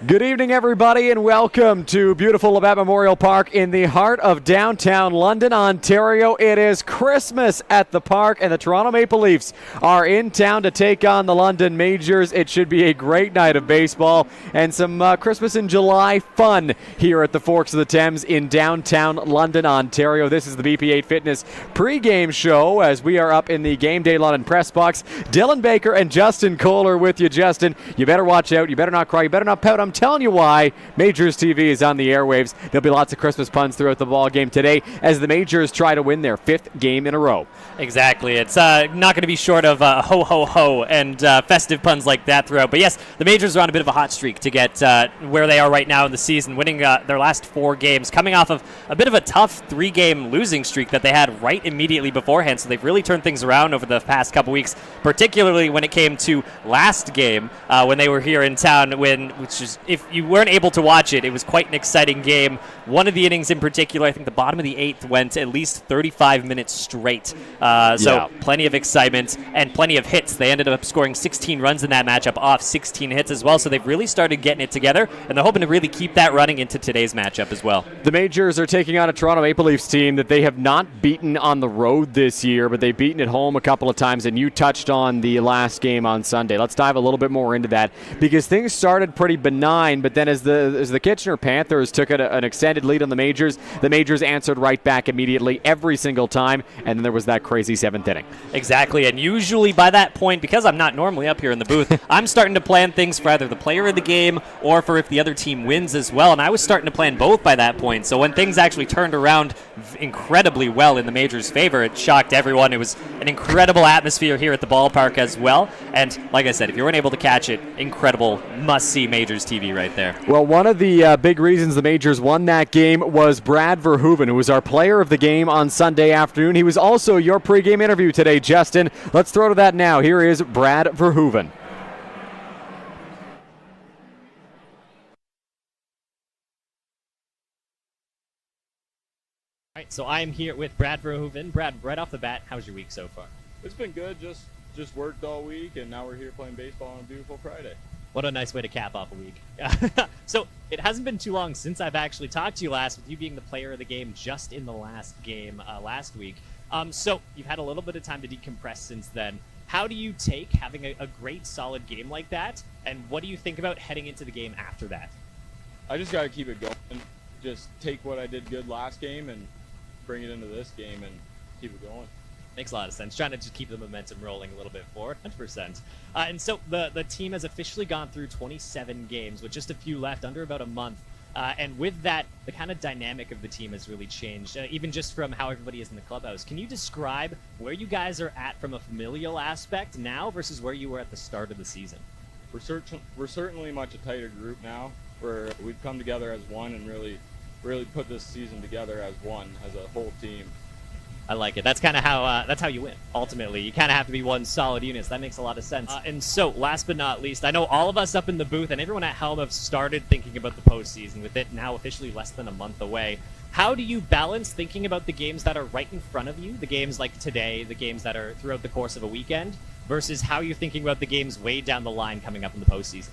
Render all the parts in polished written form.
Good evening, everybody, and welcome to beautiful Labatt Memorial Park in the heart of downtown London, Ontario. It is Christmas at the park, and the Toronto Maple Leafs are in town to take on the London Majors. It should be a great night of baseball and some Christmas in July fun here at the Forks of the Thames in downtown London, Ontario. This is the BP8 Fitness pregame show as we are up in the Game Day London press box. Dylan Baker and Justin Koehler with you. Justin, you better watch out. You better not cry. You better not pout. I'm telling you why. MajorsTV is on the airwaves. There'll be lots of Christmas puns throughout the ball game today as the Majors try to win their 5th game in a row. Exactly. It's not going to be short of ho, ho, ho and festive puns like that throughout. But yes, the Majors are on a bit of a hot streak to get where they are right now in the season, winning their last 4 games, coming off of a bit of a tough 3-game losing streak that they had right immediately beforehand. So they've really turned things around over the past couple weeks, particularly when it came to last game when they were here in town, which is, if you weren't able to watch it, it was quite an exciting game. One of the innings in particular, I think the bottom of the 8th, went at least 35 minutes straight. Plenty of excitement and plenty of hits. They ended up scoring 16 runs in that matchup off 16 hits as well, so they've really started getting it together, and they're hoping to really keep that running into today's matchup as well. The Majors are taking on a Toronto Maple Leafs team that they have not beaten on the road this year, but they've beaten at home a couple of times, and you touched on the last game on Sunday. Let's dive a little bit more into that, because things started pretty benign, but then as the Kitchener Panthers took an extended lead on the Majors answered right back immediately every single time, and then there was that crazy 7th inning. Exactly, and usually by that point, because I'm not normally up here in the booth, I'm starting to plan things for either the player of the game or for if the other team wins as well, and I was starting to plan both by that point. So when things actually turned around incredibly well in the Majors' favor, it shocked everyone. It was an incredible atmosphere here at the ballpark as well, and like I said, if you weren't able to catch it, incredible, must-see MajorsTV right there. Well, one of the big reasons the Majors won that game was Brad Verhoeven, who was our player of the game on Sunday afternoon. He was also your pregame interview today, Justin. Let's throw to that now. Here is Brad Verhoeven. All right, so I'm here with Brad Verhoeven. Brad, right off the bat, how's your week so far? It's been good. Just worked all week, and now we're here playing baseball on a beautiful Friday. What a nice way to cap off a week. So it hasn't been too long since I've actually talked to you last, with you being the player of the game just in the last game last week. So you've had a little bit of time to decompress since then. How do you take having a great, solid game like that, and what do you think about heading into the game after that? I just got to keep it going. Just take what I did good last game and bring it into this game and keep it going. Makes a lot of sense. Trying to just keep the momentum rolling a little bit forward, 100%. And so the team has officially gone through 27 games with just a few left, under about a month. And with that, the kind of dynamic of the team has really changed, even just from how everybody is in the clubhouse. Can you describe where you guys are at from a familial aspect now versus where you were at the start of the season? We're certainly much a tighter group now, where we've come together as one and really put this season together as one, as a whole team. I like it. That's kind of how you win. Ultimately, you kind of have to be one solid unit. So that makes a lot of sense. And so, last but not least, I know all of us up in the booth and everyone at Helm have started thinking about the postseason, with it now officially less than a month away. How do you balance thinking about the games that are right in front of you, the games like today, the games that are throughout the course of a weekend, versus how you're thinking about the games way down the line coming up in the postseason?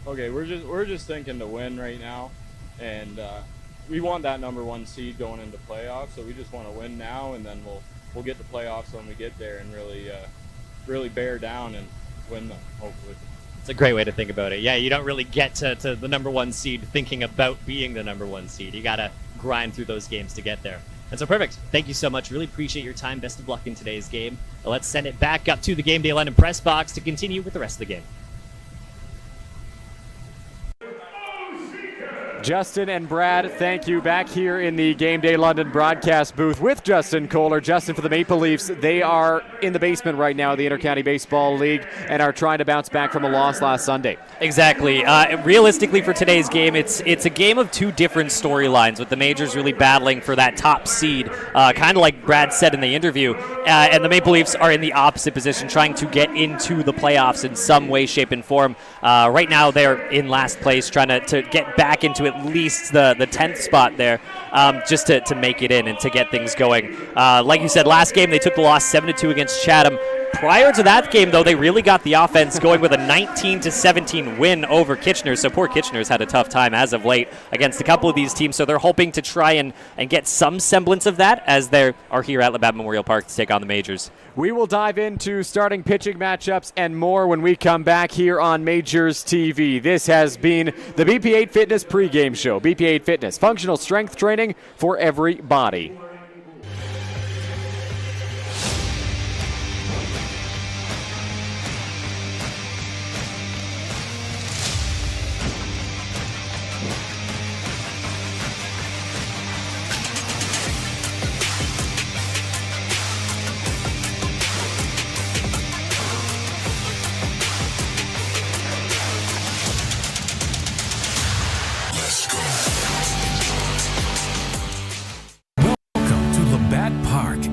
Okay, we're just thinking to win right now, and we want that number 1 seed going into playoffs, so we just want to win now, and then we'll get to playoffs when we get there and really bear down and win them, hopefully. It's a great way to think about it. Yeah, you don't really get to the number 1 seed thinking about being the number 1 seed. You got to grind through those games to get there. And so perfect. Thank you so much. Really appreciate your time. Best of luck in today's game. Let's send it back up to the Game Day London press box to continue with the rest of the game. Justin and Brad, thank you. Back here in the Game Day London broadcast booth with Justin Koehler. Justin, for the Maple Leafs, they are in the basement right now, the Intercounty Baseball League, and are trying to bounce back from a loss last Sunday. Exactly. Realistically, for today's game, it's a game of 2 different storylines, with the Majors really battling for that top seed, kind of like Brad said in the interview, and the Maple Leafs are in the opposite position, trying to get into the playoffs in some way, shape, and form. Right now, they're in last place, trying to get back into at least the 10th spot there, just to make it in and to get things going. Like you said, last game they took the loss 7-2 against Chatham. Prior to that game, though, they really got the offense going with a 19-17 win over Kitchener. So poor Kitchener's had a tough time as of late against a couple of these teams. So they're hoping to try and get some semblance of that as they are here at Labatt Memorial Park to take on the Majors. We will dive into starting pitching matchups and more when we come back here on Majors TV. This has been the BP8 Fitness pregame show. BP8 Fitness, functional strength training for every body.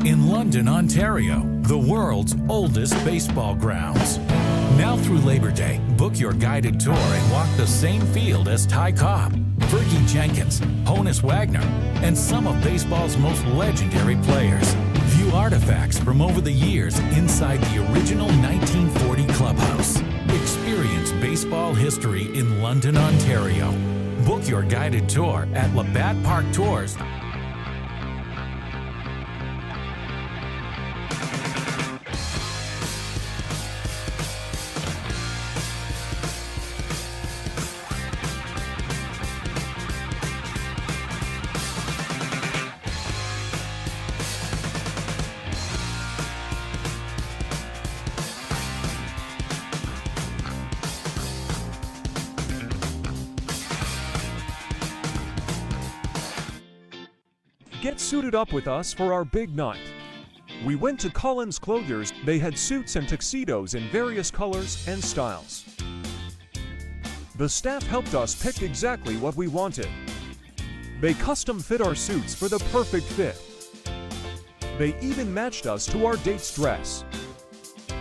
In London, Ontario, the world's oldest baseball grounds. Now through Labor Day, book your guided tour and walk the same field as Ty Cobb, Fergie Jenkins, Honus Wagner, and some of baseball's most legendary players. View artifacts from over the years inside the original 1940 clubhouse. Experience baseball history in London, Ontario. Book your guided tour at Labatt Park Tours. Get suited up with us for our big night. We went to Collins Clothiers. They had suits and tuxedos in various colors and styles. The staff helped us pick exactly what we wanted. They custom fit our suits for the perfect fit. They even matched us to our date's dress.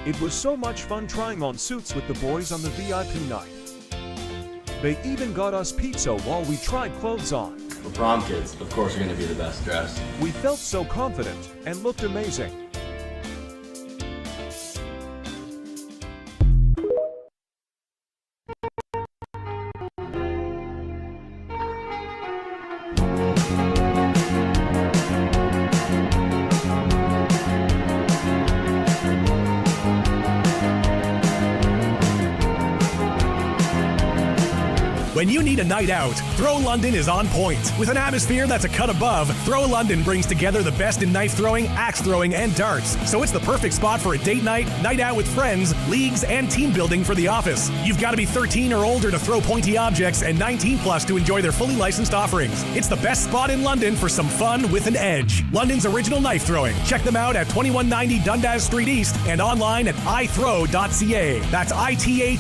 It was so much fun trying on suits with the boys on the VIP night. They even got us pizza while we tried clothes on. For prom kids, of course, are going to be the best dressed. We felt so confident and looked amazing. When you need a night out, Throw London is on point. With an atmosphere that's a cut above, Throw London brings together the best in knife throwing, axe throwing, and darts. So it's the perfect spot for a date night, night out with friends, leagues, and team building for the office. You've got to be 13 or older to throw pointy objects and 19 plus to enjoy their fully licensed offerings. It's the best spot in London for some fun with an edge. London's original knife throwing. Check them out at 2190 Dundas Street East and online at ithrow.ca. That's ITHROW.ca.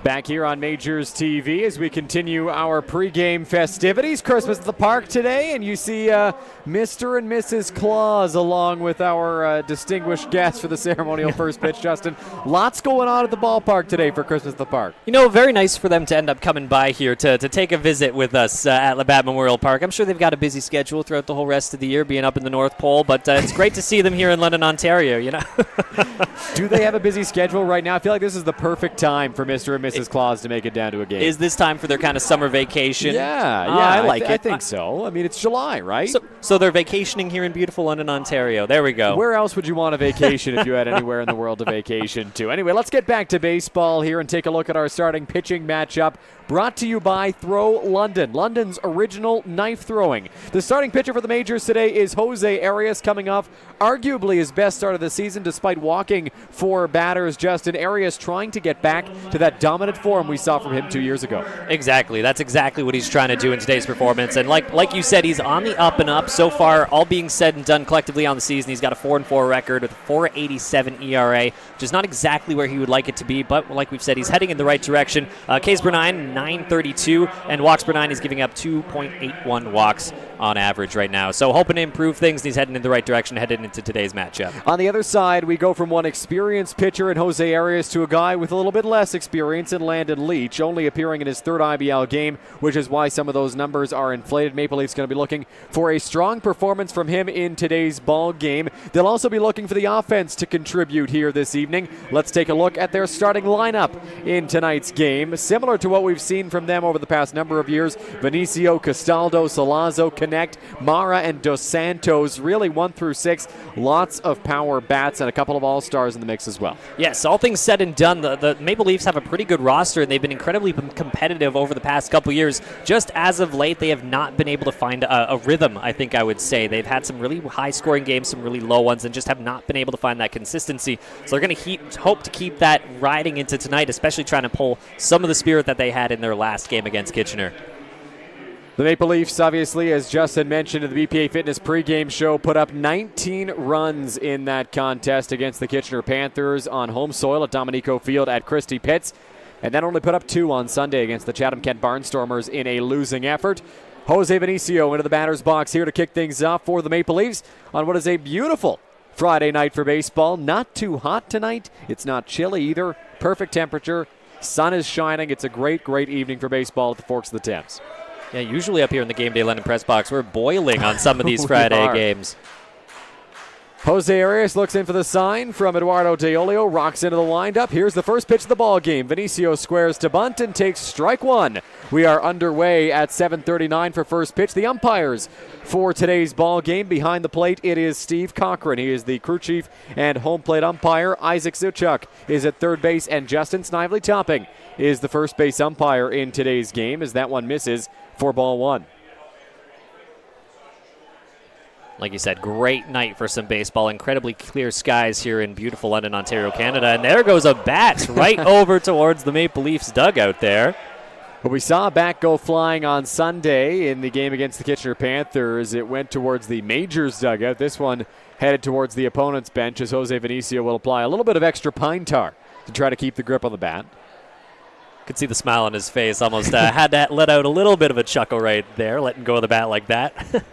Back here on Majors TV as we continue our pregame festivities. Christmas at the park today, and you see Mr. and Mrs. Claus along with our distinguished guest for the ceremonial first pitch, Justin. Lots going on at the ballpark today for Christmas at the park. You know, very nice for them to end up coming by here to take a visit with us at Labatt Memorial Park. I'm sure they've got a busy schedule throughout the whole rest of the year, being up in the North Pole, but it's great to see them here in London, Ontario, you know. Do they have a busy schedule right now? I feel like this is the perfect time for Mr. and Mrs. Claus to make it down to a game. Is this time for their kind of summer vacation? Yeah, I like it. I think so. I mean, it's July, right? So they're vacationing here in beautiful London, Ontario. There we go. Where else would you want a vacation if you had anywhere in the world to vacation to? Anyway, let's get back to baseball here and take a look at our starting pitching matchup. Brought to you by Throw London, London's original knife throwing. The starting pitcher for the Majors today is Jose Arias, coming off arguably his best start of the season despite walking 4 batters. Justin Arias trying to get back to that dominant form we saw from him 2 years ago. Exactly. That's exactly what he's trying to do in today's performance. And like you said, he's on the up and up. So far, all being said and done collectively on the season, he's got a 4-4 record with a 4.87 ERA, which is not exactly where he would like it to be, but like we've said, he's heading in the right direction. Ks per 9, 932, and walks per 9, he's giving up 2.81 walks on average right now. So hoping to improve things. He's heading in the right direction heading into today's matchup. On the other side, we go from one experienced pitcher in Jose Arias to a guy with a little bit less experience in Landon Leach, only appearing in his third IBL game, which is why some of those numbers are inflated. Maple Leafs going to be looking for a strong performance from him in today's ball game. They'll also be looking for the offense to contribute here this evening. Let's take a look at their starting lineup in tonight's game. Similar to what we've seen from them over the past number of years, Vinicio, Castaldo, Salazzo, Connect, Mara, and Dos Santos, really 1 through 6. Lots of power bats and a couple of all-stars in the mix as well. Yes, all things said and done, the Maple Leafs have a pretty good roster, and they've been incredibly competitive over the past couple years. Just as of late, they have not been able to find a rhythm, I think I would say. They've had some really high-scoring games, some really low ones, and just have not been able to find that consistency. So they're going to hope to keep that riding into tonight, especially trying to pull some of the spirit that they had in their last game against Kitchener. The Maple Leafs, obviously, as Justin mentioned in the BPA Fitness pregame show, put up 19 runs in that contest against the Kitchener Panthers on home soil at Dominico Field at Christie Pitts, and then only put up 2 on Sunday against the Chatham-Kent Barnstormers in a losing effort. Jose Vinicio into the batter's box here to kick things off for the Maple Leafs on what is a beautiful Friday night for baseball. Not too hot tonight. It's not chilly either. Perfect temperature. Sun is shining. It's a great, great evening for baseball at the Forks of the Thames. Yeah, usually up here in the Game Day London press box, we're boiling on some of these Friday games. Jose Arias looks in for the sign from Eduardo Deolio, rocks into the windup. Here's the first pitch of the ball game. Vinicio squares to bunt and takes strike one. We are underway at 7:39 for first pitch. The umpires for today's ball game behind the plate, it is Steve Cochran. He is the crew chief and home plate umpire. Isaac Zuchuk is at third base, and Justin Snively-Topping is the first base umpire in today's game as that one misses for ball one. Like you said, great night for some baseball. Incredibly clear skies here in beautiful London, Ontario, Canada. And there goes a bat right over towards the Maple Leafs dugout there. But we saw a bat go flying on Sunday in the game against the Kitchener Panthers. It went towards the Majors dugout. This one headed towards the opponent's bench as Jose Vinicio will apply a little bit of extra pine tar to try to keep the grip on the bat. Could see the smile on his face. Almost had that let out a little bit of a chuckle right there, letting go of the bat like that.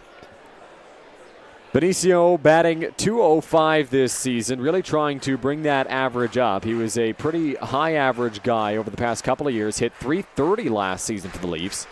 Vinicio batting .205 this season, really trying to bring that average up. He was a pretty high average guy over the past couple of years, hit .330 last season for the Leafs.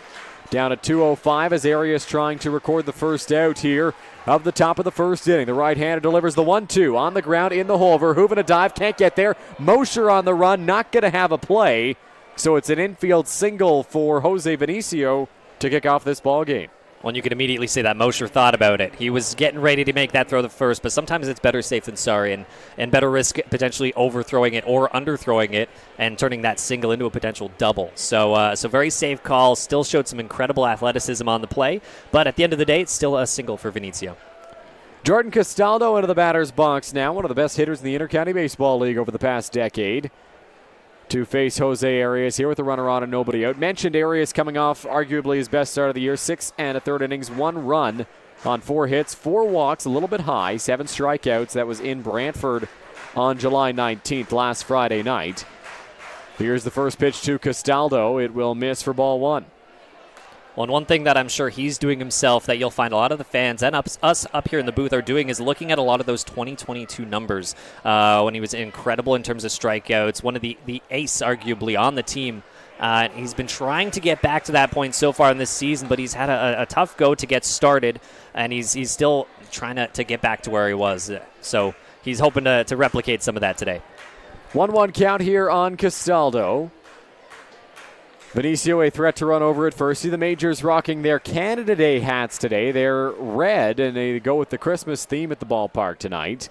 Down at .205 as Arias trying to record the first out here of the top of the first inning. The right-hander delivers the 1-2 on the ground in the hole. Verhoeven a dive, can't get there. Mosher on the run, not going to have a play. So it's an infield single for Jose Vinicio to kick off this ball game. Well, you can immediately say that Mosher thought about it. He was getting ready to make that throw the first, but sometimes it's better safe than sorry, and better risk potentially overthrowing it or underthrowing it and turning that single into a potential double. So very safe call. Still showed some incredible athleticism on the play, but at the end of the day, it's still a single for Vinicio. Jordan Castaldo into the batter's box now, one of the best hitters in the Intercounty Baseball League over the past decade, to face Jose Arias here with a runner on and nobody out. Mentioned Arias coming off arguably his best start of the year, 6 1/3 innings, 1 run on 4 hits, 4 walks, a little bit high, 7 strikeouts. That was in Brantford on July 19th, last Friday night. Here's the first pitch to Castaldo. It will miss for ball one. Well, and one thing that I'm sure he's doing himself that you'll find a lot of the fans and us up here in the booth are doing is looking at a lot of those 2022 numbers when he was incredible in terms of strikeouts, one of the ace arguably on the team. He's been trying to get back to that point so far in this season, but he's had a tough go to get started, and he's still trying to get back to where he was. So he's hoping to replicate some of that today. 1-1 count here on Castaldo. Vinicio a threat to run over at first. See the Majors rocking their Canada Day hats today. They're red, and they go with the Christmas theme at the ballpark tonight.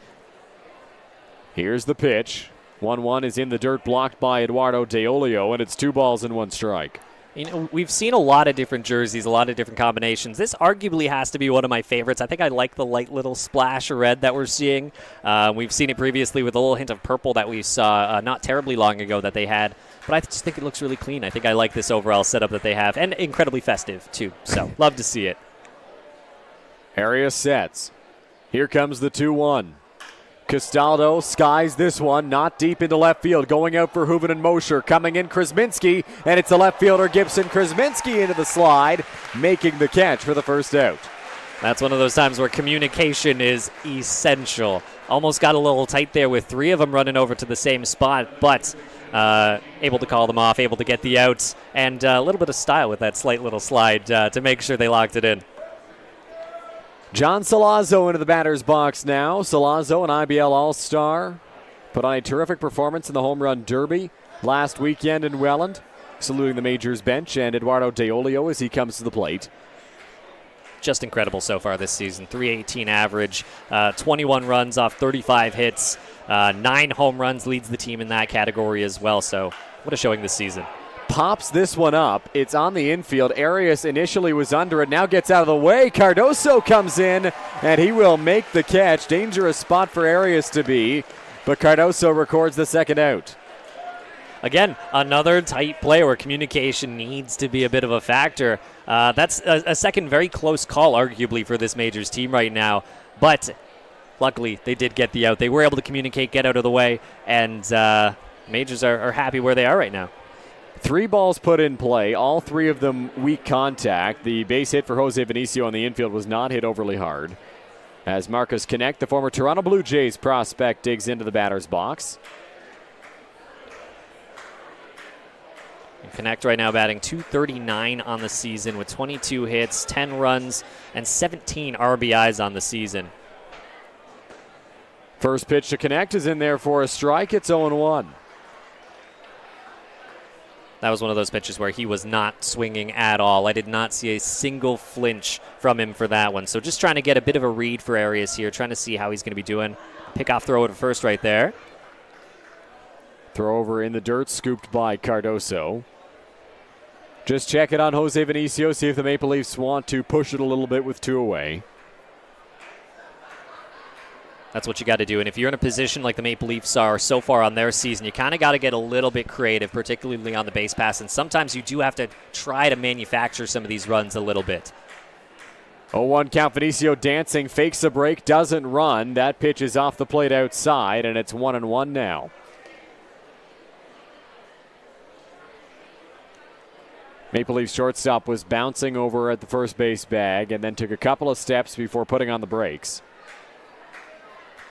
Here's the pitch. 1-1 is in the dirt, blocked by Eduardo Deolio, and it's 2 balls and 1 strike. You know, we've seen a lot of different jerseys, a lot of different combinations. This arguably has to be one of my favorites. I think I like the light little splash of red that we're seeing. We've seen it previously with a little hint of purple that we saw not terribly long ago that they had. But I just think it looks really clean. I think I like this overall setup that they have, and incredibly festive, too. So, love to see it. Arias sets. Here comes the 2-1. Castaldo skies this one, not deep into left field. Going out for Verhoeven and Mosher. Coming in Krasminski, and it's the left fielder Gibson Krasminski into the slide, making the catch for the first out. That's one of those times where communication is essential. Almost got a little tight there with 3 of them running over to the same spot, but able to call them off, able to get the outs, and a little bit of style with that slight little slide to make sure they locked it in. John Salazzo into the batter's box now. Salazzo, an IBL All-Star, put on a terrific performance in the Home Run Derby last weekend in Welland, saluting the Majors bench and Eduardo Deolio as he comes to the plate. Just incredible so far this season. 318 average, 21 runs off 35 hits, 9 home runs, leads the team in that category as well. So what a showing this season. Pops this one up. It's on the infield. Arias initially was under it, now gets out of the way. Cardoso comes in, and he will make the catch. Dangerous spot for Arias to be, but Cardoso records the second out. Again, another tight play where communication needs to be a bit of a factor. That's a second very close call, arguably, for this Majors team right now. But luckily, they did get the out. They were able to communicate, get out of the way, and Majors are happy where they are right now. 3 balls put in play, all 3 of them weak contact. The base hit for Jose Vinicio on the infield was not hit overly hard. As Marcus Connect, the former Toronto Blue Jays prospect, digs into the batter's box. And Connect right now batting .239 on the season with 22 hits, 10 runs, and 17 RBIs on the season. First pitch to Connect is in there for a strike. It's 0-1. That was one of those pitches where he was not swinging at all. I did not see a single flinch from him for that one. So just trying to get a bit of a read for Arias here, trying to see how he's going to be doing. Pick-off throw to first right there. Throw over in the dirt, scooped by Cardoso. Just check it on Jose Vinicio, see if the Maple Leafs want to push it a little bit with 2 away. That's what you got to do. And if you're in a position like the Maple Leafs are so far on their season, you kind of got to get a little bit creative, particularly on the base pass. And sometimes you do have to try to manufacture some of these runs a little bit. 0-1 count. Vinicio dancing, fakes a break, doesn't run. That pitch is off the plate outside, and it's 1-1 now. Maple Leafs shortstop was bouncing over at the first base bag and then took a couple of steps before putting on the brakes.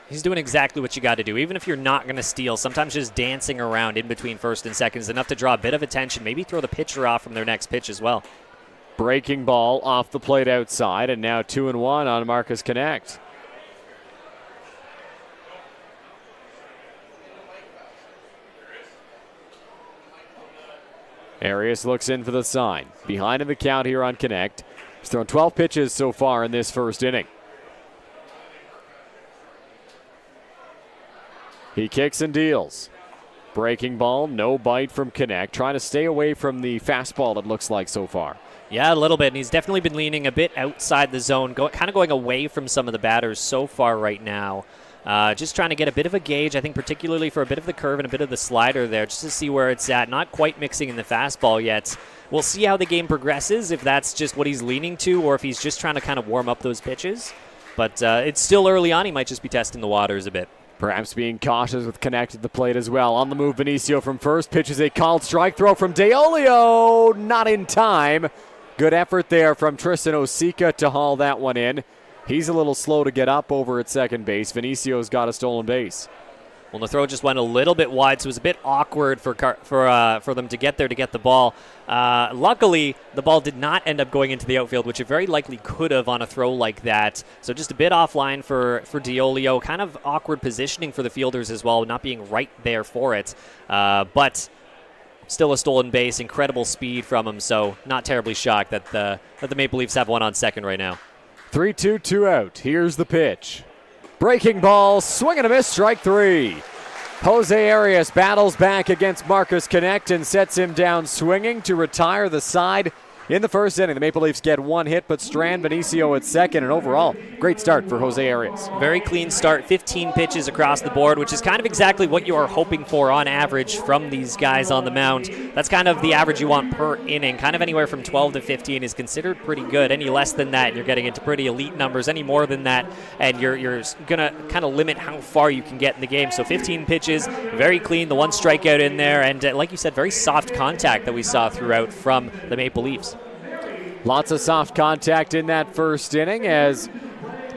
He's doing exactly what you got to do. Even if you're not going to steal, sometimes just dancing around in between first and second is enough to draw a bit of attention, maybe throw the pitcher off from their next pitch as well. Breaking ball off the plate outside, and now 2-1 on Marcus Connect. Arias looks in for the sign. Behind in the count here on Connect. He's thrown 12 pitches so far in this first inning. He kicks and deals. Breaking ball, no bite from Connect. Trying to stay away from the fastball, it looks like so far. Yeah, a little bit, and he's definitely been leaning a bit outside the zone, kind of going away from some of the batters so far right now. Just trying to get a bit of a gauge, I think particularly for a bit of the curve and a bit of the slider there, just to see where it's at. Not quite mixing in the fastball yet. We'll see how the game progresses, if that's just what he's leaning to or if he's just trying to kind of warm up those pitches. But it's still early on. He might just be testing the waters a bit. Perhaps being cautious with Connect at the plate as well. On the move, Vinicio from first. Pitches a called strike throw from Deolio. Not in time. Good effort there from Tristan Osika to haul that one in. He's a little slow to get up over at second base. Vinicio's got a stolen base. Well, the throw just went a little bit wide, so it was a bit awkward for them to get there to get the ball. Luckily, the ball did not end up going into the outfield, which it very likely could have on a throw like that. So just a bit offline for Deolio. Kind of awkward positioning for the fielders as well, not being right there for it. But still a stolen base, incredible speed from him, so not terribly shocked that the Maple Leafs have one on second right now. 3-2, 2 out. Here's the pitch. Breaking ball, swing and a miss, strike 3. Jose Arias battles back against Marcus Connect and sets him down swinging to retire the side in the first inning. The Maple Leafs get one hit, but strand Vinicio at second, and overall, great start for Jose Arias. Very clean start, 15 pitches across the board, which is kind of exactly what you are hoping for on average from these guys on the mound. That's kind of the average you want per inning. Kind of anywhere from 12 to 15 is considered pretty good. Any less than that, you're getting into pretty elite numbers. Any more than that, and you're going to kind of limit how far you can get in the game. So 15 pitches, very clean, the one strikeout in there, and like you said, very soft contact that we saw throughout from the Maple Leafs. Lots of soft contact in that first inning as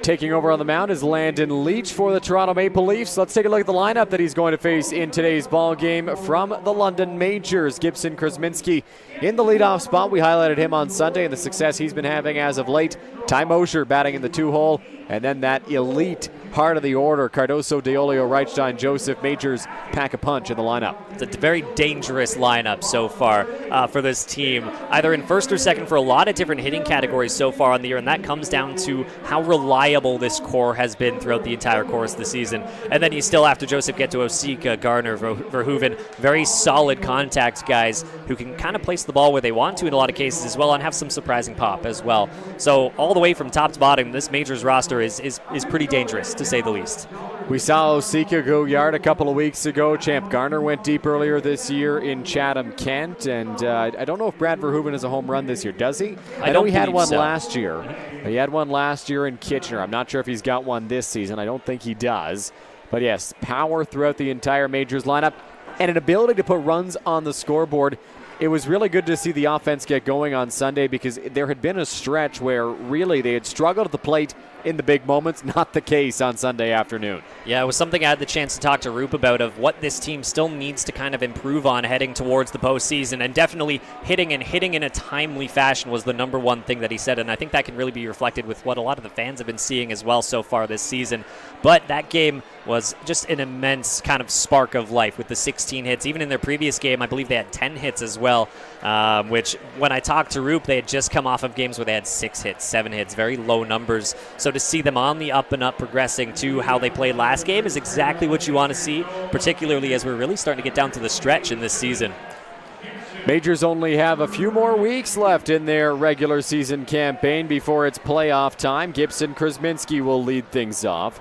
taking over on the mound is Landon Leach for the Toronto Maple Leafs. Let's take a look at the lineup that he's going to face in today's ball game from the London Majors. Gibson Krasminski in the leadoff spot. We highlighted him on Sunday and the success he's been having as of late. Ty Mosher batting in the 2-hole. And then that elite part of the order, Cardoso, DeOlio, Reichstein, Joseph, Majors pack a punch in the lineup. It's a very dangerous lineup so far for this team, either in first or second for a lot of different hitting categories so far on the year, and that comes down to how reliable this core has been throughout the entire course of the season. And then you still, after Joseph, get to Osika, Garner, Verhoeven, very solid contact guys who can kind of place the ball where they want to in a lot of cases as well and have some surprising pop as well. So all the way from top to bottom, this Majors roster is pretty dangerous, to say the least. We saw Osika go yard a couple of weeks ago. Champ Garner went deep earlier this year in Chatham-Kent, and I don't know if Brad Verhoeven has a home run this year. Does he? I know he had one last year. He had one last year in Kitchener. I'm not sure if he's got one this season. I don't think he does. But yes, power throughout the entire Majors lineup and an ability to put runs on the scoreboard. It was really good to see the offense get going on Sunday because there had been a stretch where really they had struggled at the plate in the big moments. Not the case on Sunday afternoon. Yeah, it was something I had the chance to talk to Roop about, of what this team still needs to kind of improve on heading towards the postseason, and definitely hitting in a timely fashion was the number one thing that he said, and I think that can really be reflected with what a lot of the fans have been seeing as well so far this season. But that game was just an immense kind of spark of life with the 16 hits. Even in their previous game, I believe they had 10 hits as well, which when I talked to Roop, they had just come off of games where they had 6 hits, 7 hits, very low numbers. So to see them on the up and up progressing to how they played last game is exactly what you want to see, particularly as we're really starting to get down to the stretch in this season. Majors only have a few more weeks left in their regular season campaign before it's playoff time. Gibson Krasminski will lead things off.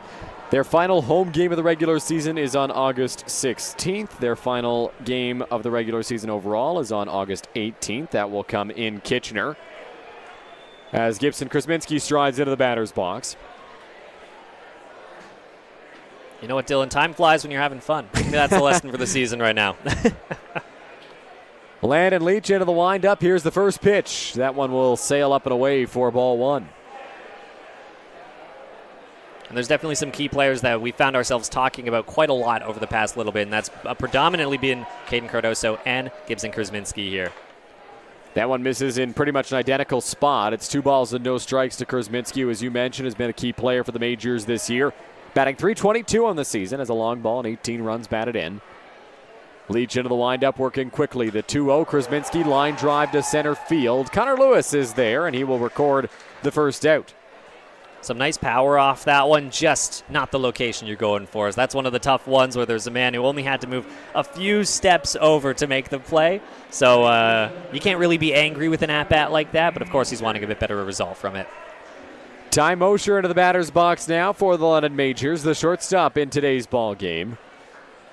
Their final home game of the regular season is on August 16th. Their final game of the regular season overall is on August 18th. That will come in Kitchener as Gibson Krasminski strides into the batter's box. You know what, Dylan? Time flies when you're having fun. Maybe that's the lesson for the season right now. Landon Leach into the windup. Here's the first pitch. That one will sail up and away for ball one. And there's definitely some key players that we found ourselves talking about quite a lot over the past little bit, and that's predominantly been Caden Cardoso and Gibson Krasminski here. That one misses in pretty much an identical spot. It's 2 balls and no strikes to Krasminski, who, as you mentioned, has been a key player for the Majors this year. Batting .322 on the season as a long ball and 18 runs batted in. Leach into the windup, working quickly. The 2-0 Krasminski line drive to center field. Connor Lewis is there, and he will record the first out. Some nice power off that one, just not the location you're going for. That's one of the tough ones where there's a man who only had to move a few steps over to make the play. So you can't really be angry with an at-bat like that, but of course he's wanting a bit better result from it. Ty Mosher into the batter's box now for the London Majors, the shortstop in today's ball game.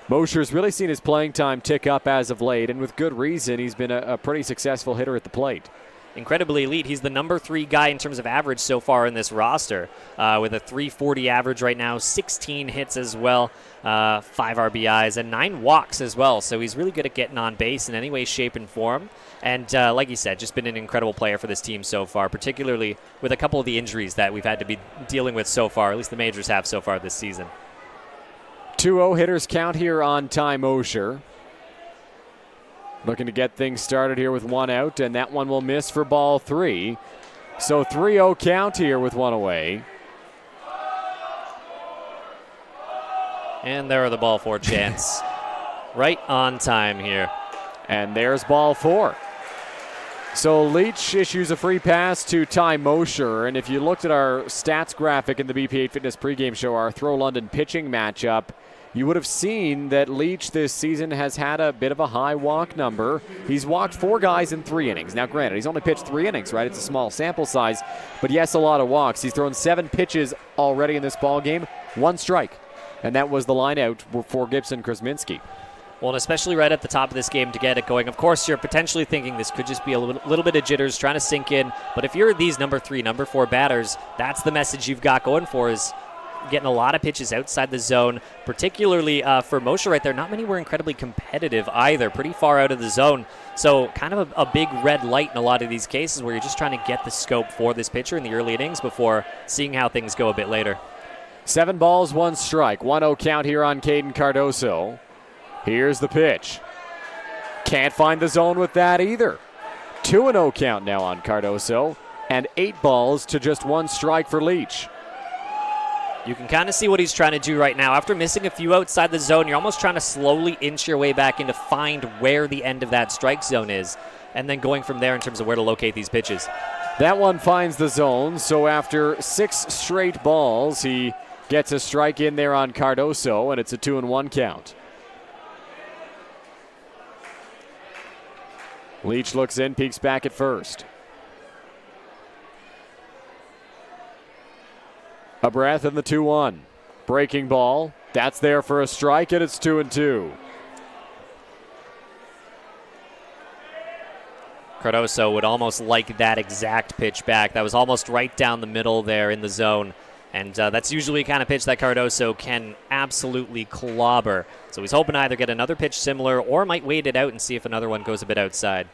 Mosher's really seen his playing time tick up as of late, and with good reason. He's been a pretty successful hitter at the plate. Incredibly elite. He's the number 3 guy in terms of average so far in this roster, with a .340 average right now, 16 hits as well, 5 RBIs, and 9 walks as well. So he's really good at getting on base in any way, shape, and form. And like you said, just been an incredible player for this team so far, particularly with a couple of the injuries that we've had to be dealing with so far, at least the Majors have so far this season. 2-0 hitters count here on Ty Mosher. Looking to get things started here with 1 out, and that one will miss for ball 3. So 3-0 count here with 1 away. And there are the ball 4 chants. Right on time here. And there's ball 4. So Leach issues a free pass to Ty Mosher, and if you looked at our stats graphic in the BP8 Fitness pregame show, our Throw London pitching matchup, you would have seen that Leach this season has had a bit of a high walk number. He's walked 4 guys in 3 innings. Now, granted, he's only pitched 3 innings, right? It's a small sample size, but yes, a lot of walks. He's thrown 7 pitches already in this ball game, 1 strike, and that was the line out for Gibson Krasminski. Well, and especially right at the top of this game to get it going. Of course, you're potentially thinking this could just be a little bit of jitters, trying to sink in. But if you're these number 3, number 4 batters, that's the message you've got going for is getting a lot of pitches outside the zone, particularly for Moshe right there. Not many were incredibly competitive either, pretty far out of the zone. So kind of a big red light in a lot of these cases where you're just trying to get the scope for this pitcher in the early innings before seeing how things go a bit later. 7 balls, 1 strike. 1-0 count here on Caden Cardoso. Here's the pitch. Can't find the zone with that either. 2-0 count now on Cardoso. And 8 balls to just 1 strike for Leach. You can kind of see what he's trying to do right now. After missing a few outside the zone, you're almost trying to slowly inch your way back in to find where the end of that strike zone is, and then going from there in terms of where to locate these pitches. That one finds the zone, so after 6 straight balls, he gets a strike in there on Cardoso, and it's a 2-1 count. Leach looks in, peeks back at first. A breath in the 2-1. Breaking ball. That's there for a strike, and it's 2-2. Cardoso would almost like that exact pitch back. That was almost right down the middle there in the zone. And that's usually the kind of pitch that Cardoso can absolutely clobber. So he's hoping to either get another pitch similar or might wait it out and see if another one goes a bit outside.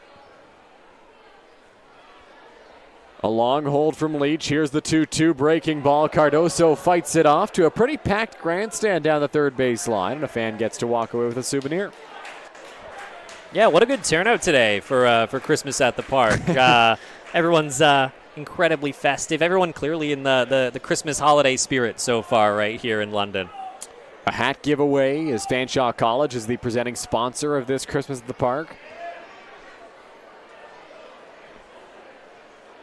A long hold from Leach. Here's the 2-2 breaking ball. Cardoso fights it off to a pretty packed grandstand down the third base line, and a fan gets to walk away with a souvenir. Yeah, what a good turnout today for Christmas at the park. Everyone's incredibly festive. Everyone clearly in the Christmas holiday spirit so far right here in London. A hat giveaway as Fanshawe College is the presenting sponsor of this Christmas at the Park.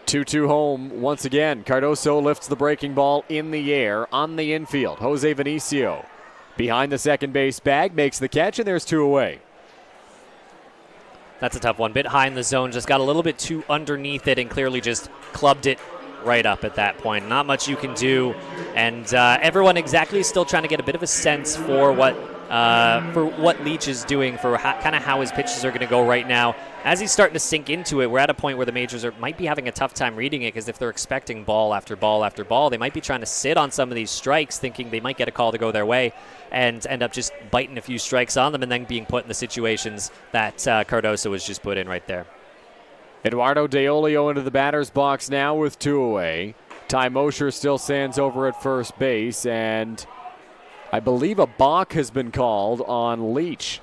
2-2 home once again. Cardoso lifts the breaking ball in the air on the infield. Jose Vinicio behind the second base bag makes the catch, and there's 2 away. That's a tough one. Bit high in the zone, just got a little bit too underneath it and clearly just clubbed it right up at that point. Not much you can do, and everyone exactly still trying to get a bit of a sense for what Leach is doing, for kind of how his pitches are going to go right now. As he's starting to sink into it, we're at a point where the Majors might be having a tough time reading it, because if they're expecting ball after ball after ball, they might be trying to sit on some of these strikes thinking they might get a call to go their way and end up just biting a few strikes on them and then being put in the situations that Cardoso was just put in right there. Eduardo Deolio into the batter's box now with 2 away. Ty Mosher still stands over at first base, and I believe a balk has been called on Leach.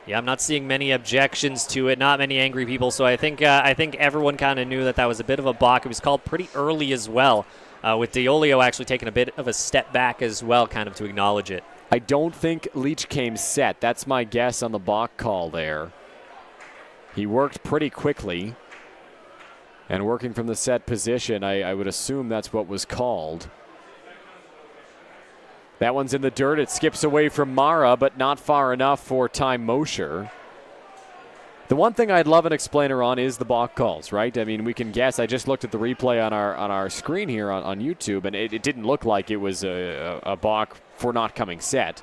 Yeah, I'm not seeing many objections to it, not many angry people, so I think everyone kind of knew that was a bit of a balk. It was called pretty early as well, with Deolio actually taking a bit of a step back as well, kind of to acknowledge it. I don't think Leach came set. That's my guess on the balk call there. He worked pretty quickly, and working from the set position, I would assume that's what was called. That one's in the dirt. It skips away from Mara, but not far enough for Ty Mosher. The one thing I'd love an explainer on is the balk calls, right? I mean, we can guess. I just looked at the replay on our screen here on YouTube, and it didn't look like it was a balk for not coming set.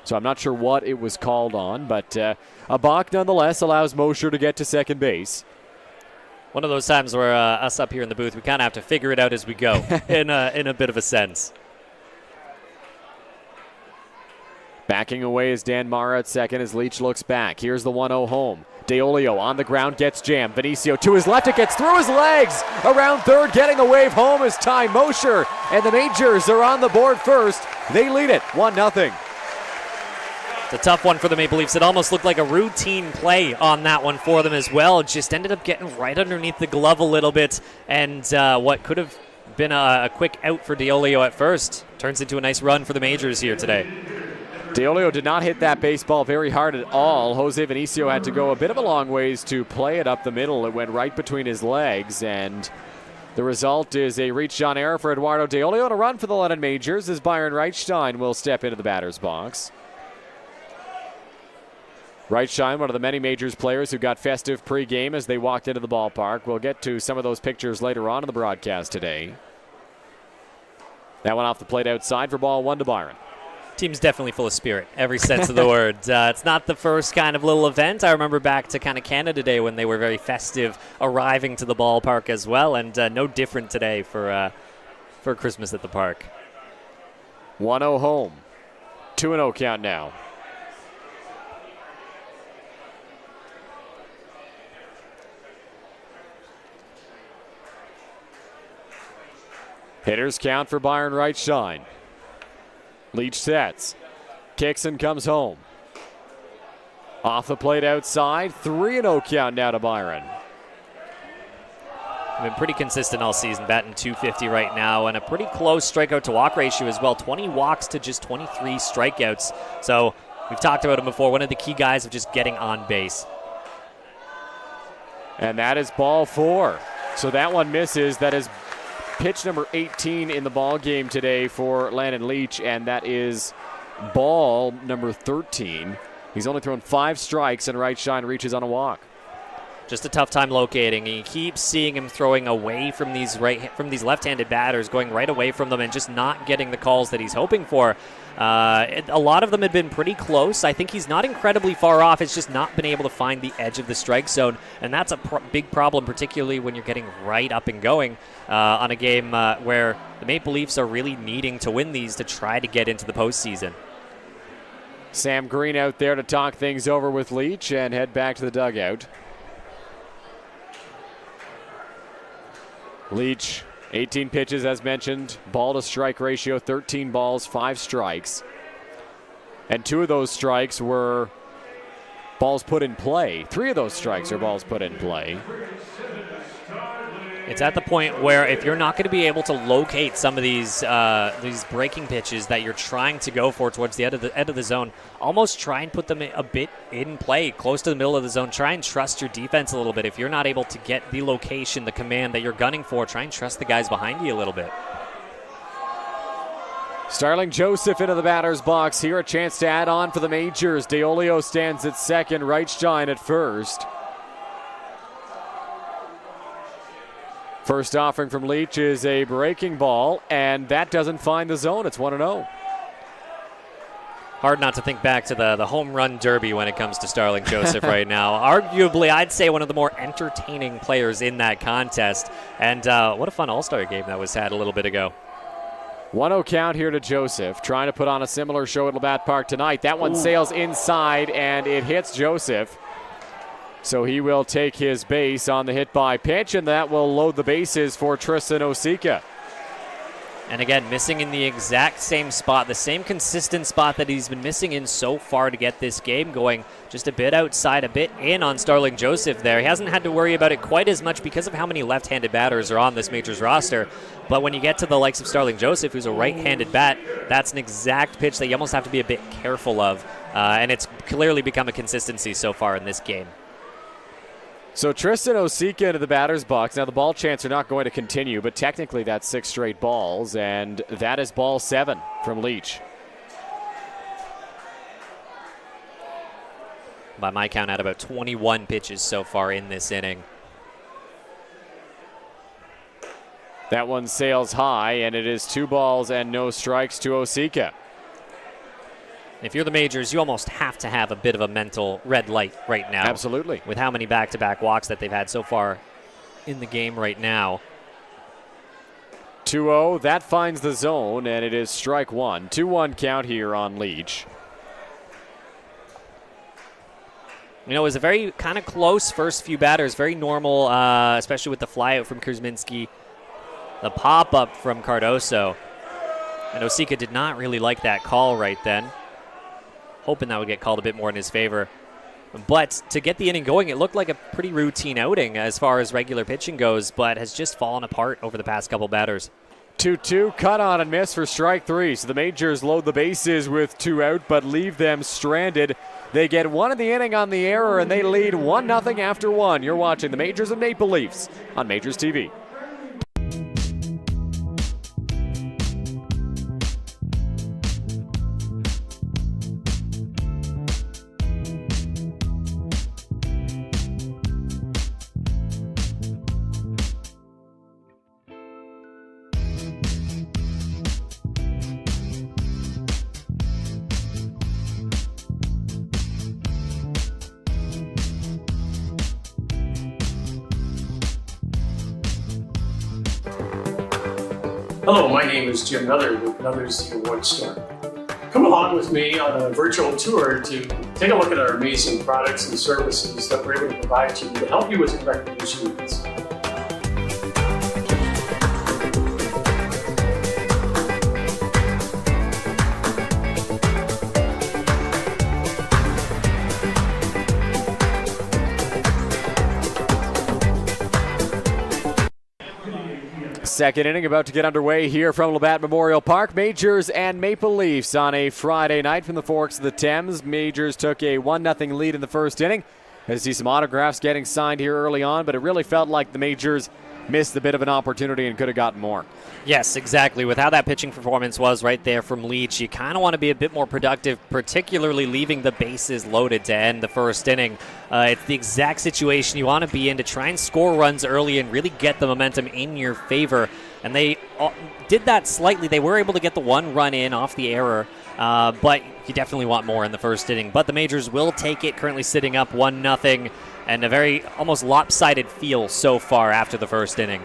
So I'm not sure what it was called on, but a balk nonetheless allows Mosher to get to second base. One of those times where us up here in the booth, we kind of have to figure it out as we go, in a bit of a sense. Backing away is Dan Mara at second as Leach looks back. Here's the 1-0 home. Deolio on the ground, gets jammed. Vinicio to his left, it gets through his legs. Around third, getting a wave home is Ty Mosher. And the Majors are on the board first. They lead it 1-0. It's a tough one for the Maple Leafs. It almost looked like a routine play on that one for them as well. It just ended up getting right underneath the glove a little bit. And what could have been a quick out for Deolio at first turns into a nice run for the Majors here today. Deolio did not hit that baseball very hard at all. Jose Vinicio had to go a bit of a long ways to play it up the middle. It went right between his legs, and the result is a reach-on error for Eduardo Deolio, and a run for the London Majors as Byron Reichstein will step into the batter's box. Reichstein, one of the many Majors players who got festive pregame as they walked into the ballpark. We'll get to some of those pictures later on in the broadcast today. That one off the plate outside for ball 1 to Byron. Team's definitely full of spirit, every sense of the word. It's not the first kind of little event. I remember back to kind of Canada Day when they were very festive, arriving to the ballpark as well, and no different today for Christmas at the park. 1-0 home. 2-0 count now. Hitters count for Byron Reitstein. Leach sets. Kicks and comes home. Off the plate outside. 3-0 count now to Byron. Been pretty consistent all season, batting .250 right now, and a pretty close strikeout to walk ratio as well. 20 walks to just 23 strikeouts. So we've talked about him before. One of the key guys of just getting on base. And that is ball 4. So that one misses. That is pitch number 18 in the ball game today for Landon Leach, and that is ball number 13. He's only thrown 5 strikes, and Reitstein reaches on a walk. Just a tough time locating. You keep seeing him throwing away from these left-handed batters, going right away from them and just not getting the calls that he's hoping for. A lot of them had been pretty close. I think he's not incredibly far off. It's just not been able to find the edge of the strike zone, and that's a big problem, particularly when you're getting right up and going on a game where the Maple Leafs are really needing to win these to try to get into the postseason. Sam Green out there to talk things over with Leach and head back to the dugout. Leach, 18 pitches as mentioned, ball to strike ratio, 13 balls, 5 strikes. And 2 of those strikes were balls put in play. 3 of those strikes are balls put in play. It's at the point where if you're not going to be able to locate some of these breaking pitches that you're trying to go for towards the end of the zone, almost try and put them a bit in play, close to the middle of the zone. Try and trust your defense a little bit. If you're not able to get the location, the command that you're gunning for, try and trust the guys behind you a little bit. Starling Joseph into the batter's box here. A chance to add on for the Majors. Deolio stands at second, Reitstein at first. First offering from Leach is a breaking ball, and that doesn't find the zone. It's 1-0. Hard not to think back to the home run derby when it comes to Starling Joseph right now. Arguably, I'd say one of the more entertaining players in that contest. And what a fun All-Star game that was had a little bit ago. 1-0 count here to Joseph, trying to put on a similar show at Labatt Park tonight. That one sails inside, and it hits Joseph. So he will take his base on the hit by pitch, and that will load the bases for Tristan Osika. And again, missing in the exact same spot, the same consistent spot that he's been missing in so far to get this game going. Just a bit outside, a bit in on Starling Joseph there. He hasn't had to worry about it quite as much because of how many left-handed batters are on this Majors roster. But when you get to the likes of Starling Joseph, who's a right-handed bat, that's an exact pitch that you almost have to be a bit careful of. And it's clearly become a consistency so far in this game. So Tristan Osika into the batter's box. Now the ball chants are not going to continue, but technically that's 6 straight balls, and that is ball 7 from Leach. By my count, at about 21 pitches so far in this inning. That one sails high, and it is 2 balls and no strikes to Osika. If you're the Majors, you almost have to have a bit of a mental red light right now. Absolutely. With how many back-to-back walks that they've had so far in the game right now. 2-0, that finds the zone, and it is strike 1. 2-1 count here on Leach. You know, it was a very kind of close first few batters, very normal, especially with the flyout from Kuzminski, the pop-up from Cardoso. And Osika did not really like that call right then. Hoping that would get called a bit more in his favor. But to get the inning going, it looked like a pretty routine outing as far as regular pitching goes, but has just fallen apart over the past couple batters. 2-2, cut on and miss for strike 3. So the Majors load the bases with 2 out, but leave them stranded. They get 1 in the inning on the error, and they lead 1-0 after 1. You're watching the Majors and Maple Leafs on Majors TV. Hello, my name is Jim Miller with Miller's The Award Store. Come along with me on a virtual tour to take a look at our amazing products and services that we're able to provide to you to help you with your recreation needs. Second inning about to get underway here from Labatt Memorial Park. Majors and Maple Leafs on a Friday night from the Forks of the Thames. Majors took a 1-0 lead in the first inning. I see some autographs getting signed here early on, but it really felt like the Majors missed a bit of an opportunity and could have gotten more. Yes, exactly. With how that pitching performance was right there from Leach, you kind of want to be a bit more productive, particularly leaving the bases loaded to end the first inning. It's the exact situation you want to be in to try and score runs early and really get the momentum in your favor. And they did that slightly. They were able to get the one run in off the error, but you definitely want more in the first inning. But the Majors will take it, currently sitting up 1-0, and a very almost lopsided feel so far after the first inning.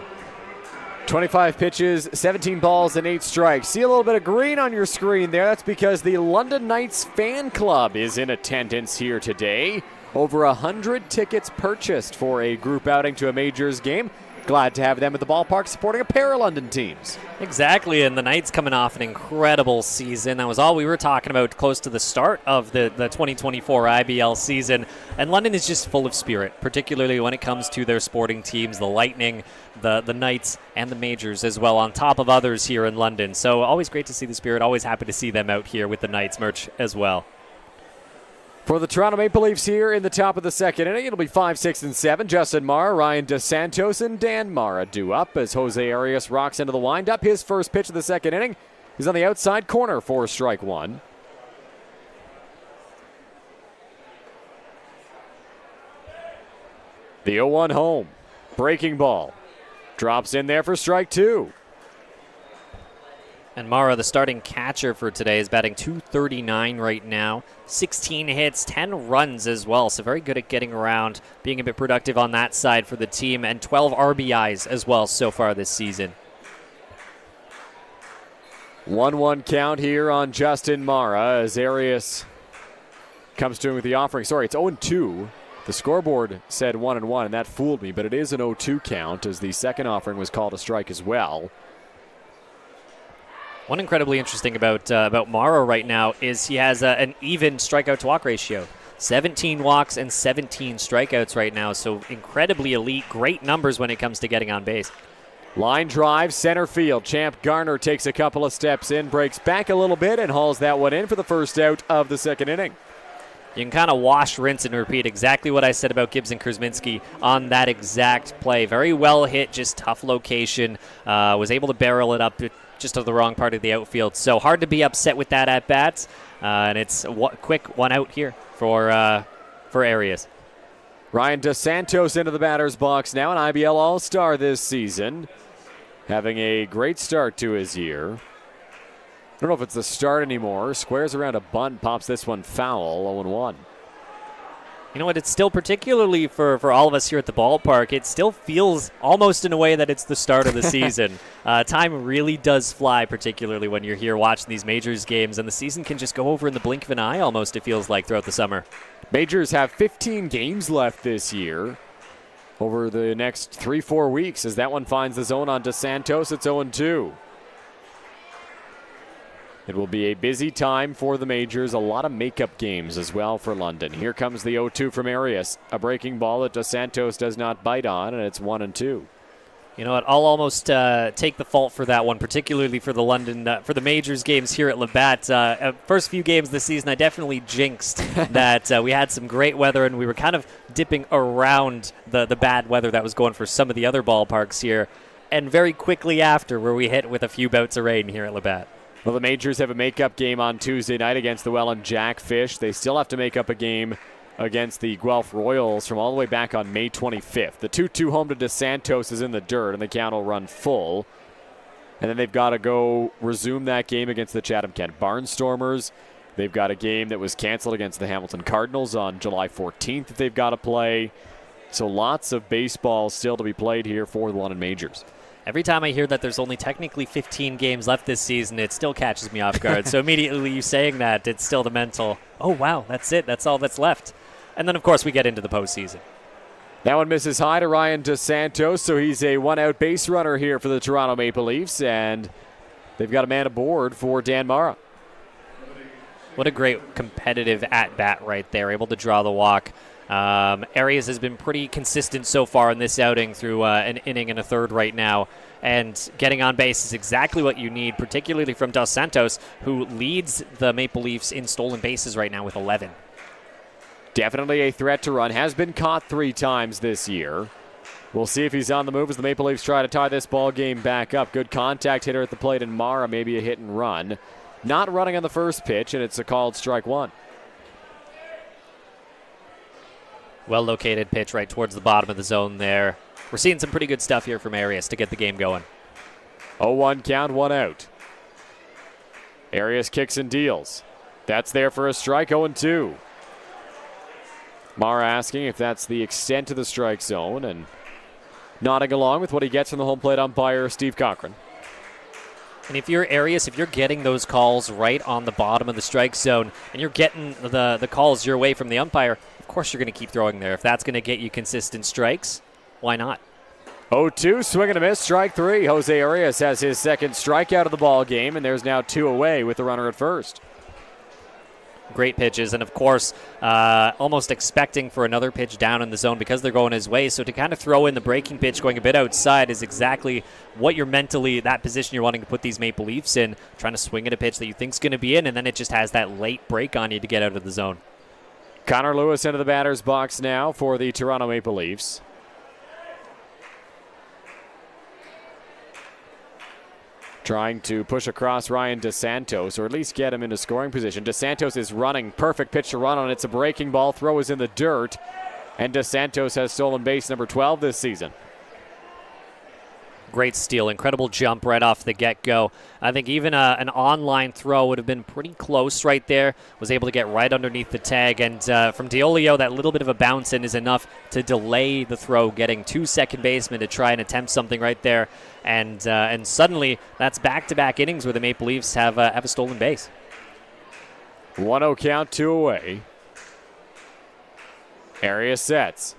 25 pitches, 17 balls, and 8 strikes. See a little bit of green on your screen there. That's because the London Knights fan club is in attendance here today. Over 100 tickets purchased for a group outing to a Majors game. Glad to have them at the ballpark supporting a pair of London teams. Exactly, and the Knights coming off an incredible season. That was all we were talking about close to the start of the 2024 IBL season. And London is just full of spirit, particularly when it comes to their sporting teams, the Lightning, the Knights, and the Majors as well, on top of others here in London. So always great to see the spirit, always happy to see them out here with the Knights merch as well. For the Toronto Maple Leafs here in the top of the second inning, it'll be 5, 6, and 7. Justin Mara, Ryan DeSantos, and Dan Mara due up as Jose Arias rocks into the windup. His first pitch of the second inning is on the outside corner for strike one. The 0-1 home. Breaking ball. Drops in there for strike two. And Mara, the starting catcher for today, is batting .239 right now. 16 hits, 10 runs as well. So very good at getting around, being a bit productive on that side for the team, and 12 RBIs as well so far this season. 1-1 count here on Justin Mara as Arias comes to him with the offering. Sorry, it's 0-2. The scoreboard said 1-1, and that fooled me, but it is an 0-2 count as the second offering was called a strike as well. One incredibly interesting about Mara right now is he has an even strikeout to walk ratio. 17 walks and 17 strikeouts right now, so incredibly elite, great numbers when it comes to getting on base. Line drive, center field. Champ Garner takes a couple of steps in, breaks back a little bit, and hauls that one in for the first out of the second inning. You can kind of wash, rinse, and repeat exactly what I said about Gibbs and Kuzminski on that exact play. Very well hit, just tough location. Was able to barrel it up just to the wrong part of the outfield. So hard to be upset with that at bats. And it's quick one out here for Arias. Ryan DeSantos into the batter's box now, an IBL All-Star this season. Having a great start to his year. I don't know if it's the start anymore. Squares around a bunt, pops this one foul, 0-1. You know what, it's still particularly for all of us here at the ballpark, it still feels almost in a way that it's the start of the season. Time really does fly, particularly when you're here watching these Majors games, and the season can just go over in the blink of an eye almost, it feels like, throughout the summer. Majors have 15 games left this year over the next 3-4 weeks as that one finds the zone on DeSantos. It's 0-2. It will be a busy time for the Majors. A lot of makeup games as well for London. Here comes the 0-2 from Arias. A breaking ball that DeSantos does not bite on, and it's 1-2. You know what? I'll almost take the fault for that one, particularly for the for the Majors games here at Labatt. First few games this season, I definitely jinxed that we had some great weather, and we were kind of dipping around the bad weather that was going for some of the other ballparks here. And very quickly after, were we hit with a few bouts of rain here at Labatt. Well, the Majors have a makeup game on Tuesday night against the Welland Jackfish. They still have to make up a game against the Guelph Royals from all the way back on May 25th. The 2-2 home to DeSantos is in the dirt, and the count will run full. And then they've got to go resume that game against the Chatham-Kent Barnstormers. They've got a game that was canceled against the Hamilton Cardinals on July 14th that they've got to play. So lots of baseball still to be played here for the London Majors. Every time I hear that there's only technically 15 games left this season, it still catches me off guard. So immediately you saying that, it's still the mental, oh, wow, that's it. That's all that's left. And then, of course, we get into the postseason. That one misses high to Ryan DeSantos, so he's a one-out base runner here for the Toronto Maple Leafs, and they've got a man aboard for Dan Mara. What a great competitive at-bat right there, able to draw the walk. Arias has been pretty consistent so far in this outing through an inning and a third right now, and getting on base is exactly what you need, particularly from Dos Santos, who leads the Maple Leafs in stolen bases right now with 11. Definitely a threat to run. Has been caught 3 times this year. We'll see if he's on the move as the Maple Leafs try to tie this ball game back up. Good contact hitter at the plate, and Mara maybe a hit and run. Not running on the first pitch, and it's a called strike 1. Well-located pitch right towards the bottom of the zone there. We're seeing some pretty good stuff here from Arias to get the game going. 0-1 count, 1 out. Arias kicks and deals. That's there for a strike, 0-2. Mara asking if that's the extent of the strike zone and nodding along with what he gets from the home plate umpire, Steve Cochran. And if you're Arias, if you're getting those calls right on the bottom of the strike zone and you're getting the calls your way from the umpire, of course you're going to keep throwing there. If that's going to get you consistent strikes, why not? 0-2, swing and a miss, strike 3. Jose Arias has his second strikeout of the ball game, and there's now 2 away with the runner at first. Great pitches, and of course, almost expecting for another pitch down in the zone because they're going his way. So to kind of throw in the breaking pitch going a bit outside is exactly what you're mentally, that position you're wanting to put these Maple Leafs in, trying to swing at a pitch that you think's going to be in, and then it just has that late break on you to get out of the zone. Connor Lewis into the batter's box now for the Toronto Maple Leafs. Trying to push across Ryan DeSantos, or at least get him into scoring position. DeSantos is running. Perfect pitch to run on. It's a breaking ball. Throw is in the dirt. And DeSantos has stolen base number 12 this season. Great steal. Incredible jump right off the get-go. I think even an online throw would have been pretty close right there. Was able to get right underneath the tag. And from Diolio, that little bit of a bounce in is enough to delay the throw, getting to second baseman to try and attempt something right there. And suddenly, that's back-to-back innings where the Maple Leafs have a stolen base. 1-0 count, 2 away. Arias sets.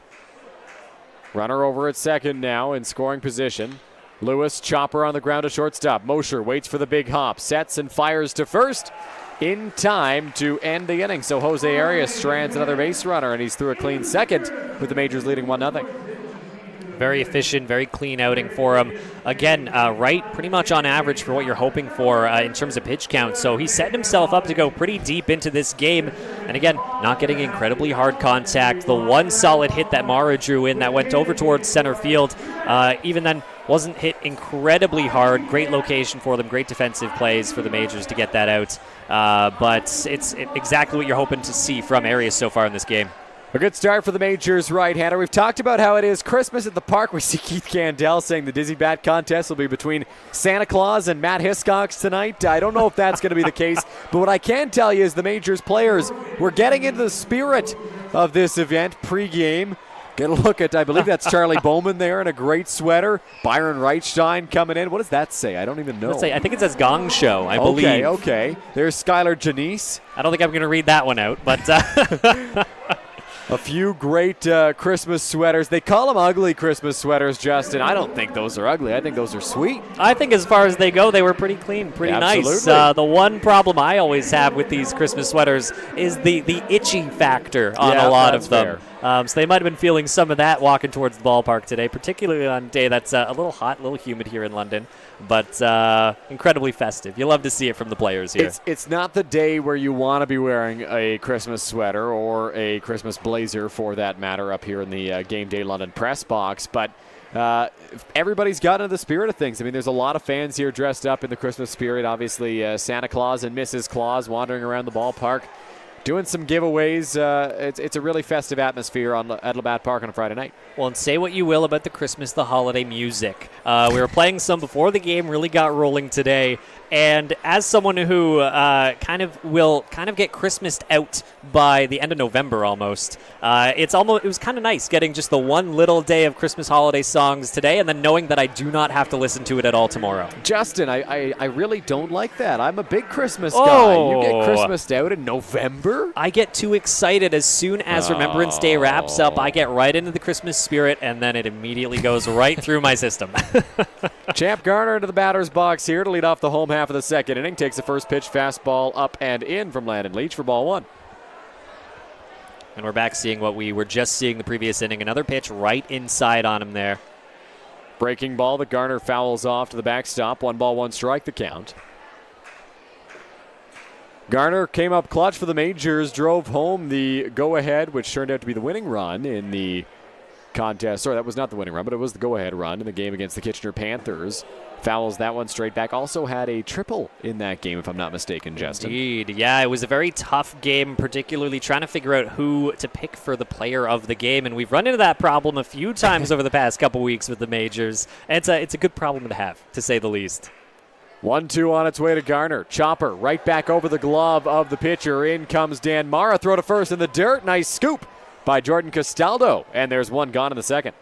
Runner over at second now in scoring position. Lewis, chopper on the ground to shortstop. Mosher waits for the big hop, sets and fires to first in time to end the inning. So Jose Arias strands another base runner, and he's through a clean second with the Majors leading 1-0. Very efficient, very clean outing for him. Again, right pretty much on average for what you're hoping for in terms of pitch count. So he set himself up to go pretty deep into this game. And again, not getting incredibly hard contact. The one solid hit that Mara drew in that went over towards center field, even then wasn't hit incredibly hard. Great location for them, great defensive plays for the Majors to get that out. But it's exactly what you're hoping to see from Arias so far in this game. A good start for the Majors right-hander. We've talked about how it is Christmas at the park. We see Keith Candell saying the Dizzy Bat contest will be between Santa Claus and Matt Hiscox tonight. I don't know if that's going to be the case, but what I can tell you is the Majors players were getting into the spirit of this event pregame. Get a look at, I believe that's Charlie Bowman there in a great sweater. Byron Reichstein coming in. What does that say? I don't even know. I think it says Gong Show, I believe. Okay. There's Skylar Janice. I don't think I'm going to read that one out, but... A few great Christmas sweaters. They call them ugly Christmas sweaters, Justin. I don't think those are ugly. I think those are sweet. I think as far as they go, they were pretty clean, pretty nice. The one problem I always have with these Christmas sweaters is the itchy factor on a lot of them. So they might have been feeling some of that walking towards the ballpark today, particularly on a day that's a little hot, a little humid here in London, but incredibly festive. You love to see it from the players here. It's not the day where you want to be wearing a Christmas sweater or a Christmas blazer, for that matter, up here in the Game Day London press box, but everybody's got into the spirit of things. I mean, there's a lot of fans here dressed up in the Christmas spirit. Obviously, Santa Claus and Mrs. Claus wandering around the ballpark. doing some giveaways. It's a really festive atmosphere at Labatt Park on a Friday night. Well, and say what you will about the holiday music. We were playing some before the game really got rolling today, and as someone who will get Christmased out by the end of November almost, it was kind of nice getting just the one little day of Christmas holiday songs today, and then knowing that I do not have to listen to it at all tomorrow. Justin, I really don't like that. I'm a big Christmas guy. You get Christmased out in November? I get too excited as soon as Remembrance Day wraps up. I get right into the Christmas spirit, and then it immediately goes right through my system. Champ Garner into the batter's box here to lead off the home half of the second inning. Takes the first pitch, fastball up and in from Landon Leach for ball one. And we're back seeing what we were just seeing the previous inning. Another pitch right inside on him there. Breaking ball that Garner fouls off to the backstop. 1 ball, 1 strike the count. Garner came up clutch for the Majors, drove home the go-ahead, which turned out to be the winning run in the contest. Sorry, that was not the winning run, but it was the go-ahead run in the game against the Kitchener Panthers. Fouls that one straight back. Also had a triple in that game, if I'm not mistaken, Justin. Indeed. Yeah, it was a very tough game, particularly trying to figure out who to pick for the player of the game. And we've run into that problem a few times over the past couple weeks with the Majors. And it's a good problem to have, to say the least. 1-2 on its way to Garner. Chopper right back over the glove of the pitcher. In comes Dan Mara. Throw to first in the dirt. Nice scoop by Jordan Castaldo. And there's one gone in the second.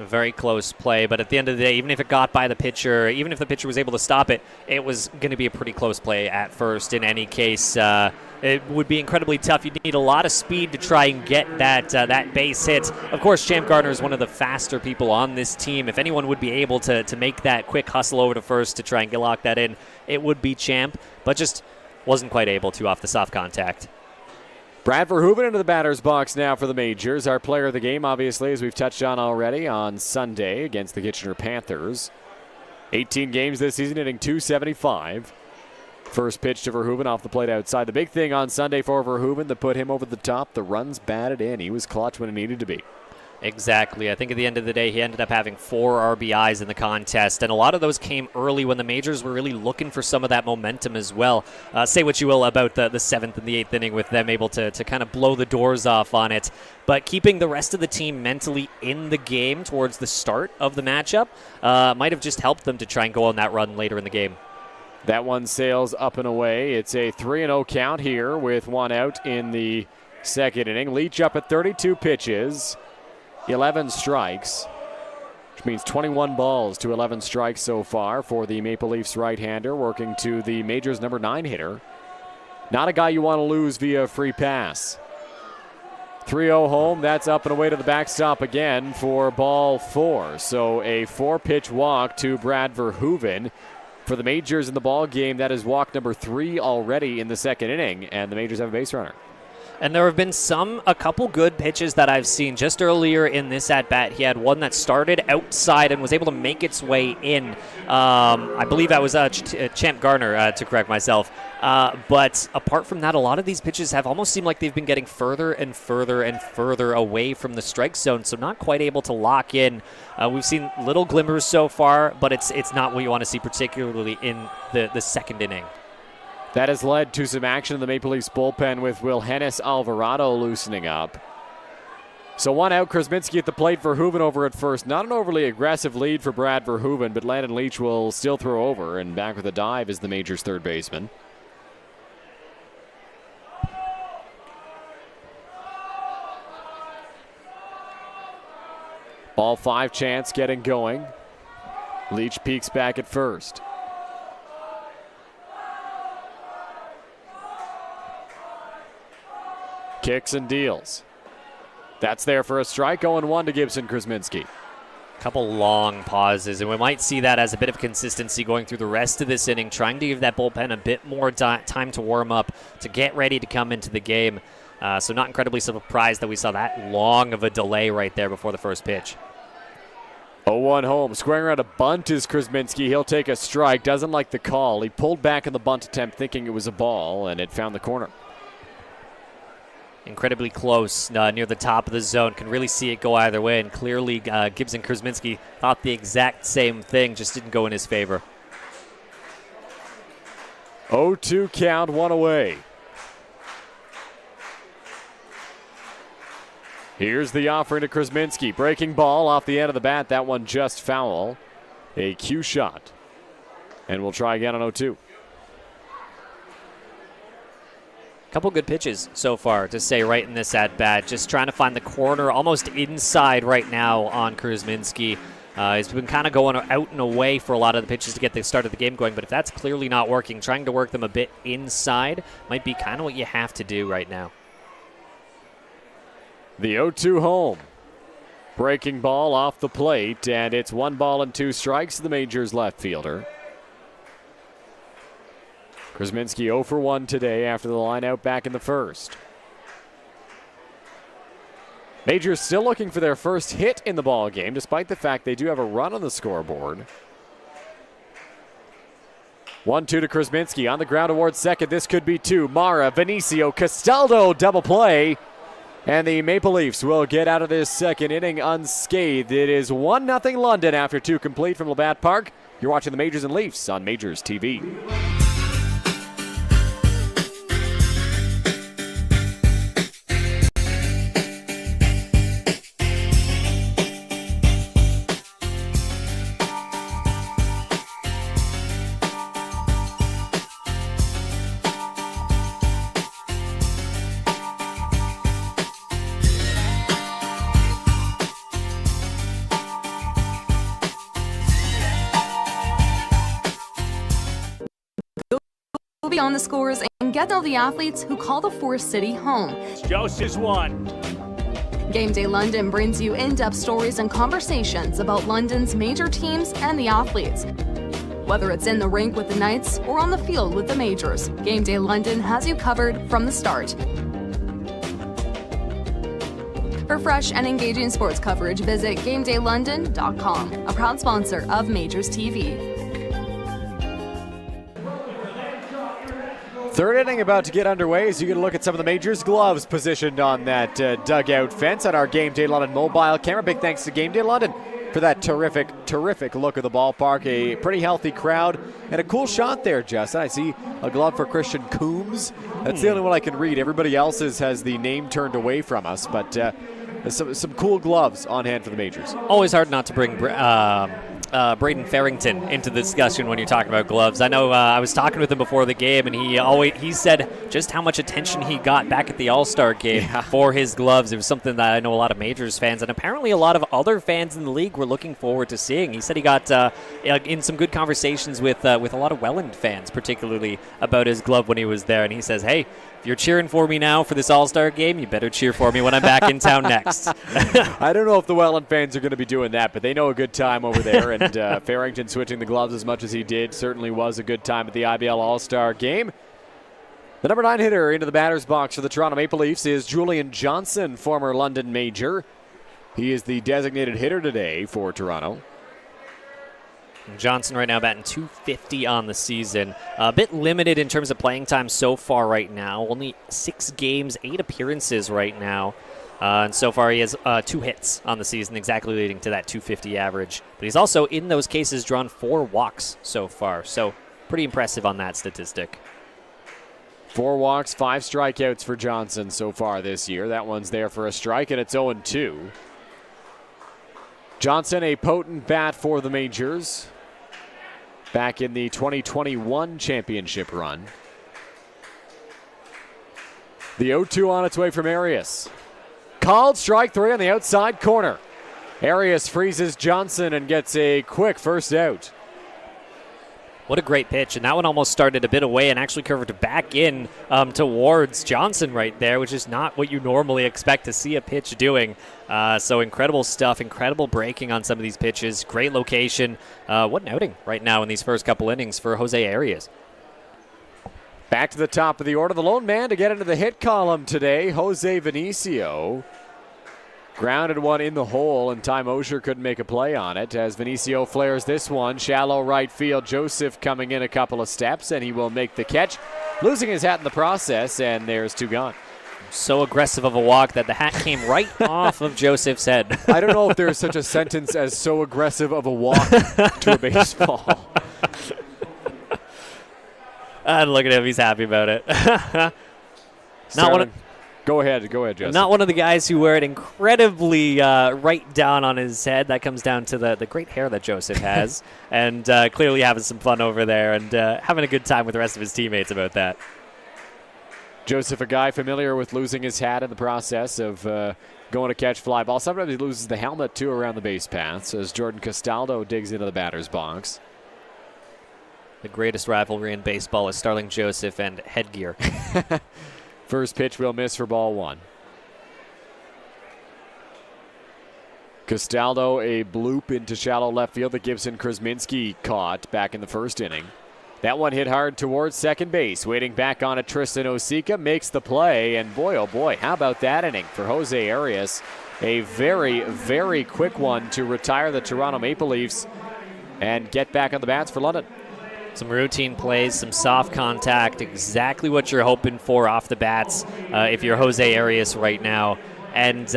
A very close play, but at the end of the day, even if it got by the pitcher, even if the pitcher was able to stop it, it was going to be a pretty close play at first. In any case, it would be incredibly tough. You'd need a lot of speed to try and get that base hit. Of course, Champ Garner is one of the faster people on this team. If anyone would be able to make that quick hustle over to first to try and lock that in, it would be Champ, but just wasn't quite able to off the soft contact. Brad Verhoeven into the batter's box now for the Majors. Our player of the game, obviously, as we've touched on already, on Sunday against the Kitchener Panthers. 18 games this season, hitting .275. First pitch to Verhoeven off the plate outside. The big thing on Sunday for Verhoeven that put him over the top, the runs batted in. He was clutch when it needed to be. Exactly. I think at the end of the day, he ended up having 4 RBIs in the contest, and a lot of those came early when the Majors were really looking for some of that momentum as well. Say what you will about the 7th and the 8th inning with them able to kind of blow the doors off on it, but keeping the rest of the team mentally in the game towards the start of the matchup might have just helped them to try and go on that run later in the game. That one sails up and away. It's a 3-0 count here with 1 out in the second inning. Leach up at 32 pitches. 11 strikes, which means 21 balls to 11 strikes so far for the Maple Leafs right-hander, working to the Majors' number 9 hitter. Not a guy you want to lose via free pass. 3-0 home, that's up and away to the backstop again for ball 4. So a 4-pitch walk to Brad Verhoeven. For the Majors in the ball game, that is walk number 3 already in the second inning, and the Majors have a base runner. And there have been a couple good pitches that I've seen. Just earlier in this at-bat, he had one that started outside and was able to make its way in. I believe that was Champ Garner, to correct myself. But apart from that, a lot of these pitches have almost seemed like they've been getting further and further and further away from the strike zone, so not quite able to lock in. We've seen little glimmers so far, but it's not what you want to see, particularly in the second inning. That has led to some action in the Maple Leafs bullpen with Wilhenis Alvarado loosening up. So 1 out, Krasminski at the plate, Verhoeven over at first. Not an overly aggressive lead for Brad Verhoeven, but Landon Leach will still throw over, and back with a dive is the Majors' third baseman. Ball 5 chance getting going. Leach peeks back at first. Kicks and deals. That's there for a strike. 0-1 to Gibson Krasminski. Couple long pauses, and we might see that as a bit of consistency going through the rest of this inning, trying to give that bullpen a bit more time to warm up, to get ready to come into the game. So not incredibly surprised that we saw that long of a delay right there before the first pitch. 0-1 home. Squaring around a bunt is Krasminski. He'll take a strike. Doesn't like the call. He pulled back in the bunt attempt thinking it was a ball, and it found the corner. Incredibly close near the top of the zone. Can really see it go either way, and clearly Gibson Krasminski thought the exact same thing, just didn't go in his favor. 0-2 count, 1 away. Here's the offering to Krasminski. Breaking ball off the end of the bat. That one just foul. A cue shot. And we'll try again on 0-2. Couple good pitches so far to say right in this at-bat. Just trying to find the corner, almost inside right now on Krasminski. He's been kind of going out and away for a lot of the pitches to get the start of the game going, but if that's clearly not working, trying to work them a bit inside might be kind of what you have to do right now. The 0-2 home. Breaking ball off the plate, and it's 1 ball and 2 strikes to the Majors left fielder. Krasminski 0 for 1 today after the line out back in the first. Majors still looking for their first hit in the ball game, despite the fact they do have a run on the scoreboard. 1-2 to Krasminski on the ground towards second. This could be 2. Mara, Vinicio, Castaldo, double play. And the Maple Leafs will get out of this second inning unscathed. It is 1-0 London after 2 complete from Labatt Park. You're watching the Majors and Leafs on Majors TV. Beyond the scores and get to know the athletes who call the Forest City home. Joseph's one. Game Day London brings you in-depth stories and conversations about London's major teams and the athletes. Whether it's in the rink with the Knights or on the field with the Majors, Game Day London has you covered from the start. For fresh and engaging sports coverage, visit GameDayLondon.com, a proud sponsor of Majors TV. Third inning about to get underway as you get a look at some of the Majors gloves positioned on that dugout fence on our Game Day London mobile camera. Big thanks to Game Day London for that terrific look of the ballpark. A pretty healthy crowd and a cool shot there, Justin. I see a glove for Christian Coombs. That's the only one I can read. Everybody else's has the name turned away from us, but some cool gloves on hand for the Majors. Always hard not to bring Braden Farrington into the discussion when you're talking about gloves. I know I was talking with him before the game, and he said just how much attention he got back at the All-Star game for his gloves. It was something that I know a lot of Majors fans and apparently a lot of other fans in the league were looking forward to seeing. He said he got in some good conversations with a lot of Welland fans, particularly about his glove when he was there, and he says, hey, if you're cheering for me now for this All-Star game, you better cheer for me when I'm back in town next. I don't know if the Welland fans are going to be doing that, but they know a good time over there. And Farrington switching the gloves as much as he did certainly was a good time at the IBL All-Star game. The number 9 hitter into the batter's box for the Toronto Maple Leafs is Julian Johnson, former London Major. He is the designated hitter today for Toronto. Johnson right now batting .250 on the season. A bit limited in terms of playing time so far right now. Only 6 games, 8 appearances right now. And so far he has 2 hits on the season, exactly leading to that .250 average. But he's also, in those cases, drawn 4 walks so far. So pretty impressive on that statistic. 4 walks, 5 strikeouts for Johnson so far this year. That one's there for a strike, and it's 0-2. Johnson, a potent bat for the Majors back in the 2021 championship run. The 0-2 on its way from Arias. Called strike 3 on the outside corner. Arias freezes Johnson and gets a quick first out. What a great pitch, and that one almost started a bit away and actually curved back in towards Johnson right there, which is not what you normally expect to see a pitch doing. So incredible stuff, incredible breaking on some of these pitches, great location. What an outing right now in these first couple innings for Jose Arias. Back to the top of the order, the lone man to get into the hit column today, Jose Vinicio. Grounded one in the hole, and Ty Mosher couldn't make a play on it as Vinicio flares this one. Shallow right field. Joseph coming in a couple of steps, and he will make the catch, losing his hat in the process, and there's 2 gone. So aggressive of a walk that the hat came right off of Joseph's head. I don't know if there's such a sentence as so aggressive of a walk to a baseball. And look at him, he's happy about it. Not one. Go ahead, Justin. Not one of the guys who wear it incredibly right down on his head. That comes down to the great hair that Joseph has, and clearly having some fun over there and having a good time with the rest of his teammates about that. Joseph, a guy familiar with losing his hat in the process of going to catch fly ball. Sometimes he loses the helmet, too, around the base paths as Jordan Castaldo digs into the batter's box. The greatest rivalry in baseball is Starling Joseph and headgear. First pitch will miss for ball 1. Castaldo, a bloop into shallow left field that Gibson Krasminski caught back in the first inning. That one hit hard towards second base. Waiting back on it, Tristan Osika makes the play. And boy, oh boy, how about that inning for Jose Arias? A very, very quick one to retire the Toronto Maple Leafs and get back on the bats for London. Some routine plays, some soft contact, exactly what you're hoping for off the bats if you're Jose Arias right now. And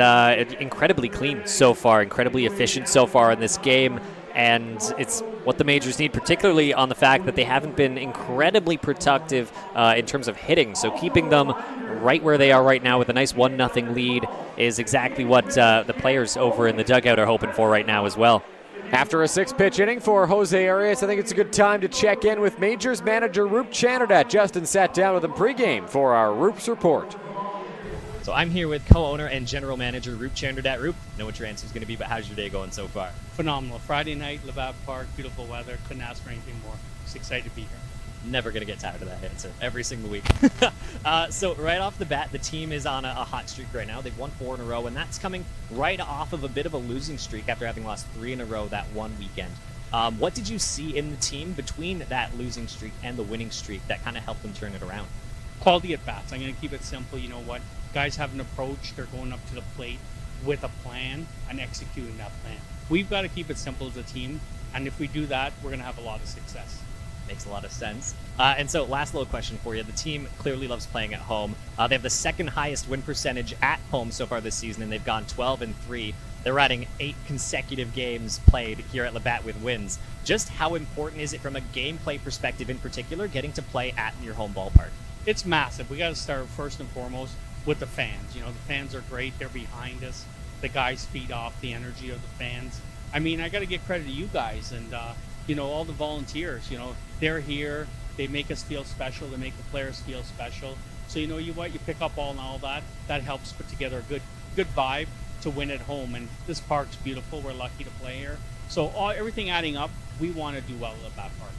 incredibly clean so far, incredibly efficient so far in this game. And it's what the Majors need, particularly on the fact that they haven't been incredibly productive in terms of hitting. So keeping them right where they are right now with a nice 1-0 lead is exactly what the players over in the dugout are hoping for right now as well. After a 6-pitch inning for Jose Arias, I think it's a good time to check in with Majors manager Roop Chanderdat. Justin sat down with him pregame for our Roop's Report. So I'm here with co-owner and general manager Roop Chanderdat. Roop, know what your answer is going to be, but how's your day going so far? Phenomenal. Friday night, Labatt Park, beautiful weather. Couldn't ask for anything more. Just excited to be here. Never going to get tired of that answer every single week. So right off the bat, the team is on a hot streak right now. They've won 4 in a row, and that's coming right off of a bit of a losing streak after having lost 3 in a row that one weekend. What did you see in the team between that losing streak and the winning streak that kind of helped them turn it around? Quality at bats. I'm going to keep it simple. You know what? Guys have an approach. They're going up to the plate with a plan and executing that plan. We've got to keep it simple as a team, and if we do that, we're going to have a lot of success. Makes a lot of sense. And so last little question for you. The team clearly loves playing at home. They have the second highest win percentage at home so far this season, and they've gone 12-3. They're adding 8 consecutive games played here at Labatt with wins. Just how important is it from a gameplay perspective in particular, getting to play at your home ballpark? It's massive. We got to start first and foremost with the fans. You know, the fans are great. They're behind us. The guys feed off the energy of the fans. I mean, I got to give credit to you guys and, you know, all the volunteers. You know, they're here. They make us feel special. They make the players feel special. So, you know what? You pick up all that. That helps put together a good vibe to win at home. And this park's beautiful. We're lucky to play here. So everything adding up, we want to do well at that park.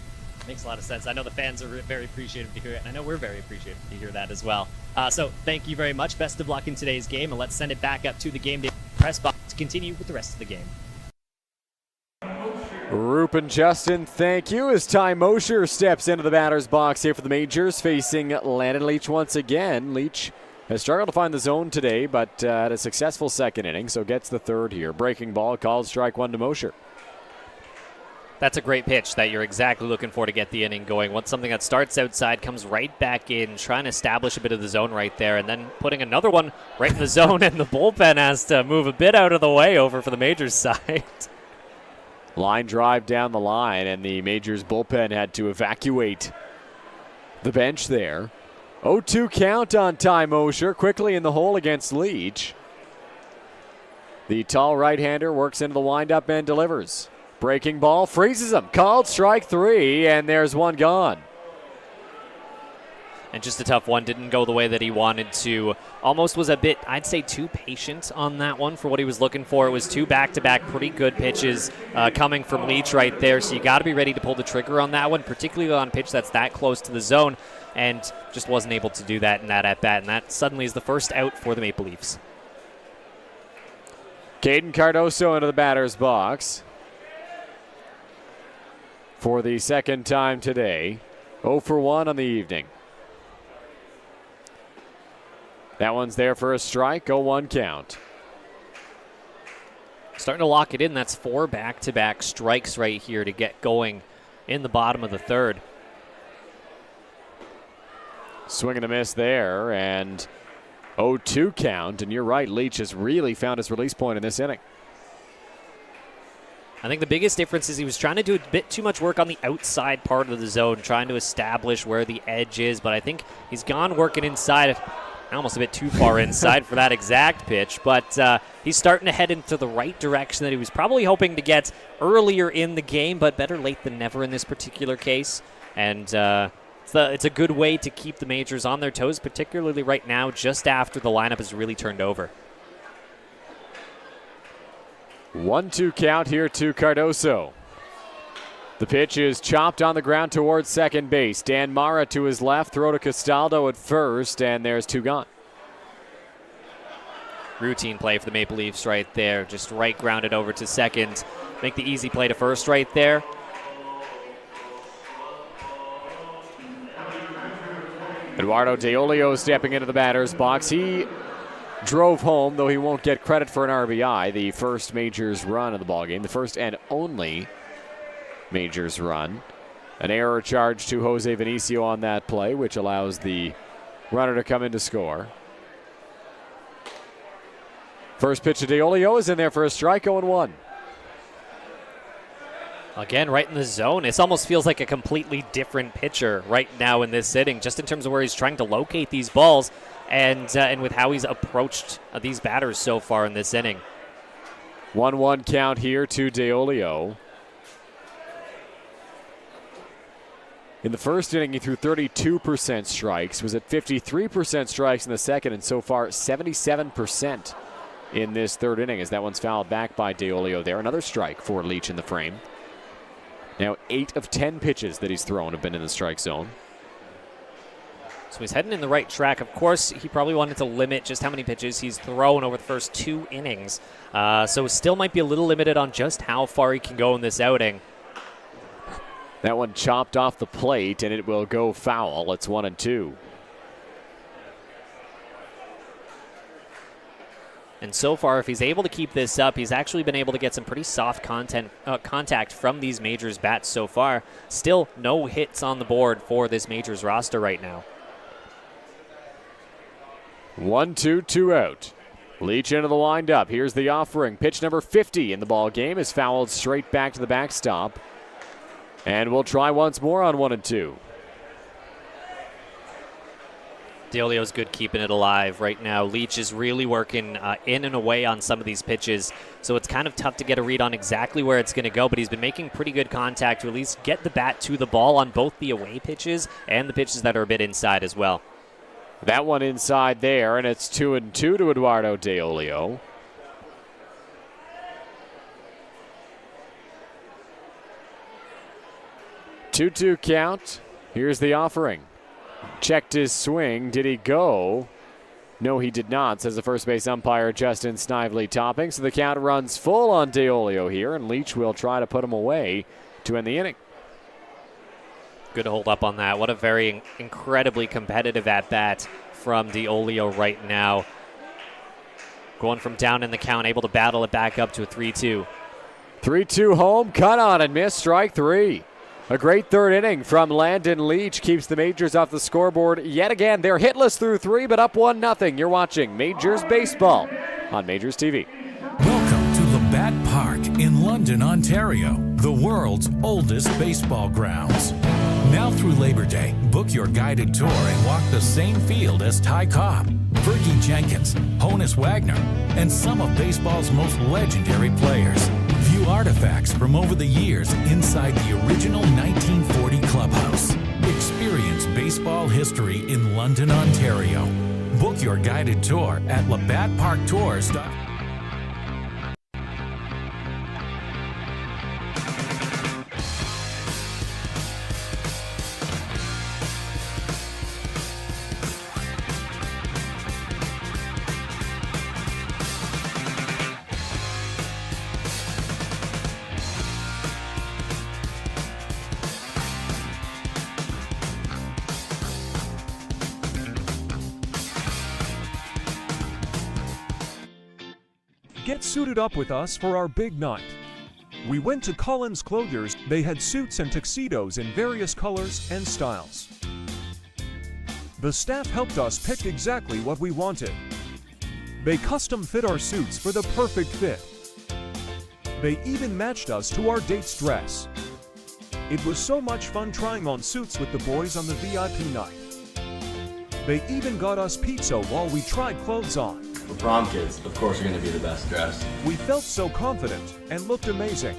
Makes a lot of sense. I know the fans are very appreciative to hear it, and I know we're very appreciative to hear that as well. So thank you very much. Best of luck in today's game, and let's send it back up to the game day press box to continue with the rest of the game. Roop and Justin, thank you. As Ty Mosher steps into the batter's box here for the Majors, facing Landon Leach once again. Leach has struggled to find the zone today, but had a successful second inning, so gets the third here. Breaking ball, called strike 1 to Mosher. That's a great pitch that you're exactly looking for to get the inning going. Once something that starts outside comes right back in, trying to establish a bit of the zone right there, and then putting another one right in the zone, and the bullpen has to move a bit out of the way over for the Majors side. Line drive down the line, and the Majors bullpen had to evacuate the bench there. 0-2 count on Ty Mosher, quickly in the hole against Leach. The tall right-hander works into the windup and delivers. Breaking ball, freezes him. Called strike 3, and there's one gone. And just a tough one. Didn't go the way that he wanted to. Almost was a bit, I'd say, too patient on that one for what he was looking for. It was 2 back-to-back pretty good pitches coming from Leach right there. So you got to be ready to pull the trigger on that one, particularly on a pitch that's that close to the zone. And just wasn't able to do that in that at-bat. And that suddenly is the first out for the Maple Leafs. Caden Cardoso into the batter's box for the second time today. 0 for 1 on the evening. That one's there for a strike, 0-1 count. Starting to lock it in. That's 4 back-to-back strikes right here to get going in the bottom of the third. Swing and a miss there, and 0-2 count. And you're right, Leach has really found his release point in this inning. I think the biggest difference is he was trying to do a bit too much work on the outside part of the zone, trying to establish where the edge is, but I think he's gone working inside. almost a bit too far inside for that exact pitch, but he's starting to head into the right direction that he was probably hoping to get earlier in the game, but better late than never in this particular case. And it's a good way to keep the Majors on their toes, particularly right now, just after the lineup has really turned over. 1-2 count here to Cardoso. The pitch is chopped on the ground towards second base. Dan Mara to his left, throw to Castaldo at first, and there's 2 gone. Routine play for the Maple Leafs right there. Just right grounded over to second. Make the easy play to first right there. Eduardo Deolio stepping into the batter's box. He drove home, though he won't get credit for an RBI. The first Majors run of the ballgame, the first and only Majors run. An error charge to Jose Vinicio on that play, which allows the runner to come in to score. First pitch to Deolio is in there for a strike, 0-1. Again, right in the zone. It almost feels like a completely different pitcher right now in this inning, just in terms of where he's trying to locate these balls and with how he's approached these batters so far in this inning. 1-1 count here to Deolio. In the first inning, he threw 32% strikes, was at 53% strikes in the second, and so far 77% in this third inning as that one's fouled back by Deolio there. Another strike for Leach in the frame. Now 8 of 10 pitches that he's thrown have been in the strike zone. So he's heading in the right track. Of course, he probably wanted to limit just how many pitches he's thrown over the first 2 innings. So still might be a little limited on just how far he can go in this outing. That one chopped off the plate, and it will go foul. It's 1-2. And so far, if he's able to keep this up, he's actually been able to get some pretty soft contact from these Majors bats so far. Still no hits on the board for this Majors roster right now. 1-2, 2 out. Leach into the windup. Here's the offering. Pitch number 50 in the ball game is fouled straight back to the backstop. And we'll try once more on 1-2. Deolio's good keeping it alive right now. Leach is really working in and away on some of these pitches, so it's kind of tough to get a read on exactly where it's going to go, but he's been making pretty good contact to at least get the bat to the ball on both the away pitches and the pitches that are a bit inside as well. That one inside there, and it's 2-2 to Eduardo Deolio. Two count. Here's the offering. Checked his swing. Did he go? No, he did not, says the first base umpire, Justin Snively Topping. So the count runs full on Deolio here, and Leach will try to put him away to end the inning. Good hold up on that. What a very incredibly competitive at-bat from Deolio right now. Going from down in the count, able to battle it back up to a 3-2. 3-2 home, cut on and miss, strike 3. A great third inning from Landon Leach keeps the Majors off the scoreboard yet again. They're hitless through 3, but up 1-0. You're watching Majors Baseball on Majors TV. Welcome to Labatt Park in London, Ontario, the world's oldest baseball grounds. Now through Labor Day, book your guided tour and walk the same field as Ty Cobb, Fergie Jenkins, Honus Wagner, and some of baseball's most legendary players. View artifacts from over the years inside the original 1940 clubhouse. Experience baseball history in London, Ontario. Book your guided tour at labattparktours.com. Get suited up with us for our big night. We went to Collins Clothiers. They had suits and tuxedos in various colors and styles. The staff helped us pick exactly what we wanted. They custom fit our suits for the perfect fit. They even matched us to our date's dress. It was so much fun trying on suits with the boys on the VIP night. They even got us pizza while we tried clothes on. For prom kids, of course, are going to be the best dressed. We felt so confident and looked amazing.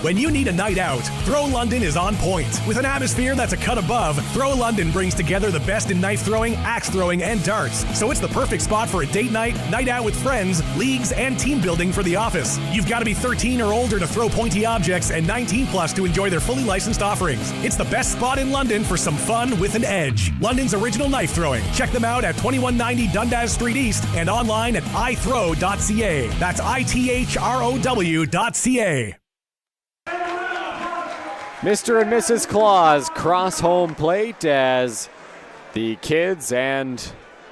When you need a night out, Throw London is on point. With an atmosphere that's a cut above, Throw London brings together the best in knife throwing, axe throwing, and darts. So it's the perfect spot for a date night, night out with friends, leagues, and team building for the office. You've got to be 13 or older to throw pointy objects and 19 plus to enjoy their fully licensed offerings. It's the best spot in London for some fun with an edge. London's original knife throwing. Check them out at 2190 Dundas Street East and online at ithrow.ca. That's ITHROW.ca. Mr. and Mrs. Claus cross home plate as the kids and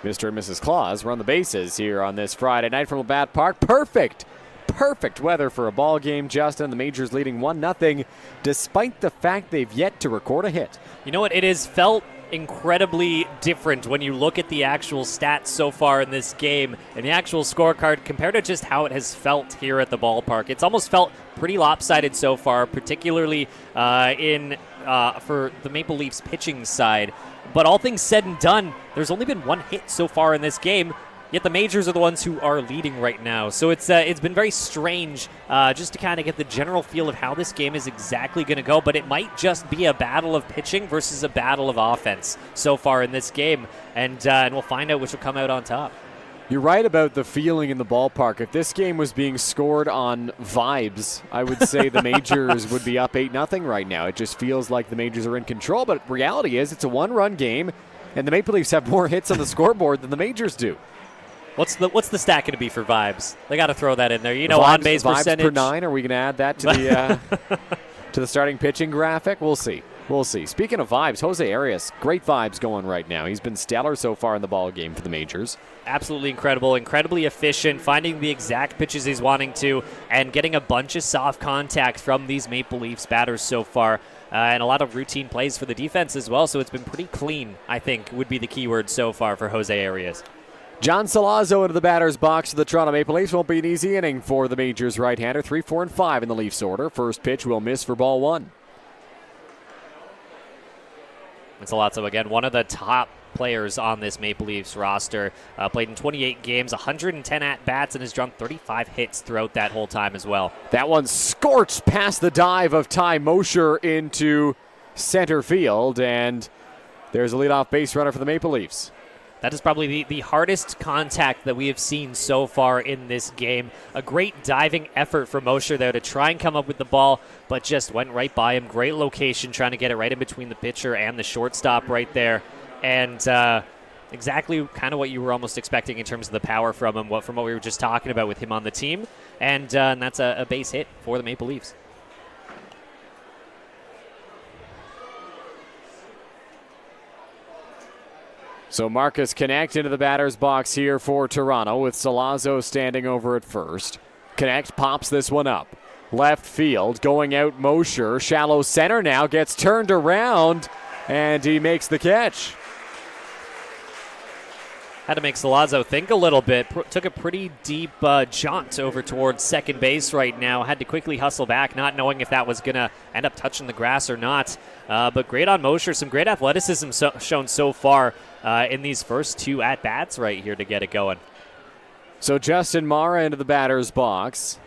Mr. and Mrs. Claus run the bases here on this Friday night from Labatt Park. Perfect weather for a ball game, Justin. The Majors leading 1-0 despite the fact they've yet to record a hit. You know what? It has felt incredibly different when you look at the actual stats so far in this game and the actual scorecard compared to just how it has felt here at the ballpark. It's almost felt pretty lopsided so far, particularly for the Maple Leafs pitching side. But all things said and done, there's only been one hit so far in this game, yet the Majors are the ones who are leading right now. So it's been very strange just to kind of get the general feel of how this game is exactly going to go. But it might just be a battle of pitching versus a battle of offense so far in this game. And we'll find out which will come out on top. You're right about the feeling in the ballpark. If this game was being scored on vibes, I would say the Majors would be up 8-0 right now. It just feels like the Majors are in control. But reality is it's a one-run game, and the Maple Leafs have more hits on the scoreboard than the Majors do. What's the stat going to be for vibes? They got to throw that in there. You know, on base percentage per 9. Are we going to add that to the to the starting pitching graphic? We'll see. Speaking of vibes, Jose Arias, great vibes going right now. He's been stellar so far in the ball game for the Majors. Absolutely incredible, incredibly efficient, finding the exact pitches he's wanting to, and getting a bunch of soft contact from these Maple Leafs batters so far. And a lot of routine plays for the defense as well, so it's been pretty clean, I think, would be the key word so far for Jose Arias. John Salazzo into the batter's box for the Toronto Maple Leafs. Won't be an easy inning for the Majors right-hander. 3, 4, and 5 in the Leafs order. First pitch will miss for ball 1. And Salazzo, again, one of the top players on this Maple Leafs roster. Played in 28 games, 110 at-bats, and has drawn 35 hits throughout that whole time as well. That one scorched past the dive of Ty Mosher into center field, and there's a leadoff base runner for the Maple Leafs. That is probably the hardest contact that we have seen so far in this game. A great diving effort from Mosher there to try and come up with the ball, but just went right by him. Great location, trying to get it right in between the pitcher and the shortstop right there. And exactly kind of what you were almost expecting in terms of the power from him, from what we were just talking about with him on the team. And that's a base hit for the Maple Leafs. So Marcus Connect into the batter's box here for Toronto with Salazzo standing over at first. Connect pops this one up. Left field, going out Mosher. Shallow center now, gets turned around, and he makes the catch. Had to make Salazzo think a little bit. Took a pretty deep jaunt over towards second base right now. Had to quickly hustle back, not knowing if that was going to end up touching the grass or not. But great on Mosher. Some great athleticism shown so far in these first 2 at-bats right here to get it going. So Justin Mara into the batter's box.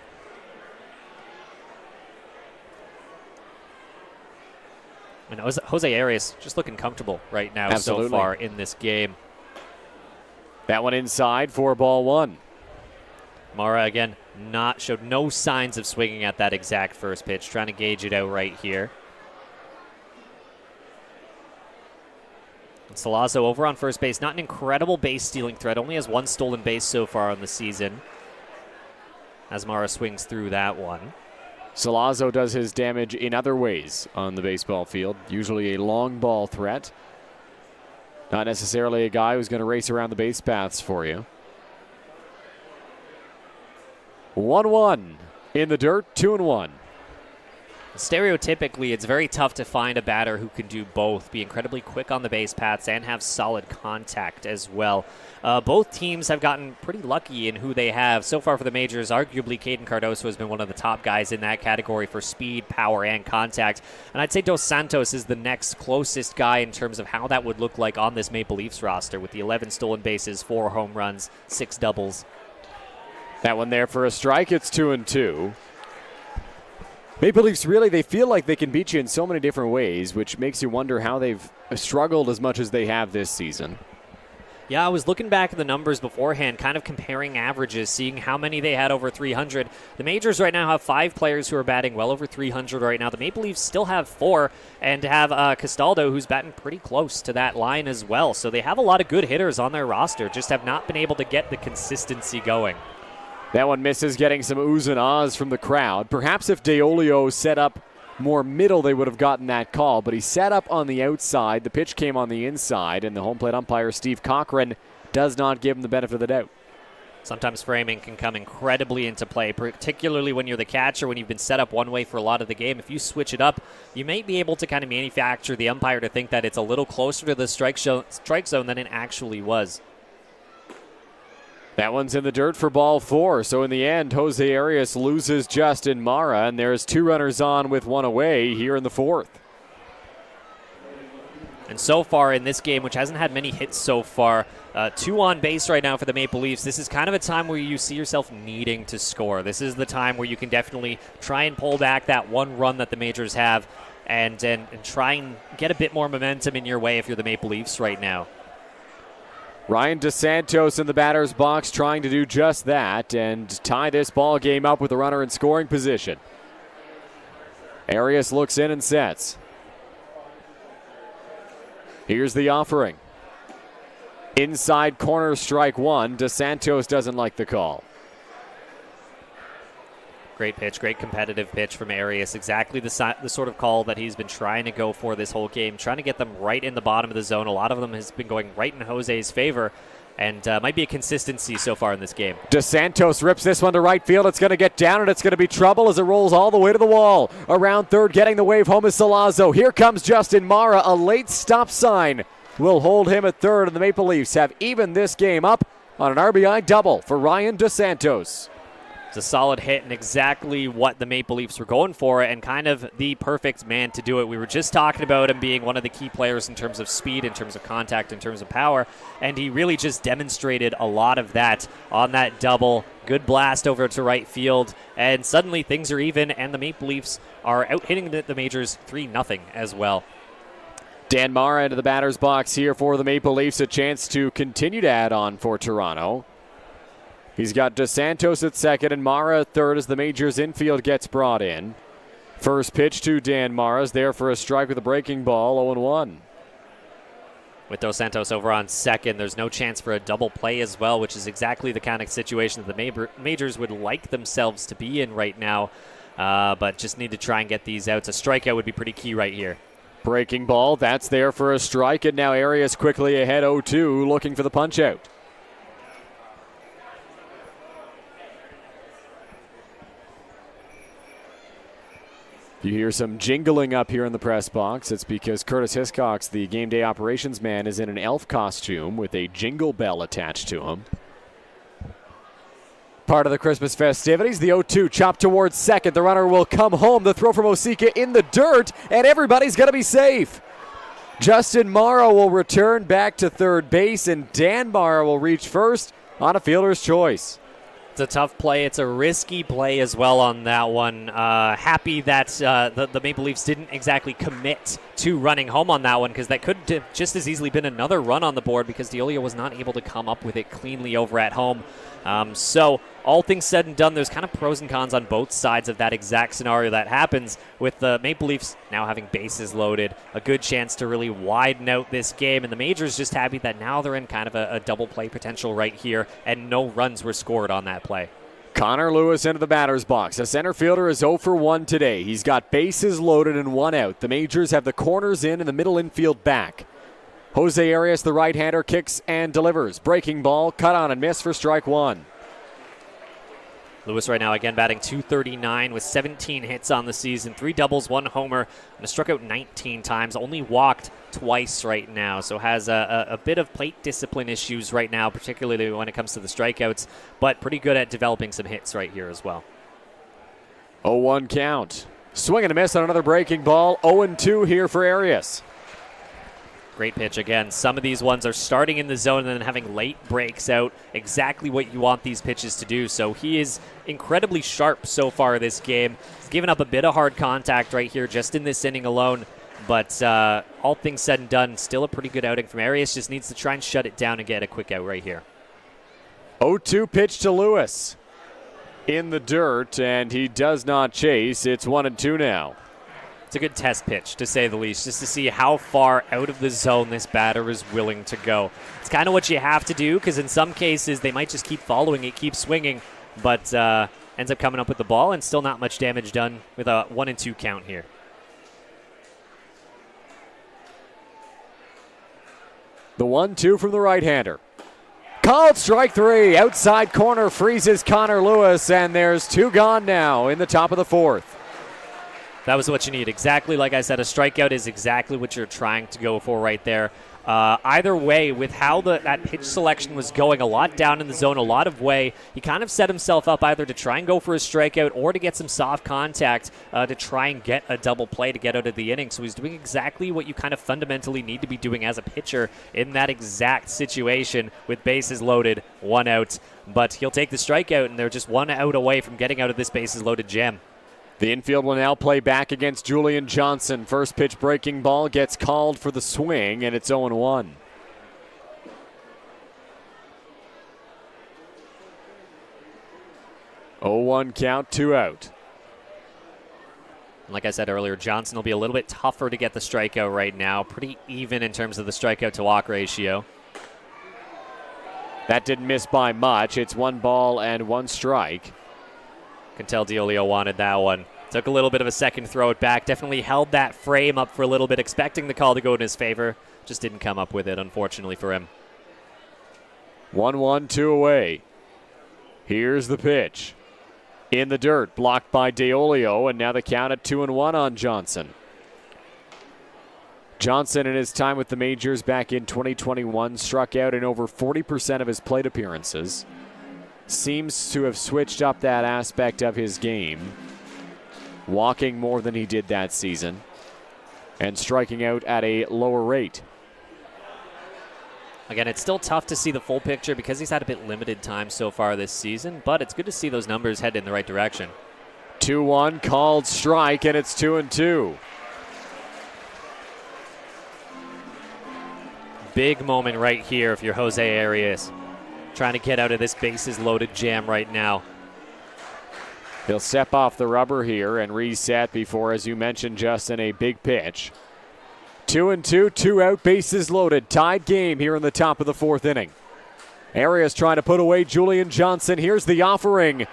And Jose Arias just looking comfortable right now so far in this game. That one inside for ball 1. Mara, again, showed no signs of swinging at that exact first pitch, trying to gauge it out right here. And Salazzo over on first base, not an incredible base-stealing threat, only has 1 stolen base so far on the season, as Mara swings through that one. Salazzo does his damage in other ways on the baseball field, usually a long ball threat. Not necessarily a guy who's going to race around the base paths for you. 1-1 in the dirt, 2-1. Stereotypically, it's very tough to find a batter who can do both, be incredibly quick on the base paths and have solid contact as well. Both teams have gotten pretty lucky in who they have. So far for the Majors, arguably Caden Cardoso has been one of the top guys in that category for speed, power, and contact. And I'd say Dos Santos is the next closest guy in terms of how that would look like on this Maple Leafs roster with the 11 stolen bases, 4 home runs, 6 doubles. That one there for a strike. It's 2-2. Maple Leafs, really, they feel like they can beat you in so many different ways, which makes you wonder how they've struggled as much as they have this season. Yeah, I was looking back at the numbers beforehand, kind of comparing averages, seeing how many they had over 300. The Majors right now have 5 players who are batting well over 300 right now. The Maple Leafs still have 4 and have Castaldo, who's batting pretty close to that line as well. So they have a lot of good hitters on their roster, just have not been able to get the consistency going. That one misses, getting some oohs and ahs from the crowd. Perhaps if Deolio set up more middle, they would have gotten that call, but he set up on the outside. The pitch came on the inside, and the home plate umpire, Steve Cochran, does not give him the benefit of the doubt. Sometimes framing can come incredibly into play, particularly when you're the catcher, when you've been set up one way for a lot of the game. If you switch it up, you may be able to kind of manufacture the umpire to think that it's a little closer to the strike zone than it actually was. That one's in the dirt for ball 4. So in the end, Jose Arias loses Justin Mara, and there's 2 runners on with 1 away here in the 4th. And so far in this game, which hasn't had many hits so far, 2 on base right now for the Maple Leafs. This is kind of a time where you see yourself needing to score. This is the time where you can definitely try and pull back that 1 run that the Majors have and try and get a bit more momentum in your way if you're the Maple Leafs right now. Ryan DeSantos in the batter's box trying to do just that and tie this ball game up with a runner in scoring position. Arias looks in and sets. Here's the offering. Inside corner, strike 1. DeSantos doesn't like the call. Great pitch, great competitive pitch from Arias. Exactly the sort of call that he's been trying to go for this whole game, trying to get them right in the bottom of the zone. A lot of them has been going right in Jose's favor, and might be a consistency so far in this game. DeSantos rips this one to right field. It's going to get down, and it's going to be trouble as it rolls all the way to the wall. Around third, getting the wave home is Salazzo. Here comes Justin Mara. A late stop sign will hold him at third, and the Maple Leafs have evened this game up on an RBI double for Ryan DeSantos. It's a solid hit and exactly what the Maple Leafs were going for and kind of the perfect man to do it. We were just talking about him being one of the key players in terms of speed, in terms of contact, in terms of power, and he really just demonstrated a lot of that on that double. Good blast over to right field, and suddenly things are even, and the Maple Leafs are out hitting the Majors 3-0 as well. Dan Mara into the batter's box here for the Maple Leafs, a chance to continue to add on for Toronto. He's got DeSantos at second and Mara at third as the Majors infield gets brought in. First pitch to Dan Mara's there for a strike with a breaking ball, 0-1. With Dos Santos over on second, there's no chance for a double play as well, which is exactly the kind of situation that the Majors would like themselves to be in right now, but just need to try and get these outs. A strikeout would be pretty key right here. Breaking ball, that's there for a strike, and now Arias quickly ahead 0-2, looking for the punch out. You hear some jingling up here in the press box. It's because Curtis Hiscox, the game day operations man, is in an elf costume with a jingle bell attached to him. Part of the Christmas festivities, the 0-2 chopped towards second. The runner will come home. The throw from Osika in the dirt, and everybody's going to be safe. Justin Mara will return back to third base, and Dan Mara will reach first on a fielder's choice. It's a tough play. It's a risky play as well on that one. Happy that the Maple Leafs didn't exactly commit to running home on that one, because that could have just as easily been another run on the board because Deolio was not able to come up with it cleanly over at home. So all things said and done, there's kind of pros and cons on both sides of that exact scenario that happens, with the Maple Leafs now having bases loaded, a good chance to really widen out this game, and the Majors just happy that now they're in kind of a double play potential right here, and no runs were scored on that play. Connor Lewis into the batter's box. The center fielder is 0 for 1 today. He's got bases loaded and 1 out. The Majors have the corners in and the middle infield back. Jose Arias, the right-hander, kicks and delivers. Breaking ball, cut on and miss for strike 1. Lewis right now again batting .239 with 17 hits on the season, 3 doubles, 1 homer, and has struck out 19 times, only walked twice right now, so has a bit of plate discipline issues right now, particularly when it comes to the strikeouts, but pretty good at developing some hits right here as well. 0-1 count. Swing and a miss on another breaking ball. 0-2 here for Arias. Great pitch again. Some of these ones are starting in the zone and then having late breaks out. Exactly what you want these pitches to do. So he is incredibly sharp so far this game. He's given up a bit of hard contact right here just in this inning alone. But all things said and done, still a pretty good outing from Arias. Just needs to try and shut it down and get a quick out right here. 0-2 pitch to Lewis. In the dirt, and he does not chase. It's 1-2 now. It's a good test pitch, to say the least, just to see how far out of the zone this batter is willing to go. It's kind of what you have to do, because in some cases they might just keep following it, keep swinging, but ends up coming up with the ball, and still not much damage done with a 1-2 count here. The 1-2 from the right-hander. Called strike 3. Outside corner freezes Connor Lewis, and there's 2 gone now in the top of the 4th. That was what you need. Exactly like I said, a strikeout is exactly what you're trying to go for right there. Either way, with how that pitch selection was going, a lot down in the zone, a lot of way, he kind of set himself up either to try and go for a strikeout or to get some soft contact to try and get a double play to get out of the inning. So he's doing exactly what you kind of fundamentally need to be doing as a pitcher in that exact situation with bases loaded, 1 out. But he'll take the strikeout, and they're just 1 out away from getting out of this bases loaded jam. The infield will now play back against Julian Johnson. First pitch breaking ball gets called for the swing, and it's 0-1. Count, 2 out. Like I said earlier, Johnson will be a little bit tougher to get the strikeout right now. Pretty even in terms of the strikeout to walk ratio. That didn't miss by much. It's 1 ball and 1 strike. Can tell Diolio wanted that one. Took a little bit of a second, throw it back. Definitely held that frame up for a little bit, expecting the call to go in his favor. Just didn't come up with it, unfortunately for him. 1-1, 2 away. Here's the pitch. In the dirt, blocked by Diolio, and now the count at 2-1 on Johnson. Johnson, in his time with the Majors back in 2021, struck out in over 40% of his plate appearances. Seems to have switched up that aspect of his game, walking more than he did that season and striking out at a lower rate. Again, it's still tough to see the full picture because he's had a bit limited time so far this season, but it's good to see those numbers head in the right direction. 2-1, called strike, and it's 2-2. Big moment right here if you're Jose Arias. Trying to get out of this bases loaded jam right now. He'll step off the rubber here and reset before, as you mentioned, Justin, a big pitch. 2-2, 2 out, bases loaded. Tied game here in the top of the 4th inning. Arias trying to put away Julian Johnson. Here's the offering.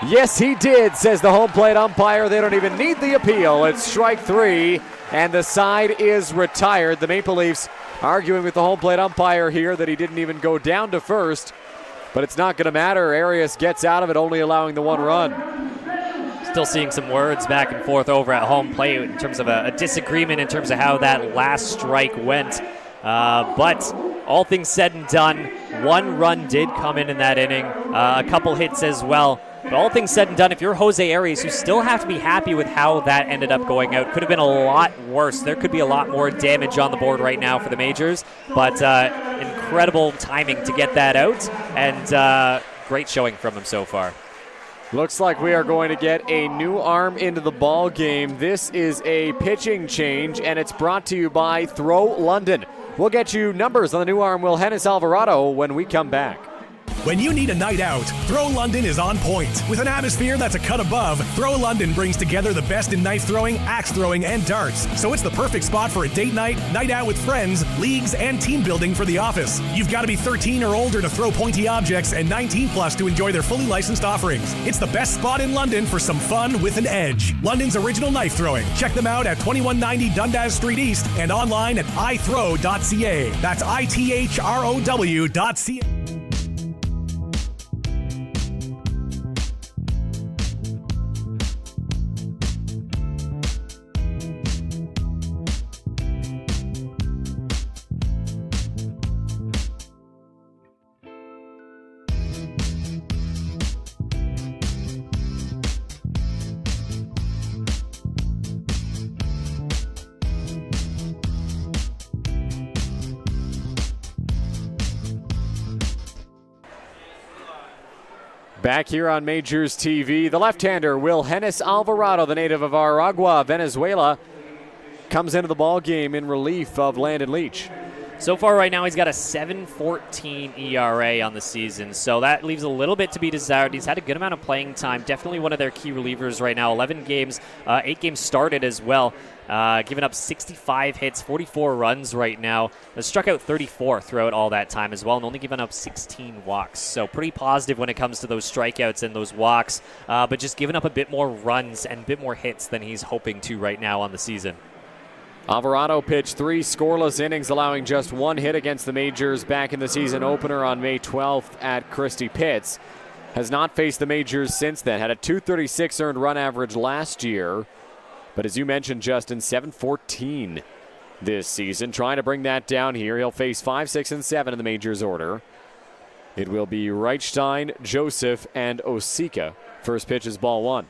Yes, he did, says the home plate umpire. They don't even need the appeal. It's strike 3, and the side is retired. The Maple Leafs arguing with the home plate umpire here that he didn't even go down to first. But it's not going to matter. Arias gets out of it, only allowing the 1 run. Still seeing some words back and forth over at home plate in terms of a disagreement in terms of how that last strike went. But all things said and done, 1 run did come in that inning. A couple hits as well. But all things said and done, if you're Jose Arias, you still have to be happy with how that ended up going out. Could have been a lot worse. There could be a lot more damage on the board right now for the Majors. But incredible timing to get that out. And great showing from him so far. Looks like we are going to get a new arm into the ball game. This is a pitching change, and it's brought to you by Throw London. We'll get you numbers on the new arm, Will Hennis Alvarado, when we come back. When you need a night out, Throw London is on point. With an atmosphere that's a cut above, Throw London brings together the best in knife throwing, axe throwing, and darts. So it's the perfect spot for a date night, night out with friends, leagues, and team building for the office. You've got to be 13 or older to throw pointy objects and 19 plus to enjoy their fully licensed offerings. It's the best spot in London for some fun with an edge. London's original knife throwing. Check them out at 2190 Dundas Street East and online at ithrow.ca. That's ithrow.ca. Back here on Majors TV, the left-hander Will Hennis Alvarado, the native of Aragua, Venezuela, comes into the ball game in relief of Landon Leach. So far right now, he's got a 7.14 ERA on the season, so that leaves a little bit to be desired. He's had a good amount of playing time, definitely one of their key relievers right now. 11 games, 8 games started as well, giving up 65 hits, 44 runs right now. Has struck out 34 throughout all that time as well, and only given up 16 walks. So pretty positive when it comes to those strikeouts and those walks, but just giving up a bit more runs and a bit more hits than he's hoping to right now on the season. Alvarado pitched 3 scoreless innings, allowing just 1 hit against the Majors back in the season opener on May 12th at Christie Pitts. Has not faced the Majors since then. Had a .236 earned run average last year. But as you mentioned, Justin, 7.14 this season. Trying to bring that down here. He'll face 5, 6, and 7 in the Majors order. It will be Reichstein, Joseph, and Osika. First pitch is ball 1.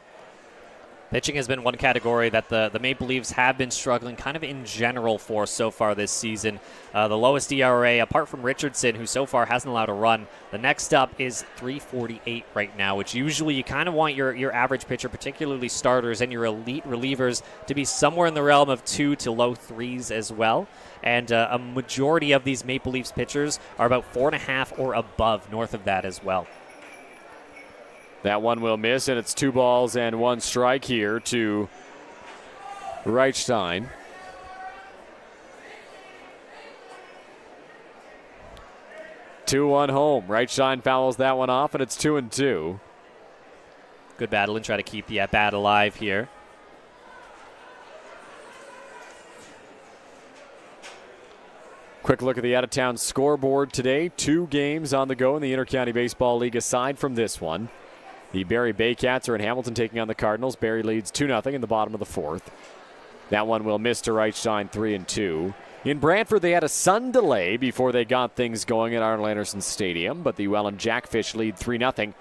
Pitching has been one category that the Maple Leafs have been struggling kind of in general for so far this season. The lowest ERA, apart from Richardson, who so far hasn't allowed a run. The next up is 3.48 right now, which usually you kind of want your average pitcher, particularly starters and your elite relievers, to be somewhere in the realm of 2 to low 3s as well. And a majority of these Maple Leafs pitchers are about 4.5 or above north of that as well. That one will miss, and it's 2 balls and 1 strike here to Reichstein. Two one home. Reichstein fouls that one off, and it's 2-2. Good battle and try to keep the at-bat alive here. Quick look at the out-of-town scoreboard today. 2 games on the go in the Intercounty Baseball League aside from this one. The Barrie Baycats are in Hamilton taking on the Cardinals. Barrie leads 2-0 in the bottom of the 4th. That one will miss to Reichstein, 3-2. In Brantford, they had a sun delay before they got things going at Arnold Anderson Stadium, but the Welland Jackfish lead 3-0.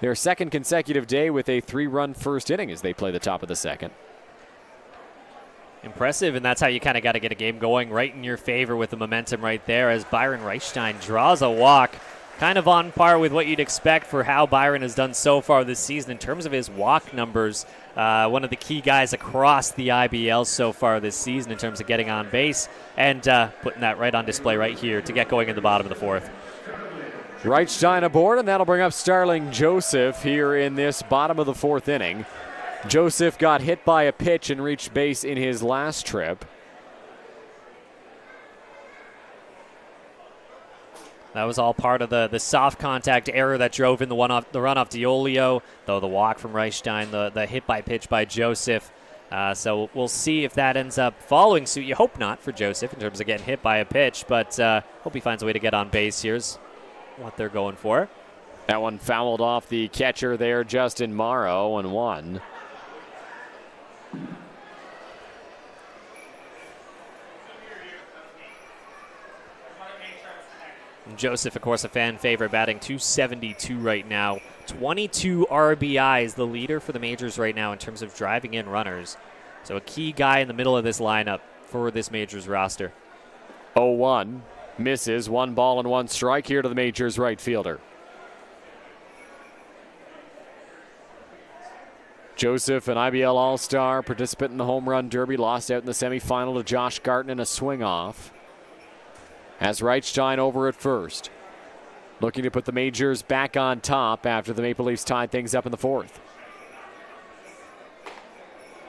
Their second consecutive day with a 3-run first inning as they play the top of the 2nd. Impressive, and that's how you kind of got to get a game going right in your favor with the momentum right there as Byron Reichstein draws a walk. Kind of on par with what you'd expect for how Byron has done so far this season in terms of his walk numbers. One of the key guys across the IBL so far this season in terms of getting on base and putting that right on display right here to get going in the bottom of the 4th. Reichstein aboard, and that'll bring up Starling Joseph here in this bottom of the 4th inning. Joseph got hit by a pitch and reached base in his last trip. That was all part of the soft contact error that drove in the run off Diolio, though the walk from Reichstein, the hit by pitch by Joseph. So we'll see if that ends up following suit. You hope not for Joseph in terms of getting hit by a pitch, but hope he finds a way to get on base. Here's what they're going for. That one fouled off the catcher there, Justin Morrow, and 1. Joseph, of course, a fan favorite, batting .272 right now. 22 RBIs, the leader for the Majors right now in terms of driving in runners. So a key guy in the middle of this lineup for this Majors roster. 0-1. Misses. 1 ball and 1 strike here to the Majors right fielder. Joseph, an IBL All-Star, participant in the Home Run Derby, lost out in the semifinal to Josh Garton in a swing-off. Has Reichstein over at first. Looking to put the Majors back on top after the Maple Leafs tied things up in the 4th.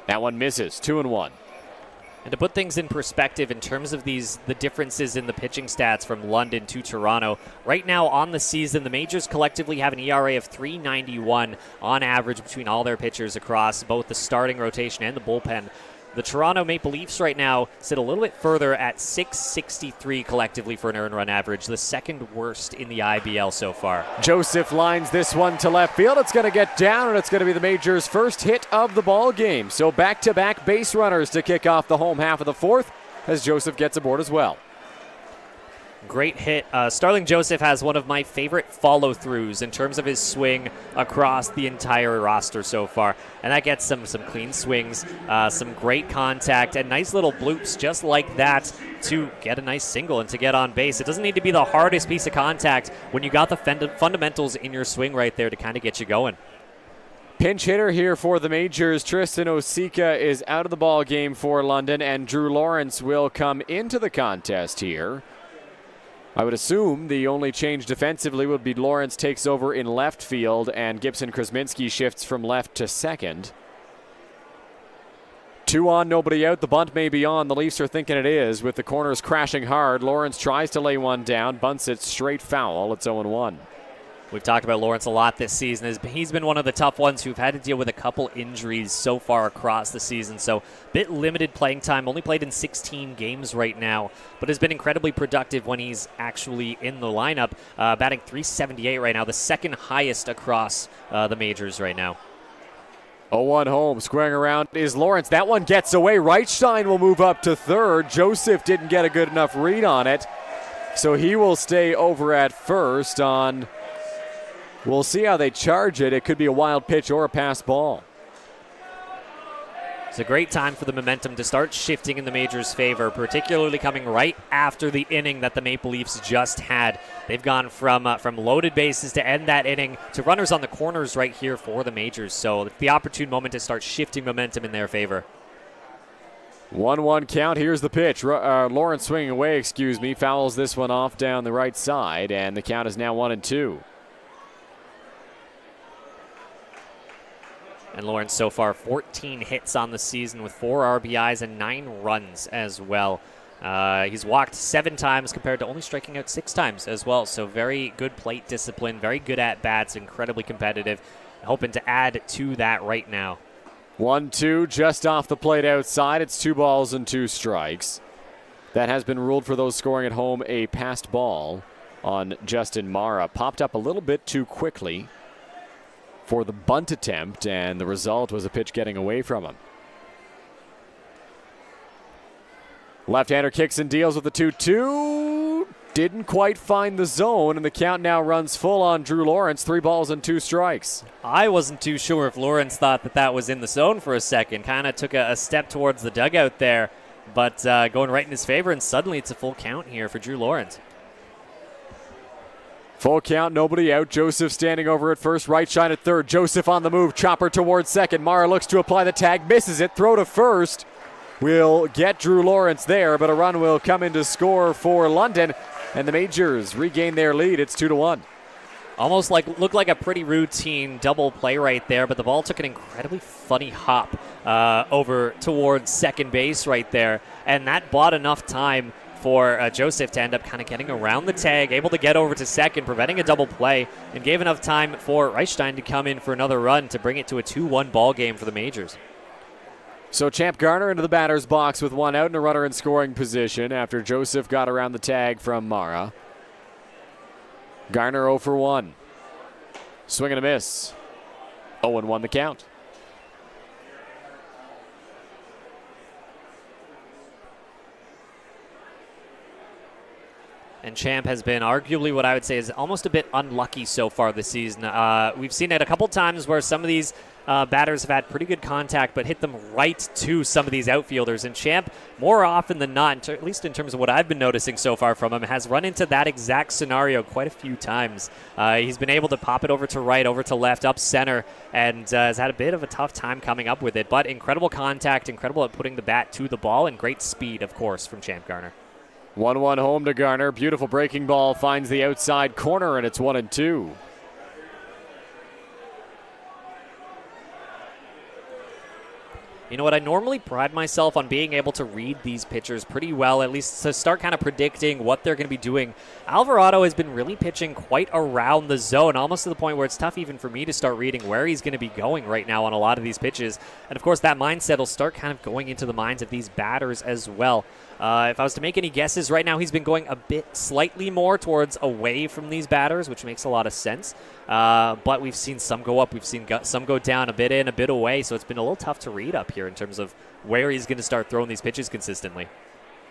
That one misses. 2-1. And to put things in perspective in terms of the differences in the pitching stats from London to Toronto, right now on the season, the Majors collectively have an ERA of .391 on average between all their pitchers across both the starting rotation and the bullpen. The Toronto Maple Leafs right now sit a little bit further at .663 collectively for an earned run average, the second worst in the IBL so far. Joseph lines this one to left field. It's going to get down, and it's going to be the Majors' first hit of the ball game. So back-to-back base runners to kick off the home half of the 4th as Joseph gets aboard as well. Great hit. Starling Joseph has one of my favorite follow-throughs in terms of his swing across the entire roster so far. And that gets some clean swings, some great contact, and nice little bloops just like that to get a nice single and to get on base. It doesn't need to be the hardest piece of contact when you got the fundamentals in your swing right there to kind of get you going. Pinch hitter here for the Majors. Tristan Osika is out of the ball game for London, and Drew Lawrence will come into the contest here. I would assume the only change defensively would be Lawrence takes over in left field and Gibson Krasminski shifts from left to second. 2 on, nobody out. The bunt may be on. The Leafs are thinking it is with the corners crashing hard. Lawrence tries to lay one down, bunts it straight foul. It's 0-1. We've talked about Lawrence a lot this season. He's been one of the tough ones who've had to deal with a couple injuries so far across the season. So a bit limited playing time, only played in 16 games right now, but has been incredibly productive when he's actually in the lineup. Batting .378 right now, the second highest across the majors right now. 0-1 home, squaring around is Lawrence. That one gets away. Reichstein will move up to third. Joseph didn't get a good enough read on it, so he will stay over at first on... We'll see how they charge it. It could be a wild pitch or a pass ball. It's a great time for the momentum to start shifting in the Majors' favor, particularly coming right after the inning that the Maple Leafs just had. They've gone from loaded bases to end that inning to runners on the corners right here for the Majors. So it's the opportune moment to start shifting momentum in their favor. 1-1 count. Here's the pitch. Lawrence swinging away, fouls this one off down the right side, and the count is now 1-2. And Lawrence so far 14 hits on the season with 4 RBIs and 9 runs as well. He's walked 7 times compared to only striking out 6 times as well. So very good plate discipline, very good at bats, incredibly competitive. Hoping to add to that right now. 1-2 just off the plate outside. It's 2 balls and 2 strikes. That has been ruled for those scoring at home a passed ball on Justin Mara. Popped up a little bit too quickly for the bunt attempt, and the result was a pitch getting away from him. Left-hander kicks and deals with the 2-2. Didn't quite find the zone, and the count now runs full on Drew Lawrence. 3 balls and 2 strikes. I wasn't too sure if Lawrence thought that was in the zone for a second. Kind of took a step towards the dugout there, but going right in his favor, and suddenly it's a full count here for Drew Lawrence. Full count, nobody out. Joseph standing over at first, Reichstein at third. Joseph on the move, chopper towards second. Mara looks to apply the tag, misses it, throw to first. Will get Drew Lawrence there, but a run will come in to score for London, and the Majors regain their lead. It's 2-1. Almost looked like a pretty routine double play right there, but the ball took an incredibly funny hop over towards second base right there, and that bought enough time for Joseph to end up kind of getting around the tag, able to get over to second, preventing a double play, and gave enough time for Reichstein to come in for another run to bring it to a 2-1 ball game for the Majors. So Champ Garner into the batter's box with 1 out and a runner in scoring position after Joseph got around the tag from Mara. Garner 0 for 1. Swing and a miss. 0-1 the count. And Champ has been arguably what I would say is almost a bit unlucky so far this season. We've seen it a couple times where some of these batters have had pretty good contact but hit them right to some of these outfielders. And Champ, more often than not, at least in terms of what I've been noticing so far from him, has run into that exact scenario quite a few times. He's been able to pop it over to right, over to left, up center, and has had a bit of a tough time coming up with it. But incredible contact, incredible at putting the bat to the ball, and great speed, of course, from Champ Garner. 1-1 home to Garner. Beautiful breaking ball finds the outside corner, and it's 1-2. You know what, I normally pride myself on being able to read these pitchers pretty well, at least to start kind of predicting what they're going to be doing. Alvarado has been really pitching quite around the zone, almost to the point where it's tough even for me to start reading where he's going to be going right now on a lot of these pitches. And of course, that mindset will start kind of going into the minds of these batters as well. If I was to make any guesses right now, he's been going a bit slightly more towards away from these batters, which makes a lot of sense. But we've seen some go up, we've seen some go down, a bit in, a bit away, so it's been a little tough to read up here in terms of where he's going to start throwing these pitches consistently.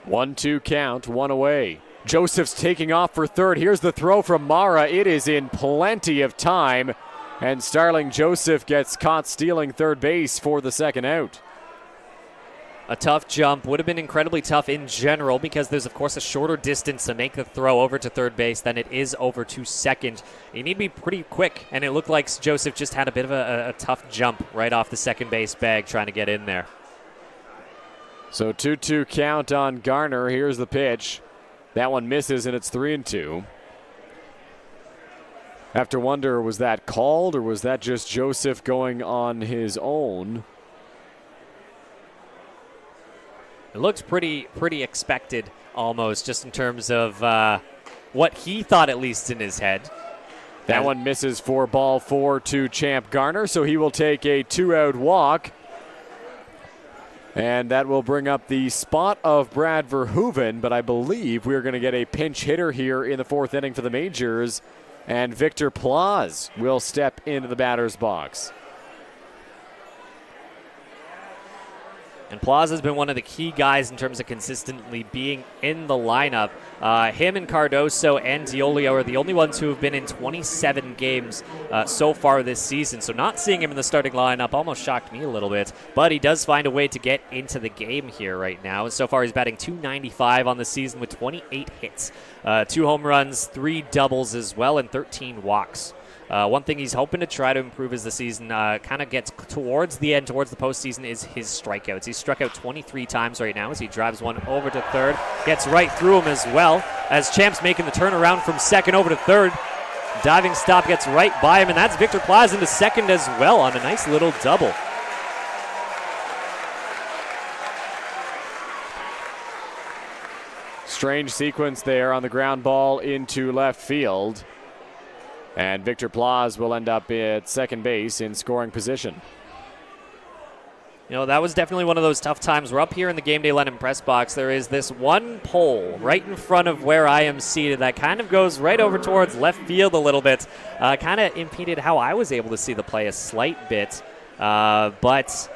1-2 count, 1 away. Joseph's taking off for third. Here's the throw from Mara. It is in plenty of time. And Starling Joseph gets caught stealing third base for the second out. A tough jump. Would have been incredibly tough in general because there's, of course, a shorter distance to make the throw over to third base than it is over to second. You need to be pretty quick, and it looked like Joseph just had a bit of a tough jump right off the second base bag trying to get in there. So 2-2 count on Garner. Here's the pitch. That one misses, and it's 3-2. Have to wonder, was that called, or was that just Joseph going on his own? It looks pretty expected almost, just in terms of what he thought, at least in his head. That one misses for ball 4 to Champ Garner, so he will take a 2-out walk. And that will bring up the spot of Brad Verhoeven, but I believe we're going to get a pinch hitter here in the fourth inning for the Majors, and Victor Plaz will step into the batter's box. And Plaza has been one of the key guys in terms of consistently being in the lineup. Him and Cardoso and Diolio are the only ones who have been in 27 games so far this season. So not seeing him in the starting lineup almost shocked me a little bit. But he does find a way to get into the game here right now. So far he's batting .295 on the season with 28 hits. 2 home runs, 3 doubles as well, and 13 walks. One thing he's hoping to try to improve as the season kind of gets towards the end, towards the postseason, is his strikeouts. He's struck out 23 times right now as he drives one over to third. Gets right through him as well as Champ's making the turnaround from second over to third. Diving stop gets right by him, and that's Victor Plaz into second as well on a nice little double. Strange sequence there on the ground ball into left field. And Victor Plaz will end up at second base in scoring position. You know, that was definitely one of those tough times. We're up here in the Game Day London press box. There is this one pole right in front of where I am seated that kind of goes right over towards left field a little bit. Kind of impeded how I was able to see the play a slight bit. But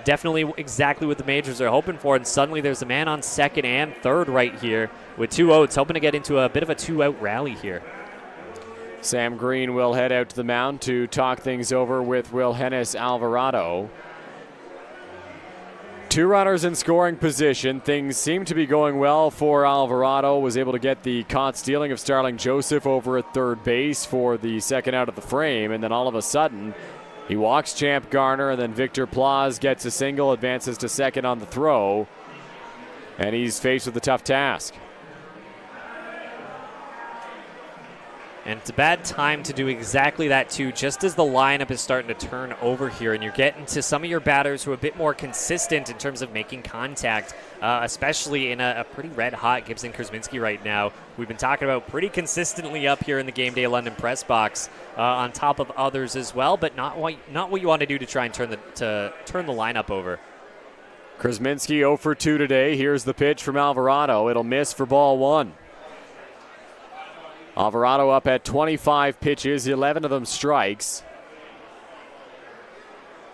definitely exactly what the Majors are hoping for. And suddenly there's a man on second and third right here with 2 outs, hoping to get into a bit of a 2-out rally here. Sam Green will head out to the mound to talk things over with Wilhenis Alvarado. 2 runners in scoring position. Things seem to be going well for Alvarado. Was able to get the caught stealing of Starling Joseph over at third base for the second out of the frame. And then all of a sudden, he walks Champ Garner, and then Victor Plaz gets a single, advances to second on the throw. And he's faced with a tough task. And it's a bad time to do exactly that, too, just as the lineup is starting to turn over here, and you're getting to some of your batters who are a bit more consistent in terms of making contact, especially in a pretty red-hot Gibson Krasminski right now. We've been talking about pretty consistently up here in the Game Day London press box, on top of others as well, but not what you want to do to try and turn the lineup over. Krasminski 0 for 2 today. Here's the pitch from Alvarado. It'll miss for ball 1. Alvarado up at 25 pitches, 11 of them strikes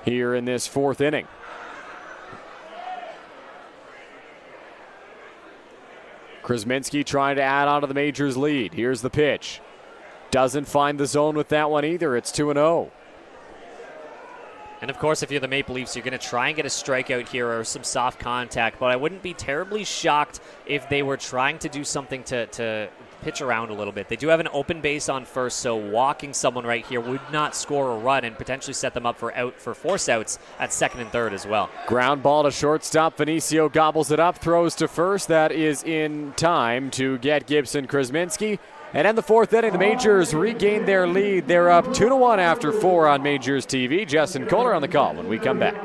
here in this fourth inning. Krasminski trying to add on to the Majors' lead. Here's the pitch. Doesn't find the zone with that one either. It's 2-0. And of course, if you're the Maple Leafs, you're going to try and get a strikeout here or some soft contact, but I wouldn't be terribly shocked if they were trying to do something to pitch around a little bit. They do have an open base on first, so walking someone right here would not score a run and potentially set them up for force outs at second and third as well. Ground ball to shortstop. Vinicio gobbles it up, throws to first. That is in time to get Gibson Krasminski. And in the fourth inning, the Majors regained their lead. They're up 2-1 after 4 on Majors TV. Justin Koehler on the call when we come back.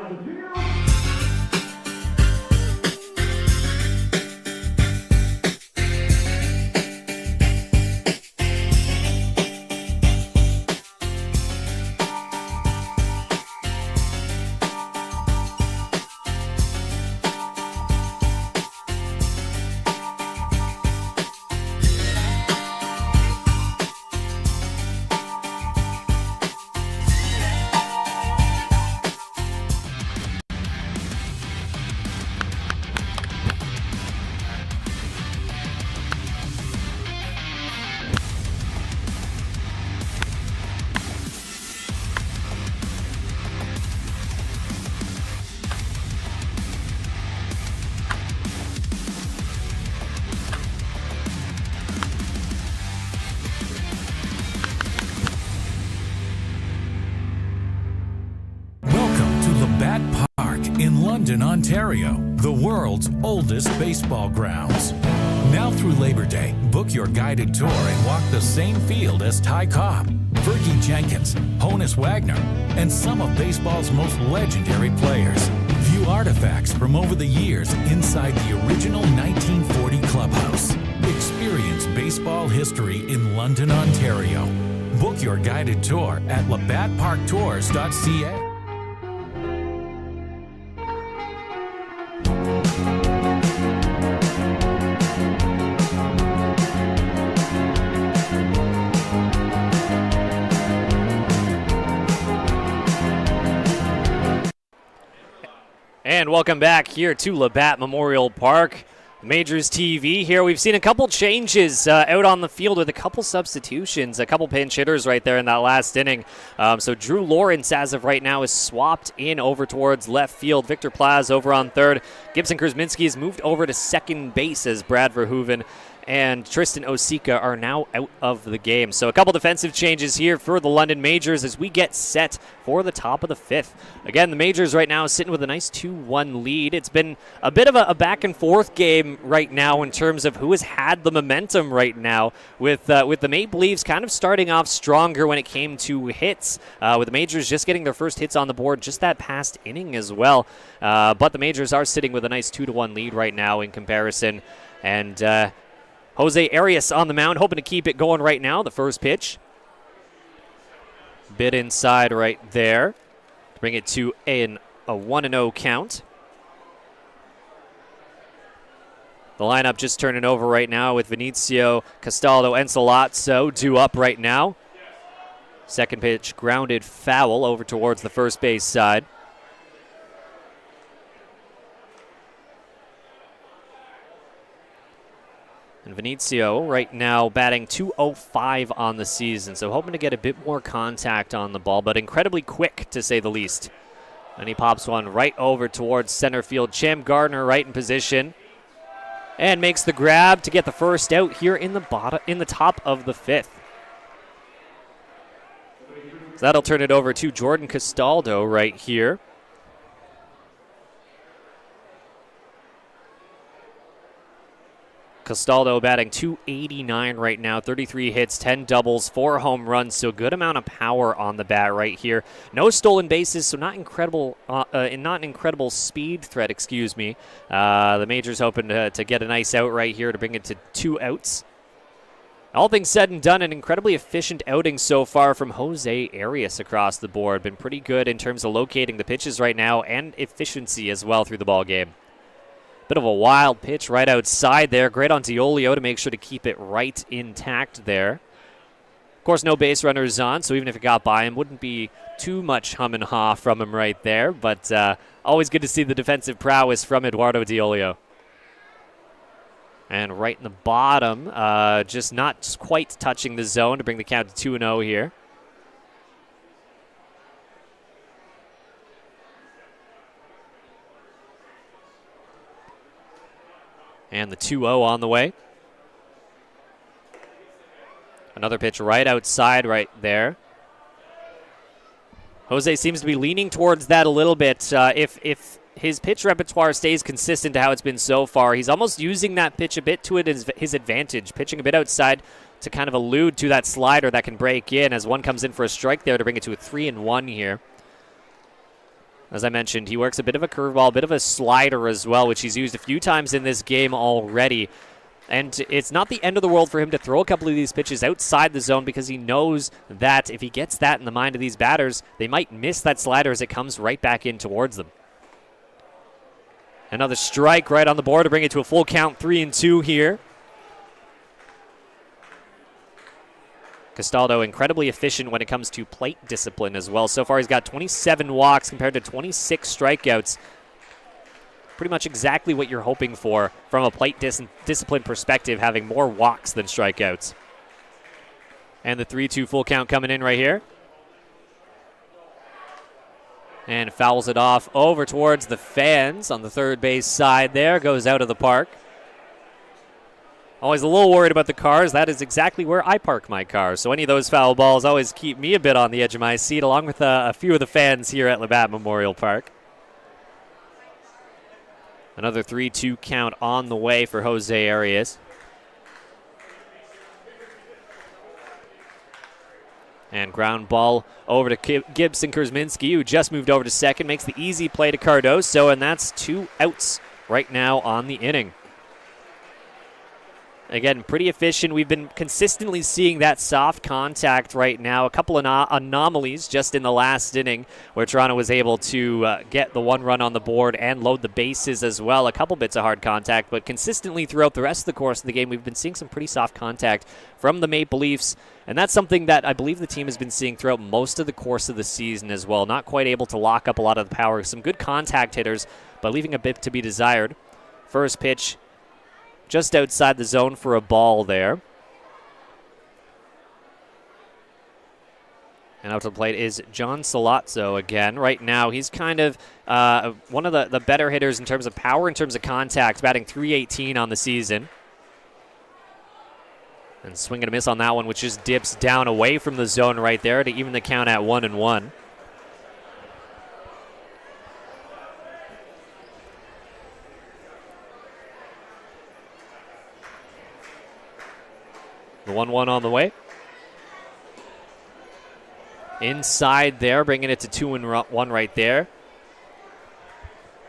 Labatt Park in London, Ontario, the world's oldest baseball grounds. Now through Labor Day, book your guided tour and walk the same field as Ty Cobb, Fergie Jenkins, Honus Wagner, and some of baseball's most legendary players. View artifacts from over the years inside the original 1940 clubhouse. Experience baseball history in London, Ontario. Book your guided tour at labattparktours.ca. And welcome back here to Labatt Memorial Park. MajorsTV here. We've seen a couple changes out on the field with a couple substitutions, a couple pinch hitters right there in that last inning. So Drew Lawrence, as of right now, is swapped in over towards left field. Victor Plaz over on third. Gibson Krasminski has moved over to second base as Brad Verhoeven and Tristan Osika are now out of the game. So a couple defensive changes here for the London Majors as we get set for the top of the fifth. Again, the Majors right now is sitting with a nice 2-1 lead. It's been a bit of a back and forth game right now in terms of who has had the momentum right now, with the Maple Leafs kind of starting off stronger when it came to hits, with the Majors just getting their first hits on the board just that past inning as well. But the Majors are sitting with a nice 2-1 lead right now in comparison. And Jose Arias on the mound, hoping to keep it going right now. The first pitch. Bit inside right there. Bring it to a 1-0 count. The lineup just turning over right now with Vinicio, Castaldo, and Salazzo due up right now. Second pitch grounded foul over towards the first base side. And Vinicio right now batting .205 on the season, so hoping to get a bit more contact on the ball, but incredibly quick to say the least. And he pops one right over towards center field. Cham Gardner right in position and makes the grab to get the first out here in the top of the fifth. So that'll turn it over to Jordan Castaldo right here. Castaldo batting .289 right now, 33 hits, 10 doubles, 4 home runs, so good amount of power on the bat right here. No stolen bases, so not an incredible speed threat, excuse me. The Majors hoping to get a nice out right here to bring it to 2 outs. All things said and done, an incredibly efficient outing so far from Jose Arias across the board. Been pretty good in terms of locating the pitches right now and efficiency as well through the ball game. Bit of a wild pitch right outside there. Great on Diolio to make sure to keep it right intact there. Of course, no base runners on, so even if it got by him, wouldn't be too much hum and haw from him right there. But always good to see the defensive prowess from Eduardo Diolio. And right in the bottom, just not quite touching the zone to bring the count to 2-0 here. And the 2-0 on the way. Another pitch right outside right there. Jose seems to be leaning towards that a little bit. If his pitch repertoire stays consistent to how it's been so far, he's almost using that pitch a bit to his advantage, pitching a bit outside to kind of allude to that slider that can break in as one comes in for a strike there to bring it to a 3-1 here. As I mentioned, he works a bit of a curveball, a bit of a slider as well, which he's used a few times in this game already. And it's not the end of the world for him to throw a couple of these pitches outside the zone because he knows that if he gets that in the mind of these batters, they might miss that slider as it comes right back in towards them. Another strike right on the board to bring it to a full count, 3-2 here. Castaldo incredibly efficient when it comes to plate discipline as well. So far he's got 27 walks compared to 26 strikeouts. Pretty much exactly what you're hoping for from a plate discipline perspective, having more walks than strikeouts. And the 3-2 full count coming in right here. And fouls it off over towards the fans on the third base side there. Goes out of the park. Always a little worried about the cars. That is exactly where I park my car. So any of those foul balls always keep me a bit on the edge of my seat, along with a few of the fans here at Labatt Memorial Park. Another 3-2 count on the way for Jose Arias. And ground ball over to Gibson Kurzminski, who just moved over to second, makes the easy play to Cardoso, and that's 2 outs right now on the inning. Again, pretty efficient. We've been consistently seeing that soft contact right now. A couple of anomalies just in the last inning where Toronto was able to get the 1 run on the board and load the bases as well. A couple bits of hard contact, but consistently throughout the rest of the course of the game, we've been seeing some pretty soft contact from the Maple Leafs, and that's something that I believe the team has been seeing throughout most of the course of the season as well. Not quite able to lock up a lot of the power. Some good contact hitters, but leaving a bit to be desired. First pitch just outside the zone for a ball there. And out to the plate is John Salazzo again. Right now, he's kind of one of the better hitters in terms of power, in terms of contact, batting .318 on the season. And swing and a miss on that one, which just dips down away from the zone right there to even the count at 1-1. The 1-1 on the way. Inside there, bringing it to 2-1 right there.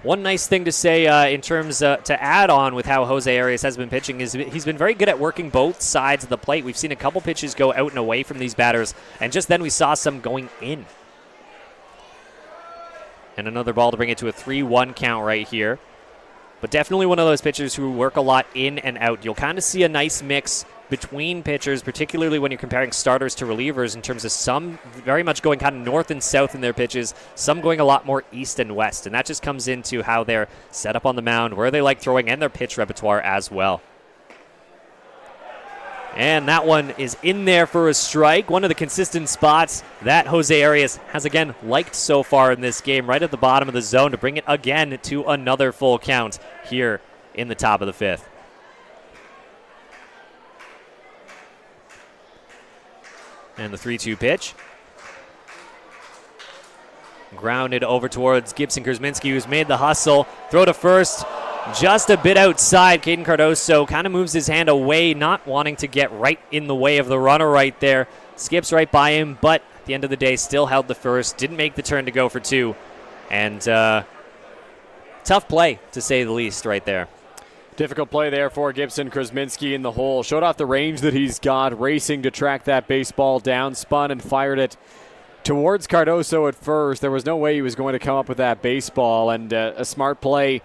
One nice thing to say in terms to add on with how Jose Arias has been pitching is he's been very good at working both sides of the plate. We've seen a couple pitches go out and away from these batters, and just then we saw some going in. And another ball to bring it to a 3-1 count right here. But definitely one of those pitchers who work a lot in and out. You'll kind of see a nice mix between pitchers, particularly when you're comparing starters to relievers, in terms of some very much going kind of north and south in their pitches, some going a lot more east and west. And that just comes into how they're set up on the mound, where they like throwing, and their pitch repertoire as well. And that one is in there for a strike. One of the consistent spots that Jose Arias has, again, liked so far in this game, right at the bottom of the zone to bring it again to another full count here in the top of the 5th. And the 3-2 pitch. Grounded over towards Gibson Kurzminski, who's made the hustle. Throw to first, just a bit outside. Caden Cardoso kind of moves his hand away, not wanting to get right in the way of the runner right there. Skips right by him, but at the end of the day, still held the first. Didn't make the turn to go for 2. And tough play, to say the least, right there. Difficult play there for Gibson Kurzminski in the hole. Showed off the range that he's got, racing to track that baseball down, spun and fired it towards Cardoso at first. There was no way he was going to come up with that baseball, and a smart play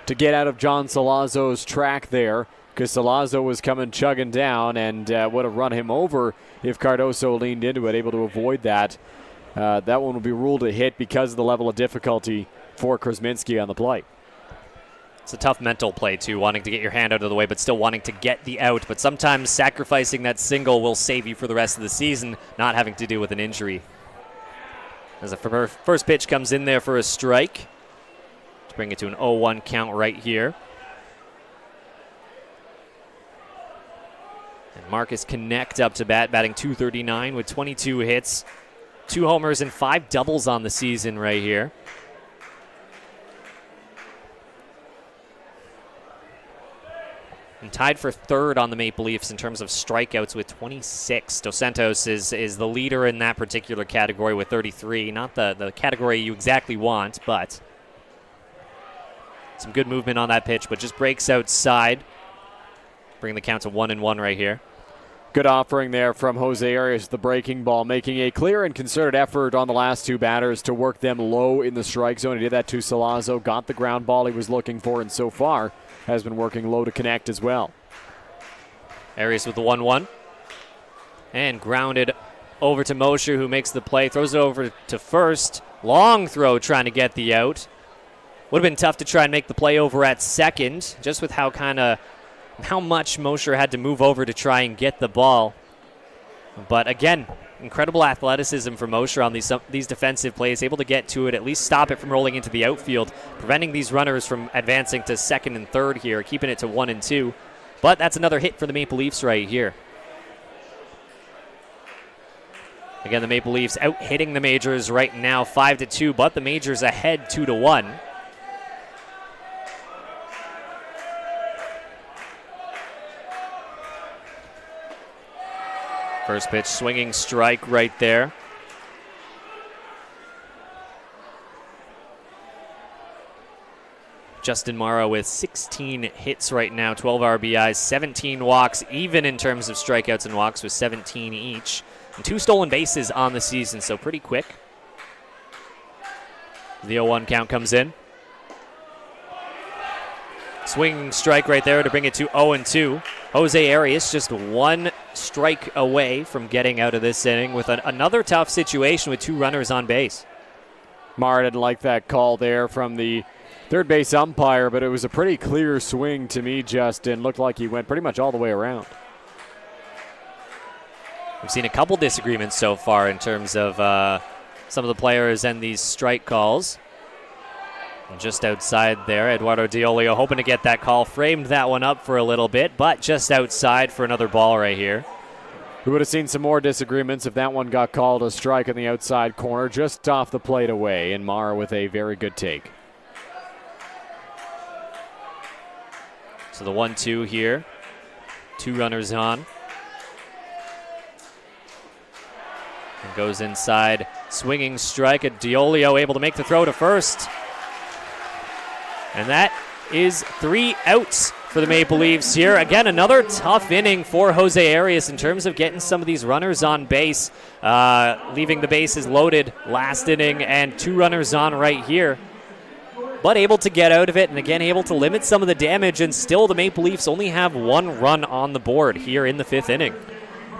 to get out of John Salazzo's track there, because Salazzo was coming chugging down and would have run him over if Cardoso leaned into it, able to avoid that. That one will be ruled a hit because of the level of difficulty for Kurzminski on the plate. It's a tough mental play, too, wanting to get your hand out of the way, but still wanting to get the out. But sometimes sacrificing that single will save you for the rest of the season, not having to deal with an injury. As the first pitch comes in there for a strike, to bring it to an 0-1 count right here. And Marcus Connect up to bat, batting .239 with 22 hits, 2 homers and 5 doubles on the season right here. And tied for 3rd on the Maple Leafs in terms of strikeouts with 26. Dos Santos is the leader in that particular category with 33. Not the category you exactly want, but some good movement on that pitch, but just breaks outside. Bring the count to 1-1 right here. Good offering there from Jose Arias, the breaking ball, making a clear and concerted effort on the last 2 batters to work them low in the strike zone. He did that to Salazzo, got the ground ball he was looking for, and so far has been working low to connect as well. Arias with the 1-1. And grounded over to Mosher, who makes the play, throws it over to first. Long throw trying to get the out. Would have been tough to try and make the play over at second, just with how much Mosher had to move over to try and get the ball. But again, incredible athleticism from Mosher on these defensive plays, able to get to it, at least stop it from rolling into the outfield, preventing these runners from advancing to second and third here, keeping it to 1 and 2. But that's another hit for the Maple Leafs right here. Again, the Maple Leafs out hitting the Majors right now 5-2, but the Majors ahead 2-1. First pitch, swinging strike right there. Justin Morrow with 16 hits right now, 12 RBIs, 17 walks, even in terms of strikeouts and walks with 17 each. And 2 stolen bases on the season, so pretty quick. The 0-1 count comes in. Swinging strike right there to bring it to 0-2. Jose Arias just 1 strike away from getting out of this inning with another tough situation with 2 runners on base. Mara didn't like that call there from the third base umpire, but it was a pretty clear swing to me, Justin. Looked like he went pretty much all the way around. We've seen a couple disagreements so far in terms of some of the players and these strike calls. And just outside there, Eduardo Diolio hoping to get that call. Framed that one up for a little bit, but just outside for another ball right here. We would have seen some more disagreements if that one got called a strike in the outside corner, just off the plate away, and Mara with a very good take. So the 1-2 here. 2 runners on. And goes inside. Swinging strike at Diolio, able to make the throw to first. And that is 3 outs for the Maple Leafs here. Again, another tough inning for Jose Arias in terms of getting some of these runners on base. Leaving the bases loaded last inning and 2 runners on right here. But able to get out of it, and again able to limit some of the damage, and still the Maple Leafs only have 1 run on the board here in the 5th inning.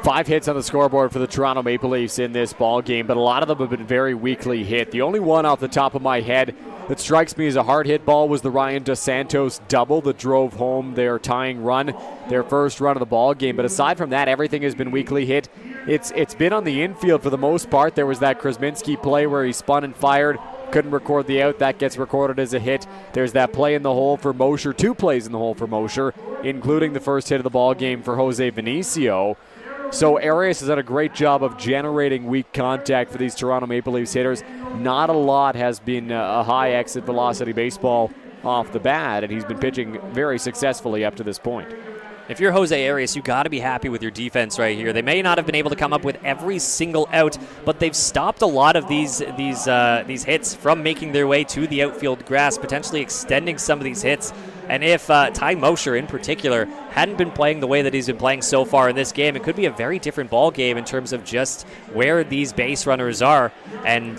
5 hits on the scoreboard for the Toronto Maple Leafs in this ball game, but a lot of them have been very weakly hit. The only one off the top of my head that strikes me as a hard hit ball was the Ryan Dos Santos double that drove home their tying run, their first run of the ball game. But aside from that, everything has been weakly hit. It's been on the infield for the most part. There was that Krasminski play where he spun and fired. Couldn't record the out. That gets recorded as a hit. There's that play in the hole for Mosher. 2 plays in the hole for Mosher, including the first hit of the ball game for Jose Vinicio. So Arias has done a great job of generating weak contact for these Toronto Maple Leafs hitters. Not a lot has been a high exit velocity baseball off the bat, and he's been pitching very successfully up to this point. If you're Jose Arias, you got to be happy with your defense right here. They may not have been able to come up with every single out, but they've stopped a lot of these hits from making their way to the outfield grass, potentially extending some of these hits. And if Ty Mosher in particular hadn't been playing the way that he's been playing so far in this game, it could be a very different ball game in terms of just where these base runners are. And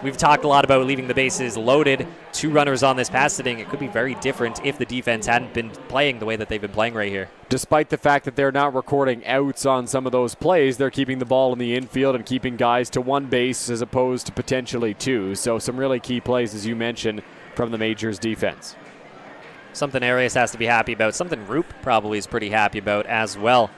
we've talked a lot about leaving the bases loaded. 2 runners on this past inning. It could be very different if the defense hadn't been playing the way that they've been playing right here. Despite the fact that they're not recording outs on some of those plays, they're keeping the ball in the infield and keeping guys to 1 base as opposed to potentially 2. So some really key plays, as you mentioned, from the Majors defense. Something Arias has to be happy about. Something Roop probably is pretty happy about as well.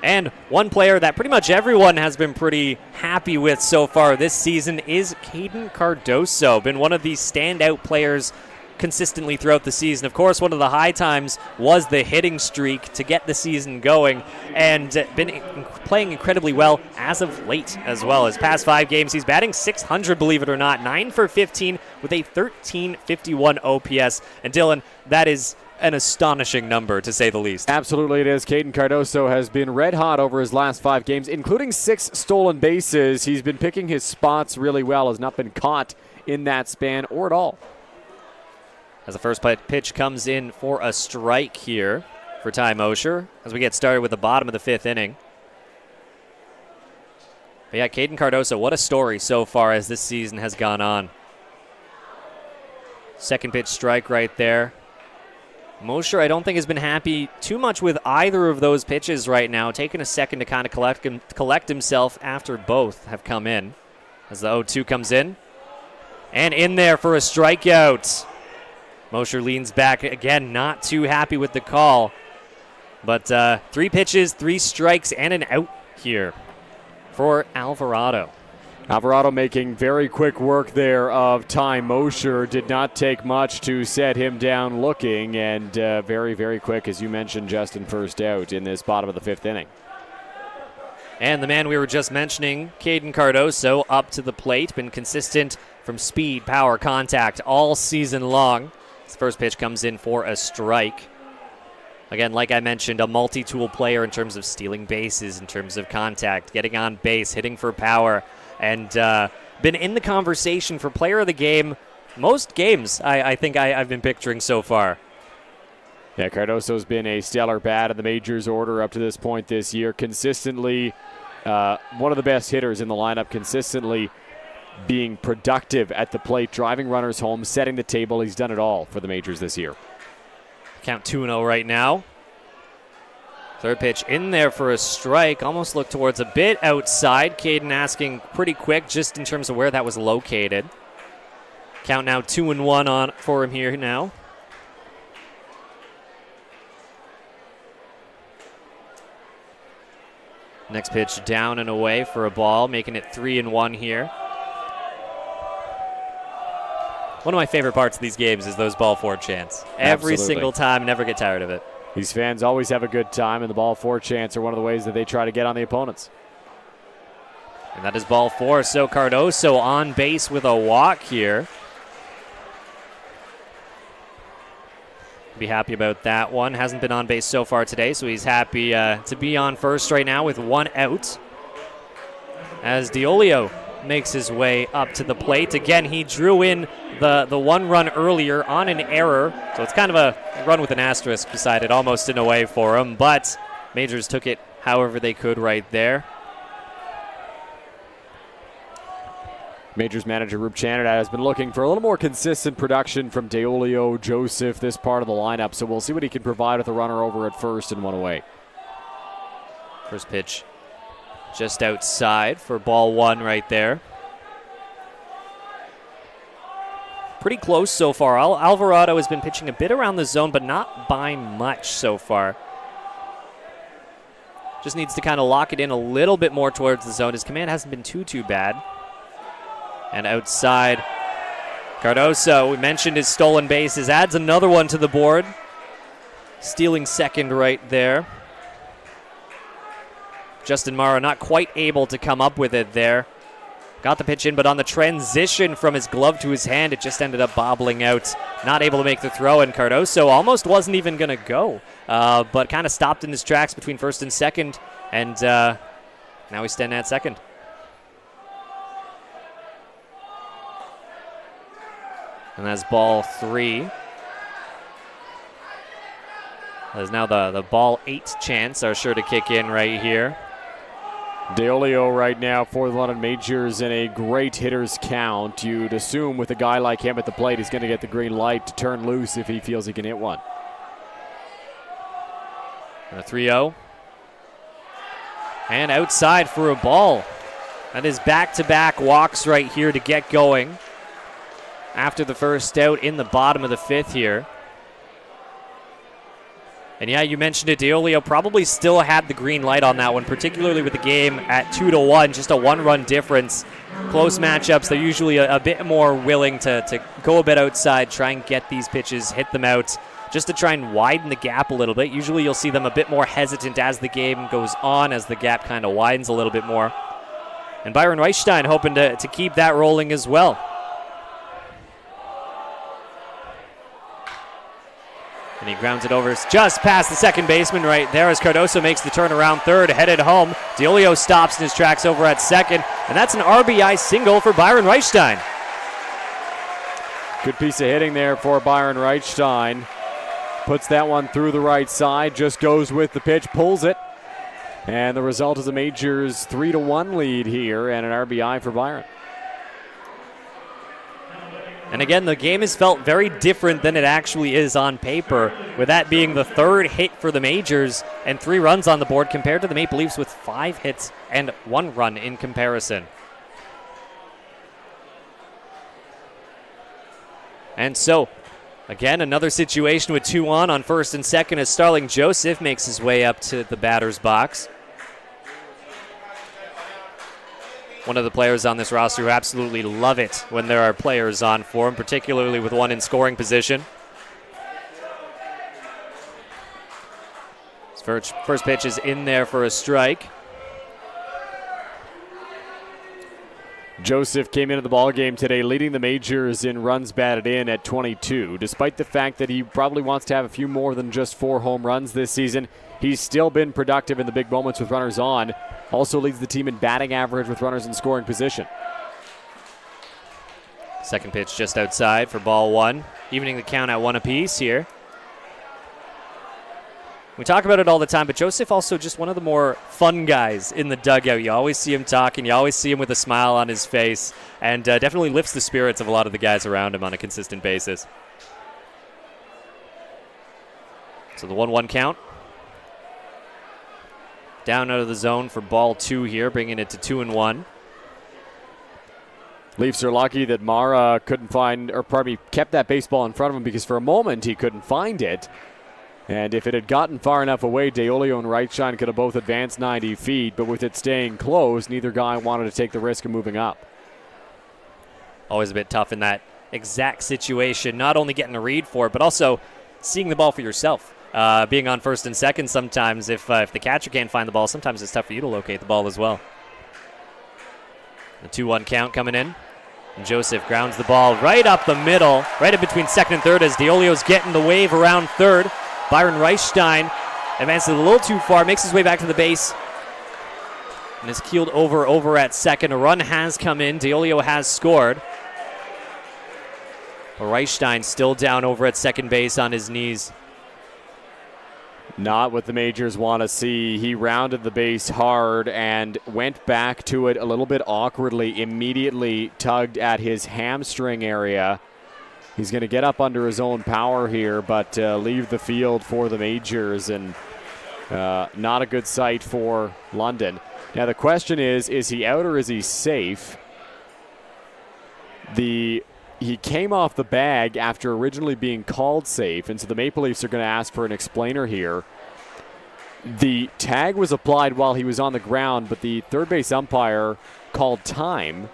And one player that pretty much everyone has been pretty happy with so far this season is Caden Cardoso. Been one of the standout players consistently throughout the season. Of course, one of the high times was the hitting streak to get the season going, and been playing incredibly well as of late as well. His past 5 games, he's batting .600, believe it or not, 9 for 15 with a 1351 OPS. And Dylan, that is an astonishing number, to say the least. Absolutely it is. Caden Cardoso has been red hot over his last 5 games, including 6 stolen bases. He's been picking his spots really well, has not been caught in that span or at all. As the first pitch comes in for a strike here for Ty Mosher as we get started with the bottom of the 5th inning. But yeah, Caden Cardoso, what a story so far as this season has gone on. Second pitch strike right there. Mosher, I don't think, has been happy too much with either of those pitches right now. Taking a second to kind of collect himself after both have come in. As the 0-2 comes in. And in there for a strikeout. Mosher leans back again, not too happy with the call. But 3 pitches, 3 strikes, and an out here for Alvarado. Alvarado making very quick work there of Ty Mosher. Did not take much to set him down looking, and very, very quick, as you mentioned, Justin, first out in this bottom of the 5th inning. And the man we were just mentioning, Caden Cardoso, up to the plate. Been consistent from speed, power, contact all season long. His first pitch comes in for a strike. Again, like I mentioned, a multi-tool player in terms of stealing bases, in terms of contact, getting on base, hitting for power, and been in the conversation for player of the game most games I think I've been picturing so far. Yeah, Cardoso's been a stellar bat in the majors order up to this point this year. Consistently one of the best hitters in the lineup, consistently being productive at the plate, driving runners home, setting the table. He's done it all for the majors this year. Count 2-0 right now. Third pitch in there for a strike. Almost looked towards a bit outside. Caden asking pretty quick just in terms of where that was located. Count now 2-1 on for him here now. Next pitch down and away for a ball, making it 3-1 here. One of my favorite parts of these games is those ball four chants. Every Absolutely. single time, never get tired of it. These fans always have a good time, and the ball four chants are one of the ways that they try to get on the opponents. And that is ball four, so Cardoso on base with a walk here. Be happy about that one. Hasn't been on base so far today, so he's happy to be on first right now with one out. As Diolio makes his way up to the plate. Again, he drew in the one run earlier on an error, so it's kind of a run with an asterisk beside it, almost in a way for him, but Majors took it however they could right there. Majors manager Rup Chanada has been looking for a little more consistent production from Diolio, Joseph, this part of the lineup, so we'll see what he can provide with a runner over at first and one away. First pitch just outside for ball one right there. Pretty close so far. Alvarado has been pitching a bit around the zone, but not by much so far. Just needs to kind of lock it in a little bit more towards the zone. His command hasn't been too bad. And outside, Cardoso, we mentioned his stolen bases, adds another one to the board. Stealing second right there. Justin Morrow not quite able to come up with it there. Got the pitch in, but on the transition from his glove to his hand, it just ended up bobbling out. Not able to make the throw, and Cardoso almost wasn't even going to go, but kind of stopped in his tracks between first and second, and now we stand at second. And that's ball three. As now the ball 8 chants are sure to kick in right here. Diolio right now for the London Majors in a great hitter's count. You'd assume with a guy like him at the plate, he's going to get the green light to turn loose if he feels he can hit one. And a 3-0. And outside for a ball. That is back-to-back walks right here to get going. After the first out in the bottom of the fifth here. And yeah, you mentioned it, Diolio probably still had the green light on that one, particularly with the game at 2-1, just a one-run difference. Close matchups, they're usually a bit more willing to go a bit outside, try and get these pitches, hit them out, just to try and widen the gap a little bit. Usually you'll see them a bit more hesitant as the game goes on, as the gap kind of widens a little bit more. And Byron Reichstein hoping to keep that rolling as well. And he grounds it over just past the second baseman right there as Cardoso makes the turnaround third, headed home. Diolio stops in his tracks over at second, and that's an RBI single for Byron Reichstein. Good piece of hitting there for Byron Reichstein. Puts that one through the right side, just goes with the pitch, pulls it. And the result is a Majors 3-1 lead here and an RBI for Byron. And again, the game has felt very different than it actually is on paper, with that being the third hit for the Majors and 3 runs on the board compared to the Maple Leafs with 5 hits and 1 run in comparison. And so, again, another situation with 2 on first and second as Starling Joseph makes his way up to the batter's box. One of the players on this roster who absolutely love it when there are players on for him, particularly with one in scoring position. His first pitch is in there for a strike. Joseph came into the ballgame today leading the majors in runs batted in at 22. Despite the fact that he probably wants to have a few more than just 4 home runs this season, he's still been productive in the big moments with runners on. Also leads the team in batting average with runners in scoring position. Second pitch just outside for ball 1. Evening the count at 1 apiece here. We talk about it all the time, but Joseph also just one of the more fun guys in the dugout. You always see him talking. You always see him with a smile on his face, and definitely lifts the spirits of a lot of the guys around him on a consistent basis. So the 1-1 count. Down out of the zone for ball 2 here, bringing it to 2-1. Leafs are lucky that Mara kept that baseball in front of him, because for a moment he couldn't find it. And if it had gotten far enough away, Deolio and Reichstein could have both advanced 90 feet, but with it staying close, neither guy wanted to take the risk of moving up. Always a bit tough in that exact situation, not only getting a read for it, but also seeing the ball for yourself. Being on first and second sometimes, if the catcher can't find the ball, sometimes it's tough for you to locate the ball as well. The 2-1 count coming in. And Joseph grounds the ball right up the middle, right in between second and third as Deolio's getting the wave around third. Byron Reichstein advances a little too far, makes his way back to the base, and is keeled over at second. A run has come in. Deolio has scored. But Reichstein still down over at second base on his knees. Not what the Majors want to see. He rounded the base hard and went back to it a little bit awkwardly, immediately tugged at his hamstring area. He's going to get up under his own power here, but leave the field for the Majors, and not a good sight for London. Now the question is he out or is he safe? He came off the bag after originally being called safe, and so the Maple Leafs are going to ask for an explainer here. The tag was applied while he was on the ground, but the third base umpire called time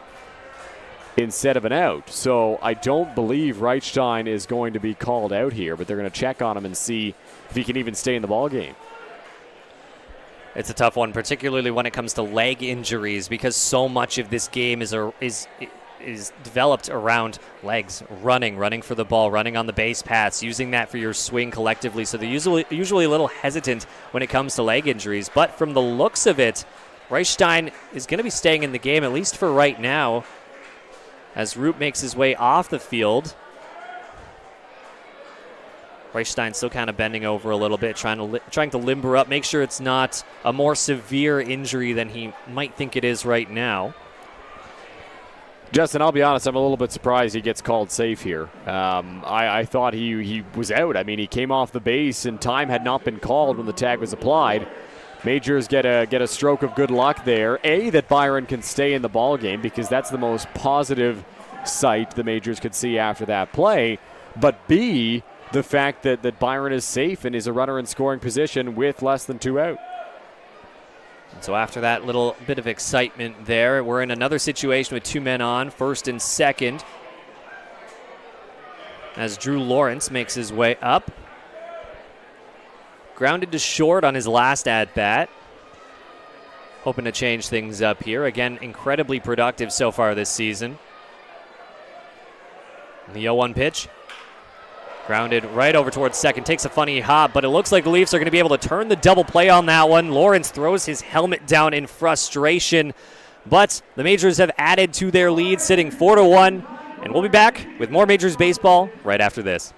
instead of an out. So I don't believe Reichstein is going to be called out here, but they're going to check on him and see if he can even stay in the ballgame. It's a tough one, particularly when it comes to leg injuries, because so much of this game is developed around legs, running for the ball, running on the base paths, using that for your swing collectively. So they're usually a little hesitant when it comes to leg injuries. But from the looks of it, Reichstein is going to be staying in the game, at least for right now, as Root makes his way off the field. Reichstein still kind of bending over a little bit, trying to limber up, make sure it's not a more severe injury than he might think it is right now. Justin, I'll be honest, I'm a little bit surprised he gets called safe here. I thought he was out. I mean, he came off the base and time had not been called when the tag was applied. Majors get a stroke of good luck there. A, that Byron can stay in the ballgame, because that's the most positive sight the Majors could see after that play. But B, the fact that Byron is safe and is a runner in scoring position with less than 2 out. And so after that little bit of excitement there, we're in another situation with 2 men on, first and second, as Drew Lawrence makes his way up. Grounded to short on his last at-bat. Hoping to change things up here. Again, incredibly productive so far this season. The 0-1 pitch. Grounded right over towards second. Takes a funny hop, but it looks like the Leafs are going to be able to turn the double play on that one. Lawrence throws his helmet down in frustration, but the Majors have added to their lead, sitting 4-1. And we'll be back with more Majors baseball right after this.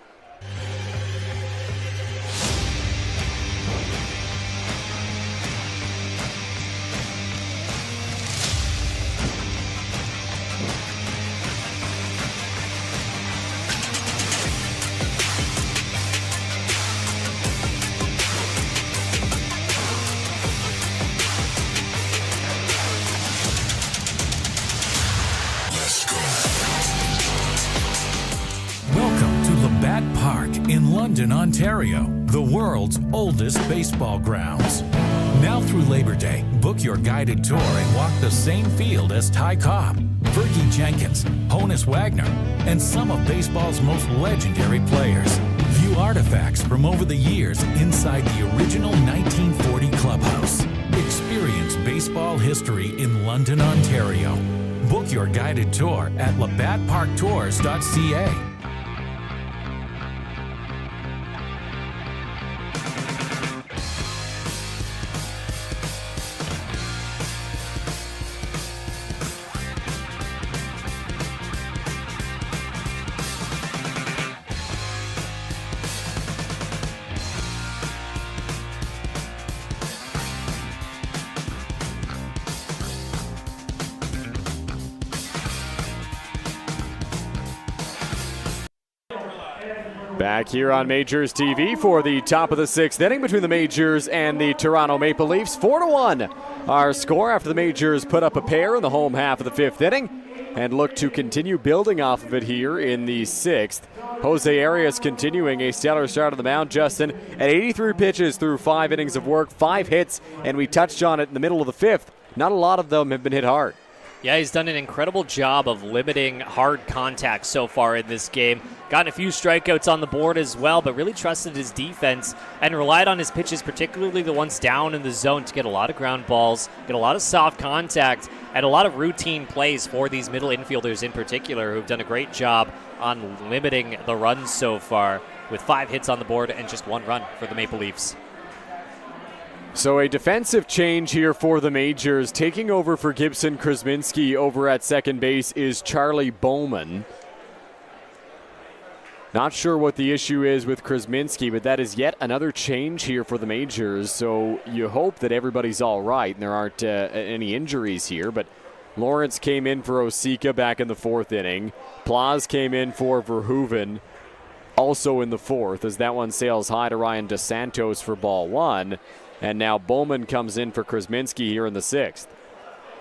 In London, Ontario, the world's oldest baseball grounds. Now through Labor Day, book your guided tour and walk the same field as Ty Cobb, Fergie Jenkins, Honus Wagner, and some of baseball's most legendary players. View artifacts from over the years inside the original 1940 clubhouse. Experience baseball history in London, Ontario. Book your guided tour at labattparktours.ca. Back here on Majors TV for the top of the 6th inning between the Majors and the Toronto Maple Leafs. 4-1 our score after the Majors put up a pair in the home half of the 5th inning and look to continue building off of it here in the 6th. Jose Arias continuing a stellar start on the mound, Justin, at 83 pitches through 5 innings of work, 5 hits, and we touched on it in the middle of the 5th. Not a lot of them have been hit hard. Yeah, he's done an incredible job of limiting hard contact so far in this game. Gotten a few strikeouts on the board as well, but really trusted his defense and relied on his pitches, particularly the ones down in the zone, to get a lot of ground balls, get a lot of soft contact, and a lot of routine plays for these middle infielders in particular, who've done a great job on limiting the runs so far, with 5 hits on the board and just 1 run for the Maple Leafs. So a defensive change here for the Majors. Taking over for Gibson Krasminski over at second base is Charlie Bowman. Not sure what the issue is with Krasminski, but that is yet another change here for the Majors. So you hope that everybody's all right and there aren't any injuries here. But Lawrence came in for Osika back in the 4th inning. Plaz came in for Verhoeven also in the 4th, as that one sails high to Ryan DeSantos for ball 1. And now Bowman comes in for Krasminski here in the 6th.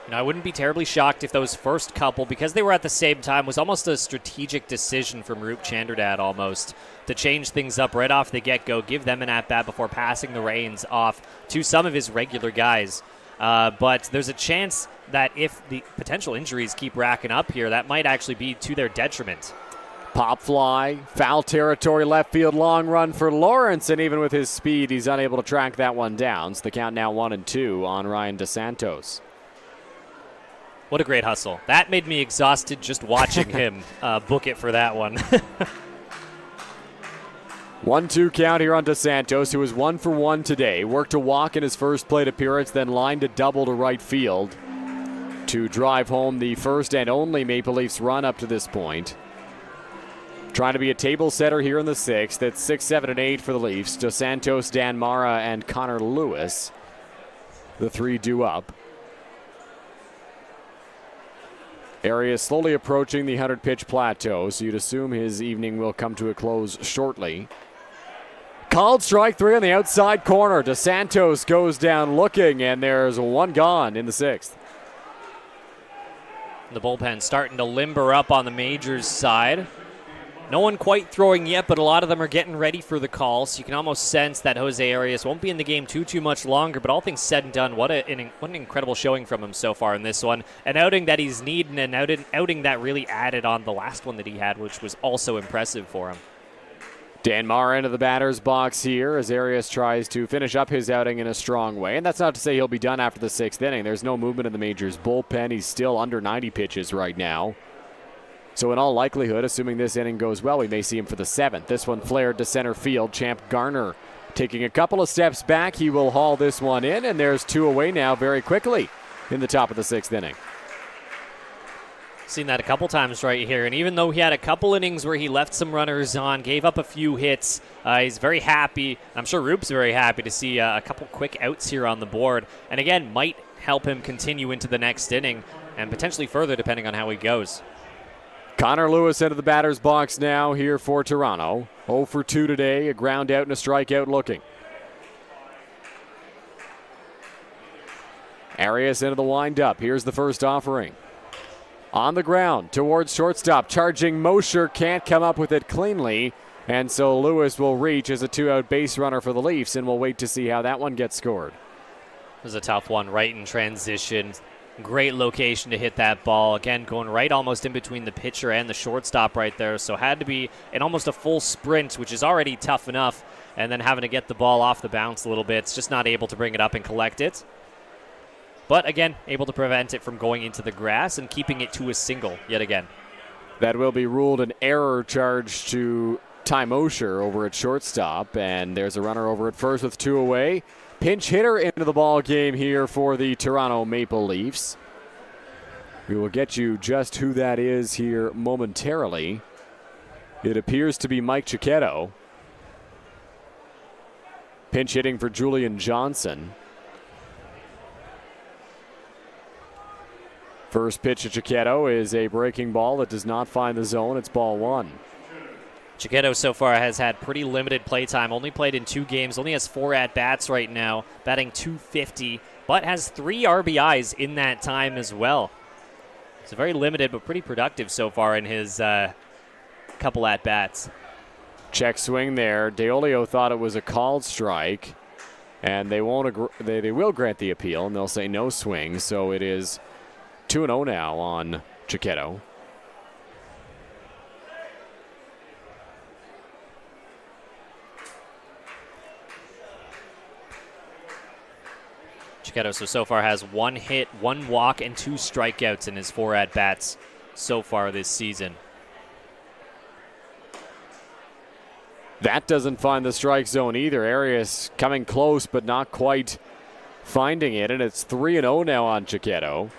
Now, I wouldn't be terribly shocked if those first couple, because they were at the same time, was almost a strategic decision from Roop Chanderdad almost to change things up right off the get-go, give them an at-bat before passing the reins off to some of his regular guys. But there's a chance that if the potential injuries keep racking up here, that might actually be to their detriment. Pop fly, foul territory, left field, long run for Lawrence, and even with his speed, he's unable to track that one down. So the count now 1-2 on Ryan DeSantos. What a great hustle. That made me exhausted just watching him book it for that one. 1-2 count here on DeSantos, who was 1 for 1 today. Worked a walk in his first plate appearance, then lined a double to right field to drive home the first and only Maple Leafs run up to this point. Trying to be a table setter here in the 6th. That's 6, 7, and 8 for the Leafs. DeSantos, Dan Mara, and Connor Lewis. The 3 due up. Arias slowly approaching the 100-pitch plateau, so you'd assume his evening will come to a close shortly. Called strike 3 on the outside corner. DeSantos goes down looking, and there's 1 gone in the 6th. The bullpen starting to limber up on the Majors side. No one quite throwing yet, but a lot of them are getting ready for the call, so you can almost sense that Jose Arias won't be in the game too much longer, but all things said and done, what an incredible showing from him so far in this one. An outing that he's needing, an outing that really added on the last one that he had, which was also impressive for him. Dan Mara into the batter's box here as Arias tries to finish up his outing in a strong way. And that's not to say he'll be done after the 6th inning. There's no movement in the Majors bullpen. He's still under 90 pitches right now. So in all likelihood, assuming this inning goes well, we may see him for the 7th. This one flared to center field. Champ Garner taking a couple of steps back. He will haul this one in, and there's 2 away now very quickly in the top of the 6th inning. Seen that a couple times right here, and even though he had a couple innings where he left some runners on, gave up a few hits, he's very happy. I'm sure Roop's very happy to see a couple quick outs here on the board, and again, might help him continue into the next inning and potentially further depending on how he goes. Connor Lewis into the batter's box now here for Toronto. 0 for 2 today, a ground out and a strikeout looking. Arias into the windup. Here's the first offering. On the ground towards shortstop. Charging Mosher, can't come up with it cleanly. And so Lewis will reach as a 2-out base runner for the Leafs, and we'll wait to see how that one gets scored. This is a tough one right in transition. Great location to hit that ball. Again, going right almost in between the pitcher and the shortstop right there. So had to be in almost a full sprint, which is already tough enough. And then having to get the ball off the bounce a little bit. It's just not able to bring it up and collect it. but again, able to prevent it from going into the grass and keeping it to a single yet again. That will be ruled an error charge to Ty Mosher over at shortstop, and there's a runner over at first with 2 away. Pinch hitter into the ball game here for the Toronto Maple Leafs. We will get you just who that is here momentarily. It appears to be Mike Cicchetto. Pinch hitting for Julian Johnson. First pitch to Cicchetto is a breaking ball that does not find the zone. It's ball 1. Cicchetto so far has had pretty limited play time. Only played in 2 games. Only has 4 at-bats right now. Batting .250, but has 3 RBIs in that time as well. So very limited, but pretty productive so far in his couple at-bats. Check swing there. Deolio thought it was a called strike, and they will grant the appeal, and they'll say no swing. So it is 2-0 now on Cicchetto. Cicchetto so far has 1 hit, 1 walk, and 2 strikeouts in his 4 at-bats so far this season. That doesn't find the strike zone either. Arias coming close, but not quite finding it, and it's 3-0 now on Cicchetto.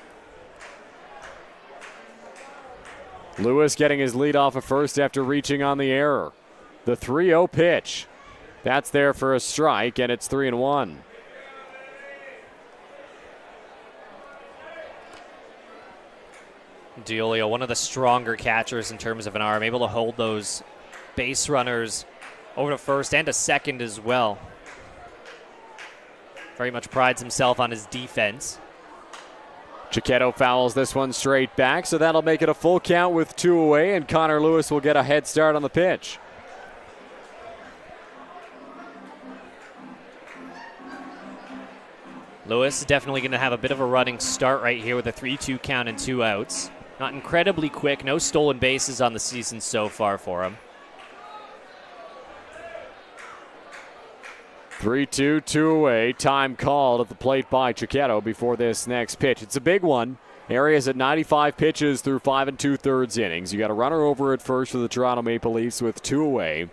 Lewis getting his lead off of first after reaching on the error. The 3-0 pitch. That's there for a strike, and it's 3-1. Deolio, one of the stronger catchers in terms of an arm, able to hold those base runners over to first and to second as well. Very much prides himself on his defense. Cicchetto fouls this one straight back, so that'll make it a full count with 2 away, and Connor Lewis will get a head start on the pitch. Lewis definitely going to have a bit of a running start right here with a 3-2 count and 2 outs. Not incredibly quick, no stolen bases on the season so far for him. 3-2, 2 away. Time called at the plate by Cicchetto before this next pitch. It's a big one. Arias at 95 pitches through 5 2/3 innings. You got a runner over at first for the Toronto Maple Leafs with 2 away.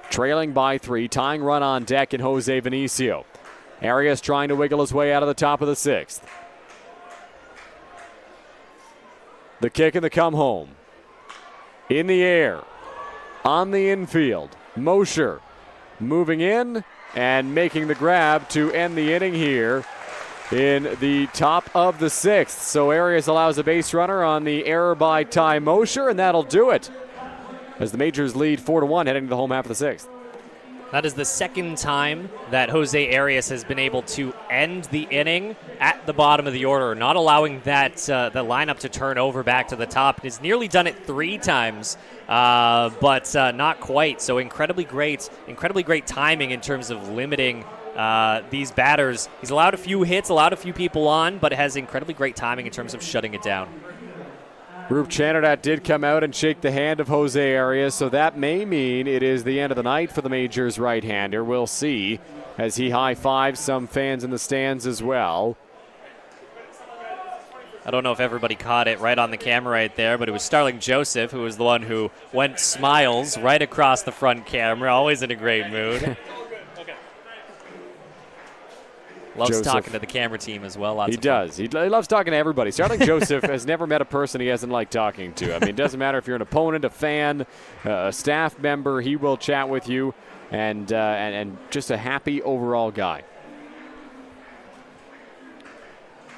Trailing by 3, tying run on deck in Jose Vinicio. Arias trying to wiggle his way out of the top of the 6th. The kick and the come home. In the air. On the infield. Mosher moving in and making the grab to end the inning here in the top of the 6th. So Arias allows a base runner on the error by Ty Mosher, and that'll do it as the Majors lead 4-1 heading to the home half of the 6th. That is the second time that Jose Arias has been able to end the inning at the bottom of the order, not allowing that the lineup to turn over back to the top. He's nearly done it 3 times, but not quite. So incredibly great timing in terms of limiting these batters. He's allowed a few hits, allowed a few people on, but has incredibly great timing in terms of shutting it down. Rup Chanardot did come out and shake the hand of Jose Arias, so that may mean it is the end of the night for the Majors right-hander. We'll see as he high-fives some fans in the stands as well. I don't know if everybody caught it right on the camera right there, but it was Starling Joseph who was the one who went smiles right across the front camera, always in a great mood. Loves Joseph. talking to the camera team as well. He does. He loves talking to everybody. Starling Joseph has never met a person he hasn't liked talking to. I mean, it doesn't matter if you're an opponent, a fan, a staff member. He will chat with you, and just a happy overall guy.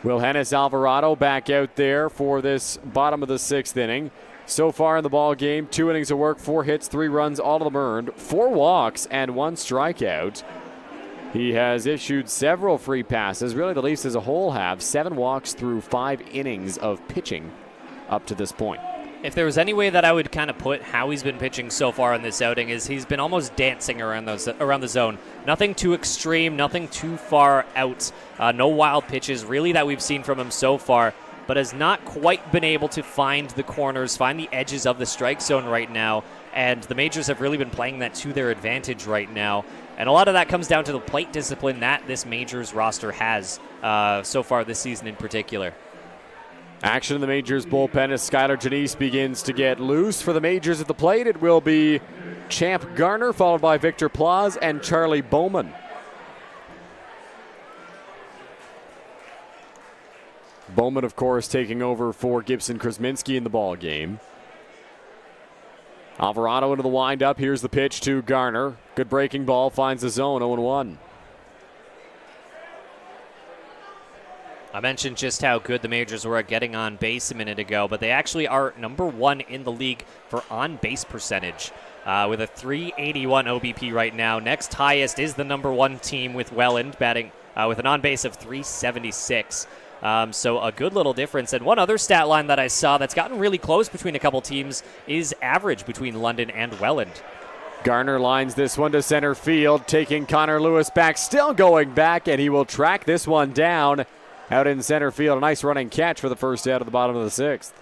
Will Hennis Alvarado back out there for this bottom of the 6th inning. So far in the ball game, 2 innings of work, 4 hits, 3 runs, all of them earned, 4 walks, and 1 strikeout. He has issued several free passes. Really, the Leafs as a whole have 7 walks through 5 innings of pitching up to this point. If there was any way that I would kind of put how he's been pitching so far in this outing is he's been almost dancing around the zone. Nothing too extreme, nothing too far out. No wild pitches really that we've seen from him so far. but has not quite been able to find the corners, find the edges of the strike zone right now. And the Majors have really been playing that to their advantage right now. And a lot of that comes down to the plate discipline that this Majors roster has so far this season in particular. Action in the Majors bullpen as Skylar Janice begins to get loose. For the Majors at the plate, it will be Champ Garner, followed by Victor Plaz and Charlie Bowman. Bowman, of course, taking over for Gibson Krasminski in the ball game. Alvarado into the windup. Here's the pitch to Garner. Good breaking ball, finds the zone, 0-1. I mentioned just how good the Majors were at getting on base a minute ago, but they actually are number 1 in the league for on-base percentage with a 381 OBP right now. Next highest is the number 1 team with Welland, batting with an on-base of 376. So a good little difference. And one other stat line that I saw that's gotten really close between a couple teams is average between London and Welland. Garner lines this one to center field, taking Connor Lewis back, still going back, and he will track this one down out in center field. A nice running catch for the first out of the bottom of the 6th.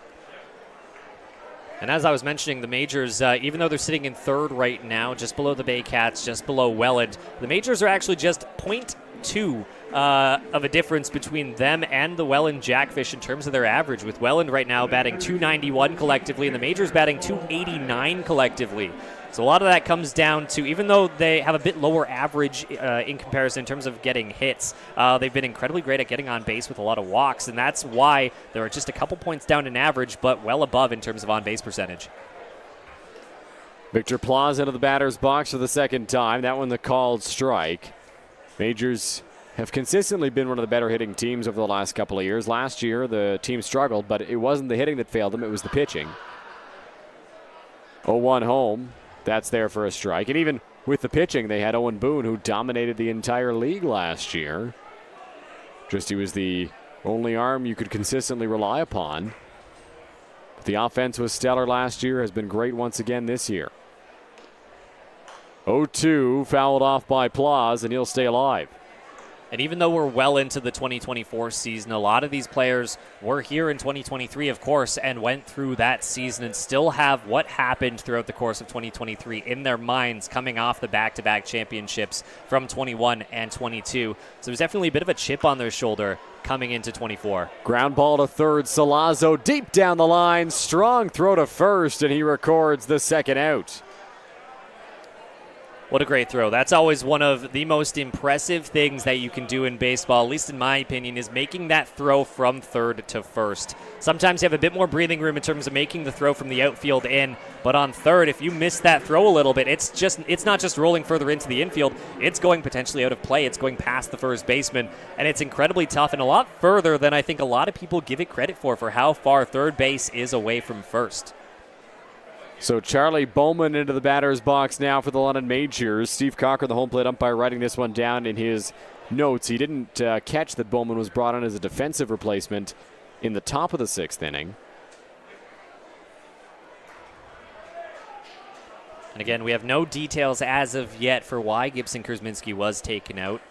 And as I was mentioning, the Majors, even though they're sitting in 3rd right now, just below the Baycats, just below Welland, the Majors are actually just 0.2 of a difference between them and the Welland Jackfish in terms of their average, with Welland right now batting 291 collectively and the Majors batting 289 collectively. So a lot of that comes down to, even though they have a bit lower average in comparison in terms of getting hits, they've been incredibly great at getting on base with a lot of walks, and that's why they're just a couple points down in average, but well above in terms of on-base percentage. Victor Plaz into the batter's box for the second time. That one the called strike. Majors have consistently been one of the better hitting teams over the last couple of years. Last year, the team struggled, but it wasn't the hitting that failed them, it was the pitching. 0-1 home. That's there for a strike. And even with the pitching, they had Owen Boone, who dominated the entire league last year. Just he was the only arm you could consistently rely upon. But the offense was stellar last year, has been great once again this year. 0-2, fouled off by Plaz, and he'll stay alive. And even though we're well into the 2024 season, a lot of these players were here in 2023, of course, and went through that season and still have what happened throughout the course of 2023 in their minds coming off the back-to-back championships from 21 and 22. So there's definitely a bit of a chip on their shoulder coming into 24. Ground ball to third. Salazzo deep down the line. Strong throw to first, and he records the second out. What a great throw. That's always one of the most impressive things that you can do in baseball, at least in my opinion, is making that throw from third to first. Sometimes you have a bit more breathing room in terms of making the throw from the outfield in, but on third, if you miss that throw a little bit, it's not just rolling further into the infield, it's going potentially out of play, it's going past the first baseman, and it's incredibly tough and a lot further than I think a lot of people give it credit for how far third base is away from first. So Charlie Bowman into the batter's box now for the London Majors. Steve Cochran, the home plate umpire, writing this one down in his notes. He didn't catch that Bowman was brought on as a defensive replacement in the top of the 6th inning. And again, we have no details as of yet for why Gibson Krasminski was taken out.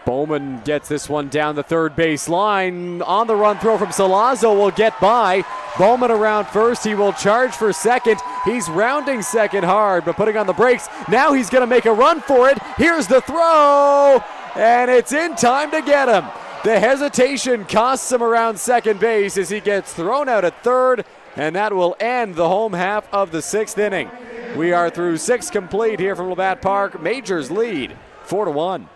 Bowman gets this one down the third base line. On the run throw from Salazzo will get by. Bowman around first. He will charge for second. He's rounding second hard, but putting on the brakes. Now he's going to make a run for it. Here's the throw, and it's in time to get him. The hesitation costs him around second base as he gets thrown out at third, and that will end the home half of the 6th inning. We are through 6 complete here from Labatt Park. Majors lead 4-1.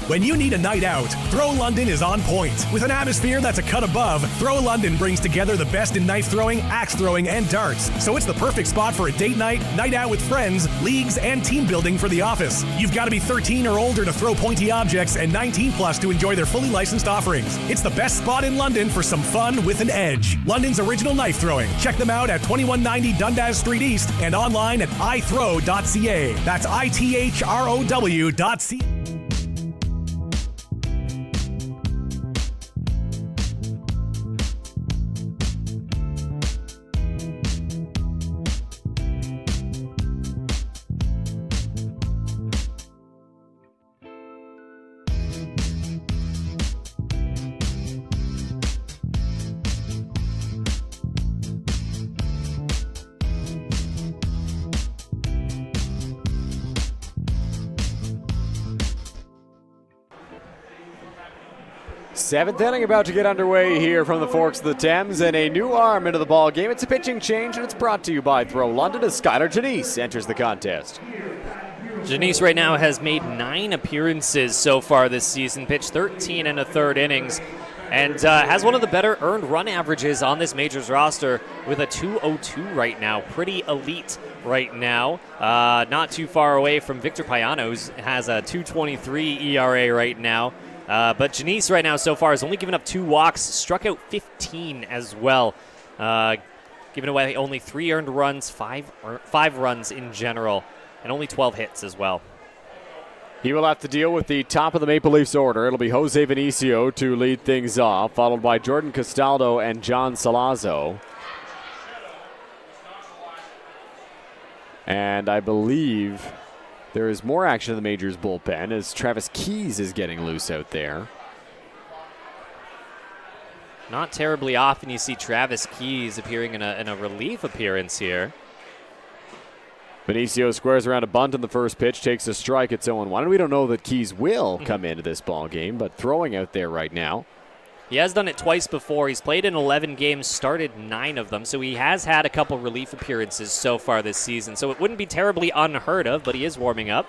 When you need a night out, Throw London is on point. With an atmosphere that's a cut above, Throw London brings together the best in knife throwing, axe throwing, and darts. So it's the perfect spot for a date night, night out with friends, leagues, and team building for the office. You've got to be 13 or older to throw pointy objects and 19 plus to enjoy their fully licensed offerings. It's the best spot in London for some fun with an edge. London's original knife throwing. Check them out at 2190 Dundas Street East and online at ithrow.ca. That's ITHROW.ca. Seventh inning about to get underway here from the Forks of the Thames, and a new arm into the ball game. It's a pitching change, and it's brought to you by Throw London as Skylar Janice enters the contest. Janice right now has made 9 appearances so far this season, pitched 13 and a third innings, and has one of the better earned run averages on this Majors roster with a 2.02 right now. Pretty elite right now. Not too far away from Victor Payano, who has a 2.23 ERA right now. But Janice right now so far has only given up 2 walks, struck out 15 as well. Given away only 3 earned runs, 5 runs in general, and only 12 hits as well. He will have to deal with the top of the Maple Leafs order. It'll be Jose Vinicio to lead things off, followed by Jordan Castaldo and John Salazzo. And I believe there is more action in the Majors bullpen as Travis Keys is getting loose out there. Not terribly often you see Travis Keys appearing in a relief appearance here. Benicio squares around a bunt in the first pitch, takes a strike at 0-1. And we don't know that Keys will come into this ball game, but throwing out there right now. He has done it twice before. He's played in 11 games, started 9 of them, so he has had a couple relief appearances so far this season. So it wouldn't be terribly unheard of, but he is warming up.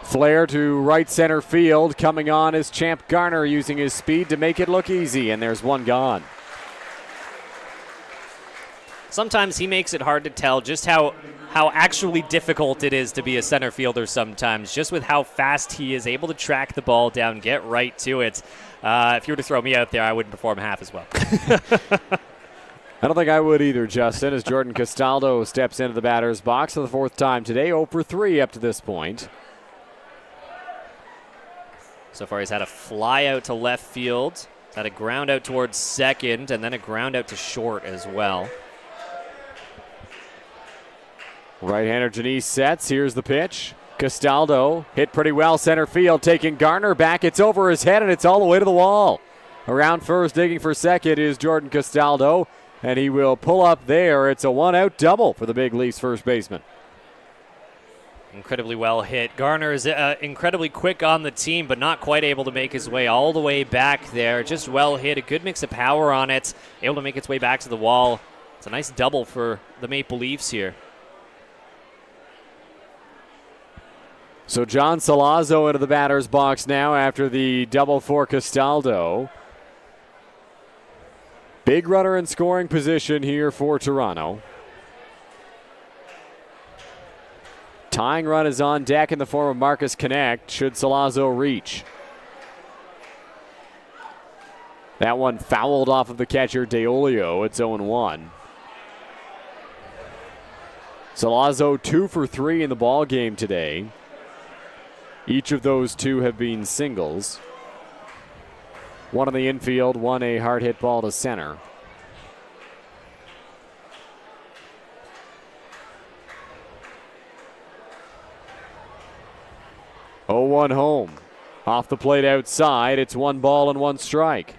Flare to right center field. Coming on is Champ Garner using his speed to make it look easy, and there's one gone. Sometimes he makes it hard to tell just how actually difficult it is to be a center fielder sometimes, just with how fast he is able to track the ball down, get right to it. If you were to throw me out there, I wouldn't perform half as well. I don't think I would either, Justin, as Jordan Castaldo steps into the batter's box for the 4th time today, 0 for 3 up to this point. So far he's had a fly out to left field, he's had a ground out towards second, and then a ground out to short as well. Right-hander Janice sets. Here's the pitch. Castaldo hit pretty well center field, taking Garner back. It's over his head, and it's all the way to the wall. Around first, digging for second is Jordan Castaldo, and he will pull up there. It's a 1-out double for the big Leafs first baseman. Incredibly well hit. Garner is incredibly quick on the team, but not quite able to make his way all the way back there. Just well hit. A good mix of power on it. Able to make its way back to the wall. It's a nice double for the Maple Leafs here. So John Salazzo into the batter's box now after the double for Castaldo. Big runner in scoring position here for Toronto. Tying run is on deck in the form of Marcus Connect should Salazzo reach. That one fouled off of the catcher Deolio. It's 0-1. Salazzo 2 for 3 in the ball game today. Each of those 2 have been singles. One in the infield, one a hard hit ball to center. Oh, 1 home. Off the plate outside, it's 1 ball and 1 strike.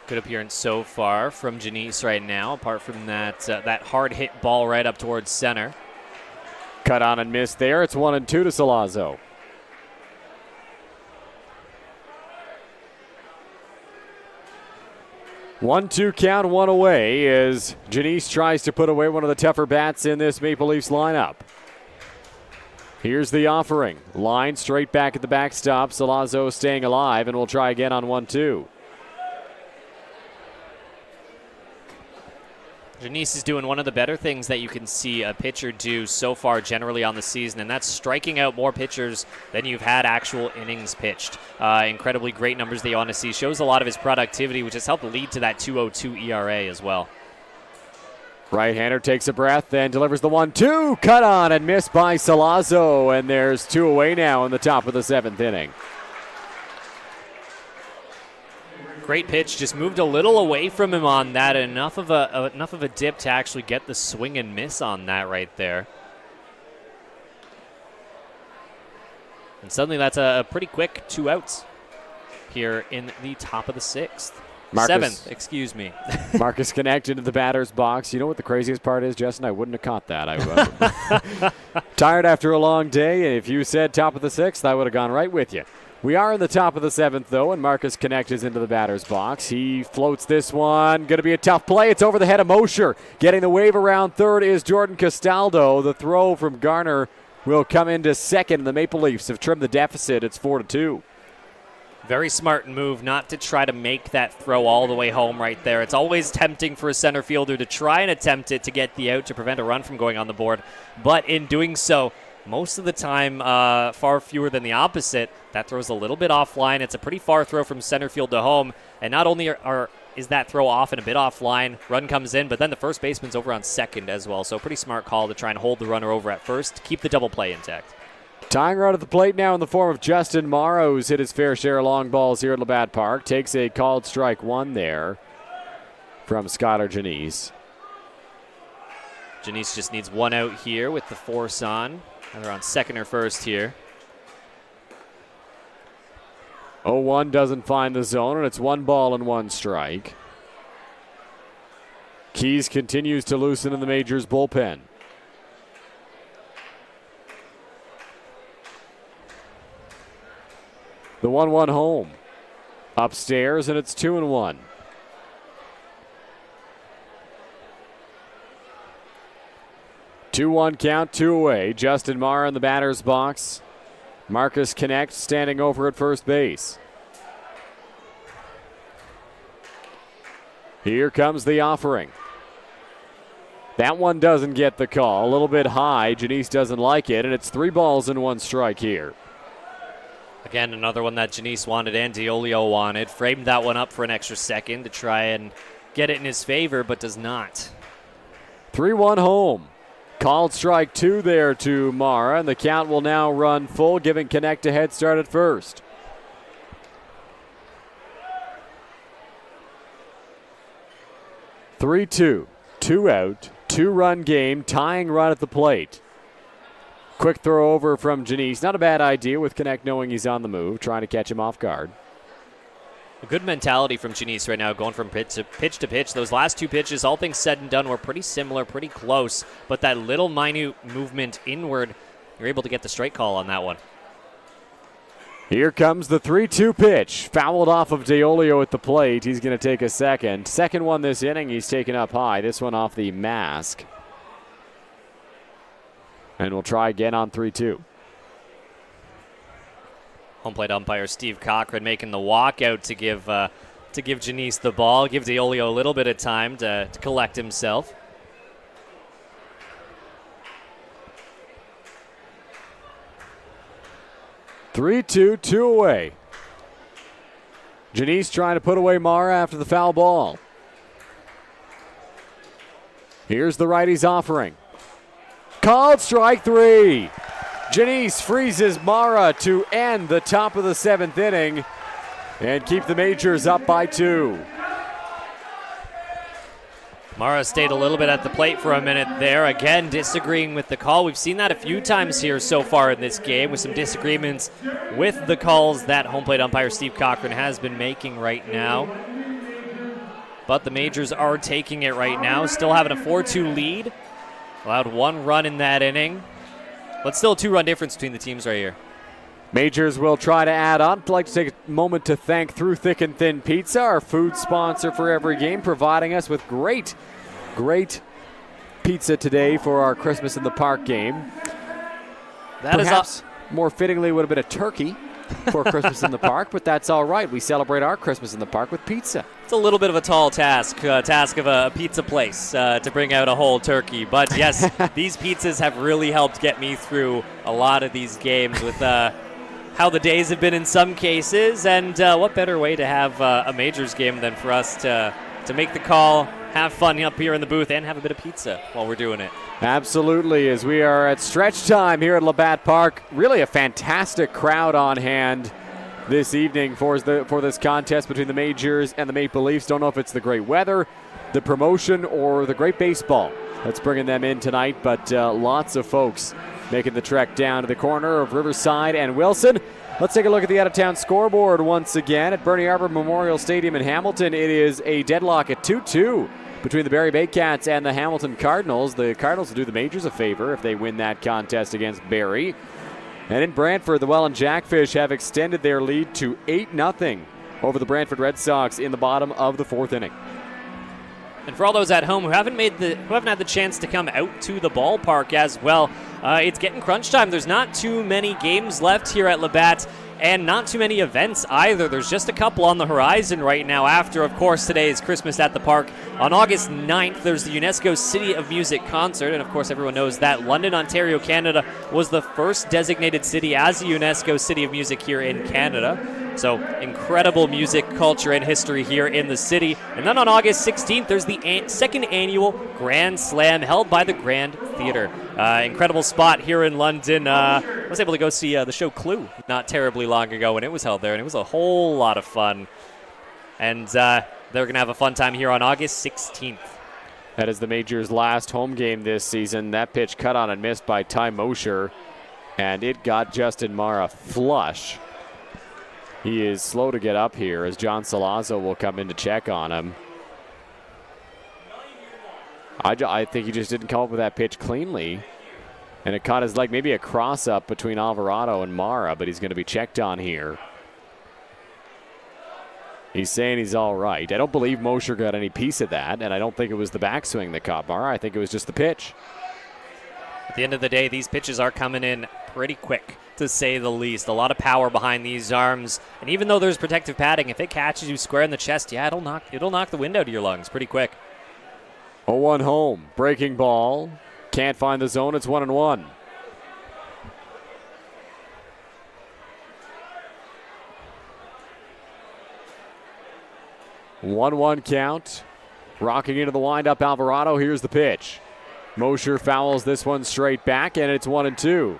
Good appearance so far from Janice right now, apart from that hard hit ball right up towards center. Cut on and missed there. It's 1-2 to Salazzo. One-two count, 1 away as Janice tries to put away one of the tougher bats in this Maple Leafs lineup. Here's the offering. Line straight back at the backstop. Salazzo staying alive, and we'll try again on 1-2. Janice is doing one of the better things that you can see a pitcher do so far generally on the season, and that's striking out more pitchers than you've had actual innings pitched. Incredibly great numbers that you want to see. Shows a lot of his productivity, which has helped lead to that 2.02 ERA as well. Right-hander takes a breath, then delivers the 1-2. Cut on and missed by Salazzo, and there's 2 away now in the top of the 7th inning. Great pitch, just moved a little away from him on that. Enough of a dip to actually get the swing and miss on that right there. And suddenly that's a pretty quick 2 outs here in the top of the 6th. Seventh, excuse me. Marcus Connect into the batter's box. You know what the craziest part is, Justin? I wouldn't have caught that. I tired after a long day, and if you said top of the 6th, I would have gone right with you. We are in the top of the 7th, though, and Marcus Connect is into the batter's box. He floats this one. Going to be a tough play. It's over the head of Mosher. Getting the wave around third is Jordan Castaldo. The throw from Garner will come into second. The Maple Leafs have trimmed the deficit. It's 4-2. Very smart move not to try to make that throw all the way home right there. It's always tempting for a center fielder to try and attempt it to get the out to prevent a run from going on the board. But in doing so, most of the time, far fewer than the opposite, that throws a little bit offline. It's a pretty far throw from center field to home. And not only is that throw off and a bit offline, run comes in, but then the first baseman's over on second as well. So pretty smart call to try and hold the runner over at first, keep the double play intact. Tying run at the plate now in the form of Justin Morrow, who's hit his fair share of long balls here at Labatt Park. Takes a called strike one there from Skylar Janice. Janice just needs one out here with the force on. And they're on second or first here. 0-1 doesn't find the zone, and it's 1 ball and 1 strike. Keys continues to loosen in the Majors bullpen. The 1-1 home. Upstairs, and it's 2-1. Two-one count, 2 away. Justin Marr in the batter's box. Marcus Connect standing over at first base. Here comes the offering. That one doesn't get the call. A little bit high. Janice doesn't like it, and it's 3 balls and 1 strike here. Again, another one that Janice wanted and Diolio wanted. Framed that one up for an extra second to try and get it in his favor, but does not. 3-1 home. Called strike 2 there to Mara, and the count will now run full, giving Connect a head start at first. (3-2), 2 out, 2-run game, tying run at the plate. Quick throw over from Janice. Not a bad idea with Connect knowing he's on the move, trying to catch him off guard. A good mentality from Janice right now, going from pitch to pitch. Those last 2 pitches, all things said and done, were pretty similar, pretty close. But that little minute movement inward, you're able to get the strike call on that one. Here comes the 3-2 pitch. Fouled off of Diolio at the plate. He's going to take a second. Second one this inning, he's taken up high. This one off the mask. And we'll try again on 3-2. Home plate umpire Steve Cochran making the walkout to give Janice the ball, give Diolio a little bit of time to collect himself. 3-2, 2 away. Janice trying to put away Mara after the foul ball. Here's the righty's offering. Called strike 3. Janice freezes Mara to end the top of the 7th inning and keep the Majors up by 2. Mara stayed a little bit at the plate for a minute there, again disagreeing with the call. We've seen that a few times here so far in this game with some disagreements with the calls that home plate umpire Steve Cochran has been making right now. But the Majors are taking it right now, still having a 4-2 lead. Allowed 1 run in that inning, but still a 2-run difference between the teams right here. Majors will try to add on. I'd like to take a moment to thank Through Thick and Thin Pizza, our food sponsor for every game, providing us with great pizza today for our Christmas in the Park game. Perhaps more fittingly would have been a turkey for Christmas in the Park, but that's all right. We celebrate our Christmas in the Park with pizza. It's a little bit of a tall task of a pizza place to bring out a whole turkey. But yes, these pizzas have really helped get me through a lot of these games with how the days have been in some cases. And what better way to have a Majors game than for us to make the call, have fun up here in the booth, and have a bit of pizza while we're doing it. Absolutely, as we are at stretch time here at Labatt Park. Really a fantastic crowd on hand this evening for this contest between the Majors and the Maple Leafs. Don't know if it's the great weather, the promotion, or the great baseball that's bringing them in tonight, but lots of folks making the trek down to the corner of Riverside and Wilson. Let's take a look at the out-of-town scoreboard once again at Bernie Arbor Memorial Stadium in Hamilton. It is a deadlock at 2-2 between the Barrie Baycats and the Hamilton Cardinals. The Cardinals will do the Majors a favor if they win that contest against Barrie. And in Brantford, the Welland Jackfish have extended their lead to 8-0 over the Brantford Red Sox in the bottom of the 4th inning. And for all those at home who haven't had the chance to come out to the ballpark as well, it's getting crunch time. There's not too many games left here at Labatt, and not too many events either. There's just a couple on the horizon right now after, of course, today's Christmas at the Park. On August 9th, there's the UNESCO City of Music concert, and of course everyone knows that London, Ontario, Canada was the first designated city as a UNESCO City of Music here in Canada. So incredible music, culture, and history here in the city. And then on August 16th, there's the second annual Grand Slam held by the Grand Theatre. Incredible spot here in London. I was able to go see the show Clue not terribly long ago when it was held there, and it was a whole lot of fun. And they're going to have a fun time here on August 16th. That is the Majors' last home game this season. That pitch cut on and missed by Ty Mosher, and it got Justin Mara flush. He is slow to get up here as John Salazzo will come in to check on him. I think he just didn't come up with that pitch cleanly. And it caught his leg, maybe a cross-up between Alvarado and Mara, but he's going to be checked on here. He's saying he's all right. I don't believe Mosher got any piece of that, and I don't think it was the backswing that caught Mara. I think it was just the pitch. At the end of the day, these pitches are coming in pretty quick, to say the least. A lot of power behind these arms, and even though there's protective padding, if it catches you square in the chest, yeah, it'll knock the wind out of your lungs pretty quick. 0-1 home, breaking ball, can't find the zone. It's 1-1. One count, rocking into the windup. Alvarado. Here's the pitch. Mosher fouls this one straight back, and it's 1-2.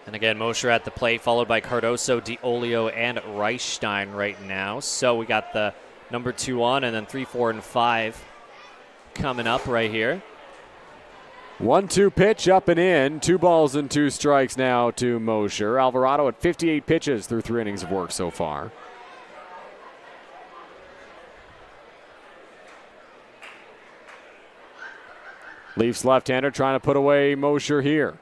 And again, Mosher at the plate, followed by Cardoso, DiOlio, and Reichstein right now. So we got the number 2 on, and then 3, 4, and 5 coming up right here. 1-2 pitch up and in. 2 balls and 2 strikes now to Mosher. Alvarado at 58 pitches through 3 innings of work so far. Leafs left-hander trying to put away Mosher here.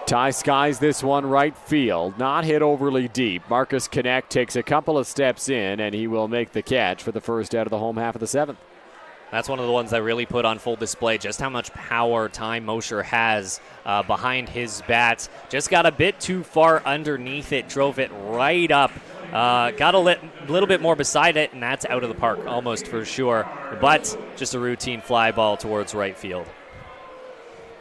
Ty skies this one right field. Not hit overly deep. Marcus Connect takes a couple of steps in, and he will make the catch for the first out of the home half of the 7th. That's one of the ones that really put on full display just how much power Ty Mosher has behind his bat. Just got a bit too far underneath it, drove it right up. Got a little bit more beside it, and that's out of the park almost for sure. But just a routine fly ball towards right field.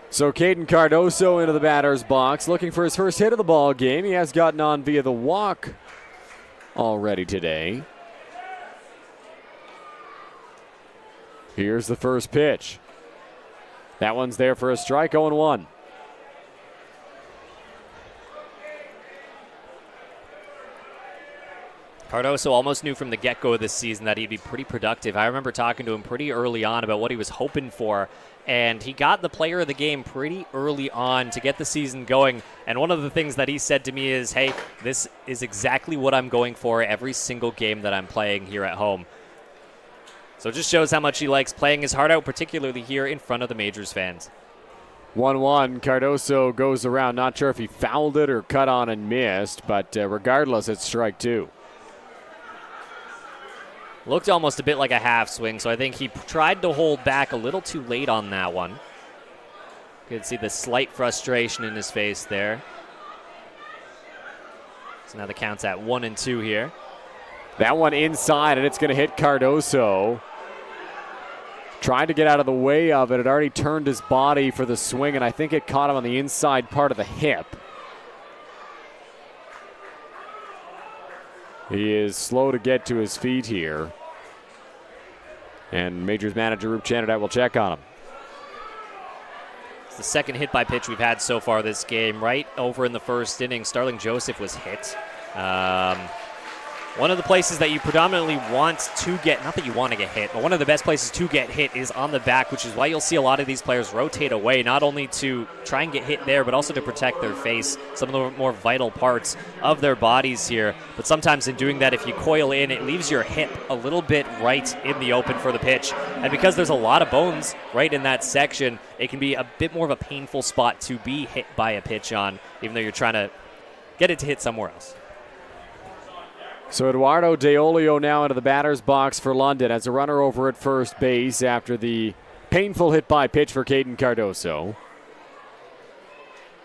So Caden Cardoso into the batter's box, looking for his first hit of the ball game. He has gotten on via the walk already today. Here's the first pitch. That one's there for a strike, 0-1. Cardoso almost knew from the get-go of this season that he'd be pretty productive. I remember talking to him pretty early on about what he was hoping for, and he got the player of the game pretty early on to get the season going. And one of the things that he said to me is, hey, this is exactly what I'm going for every single game that I'm playing here at home. So it just shows how much he likes playing his heart out, particularly here in front of the Majors fans. 1-1. Cardoso goes around. Not sure if he fouled it or cut on and missed, but regardless, it's strike 2. Looked almost a bit like a half swing, so I think he tried to hold back a little too late on that one. Could see the slight frustration in his face there. So now the count's at 1-2 here. That one inside, and it's going to hit Cardoso. Tried to get out of the way of it. It already turned his body for the swing, and I think it caught him on the inside part of the hip. He is slow to get to his feet here. And Majors manager Roop Chanadette will check on him. It's the second hit by pitch we've had so far this game. Right over in the first inning, Starling Joseph was hit. One of the places that you predominantly want to get, not that you want to get hit, but one of the best places to get hit is on the back, which is why you'll see a lot of these players rotate away, not only to try and get hit there, but also to protect their face, some of the more vital parts of their bodies here. But sometimes in doing that, if you coil in, it leaves your hip a little bit right in the open for the pitch. And because there's a lot of bones right in that section, it can be a bit more of a painful spot to be hit by a pitch on, even though you're trying to get it to hit somewhere else. So Eduardo Deolio now into the batter's box for London as a runner over at first base after the painful hit by pitch for Caden Cardoso.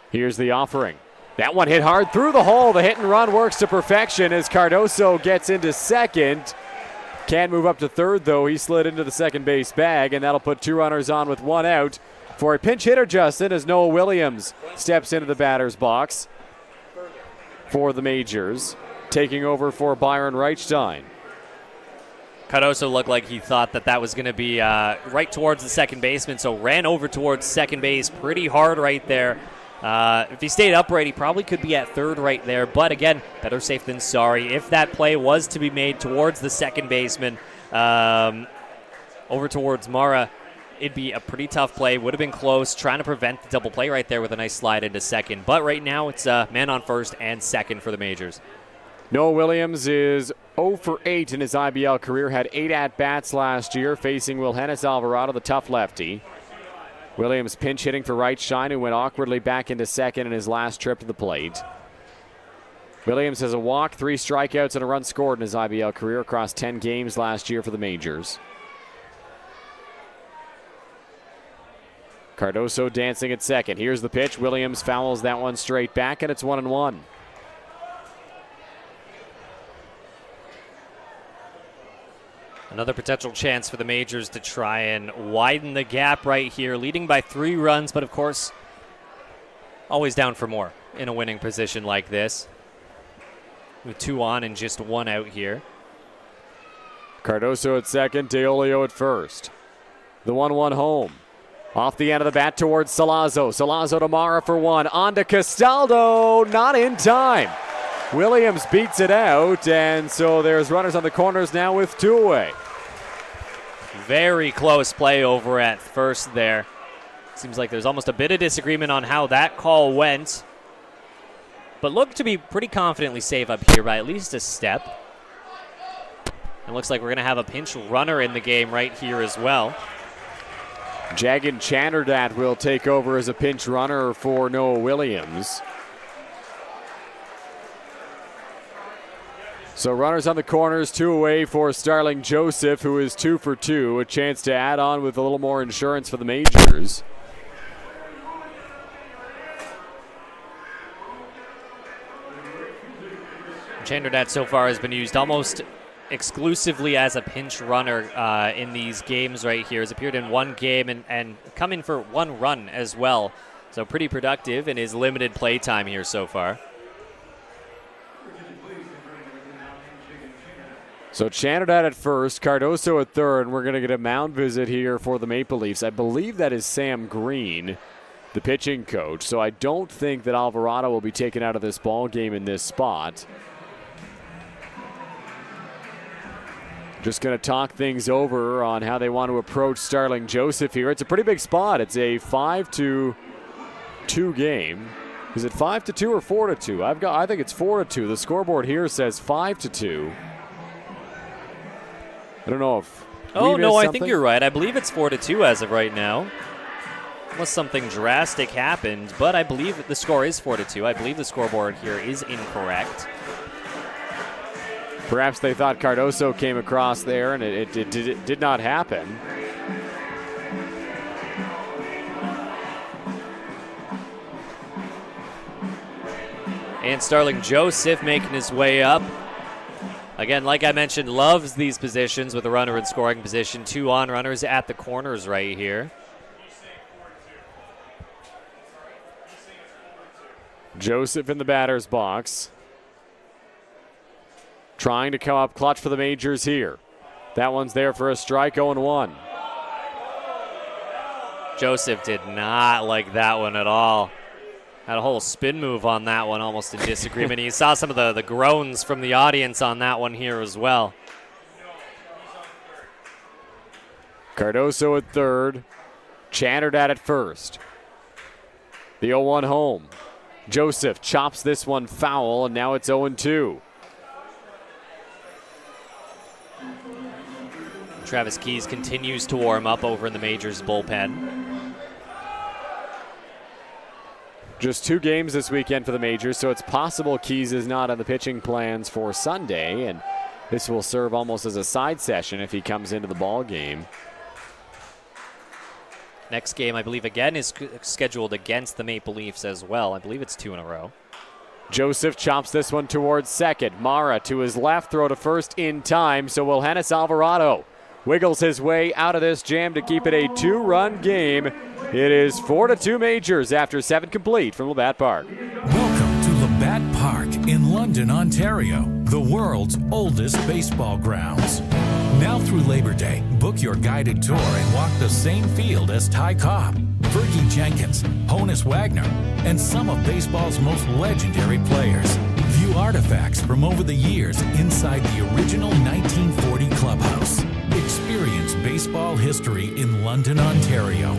Here's the offering. That one hit hard through the hole. The hit and run works to perfection as Cardoso gets into second. Can't move up to third, though. He slid into the second base bag, and that'll put 2 runners on with 1 out for a pinch hitter, Justin, as Noah Williams steps into the batter's box for the Majors, taking over for Byron Reichstein. Cardoso looked like he thought that was going to be right towards the second baseman, so ran over towards second base pretty hard right there. If he stayed upright, he probably could be at third right there, but again, better safe than sorry. If that play was to be made towards the second baseman, over towards Mara, it'd be a pretty tough play. Would have been close, trying to prevent the double play right there with a nice slide into second. But right now, it's man on first and second for the Majors. Noah Williams is 0 for 8 in his IBL career, had 8 at-bats last year, facing Wilhenis Alvarado, the tough lefty. Williams pinch hitting for Reichstein, who went awkwardly back into second in his last trip to the plate. Williams has a walk, 3 strikeouts, and a run scored in his IBL career across 10 games last year for the Majors. Cardoso dancing at second. Here's the pitch. Williams fouls that one straight back, and it's 1-1. Another potential chance for the Majors to try and widen the gap right here, leading by 3 runs, but of course, always down for more in a winning position like this. With 2 on and just 1 out here. Cardoso at second, Deolio at first. The 1-1 home. Off the end of the bat towards Salazzo. Salazzo to Mara for 1. On to Castaldo, not in time. Williams beats it out, and so there's runners on the corners now with 2 away. Very close play over at first there. Seems like there's almost a bit of disagreement on how that call went, but looked to be pretty confidently safe up here by at least a step. It looks like we're going to have a pinch runner in the game right here as well. Jagan Chanderdat will take over as a pinch runner for Noah Williams. So runners on the corners, 2 away for Starling Joseph, who is 2 for 2. A chance to add on with a little more insurance for the Majors. Chanderdat so far has been used almost exclusively as a pinch runner in these games right here. Has appeared in 1 game and come in for 1 run as well. So pretty productive in his limited play time here so far. So Chanderdat at first, Cardoso at third, and we're going to get a mound visit here for the Maple Leafs. I believe that is Sam Green, the pitching coach. So I don't think that Alvarado will be taken out of this ball game in this spot. Just going to talk things over on how they want to approach Starling Joseph here. It's a pretty big spot. It's a 5-2 game. Is it 5-2 or 4-2? I think it's 4-2. The scoreboard here says 5-2. I don't know if. Oh, no, I think you're right. I believe it's 4-2 as of right now. Unless something drastic happened, but I believe the score is 4-2. I believe the scoreboard here is incorrect. Perhaps they thought Cardoso came across there, and it did not happen. And Starling Joseph making his way up. Again, like I mentioned, loves these positions with a runner in scoring position. 2 on runners at the corners right here. Joseph in the batter's box. Trying to come up clutch for the Majors here. That one's there for a strike, 0-1. Joseph did not like that one at all. Had a whole spin move on that one, almost in disagreement. You saw some of the groans from the audience on that one here as well. Cardoso at third. Chantard at first. The 0-1 home. Joseph chops this one foul, and now it's 0-2. Travis Keys continues to warm up over in the Majors bullpen. Just 2 games this weekend for the Majors, so it's possible Keys is not on the pitching plans for Sunday, and this will serve almost as a side session if he comes into the ball game. Next game, I believe, again, is scheduled against the Maple Leafs as well. I believe it's 2 in a row. Joseph chops this one towards second. Mara to his left, throw to first in time, so will Hennis Alvarado wiggles his way out of this jam to keep it a 2-run game. It is 4-2 Majors after 7 complete from Labatt Park. Welcome to Labatt Park in London, Ontario, the world's oldest baseball grounds. Now through Labor Day, book your guided tour and walk the same field as Ty Cobb, Fergie Jenkins, Honus Wagner, and some of baseball's most legendary players. View artifacts from over the years inside the original 1940 clubhouse. Experience baseball history in London, Ontario.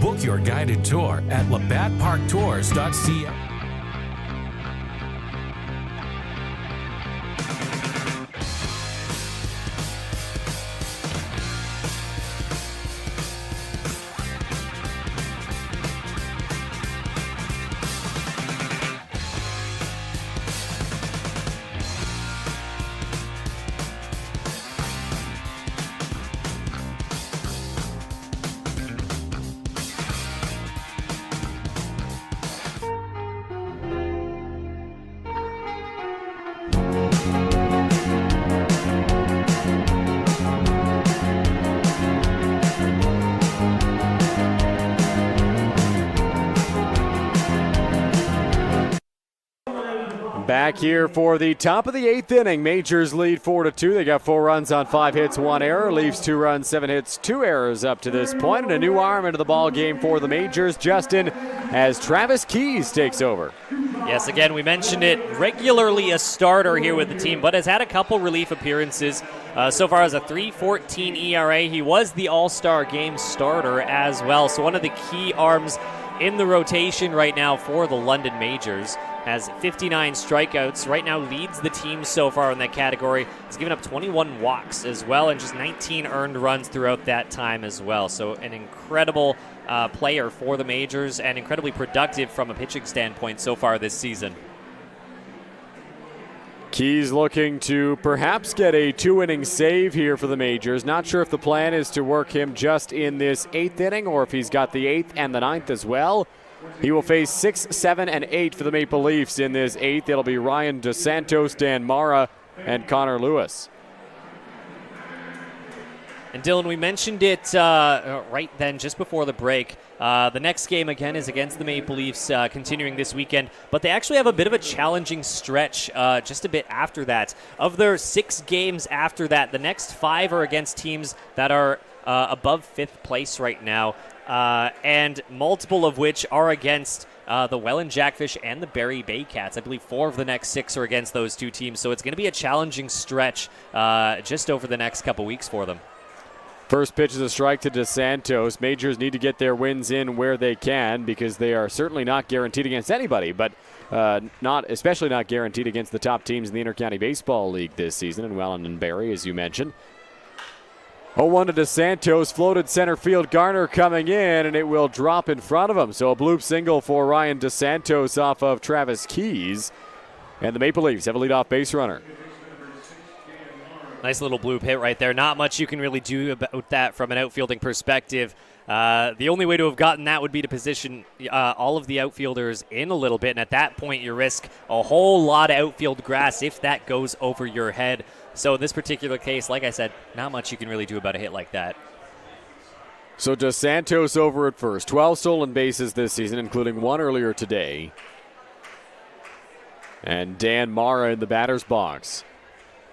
Book your guided tour at labattparktours.ca. Back here for the top of the 8th inning. Majors lead 4-2. They got 4 runs on 5 hits, 1 error. Leafs 2 runs, 7 hits, 2 errors up to this point. And a new arm into the ball game for the Majors, Justin, as Travis Keys takes over. Yes, again, we mentioned it, regularly a starter here with the team, but has had a couple relief appearances. So far as a 3.14 ERA. He was the All-Star Game starter as well. So one of the key arms in the rotation right now for the London Majors. Has 59 strikeouts, right now leads the team so far in that category. He's given up 21 walks as well and just 19 earned runs throughout that time as well. So an incredible player for the Majors and incredibly productive from a pitching standpoint so far this season. Keys looking to perhaps get a 2-inning save here for the Majors. Not sure if the plan is to work him just in this 8th inning or if he's got the 8th and the 9th as well. He will face 6, 7, and 8 for the Maple Leafs in this 8th. It'll be Ryan DeSantos, Dan Mara, and Connor Lewis. And Dylan, we mentioned it right then, just before the break. The next game, again, is against the Maple Leafs, continuing this weekend. But they actually have a bit of a challenging stretch just a bit after that. Of their 6 games after that, the next 5 are against teams that are above 5th place right now. And multiple of which are against the Welland Jackfish and the Barrie Baycats. I believe 4 of the next 6 are against those 2 teams. So it's going to be a challenging stretch just over the next couple weeks for them. First pitch is a strike to DeSantos. Majors need to get their wins in where they can because they are certainly not guaranteed against anybody, but especially not guaranteed against the top teams in the Intercounty Baseball League this season, in Welland and Barrie, as you mentioned. 0-1 to DeSantos, floated center field. Garner coming in, and it will drop in front of him. So a bloop single for Ryan DeSantos off of Travis Keys. And the Maple Leafs have a leadoff base runner. Nice little bloop hit right there. Not much you can really do about that from an outfielding perspective. The only way to have gotten that would be to position all of the outfielders in a little bit, and at that point you risk a whole lot of outfield grass if that goes over your head. So in this particular case, like I said, not much you can really do about a hit like that. So DeSantos over at first. 12 stolen bases this season, including 1 earlier today. And Dan Mara in the batter's box.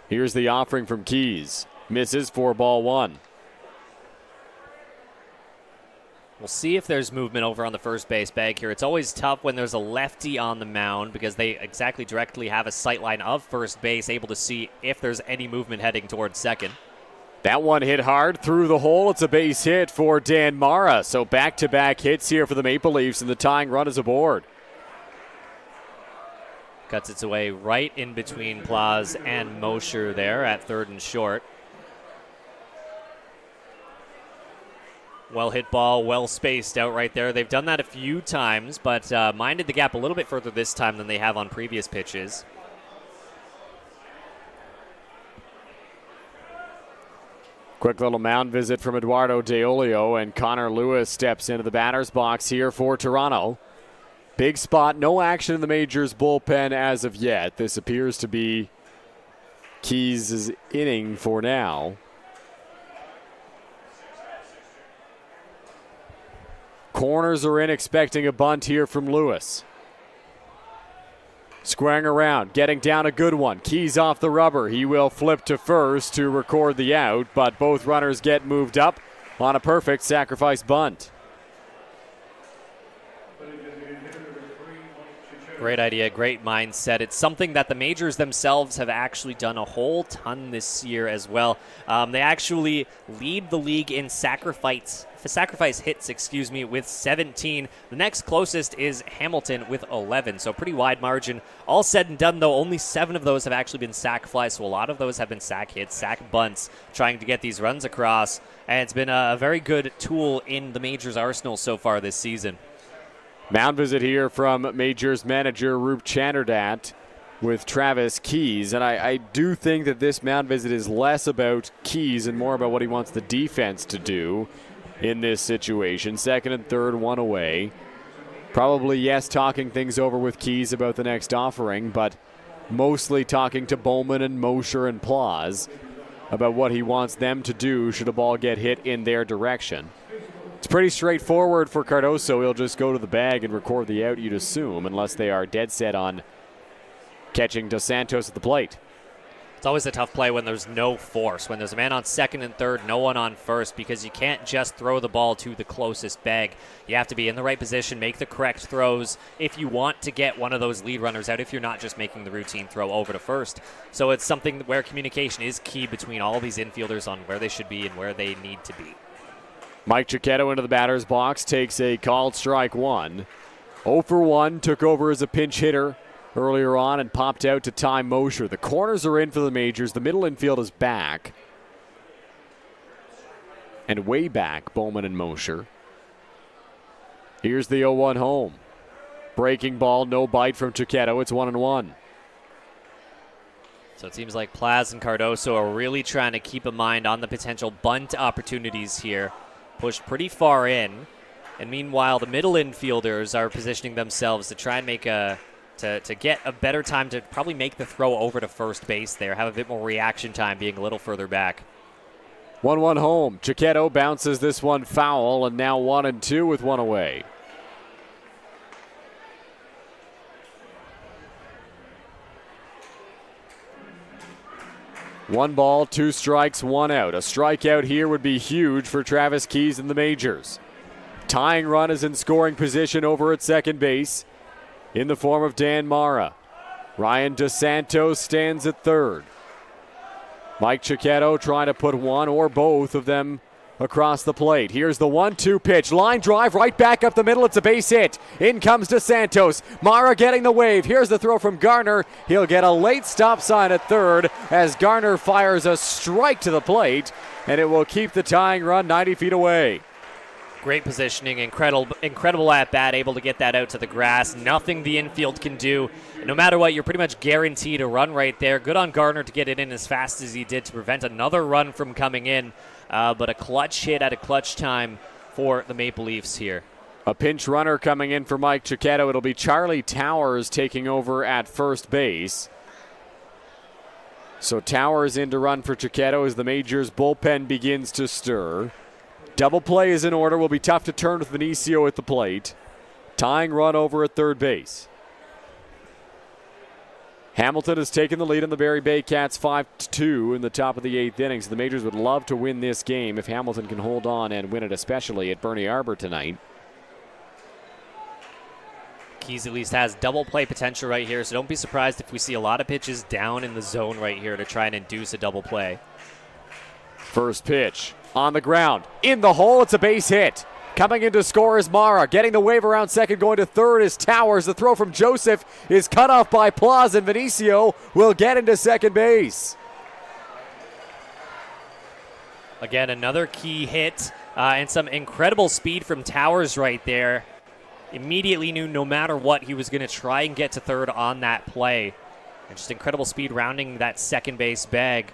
Here's the offering from Keys. Misses for ball 1. We'll see if there's movement over on the first base bag here. It's always tough when there's a lefty on the mound because they directly have a sight line of first base, able to see if there's any movement heading towards second. That one hit hard through the hole. It's a base hit for Dan Mara. So back-to-back hits here for the Maple Leafs, and the tying run is aboard. Cuts its way right in between Plaz and Mosher there at third and short. Well hit ball, well spaced out right there. They've done that a few times, but minded the gap a little bit further this time than they have on previous pitches. Quick little mound visit from Eduardo Deolio, and Connor Lewis steps into the batter's box here for Toronto. Big spot, no action in the Majors bullpen as of yet. This appears to be Keys' inning for now. Corners are in, expecting a bunt here from Lewis. Squaring around, getting down a good one. Keys off the rubber. He will flip to first to record the out, but both runners get moved up on a perfect sacrifice bunt. Great idea, great mindset. It's something that the Majors themselves have actually done a whole ton this year as well. They actually lead the league in sacrifice hits, with 17. The next closest is Hamilton with 11, so pretty wide margin. All said and done, though, only 7 of those have actually been sac flies, so a lot of those have been sac hits, sac bunts, trying to get these runs across, and it's been a very good tool in the Majors' arsenal so far this season. Mound visit here from Majors manager Roop Chanderdat with Travis Keys. And I do think that this mound visit is less about Keys and more about what he wants the defense to do in this situation. Second and third, one away. Probably, yes, talking things over with Keys about the next offering, but mostly talking to Bowman and Mosher and Plaz about what he wants them to do should a ball get hit in their direction. It's pretty straightforward for Cardoso. He'll just go to the bag and record the out, you'd assume, unless they are dead set on catching Dos Santos at the plate. It's always a tough play when there's no force, when there's a man on second and third, no one on first, because you can't just throw the ball to the closest bag. You have to be in the right position, make the correct throws if you want to get one of those lead runners out, if you're not just making the routine throw over to first. So it's something where communication is key between all these infielders on where they should be and where they need to be. Mike Cicchetto into the batter's box, takes a called strike one. 0 for 1, took over as a pinch hitter earlier on and popped out to tie Mosher. The corners are in for the Majors. The middle infield is back. And way back, Bowman and Mosher. Here's the 0-1 home. Breaking ball, no bite from Cicchetto. It's 1-1. So it seems like Plaz and Cardoso are really trying to keep a mind on the potential bunt opportunities here. Pushed pretty far in, and meanwhile the middle infielders are positioning themselves to try and make to get a better time to probably make the throw over to first base there, have a bit more reaction time being a little further back. 1-1 home. Cicchetto bounces this one foul, and now 1-2 with one away. One ball, 2 strikes, 1 out. A strikeout here would be huge for Travis Keys and the Majors. Tying run is in scoring position over at second base in the form of Dan Mara. Ryan Dos Santos stands at third. Mike Cicchetto trying to put one or both of them across the plate. Here's the 1-2 pitch. Line drive right back up the middle. It's a base hit. In comes Dos Santos. Mara getting the wave. Here's the throw from Garner. He'll get a late stop sign at third as Garner fires a strike to the plate, and it will keep the tying run 90 feet away. Great positioning, incredible at bat, able to get that out to the grass. Nothing the infield can do. No matter what, you're pretty much guaranteed a run right there. Good on Garner to get it in as fast as he did to prevent another run from coming in. But a clutch hit at a clutch time for the Maple Leafs here. A pinch runner coming in for Mike Cicchetto. It'll be Charlie Towers taking over at first base. So Towers in to run for Cicchetto as the Majors bullpen begins to stir. Double play is in order. Will be tough to turn with Vinicio at the plate. Tying run over at third base. Hamilton has taken the lead in the Barrie Bay Cats 5-2 in the top of the 8th inning. So the Majors would love to win this game if Hamilton can hold on and win it, especially at Bernie Arbor tonight. Keys at least has double play potential right here, so don't be surprised if we see a lot of pitches down in the zone right here to try and induce a double play. First pitch on the ground, in the hole, it's a base hit. Coming in to score is Mara. Getting the wave around second, going to third is Towers. The throw from Joseph is cut off by Plaza, and Vinicio will get into second base. Again, another key hit and some incredible speed from Towers right there. Immediately knew no matter what he was going to try and get to third on that play. And just incredible speed rounding that second base bag.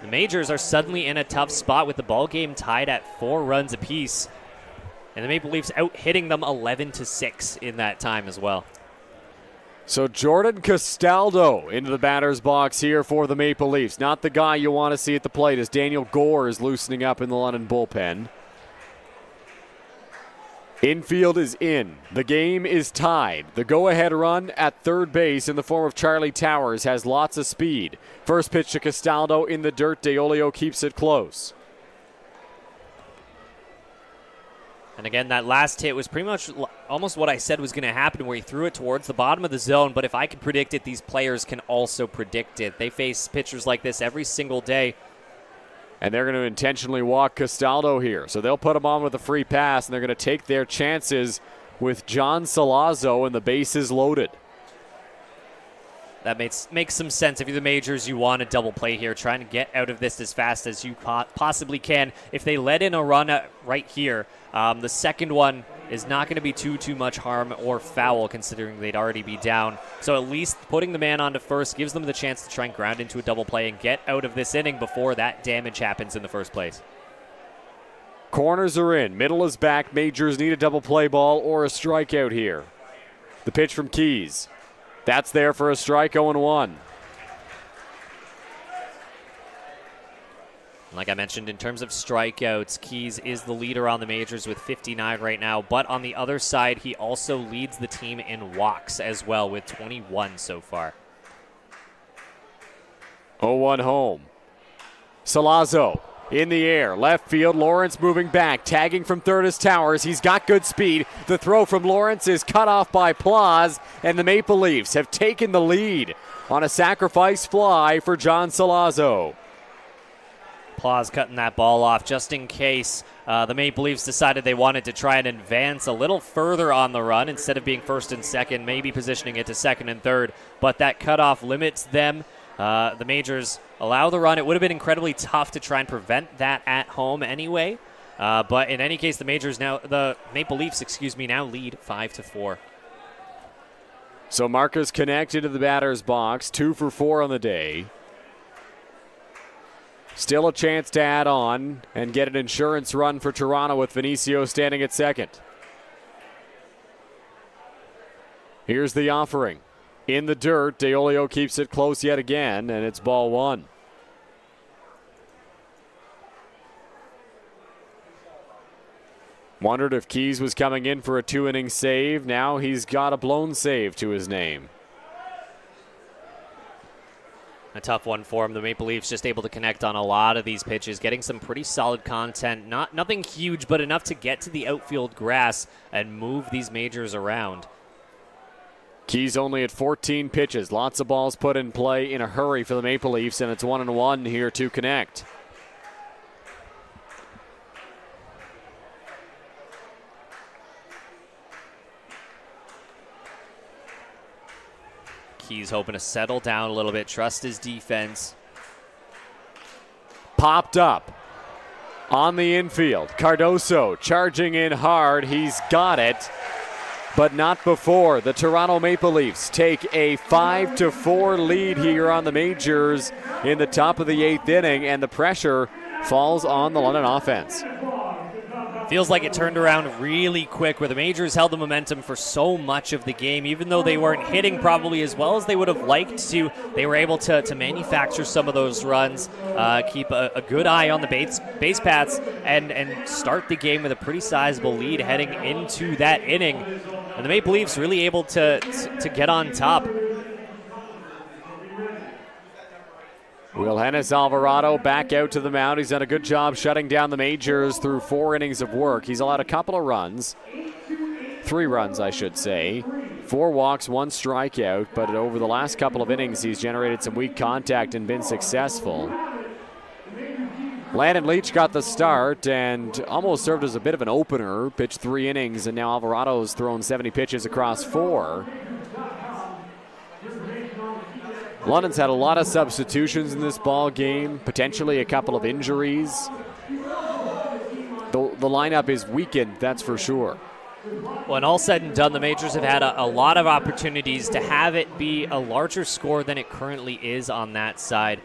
The Majors are suddenly in a tough spot with the ball game tied at 4 runs apiece. And the Maple Leafs out hitting them 11-6 in that time as well. So Jordan Castaldo into the batter's box here for the Maple Leafs. Not the guy you want to see at the plate as Daniel Gore is loosening up in the London bullpen. Infield is in. The game is tied. The go-ahead run at third base in the form of Charlie Towers has lots of speed. First pitch to Castaldo in the dirt. DeOlio keeps it close. And again, that last hit was pretty much almost what I said was going to happen, where he threw it towards the bottom of the zone. But if I can predict it, these players can also predict it. They face pitchers like this every single day. And they're going to intentionally walk Castaldo here. So they'll put him on with a free pass, and they're going to take their chances with John Salazzo, and the bases loaded. That makes some sense. If you're the Majors, you want a double play here, trying to get out of this as fast as you possibly can. If they let in a run right here, the second one is not going to be too much harm or foul, considering they'd already be down. So at least putting the man onto first gives them the chance to try and ground into a double play and get out of this inning before that damage happens in the first place. Corners are in. Middle is back. Majors need a double play ball or a strikeout here. The pitch from Keys. That's there for a strike, 0-1. Like I mentioned, in terms of strikeouts, Keys is the leader on the Majors with 59 right now. But on the other side, he also leads the team in walks as well with 21 so far. 0-1 home. Salazzo in the air. Left field. Lawrence moving back. Tagging from third is Towers. He's got good speed. The throw from Lawrence is cut off by Plaz. And the Maple Leafs have taken the lead on a sacrifice fly for John Salazzo. Plaz cutting that ball off just in case the Maple Leafs decided they wanted to try and advance a little further on the run instead of being first and second, maybe positioning it to second and third. But that cutoff limits them. The Majors allow the run. It would have been incredibly tough to try and prevent that at home anyway. But in any case, the Maple Leafs, now lead 5-4. So Marcus Connect into the batter's box, 2 for 4 on the day. Still a chance to add on and get an insurance run for Toronto with Vinicio standing at second. Here's the offering. In the dirt, DeOlio keeps it close yet again, and it's ball 1. Wondered if Keys was coming in for a 2-inning save. Now he's got a blown save to his name. A tough one for him. The Maple Leafs just able to connect on a lot of these pitches, getting some pretty solid content. Nothing huge, but enough to get to the outfield grass and move these Majors around. Keys only at 14 pitches. Lots of balls put in play in a hurry for the Maple Leafs, and it's 1-1 here to Connect. Keys hoping to settle down a little bit, trust his defense. Popped up on the infield. Cardoso charging in hard. He's got it, but not before the Toronto Maple Leafs take a 5-4 lead here on the Majors in the top of the 8th inning, and the pressure falls on the London offense. Feels like it turned around really quick, where the Majors held the momentum for so much of the game. Even though they weren't hitting probably as well as they would have liked to, they were able to manufacture some of those runs, keep a good eye on the base paths, and start the game with a pretty sizable lead heading into that inning. And the Maple Leafs really able to get on top. Wilhennis Alvarado back out to the mound. He's done a good job shutting down the Majors through 4 innings of work. He's allowed a couple of runs. 3 runs, I should say. 4 walks, 1 strikeout, but over the last couple of innings, he's generated some weak contact and been successful. Landon Leach got the start and almost served as a bit of an opener. Pitched 3 innings, and now Alvarado's thrown 70 pitches across 4. London's had a lot of substitutions in this ball game, potentially a couple of injuries. The lineup is weakened, that's for sure. When all said and done, the Majors have had a lot of opportunities to have it be a larger score than it currently is on that side.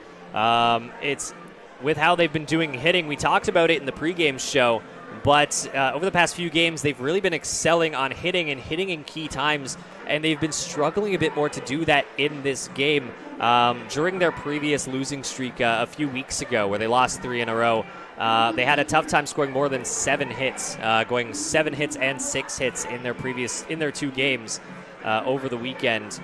It's with how they've been doing hitting. We talked about it in the pregame show, but over the past few games, they've really been excelling on hitting and hitting in key times, and they've been struggling a bit more to do that in this game. During their previous losing streak a few weeks ago, where they lost 3 in a row, they had a tough time scoring more than 7 hits, going 7 hits and 6 hits in their 2 games over the weekend.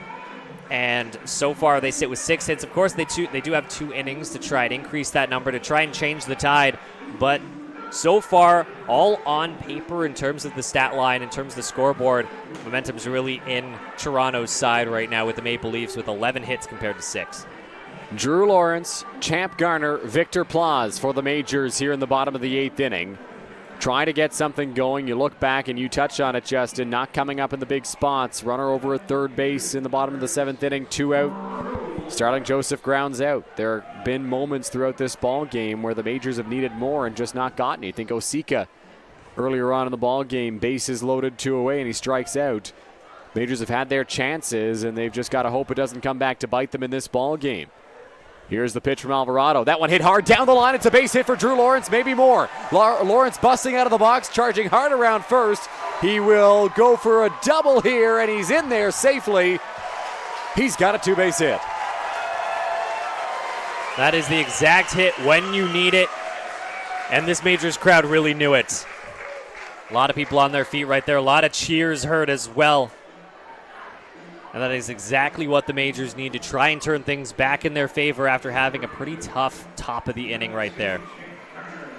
And so far they sit with 6 hits. Of course, they do have 2 innings to try and increase that number, to try and change the tide. But so far, all on paper in terms of the stat line, in terms of the scoreboard, momentum's really in Toronto's side right now with the Maple Leafs with 11 hits compared to 6. Drew Lawrence, Champ Garner, Victor Plaz for the Majors here in the bottom of the 8th inning. Trying to get something going. You look back and you touch on it, Justin. Not coming up in the big spots. Runner over at third base in the bottom of the 7th inning. 2 out. Starling Joseph grounds out. There have been moments throughout this ball game where the Majors have needed more and just not gotten it. You think Osika earlier on in the ball game, bases loaded, 2 away, and he strikes out. Majors have had their chances, and they've just got to hope it doesn't come back to bite them in this ball game. Here's the pitch from Alvarado. That one hit hard down the line. It's a base hit for Drew Lawrence, maybe more. Lawrence busting out of the box, charging hard around first. He will go for a double here, and he's in there safely. He's got a 2-base hit. That is the exact hit when you need it, and this Majors crowd really knew it. A lot of people on their feet right there. A lot of cheers heard as well. And that is exactly what the Majors need to try and turn things back in their favor after having a pretty tough top of the inning right there.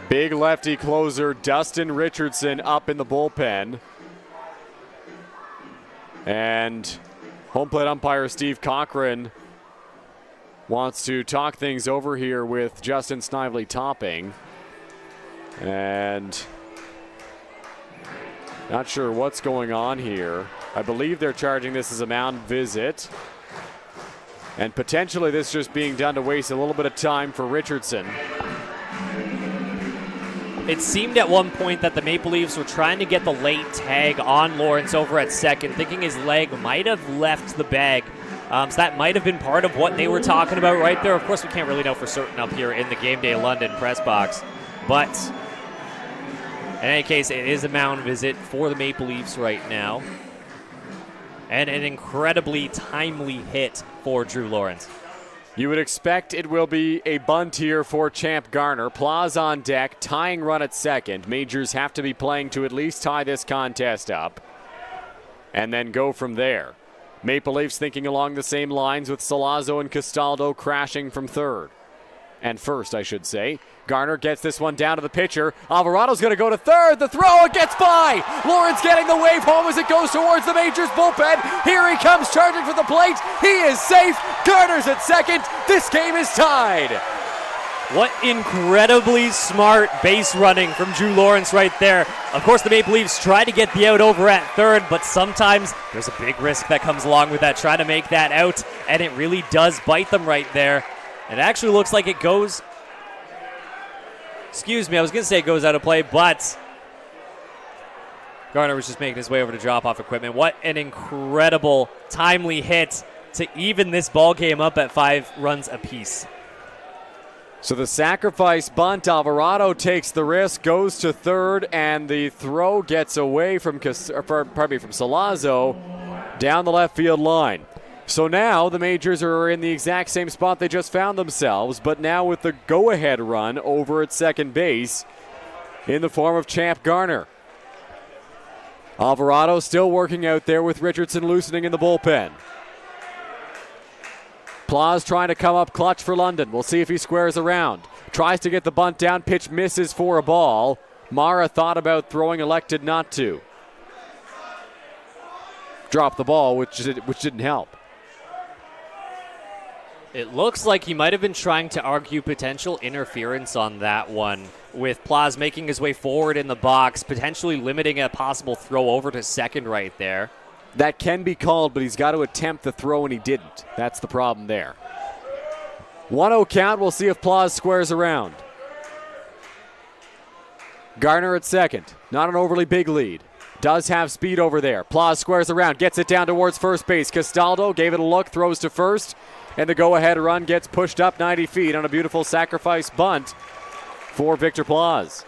Big lefty closer Dustin Richardson up in the bullpen. And home plate umpire Steve Cochran wants to talk things over here with Justin Snively topping. And not sure what's going on here. I believe they're charging this as a mound visit. And potentially this just being done to waste a little bit of time for Richardson. It seemed at one point that the Maple Leafs were trying to get the late tag on Lawrence over at second, thinking his leg might have left the bag. So that might have been part of what they were talking about right there. Of course, we can't really know for certain up here in the Game Day London press box. But in any case, it is a mound visit for the Maple Leafs right now. And an incredibly timely hit for Drew Lawrence. You would expect it will be a bunt here for Champ Garner. Plaz on deck, tying run at second. Majors have to be playing to at least tie this contest up and then go from there. Maple Leafs thinking along the same lines with Salazzo and Castaldo crashing from third. And first, I should say. Garner gets this one down to the pitcher. Alvarado's going to go to third. The throw, it gets by. Lawrence getting the wave home as it goes towards the Majors bullpen. Here he comes charging for the plate. He is safe. Garner's at second. This game is tied. What incredibly smart base running from Drew Lawrence right there. Of course, the Maple Leafs try to get the out over at third, but sometimes there's a big risk that comes along with that, trying to make that out, and it really does bite them right there. It actually looks like it goes... Excuse me, I was going to say it goes out of play, but Garner was just making his way over to drop off equipment. What an incredible, timely hit to even this ball game up at 5 runs apiece. So the sacrifice bunt, Alvarado takes the risk, goes to third, and the throw gets away from Salazzo down the left field line. So now the Majors are in the exact same spot they just found themselves, but now with the go-ahead run over at second base in the form of Champ Garner. Alvarado still working out there with Richardson loosening in the bullpen. Plaus trying to come up clutch for London. We'll see if he squares around. Tries to get the bunt down. Pitch misses for a ball. Mara thought about throwing, elected not to. Dropped the ball, which didn't help. It looks like he might have been trying to argue potential interference on that one, with Plaus making his way forward in the box, potentially limiting a possible throw over to second right there. That can be called, but he's got to attempt the throw, and he didn't. That's the problem there. 1-0 count. We'll see if Plaus squares around. Garner at second. Not an overly big lead. Does have speed over there. Plaus squares around, gets it down towards first base. Castaldo gave it a look, throws to first, and the go-ahead run gets pushed up 90 feet on a beautiful sacrifice bunt for Victor Plaus.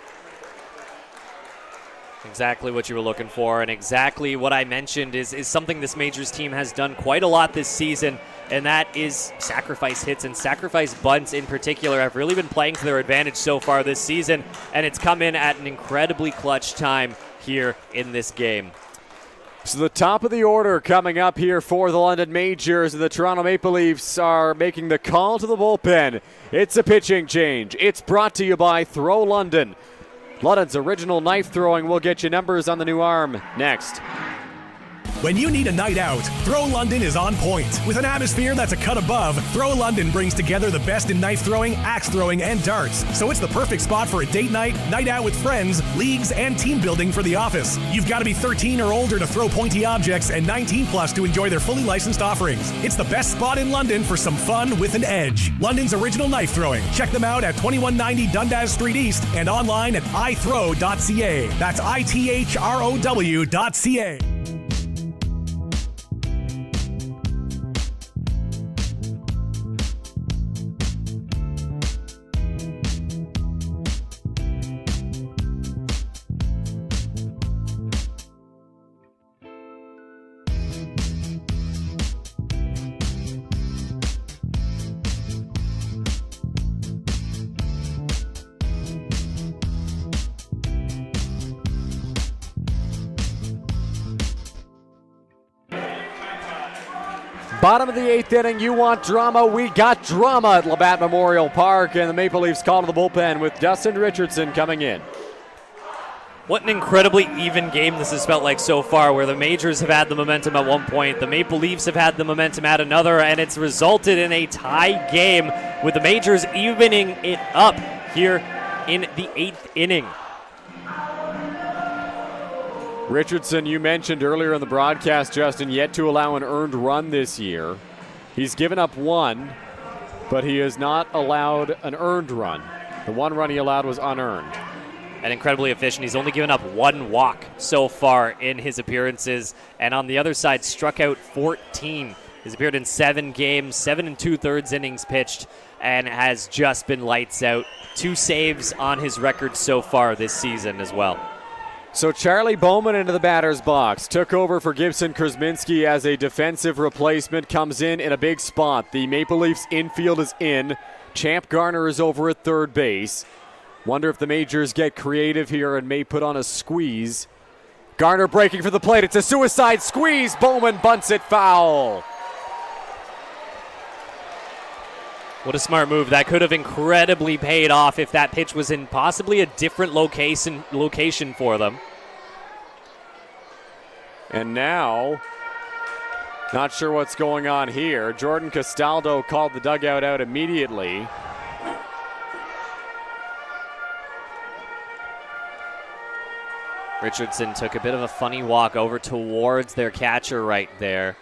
Exactly what you were looking for, and exactly what I mentioned is something this Majors team has done quite a lot this season, and that is sacrifice hits and sacrifice bunts in particular have really been playing to their advantage so far this season, and it's come in at an incredibly clutch time here in this game. So the top of the order coming up here for the London Majors, and the Toronto Maple Leafs are making the call to the bullpen. It's a pitching change. It's brought to you by Throw London. London's original knife throwing will get you numbers on the new arm next. When you need a night out, Throw London is on point. With an atmosphere that's a cut above, Throw London brings together the best in knife throwing, axe throwing, and darts. So it's the perfect spot for a date night, night out with friends, leagues, and team building for the office. You've got to be 13 or older to throw pointy objects and 19 plus to enjoy their fully licensed offerings. It's the best spot in London for some fun with an edge. London's original knife throwing. Check them out at 2190 Dundas Street East and online at ithrow.ca. That's ITHROW.ca. Bottom of the eighth inning, you want drama. We got drama at Labatt Memorial Park, and the Maple Leafs call to the bullpen with Dustin Richardson coming in. What an incredibly even game this has felt like so far, where the Majors have had the momentum at one point, the Maple Leafs have had the momentum at another, and it's resulted in a tie game with the Majors evening it up here in the eighth inning. Richardson, you mentioned earlier in the broadcast, Justin, yet to allow an earned run this year. He's given up one, but he has not allowed an earned run. The one run he allowed was unearned. And incredibly efficient. He's only given up one walk so far in his appearances. And on the other side, struck out 14. He's appeared in 7 games, 7 2/3 innings pitched, and has just been lights out. 2 saves on his record so far this season as well. So Charlie Bowman into the batter's box. Took over for Gibson Krasminski as a defensive replacement. Comes in a big spot. The Maple Leafs infield is in. Champ Garner is over at third base. Wonder if the Majors get creative here and may put on a squeeze. Garner breaking for the plate. It's a suicide squeeze. Bowman bunts it foul. What a smart move. That could have incredibly paid off if that pitch was in possibly a different location for them. And now, not sure what's going on here. Jordan Castaldo called the dugout out immediately. Richardson took a bit of a funny walk over towards their catcher right there.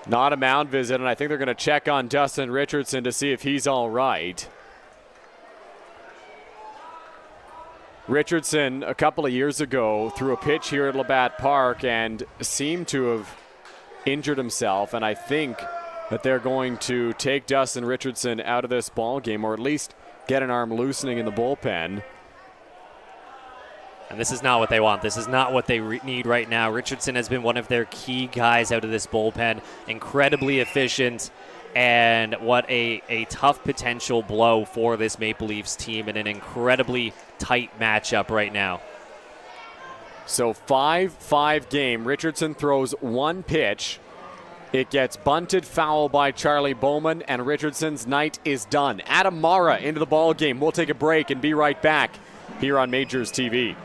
Not a mound visit, and I think they're going to check on Dustin Richardson to see if he's all right. Richardson, a couple of years ago, threw a pitch here at Labatt Park and seemed to have injured himself, and I think that they're going to take Dustin Richardson out of this ball game, or at least get an arm loosening in the bullpen. And this is not what they want. This is not what they need right now. Richardson has been one of their key guys out of this bullpen. Incredibly efficient, and what a tough potential blow for this Maple Leafs team in an incredibly tight matchup right now. So 5-5 game. Richardson throws one pitch, It gets bunted, foul by Charlie Bowman, and Richardson's night is done. Adam Mara into the ball game. We'll take a break and be right back here on Majors TV.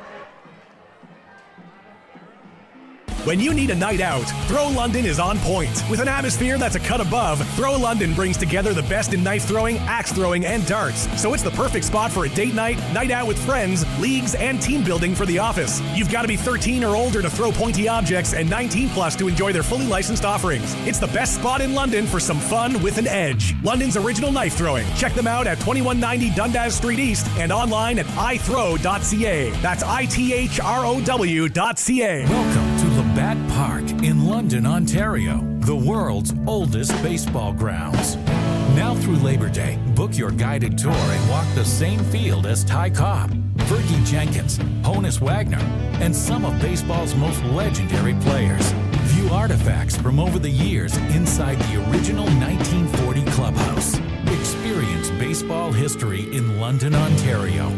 When you need a night out, Throw London is on point. With an atmosphere that's a cut above, Throw London brings together the best in knife throwing, axe throwing, and darts. So it's the perfect spot for a date night, night out with friends, leagues, and team building for the office. You've got to be 13 or older to throw pointy objects and 19 plus to enjoy their fully licensed offerings. It's the best spot in London for some fun with an edge. London's original knife throwing. Check them out at 2190 Dundas Street East and online at ithrow.ca. That's ITHROW.ca. Welcome to Labatt Park in London, Ontario, the world's oldest baseball grounds. Now through Labor Day, book your guided tour and walk the same field as Ty Cobb, Fergie Jenkins, Honus Wagner, and some of baseball's most legendary players. View artifacts from over the years inside the original 1940 clubhouse. Experience baseball history in London, Ontario.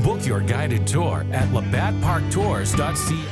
Book your guided tour at labattparktours.ca.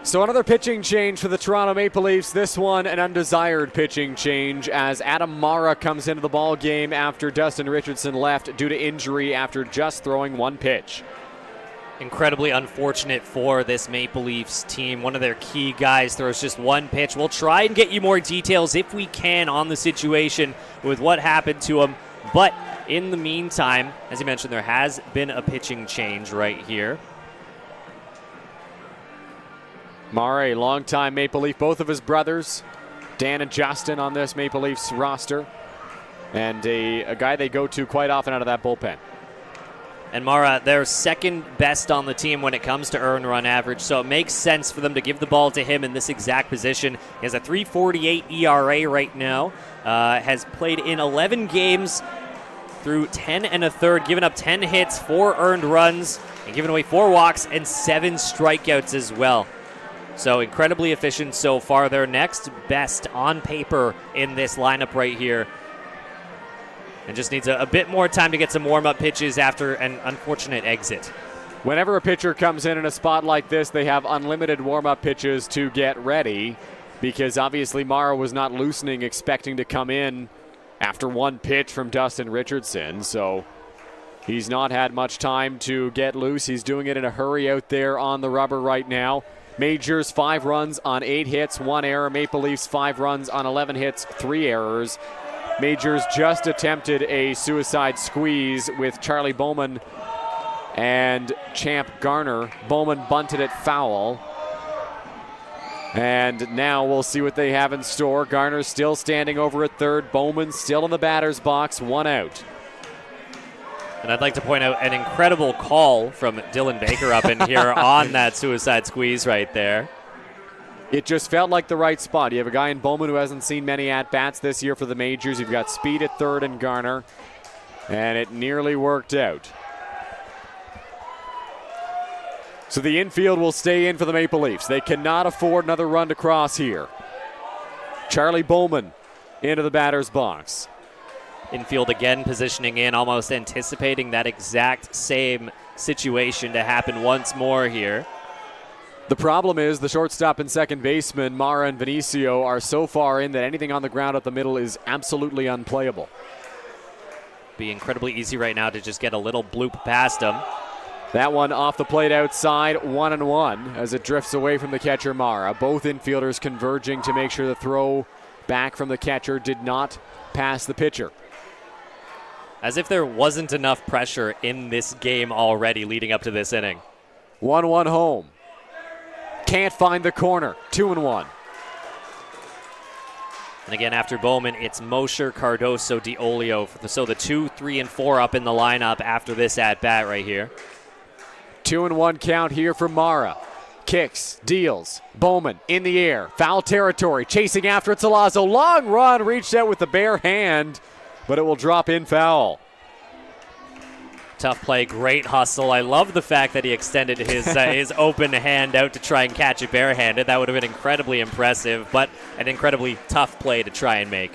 So another pitching change for the Toronto Maple Leafs. This one an undesired pitching change as Adam Mara comes into the ball game after Dustin Richardson left due to injury after just throwing one pitch. Incredibly unfortunate for this Maple Leafs team. One of their key guys throws just one pitch. We'll try and get you more details if we can on the situation with what happened to him. But in the meantime, as you mentioned, there has been a pitching change right here. Mara, a longtime Maple Leaf, both of his brothers, Dan and Justin, on this Maple Leafs roster, and a guy they go to quite often out of that bullpen. And Mara, they're second best on the team when it comes to earned run average, so it makes sense for them to give the ball to him in this exact position. He has a 3.48 ERA right now, has played in 11 games through 10 1/3, given up 10 hits, 4 earned runs, and given away 4 walks and 7 strikeouts as well. So incredibly efficient so far. They're next best on paper in this lineup right here. And just needs a bit more time to get some warm-up pitches after an unfortunate exit. Whenever a pitcher comes in a spot like this, they have unlimited warm-up pitches to get ready, because obviously Mara was not loosening, expecting to come in after one pitch from Dustin Richardson. So he's not had much time to get loose. He's doing it in a hurry out there on the rubber right now. Majors 5 runs on 8 hits, 1 error. Maple Leafs 5 runs on 11 hits, 3 errors. Majors just attempted a suicide squeeze with Charlie Bowman and Champ Garner. Bowman bunted it foul. And now we'll see what they have in store. Garner's still standing over at third. Bowman still in the batter's box, 1 out. And I'd like to point out an incredible call from Dylan Baker up in here on that suicide squeeze right there. It just felt like the right spot. You have a guy in Bowman who hasn't seen many at-bats this year for the Majors. You've got speed at third and Garner, and it nearly worked out. So the infield will stay in for the Maple Leafs. They cannot afford another run to cross here. Charlie Bowman into the batter's box. Infield again positioning in, almost anticipating that exact same situation to happen once more here. The problem is the shortstop and second baseman, Mara and Vinicio, are so far in that anything on the ground at the middle is absolutely unplayable. Be incredibly easy right now to just get a little bloop past him. That one off the plate outside, 1-1 as it drifts away from the catcher, Mara. Both infielders converging to make sure the throw back from the catcher did not pass the pitcher. As if there wasn't enough pressure in this game already leading up to this inning. 1-1 home. Can't find the corner. 2-1. And again, after Bowman, it's Mosher, Cardoso, DiOlio. So the 2, 3, and 4 up in the lineup after this at-bat right here. 2-1 count here for Mara. Kicks, deals. Bowman in the air. Foul territory. Chasing after it. Salazzo. Long run. Reached out with the bare hand, but it will drop in foul. Tough play. Great hustle. I love the fact that he extended his open hand out to try and catch it barehanded. That would have been incredibly impressive, but an incredibly tough play to try and make.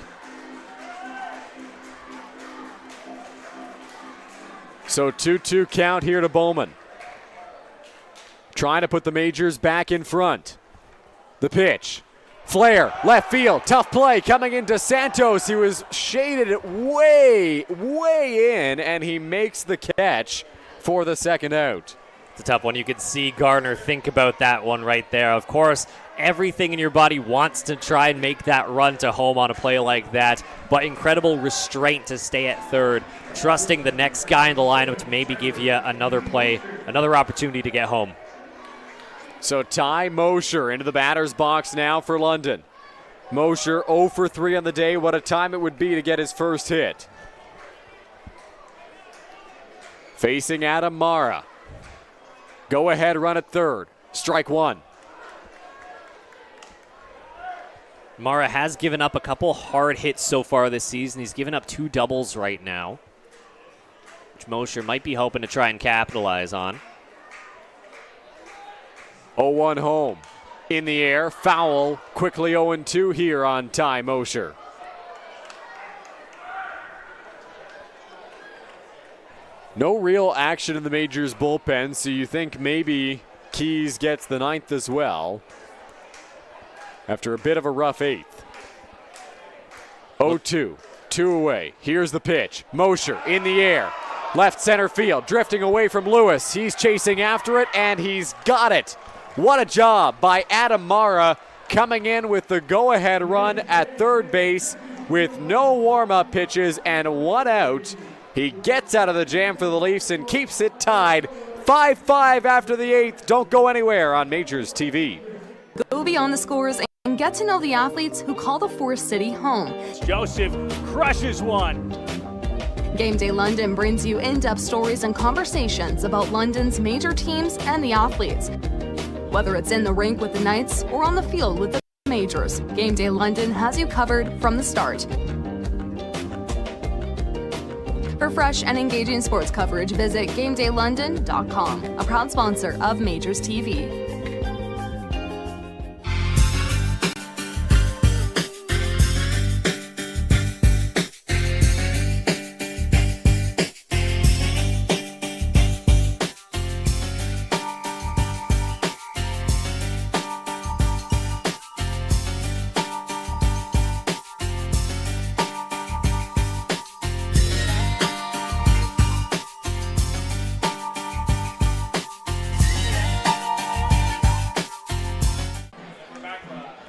So 2-2 count here to Bowman. Trying to put the Majors back in front. The pitch. Flare, left field, tough play coming into Santos. He was shaded way in, and he makes the catch for the second out. It's a tough one. You could see Garner think about that one right there. Of course, everything in your body wants to try and make that run to home on a play like that, but incredible restraint to stay at third, trusting the next guy in the lineup to maybe give you another play, another opportunity to get home. So Ty Mosher into the batter's box now for London. Mosher 0 for 3 on the day. What a time it would be to get his first hit. Facing Adam Mara. Go ahead run at third. Strike one. Mara has given up a couple hard hits so far this season. He's given up 2 doubles right now, which Mosher might be hoping to try and capitalize on. 0-1 home. In the air, foul. Quickly 0-2 here on Ty Mosher. No real action in the Majors bullpen, so you think maybe Keys gets the 9th as well after a bit of a rough 8th. 0-2, 2 away. Here's the pitch. Mosher in the air. Left center field, drifting away from Lewis. He's chasing after it, and he's got it. What a job by Adam Mara, coming in with the go-ahead run at third base with no warm-up pitches and 1 out. He gets out of the jam for the Leafs and keeps it tied. 5-5 after the 8th. Don't go anywhere on Majors TV. Go beyond the scores and get to know the athletes who call the Forest City home. Joseph crushes one. Game Day London brings you in-depth stories and conversations about London's major teams and the athletes. Whether it's in the rink with the Knights or on the field with the Majors, Game Day London has you covered from the start. For fresh and engaging sports coverage, visit GameDayLondon.com, a proud sponsor of Majors TV.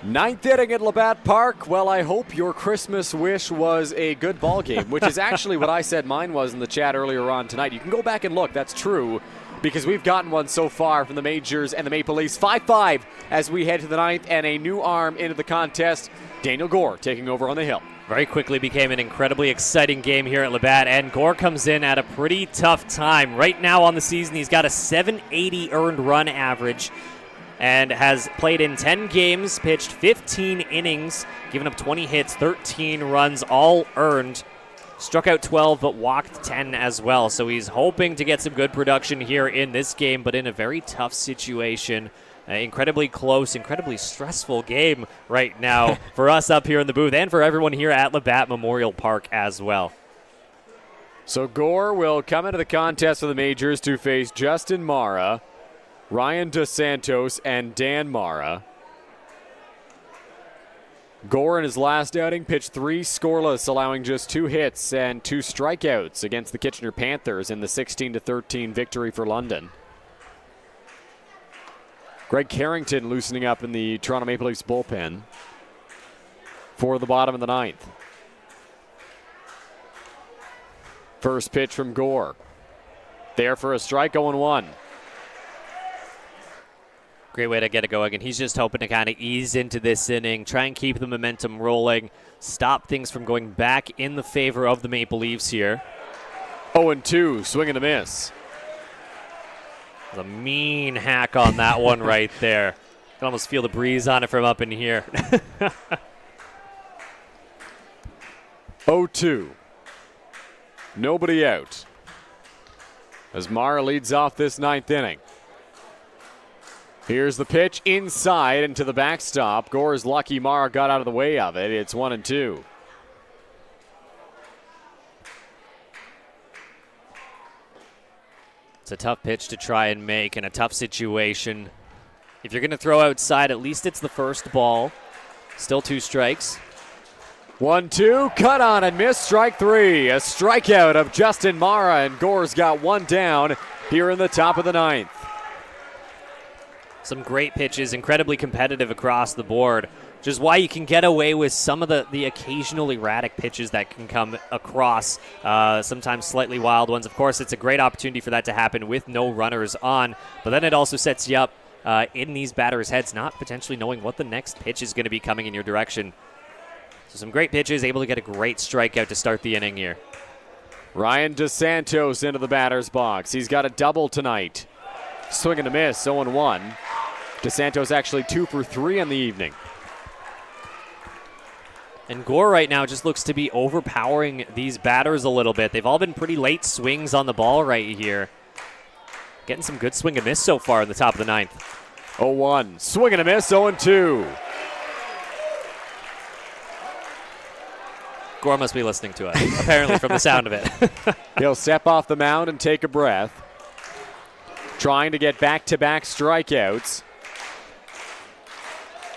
Ninth inning at Labatt Park. Well, I hope your Christmas wish was a good ball game, which is actually what I said mine was in the chat earlier on tonight. You can go back and look. That's true, because we've gotten one so far from the Majors and the Maple Leafs. 5-5 as we head to the 9th, and a new arm into the contest. Daniel Gore taking over on the hill. Very quickly became an incredibly exciting game here at Labatt, and Gore comes in at a pretty tough time. Right now on the season, he's got a 780 earned run average and has played in 10 games, pitched 15 innings, given up 20 hits, 13 runs, all earned. Struck out 12, but walked 10 as well. So he's hoping to get some good production here in this game, but in a very tough situation. Incredibly close, incredibly stressful game right now for us up here in the booth and for everyone here at Labatt Memorial Park as well. So Gore will come into the contest for the Majors to face Justin Mara, Ryan Dos Santos, and Dan Mara. Gore in his last outing pitched 3 scoreless, allowing just 2 hits and 2 strikeouts against the Kitchener Panthers in the 16-13 victory for London. Greg Carrington loosening up in the Toronto Maple Leafs bullpen for the bottom of the 9th. First pitch from Gore. There for a strike, 0-1. Great way to get it going, and he's just hoping to kind of ease into this inning, try and keep the momentum rolling, stop things from going back in the favor of the Maple Leafs here. 0-2, swing and a miss. A mean hack on that one right there. You can almost feel the breeze on it from up in here. 0-2. Nobody out. As Mara leads off this ninth inning. Here's the pitch inside into the backstop. Gore is lucky Mara got out of the way of it. It's 1-2. It's a tough pitch to try and make in a tough situation. If you're going to throw outside, at least it's the first ball. Still 2 strikes. 1-2, cut on and miss, strike 3. A strikeout of Justin Mara, and Gore's got 1 down here in the top of the ninth. Some great pitches, incredibly competitive across the board, which is why you can get away with some of the occasional erratic pitches that can come across, sometimes slightly wild ones. Of course, it's a great opportunity for that to happen with no runners on, but then it also sets you up in these batters' heads, not potentially knowing what the next pitch is going to be coming in your direction. So some great pitches, able to get a great strikeout to start the inning here. Ryan DeSantos into the batter's box. He's got a double tonight. Swing and a miss, 0-1. DeSantos actually 2 for 3 on the evening. And Gore right now just looks to be overpowering these batters a little bit. They've all been pretty late swings on the ball right here. Getting some good swing and miss so far in the top of the ninth. 0-1, swing and a miss, 0-2. Gore must be listening to us, apparently, from the sound of it. He'll step off the mound and take a breath. Trying to get back-to-back strikeouts.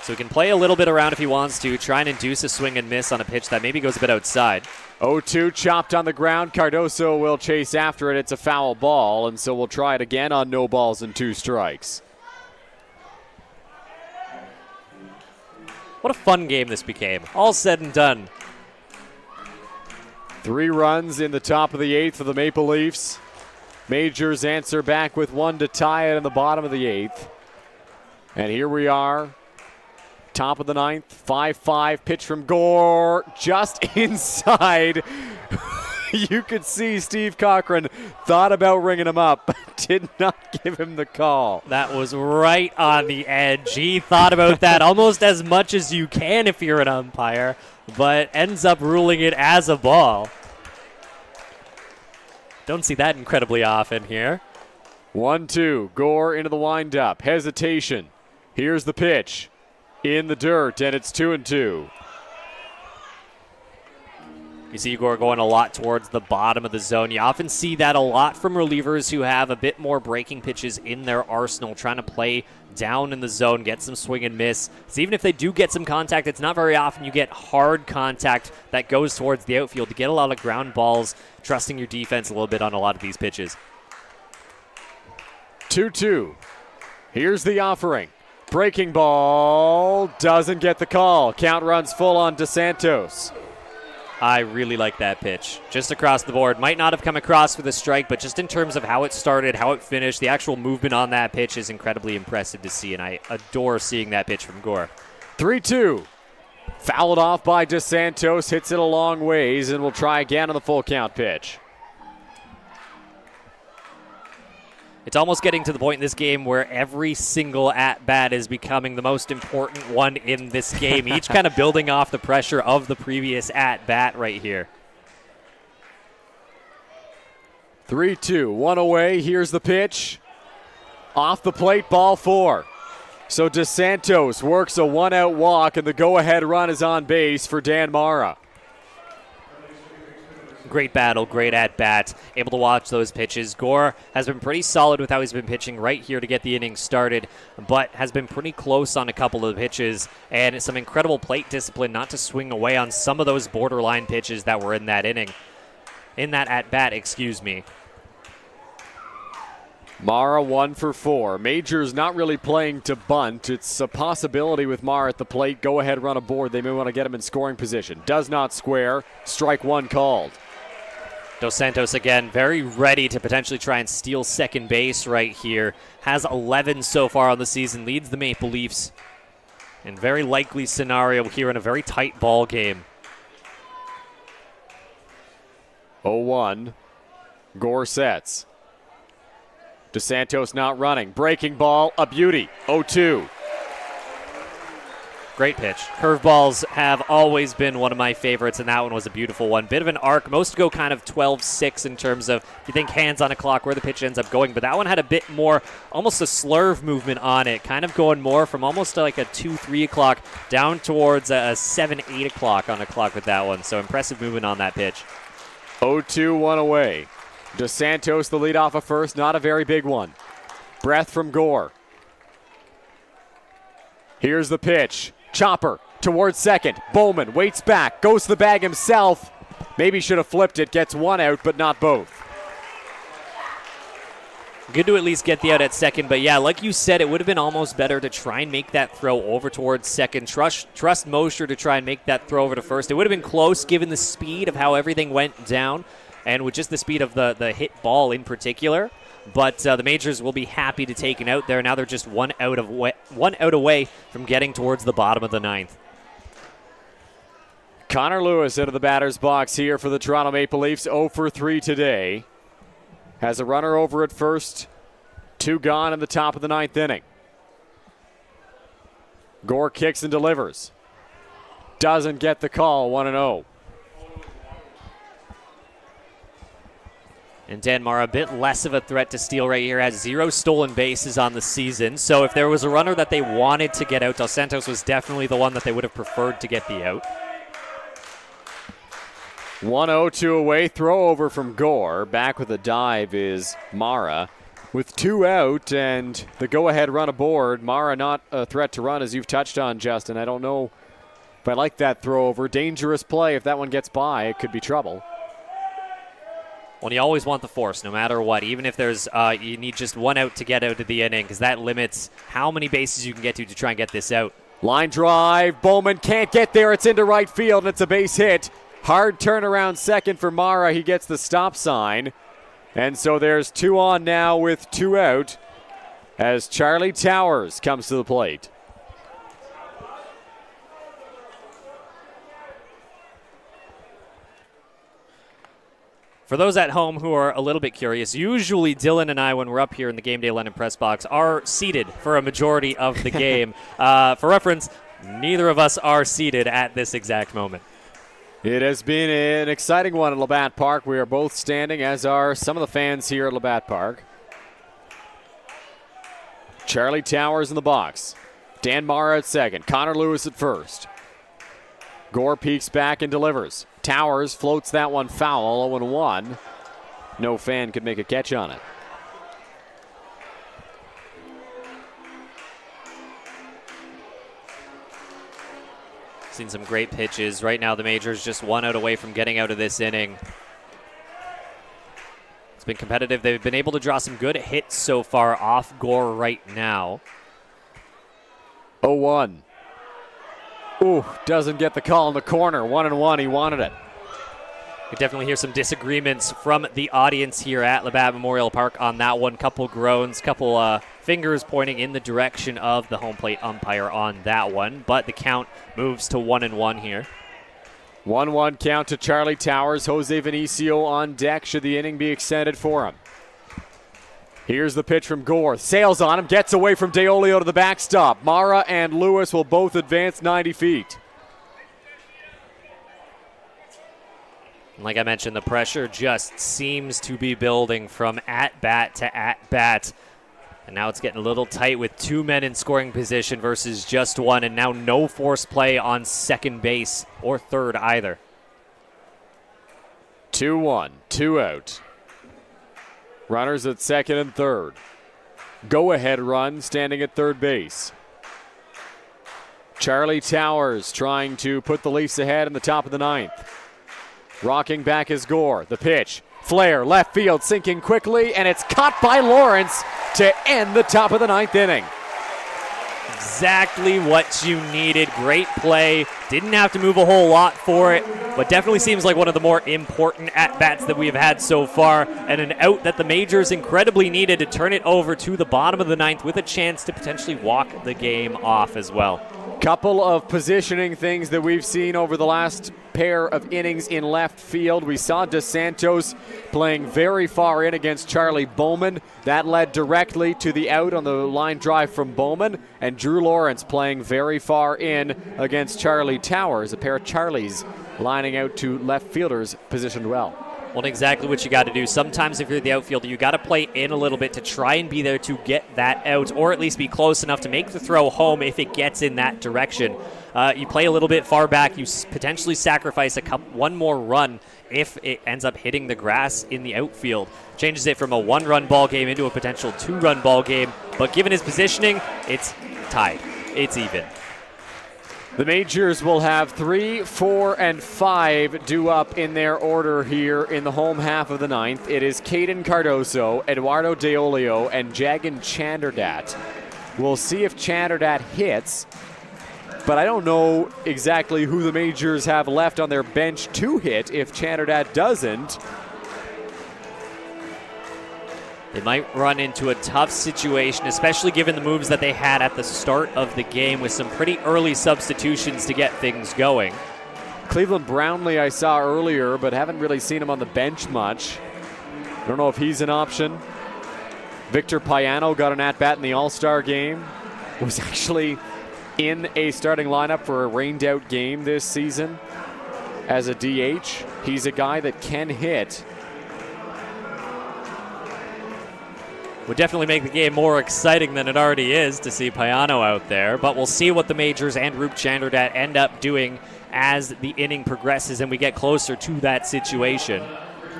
So he can play a little bit around if he wants to, try and induce a swing and miss on a pitch that maybe goes a bit outside. 0-2, chopped on the ground. Cardoso will chase after it. It's a foul ball, and so we'll try it again on no balls and 2 strikes. What a fun game this became. All said and done. 3 runs in the top of the 8th for the Maple Leafs. Majors answer back with 1 to tie it in the bottom of the 8th. And here we are, top of the 9th, 5-5, pitch from Gore, just inside. You could see Steve Cochran thought about ringing him up, but did not give him the call. That was right on the edge. He thought about that almost as much as you can if you're an umpire, but ends up ruling it as a ball. Don't see that incredibly often here. 1-2, Gore into the windup, hesitation. Here's the pitch. In the dirt, and it's 2-2. You see Gore going a lot towards the bottom of the zone. You often see that a lot from relievers who have a bit more breaking pitches in their arsenal, trying to play down in the zone, get some swing and miss. So even if they do get some contact, it's not very often you get hard contact that goes towards the outfield. To get a lot of ground balls, trusting your defense a little bit on a lot of these pitches. 2-2. Here's the offering. Breaking ball doesn't get the call. Count runs full on DeSantos. I really like that pitch. Just across the board. Might not have come across for the strike, but just in terms of how it started, how it finished, the actual movement on that pitch is incredibly impressive to see, and I adore seeing that pitch from Gore. 3-2. Fouled off by DeSantos, hits it a long ways, and we'll try again on the full count pitch. It's almost getting to the point in this game where every single at-bat is becoming the most important one in this game. Each kind of building off the pressure of the previous at-bat right here. 3-2, 1 away. Here's the pitch. Off the plate, ball 4. So DeSantos works a 1-out walk, and the go-ahead run is on base for Dan Mara. Great battle, great at-bat, able to watch those pitches. Gore has been pretty solid with how he's been pitching right here to get the inning started, but has been pretty close on a couple of the pitches, and some incredible plate discipline not to swing away on some of those borderline pitches that were in that inning. In that at-bat, excuse me. Mara 1 for 4. Majors not really playing to bunt. It's a possibility with Mara at the plate. Go ahead, run aboard. They may want to get him in scoring position. Does not square. Strike 1 called. Dos Santos again, very ready to potentially try and steal second base right here. Has 11 so far on the season, leads the Maple Leafs. And very likely scenario here in a very tight ball game. 0-1. Gore sets. Dos Santos not running. Breaking ball, a beauty. 0-2. Great pitch. Curveballs have always been one of my favorites, and that one was a beautiful one. Bit of an arc. Most go kind of 12-6 in terms of, if you think hands on a clock, where the pitch ends up going. But that one had a bit more, almost a slurve movement on it, kind of going more from almost like a 2-3 o'clock down towards a 7-8 o'clock on a clock with that one. So impressive movement on that pitch. 0-2, one away. Dos Santos the lead off of first, not a very big one. Breath from Gore. Here's the pitch. Chopper towards second. Bowman waits back, goes to the bag himself. Maybe should have flipped it, gets one out, but not both. Good to at least get the out at second, but yeah, like you said, it would have been almost better to try and make that throw over towards second. Trust Mosher to try and make that throw over to first. It would have been close given the speed of how everything went down and with just the speed of the hit ball in particular. But the Majors will be happy to take an out there. Now they're just one out away from getting towards the bottom of the ninth. Connor Lewis into the batter's box here for the Toronto Maple Leafs. 0 for 3 today. Has a runner over at first. 2 gone in the top of the ninth inning. Gore kicks and delivers. Doesn't get the call. 1-0. And Dan Mara, a bit less of a threat to steal right here, has 0 stolen bases on the season. So if there was a runner that they wanted to get out, Dos Santos was definitely the one that they would have preferred to get the out. 1-0, away. Throw over from Gore. Back with a dive is Mara. With 2 out and the go-ahead run aboard, Mara not a threat to run, as you've touched on, Justin. I don't know if I like that throw over. Dangerous play. If that one gets by, it could be trouble. Well, you always want the force, no matter what. Even if there's, you need just 1 out to get out of the inning, because that limits how many bases you can get to try and get this out. Line drive. Bowman can't get there. It's into right field, and it's a base hit. Hard turnaround second for Mara. He gets the stop sign. And so there's 2 on now with 2 out as Charlie Towers comes to the plate. For those at home who are a little bit curious, usually Dylan and I, when we're up here in the Game Day London press box, are seated for a majority of the game. For reference, neither of us are seated at this exact moment. It has been an exciting one at Labatt Park. We are both standing, as are some of the fans here at Labatt Park. Charlie Towers in the box. Dan Mara at second. Connor Lewis at first. Gore peeks back and delivers. Towers floats that one foul, 0-1. No fan could make a catch on it. Seen some great pitches. Right now the Majors just 1 out away from getting out of this inning. It's been competitive. They've been able to draw some good hits so far off Gore right now. 0-1. Ooh, doesn't get the call in the corner. 1-1, he wanted it. We definitely hear some disagreements from the audience here at Labatt Memorial Park on that one. Couple groans, couple fingers pointing in the direction of the home plate umpire on that one. But the count moves to 1-1 here. 1-1 count to Charlie Towers. Jose Vinicio on deck should the inning be extended for him. Here's the pitch from Gore. Sails on him, gets away from DeOlio to the backstop. Mara and Lewis will both advance 90 feet. Like I mentioned, the pressure just seems to be building from at-bat to at-bat. And now it's getting a little tight with 2 men in scoring position versus just 1, and now no force play on second base or third either. 2-1, 2 out. Runners at second and third. Go-ahead run standing at third base. Charlie Towers trying to put the Leafs ahead in the top of the ninth. Rocking back is Gore. The pitch. Flare, left field, sinking quickly, and it's caught by Lawrence to end the top of the ninth inning. exactly what you needed. Great play. Didn't have to move a whole lot for it, but definitely seems like one of the more important at-bats that we have had so far, and an out that the Majors incredibly needed to turn it over to the bottom of the ninth with a chance to potentially walk the game off as well. Couple of positioning things that we've seen over the last pair of innings in left field. We saw DeSantos playing very far in against Charlie Bowman. That led directly to the out on the line drive from Bowman. And Drew Lawrence playing very far in against Charlie Towers. A pair of Charlies lining out to left fielders positioned well. Well, exactly what you got to do. Sometimes if you're the outfielder, you got to play in a little bit to try and be there to get that out, or at least be close enough to make the throw home if it gets in that direction. You play a little bit far back, you potentially sacrifice one more run if it ends up hitting the grass in the outfield. Changes it from a one-run ball game into a potential two-run ball game, but given his positioning, it's tied. It's even. The Majors will have 3, 4, and 5 due up in their order here in the home half of the ninth. It is Caden Cardoso, Eduardo Deolio, and Jagan Chanderdat. We'll see if Chanderdat hits, but I don't know exactly who the Majors have left on their bench to hit if Chanderdat doesn't. They might run into a tough situation, especially given the moves that they had at the start of the game with some pretty early substitutions to get things going. Cleveland Brownlee I saw earlier, but haven't really seen him on the bench much. I don't know if he's an option. Victor Payano got an at-bat in the All-Star game. Was actually in a starting lineup for a rained-out game this season as a DH. He's a guy that can hit. Would definitely make the game more exciting than it already is to see Payano out there, but we'll see what the Majors and Roop Chanderdat end up doing as the inning progresses and we get closer to that situation.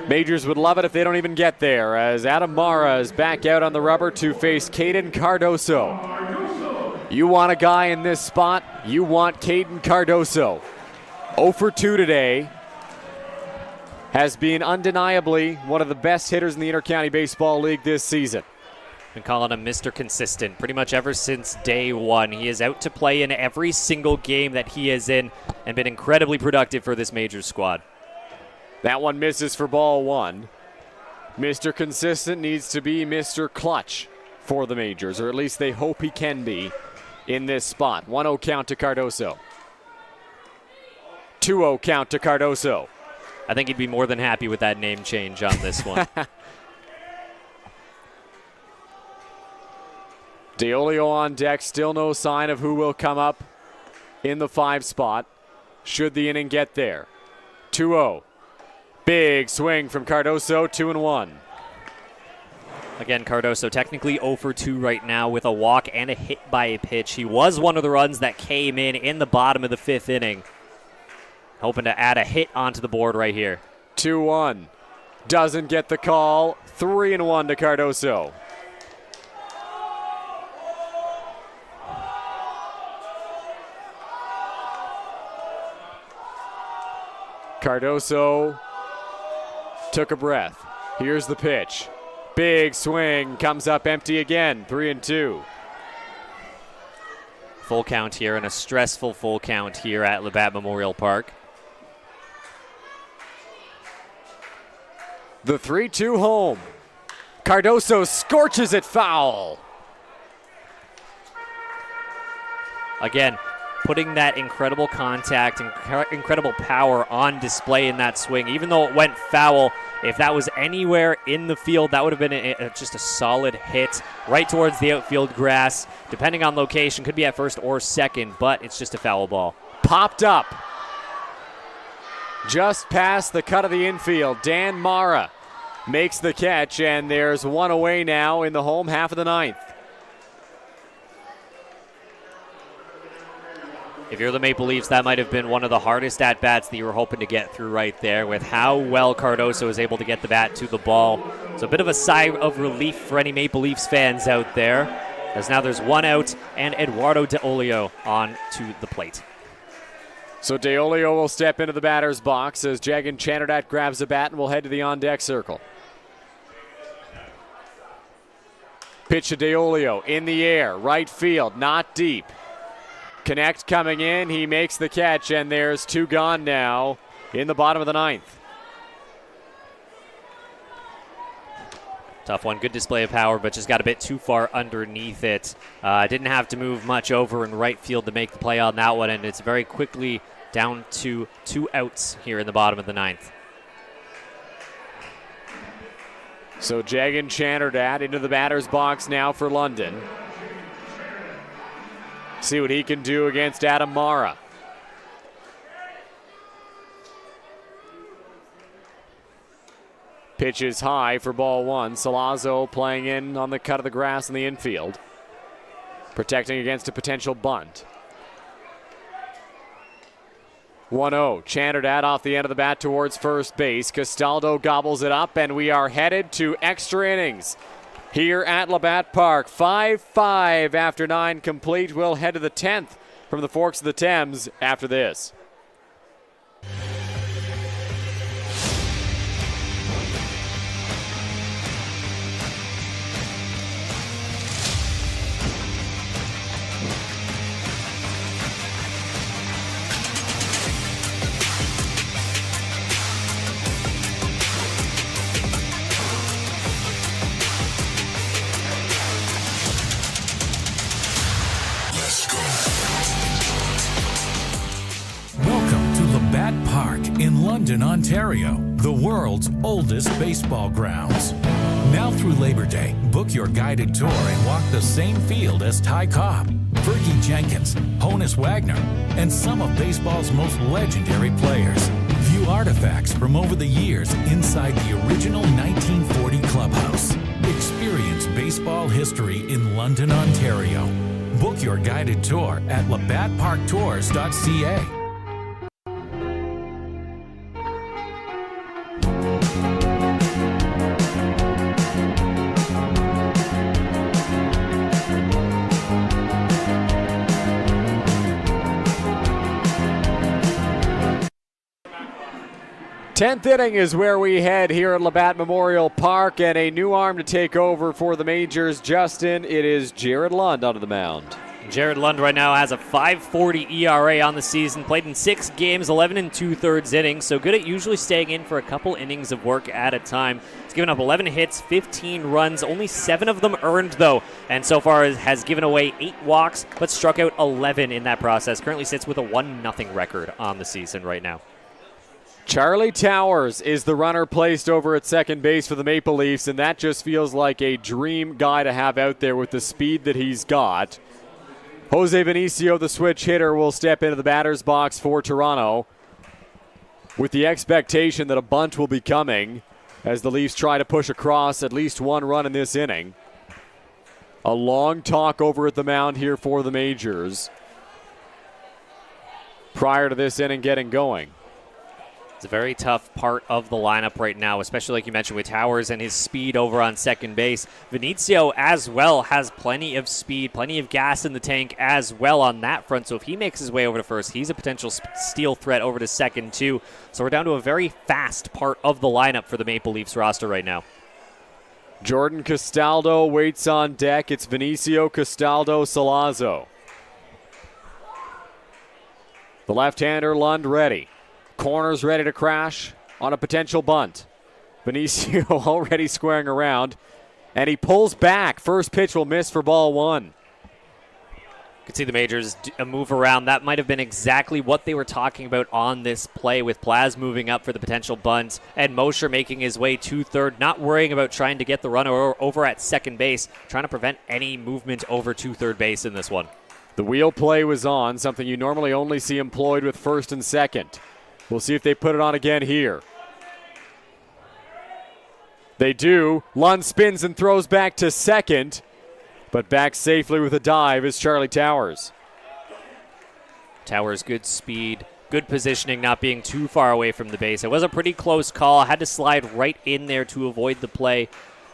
Majors would love it if they don't even get there, as Adam Mara is back out on the rubber to face Caden Cardoso. You want a guy in this spot, you want Caden Cardoso. 0 for 2 today. Has been undeniably one of the best hitters in the Intercounty Baseball League this season. Been calling him Mr. Consistent pretty much ever since day one. He is out to play in every single game that he is in and been incredibly productive for this Majors squad. That one misses for ball one. Mr. Consistent needs to be Mr. Clutch for the Majors, or at least they hope he can be in this spot. 1-0 count to Cardoso. 2-0 count to Cardoso. I think he'd be more than happy with that name change on this one. Deolio on deck, still no sign of who will come up in the 5 spot. Should the inning get there. 2-0. Big swing from Cardoso, 2-1. Again, Cardoso technically 0 for 2 right now with a walk and a hit by a pitch. He was one of the runs that came in the bottom of the 5th inning. Hoping to add a hit onto the board right here. 2-1. Doesn't get the call. 3-1 to Cardoso. Cardoso took a breath. Here's the pitch. Big swing, comes up empty again. 3-2. Full count here, and a stressful full count here at Labatt Memorial Park. The 3-2 home. Cardoso scorches it foul. Again, putting that incredible contact and incredible power on display in that swing. Even though it went foul, if that was anywhere in the field, that would have been just a solid hit right towards the outfield grass. Depending on location, could be at first or second, but it's just a foul ball. Popped up. Just past the cut of the infield. Dan Mara makes the catch, and there's one away now in the home half of the ninth. If you're the Maple Leafs, that might have been one of the hardest at-bats that you were hoping to get through right there with how well Cardoso is able to get the bat to the ball. So a bit of a sigh of relief for any Maple Leafs fans out there, as now there's one out and Eduardo Deolio on to the plate. So Deolio will step into the batter's box as Jagan Chanderdat grabs the bat and will head to the on-deck circle. Pitch to DeOlio in the air, right field, not deep. Connect coming in, he makes the catch, and there's 2 gone now in the bottom of the 9th. Tough one, good display of power, but just got a bit too far underneath it. Didn't have to move much over in right field to make the play on that one, and it's very quickly down to 2 outs here in the bottom of the 9th. So Jagan Chanterdat into the batter's box now for London. See what he can do against Adam Mara. Pitch is high for ball 1. Salazzo playing in on the cut of the grass in the infield. Protecting against a potential bunt. 1-0. Chanterdat off the end of the bat towards first base. Castaldo gobbles it up, and we are headed to extra innings here at Labatt Park. 5-5 after 9 complete. We'll head to the 10th from the Forks of the Thames after this. Welcome to Labatt Park in London, Ontario, the world's oldest baseball grounds. Now through Labor Day, book your guided tour and walk the same field as Ty Cobb, Fergie Jenkins, Honus Wagner, and some of baseball's most legendary players. View artifacts from over the years inside the original 1940 clubhouse. Experience baseball history in London, Ontario. Book your guided tour at labattparktours.ca. Tenth inning is where we head here at Labatt Memorial Park, and a new arm to take over for the Majors. Justin, it is Jared Lund onto the mound. Jared Lund right now has a 5.40 ERA on the season, played in 6 games, 11 2/3 innings, so good at usually staying in for a couple innings of work at a time. He's given up 11 hits, 15 runs, only 7 of them earned though, and so far has given away 8 walks, but struck out 11 in that process. Currently sits with a 1-0 record on the season right now. Charlie Towers is the runner placed over at second base for the Maple Leafs, and that just feels like a dream guy to have out there with the speed that he's got. Jose Vinicio, the switch hitter, will step into the batter's box for Toronto with the expectation that a bunt will be coming as the Leafs try to push across at least 1 run in this inning. A long talk over at the mound here for the Majors prior to this inning getting going. It's a very tough part of the lineup right now, especially like you mentioned with Towers and his speed over on second base. Vinicio as well has plenty of speed, plenty of gas in the tank as well on that front. So if he makes his way over to first, he's a potential steal threat over to second too. So we're down to a very fast part of the lineup for the Maple Leafs roster right now. Jordan Castaldo waits on deck. It's Vinicio, Castaldo, Salazzo. The left-hander Lund ready. Corners ready to crash on a potential bunt. Vinicio already squaring around, and he pulls back. First pitch will miss for ball 1. You can see the Majors move around. That might have been exactly what they were talking about on this play, with Plaz moving up for the potential bunt and Mosher making his way to third, not worrying about trying to get the runner over at second base, trying to prevent any movement over to third base in this one. The wheel play was on, something you normally only see employed with first and second. We'll see if they put it on again here. They do. Lund spins and throws back to second, but back safely with a dive is Charlie Towers. Towers, good speed, good positioning, not being too far away from the base. It was a pretty close call. Had to slide right in there to avoid the play.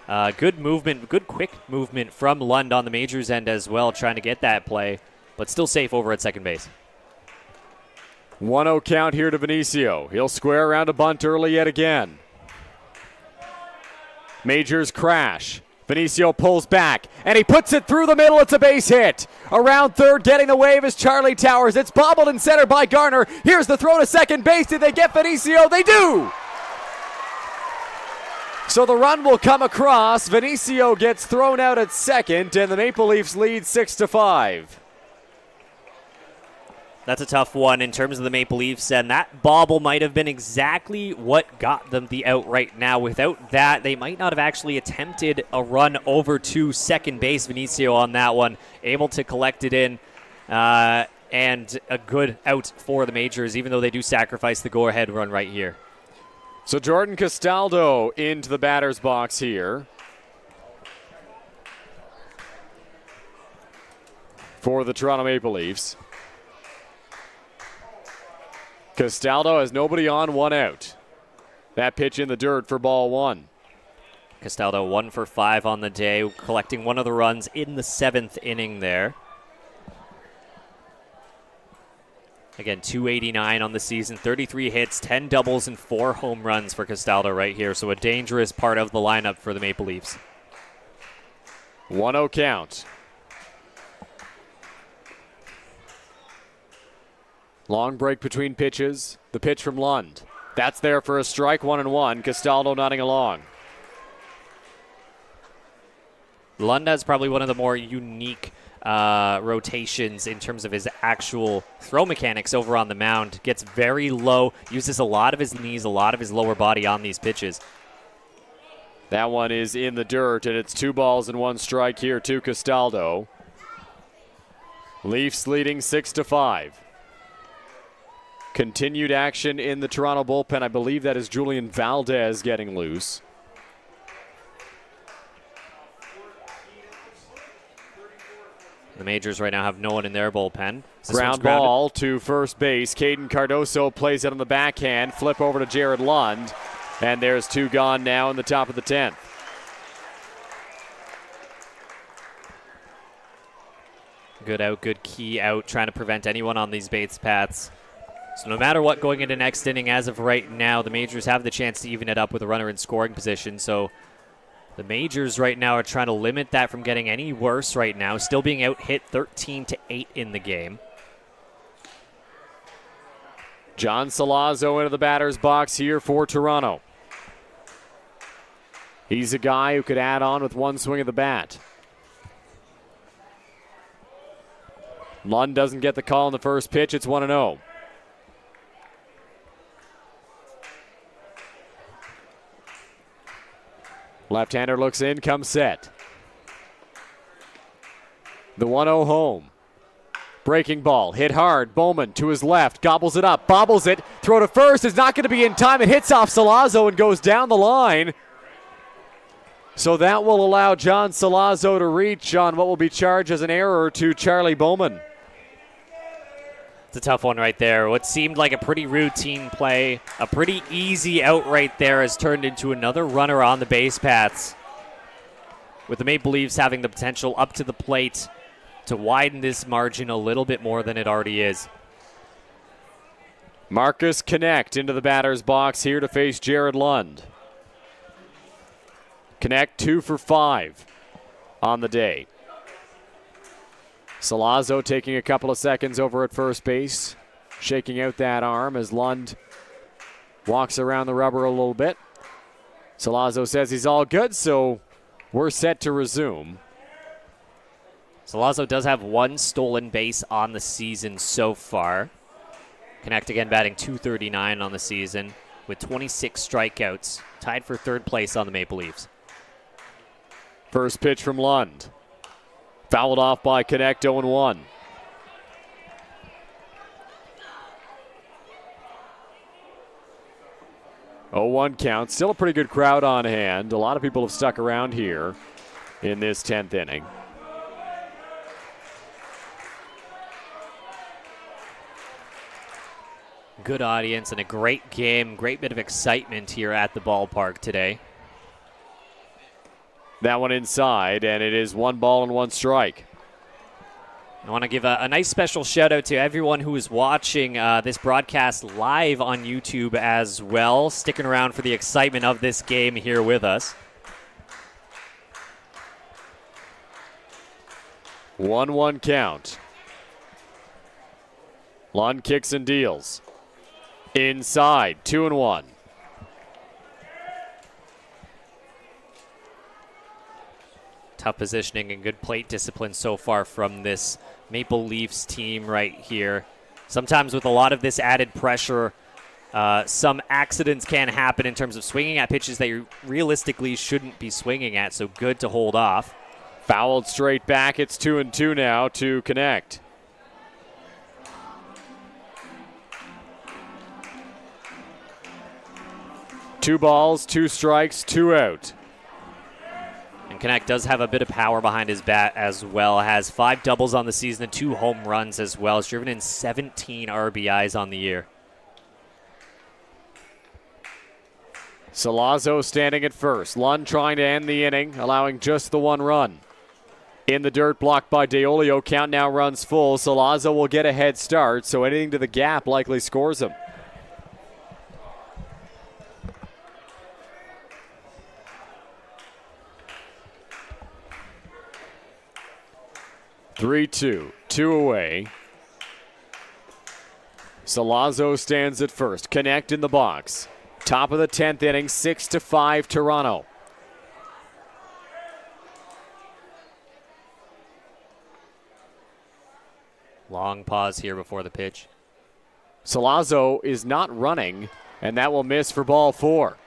Good movement, good quick movement from Lund on the Majors end as well, trying to get that play, but still safe over at second base. 1-0 count here to Vinicio. He'll square around a bunt early yet again. Majors crash. Vinicio pulls back, and he puts it through the middle. It's a base hit. Around third, getting the wave is Charlie Towers. It's bobbled in center by Garner. Here's the throw to second base. Did they get Vinicio? They do! So the run will come across. Vinicio gets thrown out at second, and the Maple Leafs lead 6-5. That's a tough one in terms of the Maple Leafs, and that bobble might have been exactly what got them the out right now. Without that, they might not have actually attempted a run over to second base. Vinicio on that one, able to collect it in, and a good out for the Majors, even though they do sacrifice the go-ahead run right here. So Jordan Castaldo into the batter's box here for the Toronto Maple Leafs. Castaldo has nobody on, one out. That pitch in the dirt for ball one. Castaldo 1 for 5 on the day, collecting one of the runs in the 7th inning there. Again, 289 on the season, 33 hits, 10 doubles, and 4 home runs for Castaldo right here. So a dangerous part of the lineup for the Maple Leafs. 1-0 count. Long break between pitches. The pitch from Lund. That's there for a strike, 1-1. Castaldo nodding along. Lund has probably one of the more unique rotations in terms of his actual throw mechanics over on the mound. Gets very low, uses a lot of his knees, a lot of his lower body on these pitches. That one is in the dirt, and it's 2 balls and 1 strike here to Castaldo. Leafs leading 6-5. Continued action in the Toronto bullpen. I believe that is Julian Valdez getting loose. The Majors right now have no one in their bullpen. Ground ball to first base. Caden Cardoso plays it on the backhand. Flip over to Jared Lund. And there's 2 gone now in the top of the 10th. Good out, good key out, trying to prevent anyone on these base paths. So no matter what going into next inning, as of right now, the Majors have the chance to even it up with a runner in scoring position. So the Majors right now are trying to limit that from getting any worse right now. Still being out hit 13-8 in the game. John Salazzo into the batter's box here for Toronto. He's a guy who could add on with one swing of the bat. Lund doesn't get the call on the first pitch. It's 1-0. Left-hander looks in, comes set. The 1-0 home. Breaking ball, hit hard. Bowman to his left, gobbles it up, bobbles it. Throw to first is not going to be in time. It hits off Salazzo and goes down the line. So that will allow John Salazzo to reach on what will be charged as an error to Charlie Bowman. It's a tough one right there. What seemed like a pretty routine play, a pretty easy out right there, has turned into another runner on the base paths. With the Maple Leafs having the potential up to the plate to widen this margin a little bit more than it already is. Marcus Connect into the batter's box here to face Jared Lund. Connect 2 for 5 on the day. Salazzo taking a couple of seconds over at first base, shaking out that arm as Lund walks around the rubber a little bit. Salazzo says he's all good, so we're set to resume. Salazzo does have 1 stolen base on the season so far. Connect again batting .239 on the season with 26 strikeouts, tied for 3rd place on the Maple Leafs. First pitch from Lund. Fouled off by Connect, 0-1. Oh, 1 count. Still a pretty good crowd on hand. A lot of people have stuck around here in this 10th inning. Good audience and a great game. Great bit of excitement here at the ballpark today. That one inside, and it is 1 ball and 1 strike. I want to give a nice special shout out to everyone who is watching this broadcast live on YouTube as well, sticking around for the excitement of this game here with us. 1-1 count. Lund kicks and deals. Inside, 2-1. Tough positioning and good plate discipline so far from this Maple Leafs team right here. Sometimes with a lot of this added pressure, some accidents can happen in terms of swinging at pitches that you realistically shouldn't be swinging at, so good to hold off. Fouled straight back. It's 2-2 now to connect. Two balls, 2 strikes, 2 out. And Connect does have a bit of power behind his bat as well. Has 5 doubles on the season and 2 home runs as well. Has driven in 17 RBIs on the year. Salazzo standing at first. Lund trying to end the inning, allowing just the 1 run. In the dirt, blocked by DeOlio. Count now runs full. Salazzo will get a head start, so anything to the gap likely scores him. Three-two, 2 away. Salazzo stands at first. Connect in the box. Top of the 10th inning, 6-5 Toronto. Long pause here before the pitch. Salazzo is not running, and that will miss for ball 4.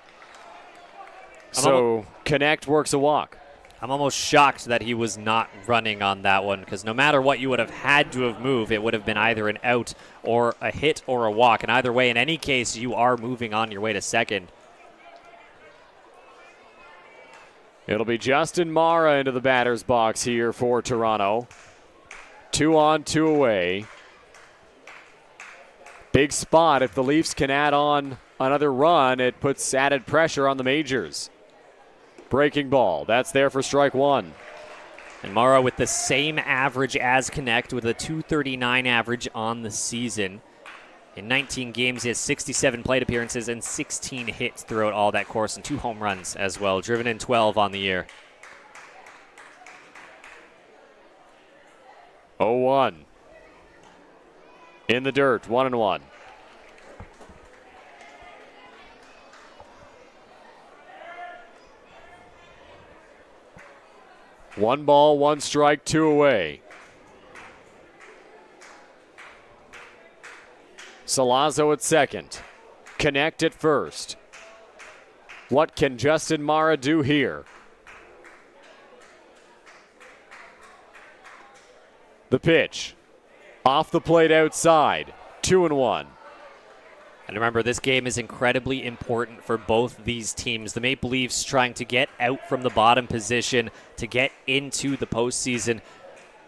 So Connect works a walk. I'm almost shocked that he was not running on that one, because no matter what you would have had to have moved, it would have been either an out or a hit or a walk. And either way, in any case, you are moving on your way to second. It'll be Justin Mara into the batter's box here for Toronto. 2 on, 2 away. Big spot. If the Leafs can add on another run, it puts added pressure on the Majors. Breaking ball. That's there for strike 1. And Mara with the same average as Connect with a .239 average on the season. In 19 games, he has 67 plate appearances and 16 hits throughout all that course and 2 home runs as well. Driven in 12 on the year. 0-1. In the dirt, 1-1. One ball, 1 strike, 2 away. Salazzo at second. Connect at first. What can Justin Mara do here? The pitch. Off the plate outside. 2-1. And remember, this game is incredibly important for both these teams. The Maple Leafs trying to get out from the bottom position to get into the postseason.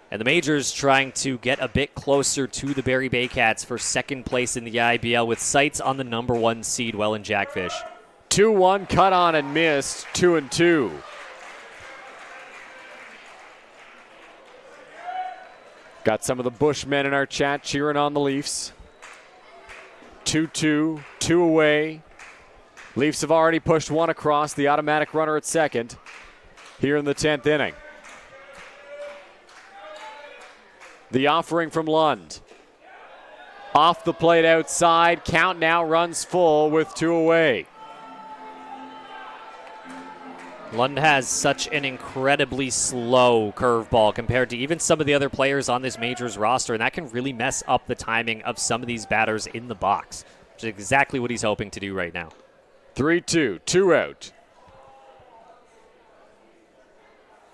And the Majors trying to get a bit closer to the Barrie Baycats for second place in the IBL with sights on the number 1 seed, Welland Jackfish. 2-1 cut on and missed. 2-2. Got some of the Bushmen in our chat cheering on the Leafs. 2-2, 2 away. Leafs have already pushed 1 across, the automatic runner at second here in the 10th inning. The offering from Lund. Off the plate outside. Count now runs full with 2 away. Lund has such an incredibly slow curveball compared to even some of the other players on this Majors roster, and that can really mess up the timing of some of these batters in the box, which is exactly what he's hoping to do right now. 3-2, 2 out.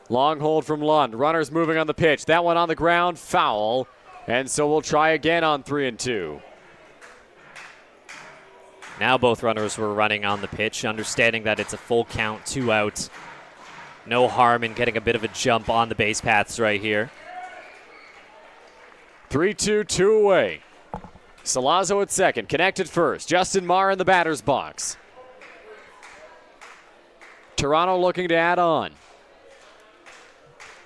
Long hold from Lund. Runners moving on the pitch. That one on the ground, foul. And so we'll try again on 3-2. Now both runners were running on the pitch, understanding that it's a full count, 2 out. No harm in getting a bit of a jump on the base paths right here. 3-2, 2 away. Salazzo at second, connected first. Justin Mara in the batter's box. Toronto looking to add on.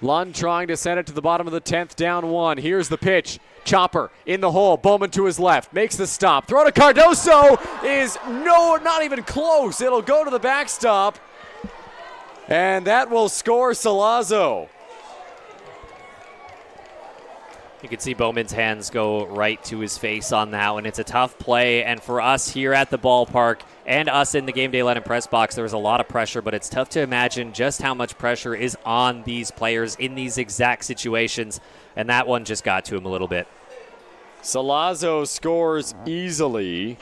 Lund trying to send it to the bottom of the 10th, down 1. Here's the pitch. Chopper in the hole. Bowman to his left. Makes the stop. Throw to Cardoso is not even close. It'll go to the backstop. And that will score Salazzo. You can see Bowman's hands go right to his face on that one. It's a tough play, and for us here at the ballpark and us in the Game Day London press box, there was a lot of pressure, but it's tough to imagine just how much pressure is on these players in these exact situations, and that one just got to him a little bit. Salazzo scores easily.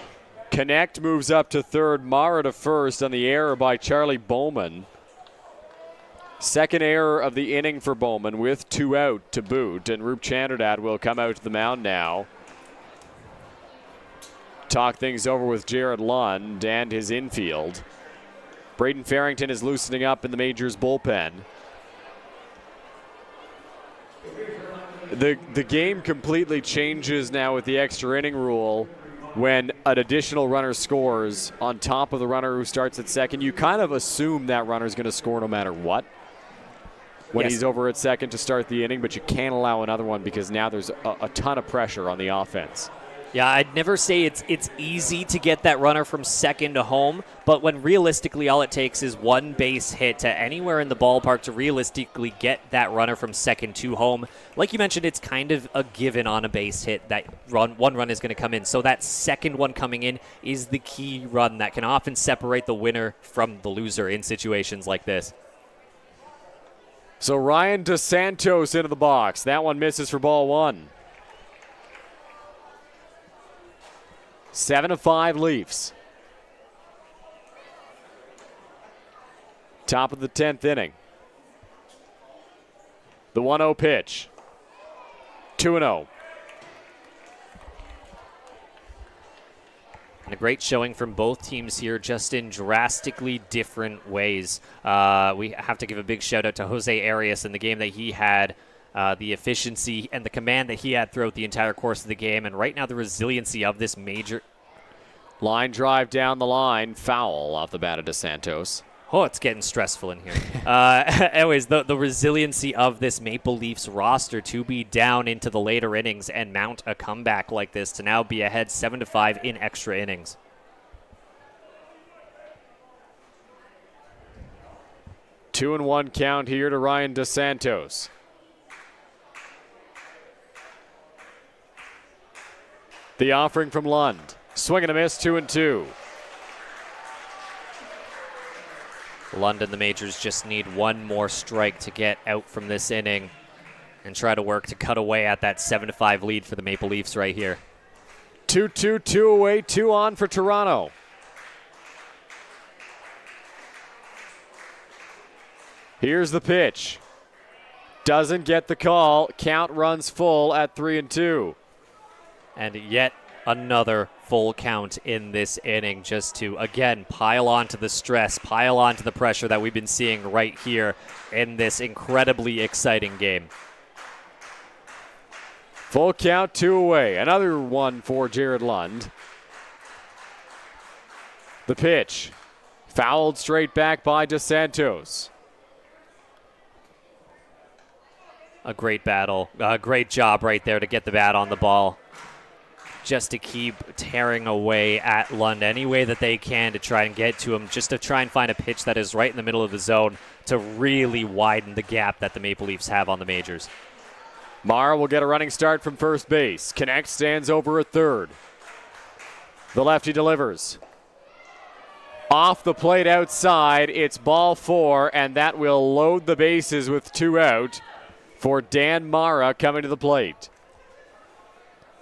Connect moves up to third, Mara to first on the error by Charlie Bowman. Second error of the inning for Bowman with 2 out to boot, and Roop Chanderdat will come out to the mound now. Talk things over with Jared Lund and his infield. Braden Farrington is loosening up in the Majors bullpen. The game completely changes now with the extra inning rule. When an additional runner scores on top of the runner who starts at second, you kind of assume that runner is going to score no matter what when he's over at second to start the inning, but you can't allow another one because now there's a ton of pressure on the offense. Yeah, I'd never say it's easy to get that runner from second to home, but when realistically all it takes is one base hit to anywhere in the ballpark to realistically get that runner from second to home. Like you mentioned, it's kind of a given on a base hit that one run is going to come in. So that second one coming in is the key run that can often separate the winner from the loser in situations like this. So Ryan DeSantos into the box. That one misses for ball 1. 7-5 Leafs. Top of the 10th inning. The 1-0 pitch. 2-0. And a great showing from both teams here, just in drastically different ways. We have to give a big shout out to Jose Arias in the game that he had, the efficiency and the command that he had throughout the entire course of the game, and right now the resiliency of this major. Line drive down the line, foul off the bat of DeSantos. Oh, it's getting stressful in here. Anyways, the resiliency of this Maple Leafs roster to be down into the later innings and mount a comeback like this to now be ahead 7-5 in extra innings. 2-1 count here to Ryan DeSantos. The offering from Lund. Swing and a miss, 2-2. London, the Majors just need one more strike to get out from this inning and try to work to cut away at that 7-5 lead for the Maple Leafs right here. 2-2, 2 away, 2 on for Toronto. Here's the pitch. Doesn't get the call. Count runs full at 3-2. And yet another full count in this inning, just to, again, pile on to the stress, pile on to the pressure that we've been seeing right here in this incredibly exciting game. Full count, 2 away. Another one for Jared Lund. The pitch. Fouled straight back by DeSantos. A great battle. A great job right there to get the bat on the ball. Just to keep tearing away at Lund any way that they can to try and get to him, just to try and find a pitch that is right in the middle of the zone to really widen the gap that the Maple Leafs have on the Majors. Mara will get a running start from first base. Connect stands over at third. The lefty delivers. Off the plate outside, it's ball 4, and that will load the bases with 2 out for Dan Mara coming to the plate.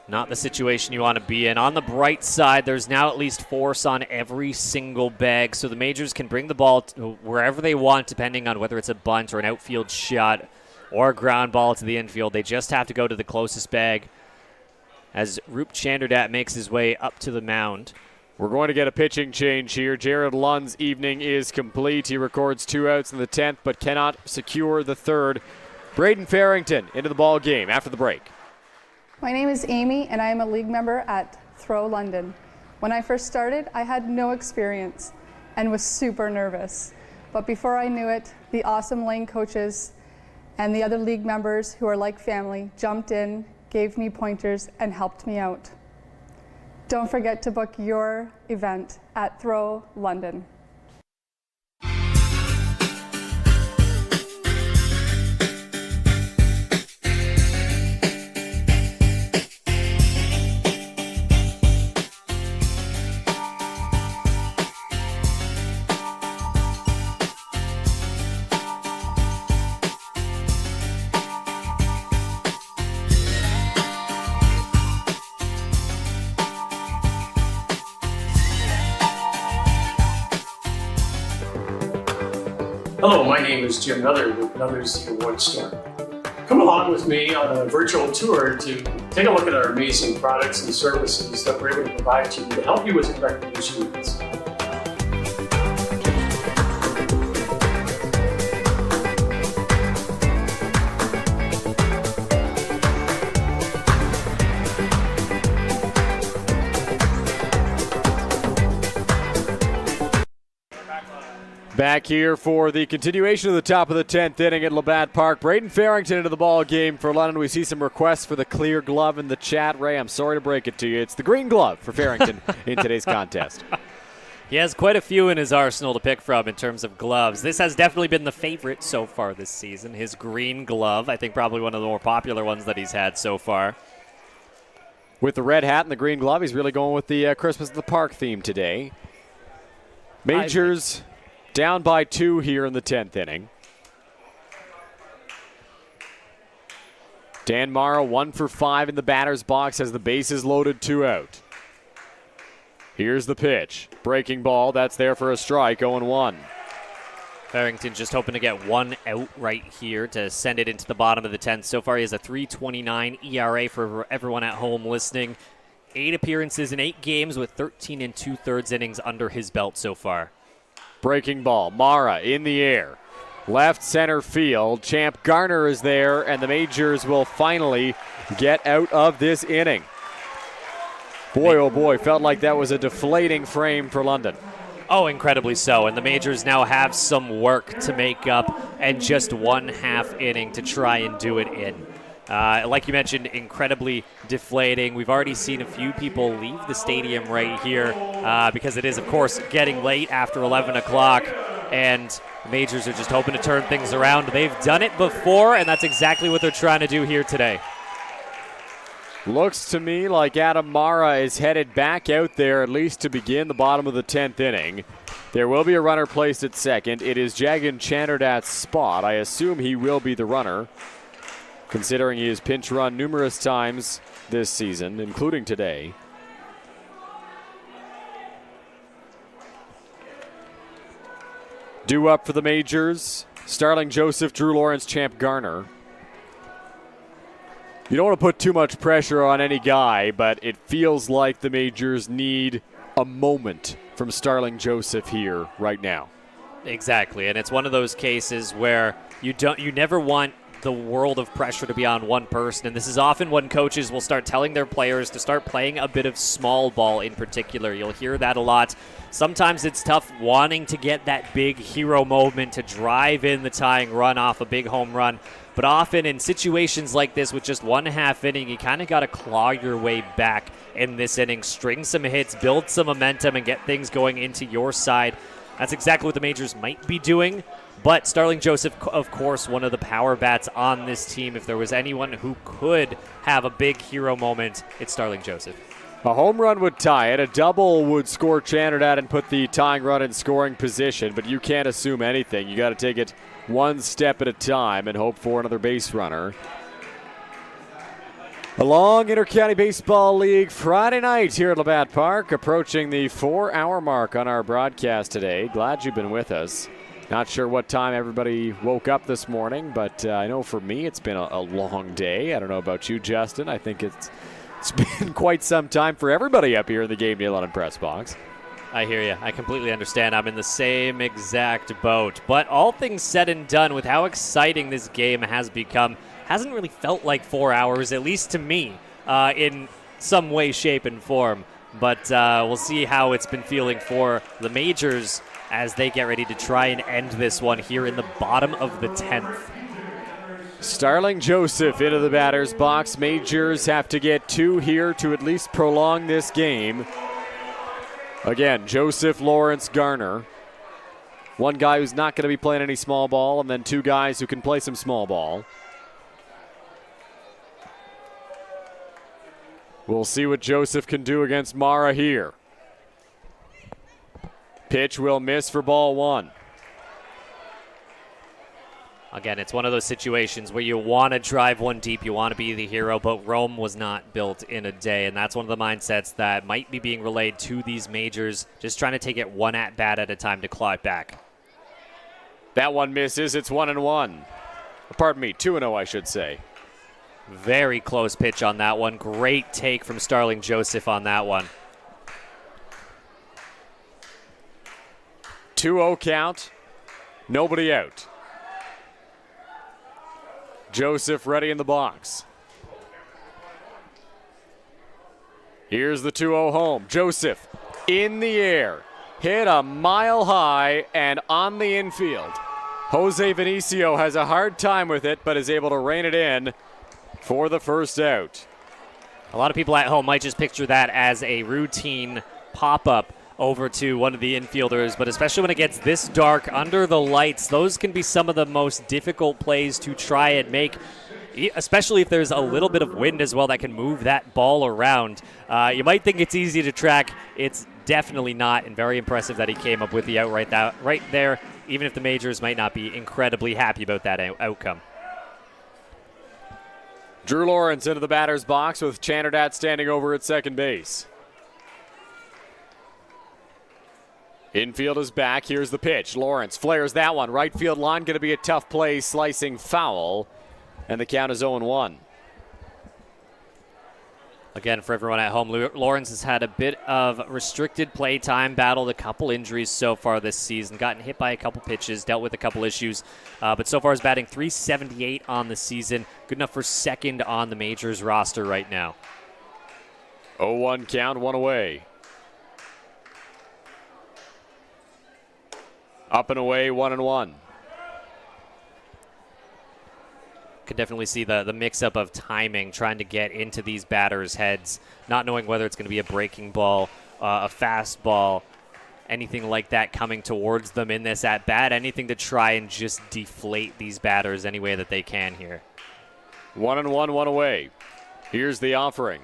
Not the situation you want to be in. On the bright side, there's now at least force on every single bag, so the Majors can bring the ball to wherever they want, depending on whether it's a bunt or an outfield shot or a ground ball to the infield. They just have to go to the closest bag as Roop Chanderdat makes his way up to the mound. We're going to get a pitching change here. Jared Lund's evening is complete. He records 2 outs in the 10th, but cannot secure the 3rd. Braden Farrington into the ball game after the break. My name is Amy, and I am a league member at Throw London. When I first started, I had no experience and was super nervous. But before I knew it, the awesome lane coaches and the other league members who are like family jumped in, gave me pointers, and helped me out. Don't forget to book your event at Throw London. Hello, my name is Jim Nuther with Nuther's Award Store. Come along with me on a virtual tour to take a look at our amazing products and services that we're able to provide to you to help you with your recreation needs. Back here for the continuation of the top of the 10th inning at Labatt Park. Braden Farrington into the ball game for London. We see some requests for the clear glove in the chat. Ray, I'm sorry to break it to you. It's the green glove for Farrington in today's contest. He has quite a few in his arsenal to pick from in terms of gloves. This has definitely been the favorite so far this season, his green glove. I think probably one of the more popular ones that he's had so far. With the red hat and the green glove, he's really going with the Christmas at the Park theme today. Majors down by 2 here in the 10th inning. Dan Morrow 1 for 5 in the batter's box as the bases loaded, 2 out. Here's the pitch. Breaking ball, that's there for a strike, 0-1. Farrington just hoping to get 1 out right here to send it into the bottom of the 10th. So far he has a 3.29 ERA for everyone at home listening. 8 appearances in 8 games with 13 2/3 innings under his belt so far. Breaking ball, Mara in the air. Left center field. Champ Garner is there, and the Majors will finally get out of this inning. Boy, oh boy, felt like that was a deflating frame for London. Oh, incredibly so. And the Majors now have some work to make up and just 1/2 inning to try and do it in. Like you mentioned, incredibly deflating. We've already seen a few people leave the stadium right here because it is, of course, getting late after 11 o'clock, and the Majors are just hoping to turn things around. They've done it before, and that's exactly what they're trying to do here today. Looks to me like Adam Mara is headed back out there, at least to begin the bottom of the 10th inning. There will be a runner placed at second. It is Jagan Chanderdat's spot. I assume he will be the runner, considering he has pinch run numerous times this season, including today. Due up for the Majors, Starling Joseph, Drew Lawrence, Champ Garner. You don't want to put too much pressure on any guy, but it feels like the Majors need a moment from Starling Joseph here right now. Exactly, and it's one of those cases where you never want the world of pressure to be on one person, and this is often when coaches will start telling their players to start playing a bit of small ball in particular. You'll hear that a lot. Sometimes it's tough wanting to get that big hero moment to drive in the tying run off a big home run, but often in situations like this with just 1/2 inning, you kind of got to claw your way back in this inning, string some hits, build some momentum, and get things going into your side. That's exactly what the Majors might be doing. But Starling Joseph, of course, one of the power bats on this team. If there was anyone who could have a big hero moment, it's Starling Joseph. A home run would tie it. A double would score Chanderdat and put the tying run in scoring position. But you can't assume anything. You got to take it one step at a time and hope for another base runner. A long Inter-County Baseball League Friday night here at Labatt Park, approaching the 4-hour mark on our broadcast today. Glad you've been with us. Not sure what time everybody woke up this morning, but I know for me it's been a long day. I don't know about you, Justin. I think it's been quite some time for everybody up here in the Game Day London press box. I hear you. I completely understand. I'm in the same exact boat. But all things said and done, with how exciting this game has become, hasn't really felt like 4 hours, at least to me, in some way, shape, and form. But we'll see how it's been feeling for the Majors as they get ready to try and end this one here in the bottom of the 10th. Starling Joseph into the batter's box. Majors have to get 2 here to at least prolong this game. Again, Joseph, Lawrence, Garner. One guy who's not going to be playing any small ball, and then 2 guys who can play some small ball. We'll see what Joseph can do against Mara here. Pitch will miss for ball 1. Again, it's one of those situations where you want to drive one deep, you want to be the hero, but Rome was not built in a day, and that's one of the mindsets that might be being relayed to these Majors, just trying to take it one at-bat at a time to claw it back. That one misses. It's 1-1. Pardon me, 2-0, I should say. Very close pitch on that one. Great take from Starling Joseph on that one. 2-0 count. Nobody out. Joseph ready in the box. Here's the 2-0 home. Joseph in the air. Hit a mile high and on the infield. Jose Vinicio has a hard time with it, but is able to rein it in for the first out. A lot of people at home might just picture that as a routine pop-up over to one of the infielders, but especially when it gets this dark under the lights, those can be some of the most difficult plays to try and make, especially if there's a little bit of wind as well that can move that ball around. You might think it's easy to track. It's definitely not, and very impressive that he came up with the out right there, even if the Majors might not be incredibly happy about that outcome. Drew Lawrence into the batter's box with Chanderdat standing over at second base. Infield is back. Here's the pitch. Lawrence flares that one. Right field line going to be a tough play, slicing foul, and the count is 0-1. Again, for everyone at home, Lawrence has had a bit of restricted play time, battled a couple injuries so far this season, gotten hit by a couple pitches, dealt with a couple issues, but so far is batting .378 on the season. Good enough for second on the Majors roster right now. 0-1 count, one away. Up and away, 1-1. Could definitely see the mix-up of timing, trying to get into these batters' heads, not knowing whether it's going to be a breaking ball, a fastball, anything like that coming towards them in this at-bat, anything to try and just deflate these batters any way that they can here. 1-1, one away. Here's the offering.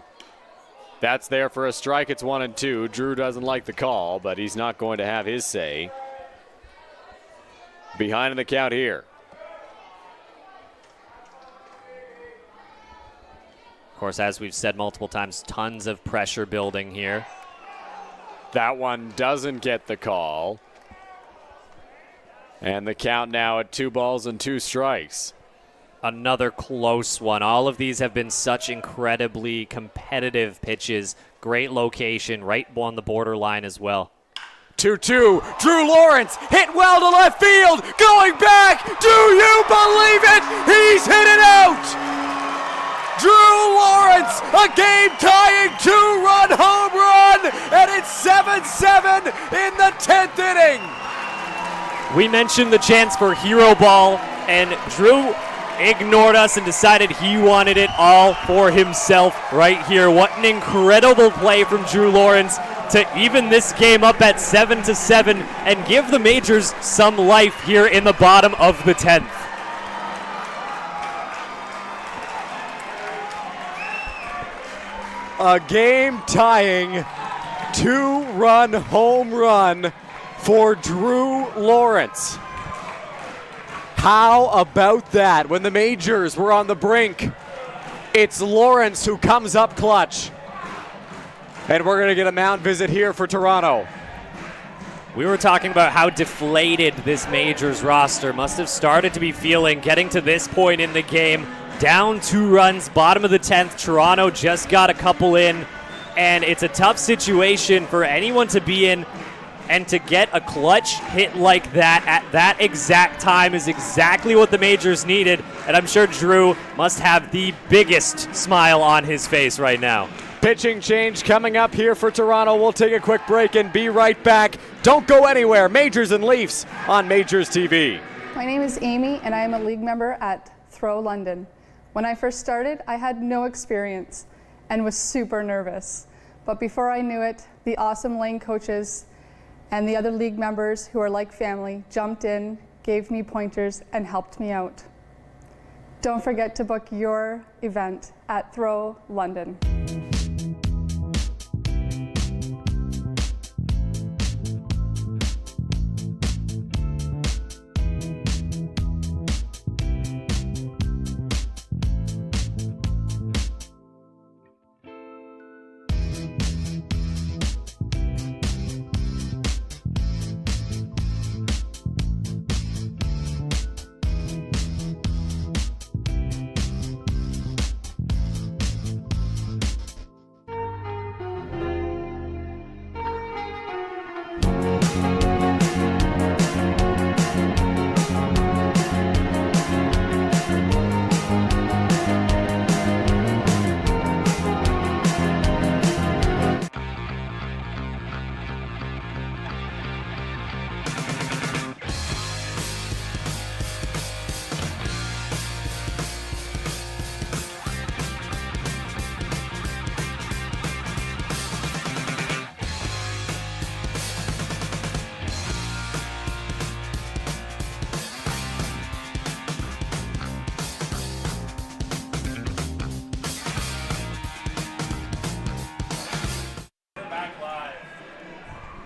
That's there for a strike. It's 1-2. Drew doesn't like the call, but he's not going to have his say. Behind in the count here. Of course, as we've said multiple times, tons of pressure building here. That one doesn't get the call. And the count now at 2 strikes. Another close one. All of these have been such incredibly competitive pitches. Great location, right on the borderline as well. 2-2. Drew Lawrence hit well to left field. Going back. Do you believe it? He's hit it out. Drew Lawrence, a game-tying 2-run home run, and it's 7-7 in the 10th inning. We mentioned the chance for hero ball, and Drew ignored us and decided he wanted it all for himself right here. What an incredible play from Drew Lawrence to even this game up at 7-7 and give the Majors some life here in the bottom of the 10th. A game-tying 2-run home run for Drew Lawrence. How about that? When the Majors were on the brink, it's Lawrence who comes up clutch. And we're going to get a mound visit here for Toronto. We were talking about how deflated this Majors roster must have started to be feeling getting to this point in the game. Down 2 runs, bottom of the 10th. Toronto just got a couple in, and it's a tough situation for anyone to be in, and to get a clutch hit like that at that exact time is exactly what the Majors needed, and I'm sure Drew must have the biggest smile on his face right now. Pitching change coming up here for Toronto. We'll take a quick break and be right back. Don't go anywhere. Majors and Leafs on Majors TV. My name is Amy, and I am a league member at Throw London. When I first started, I had no experience and was super nervous. But before I knew it, the awesome lane coaches and the other league members who are like family jumped in, gave me pointers, and helped me out. Don't forget to book your event at Throw London.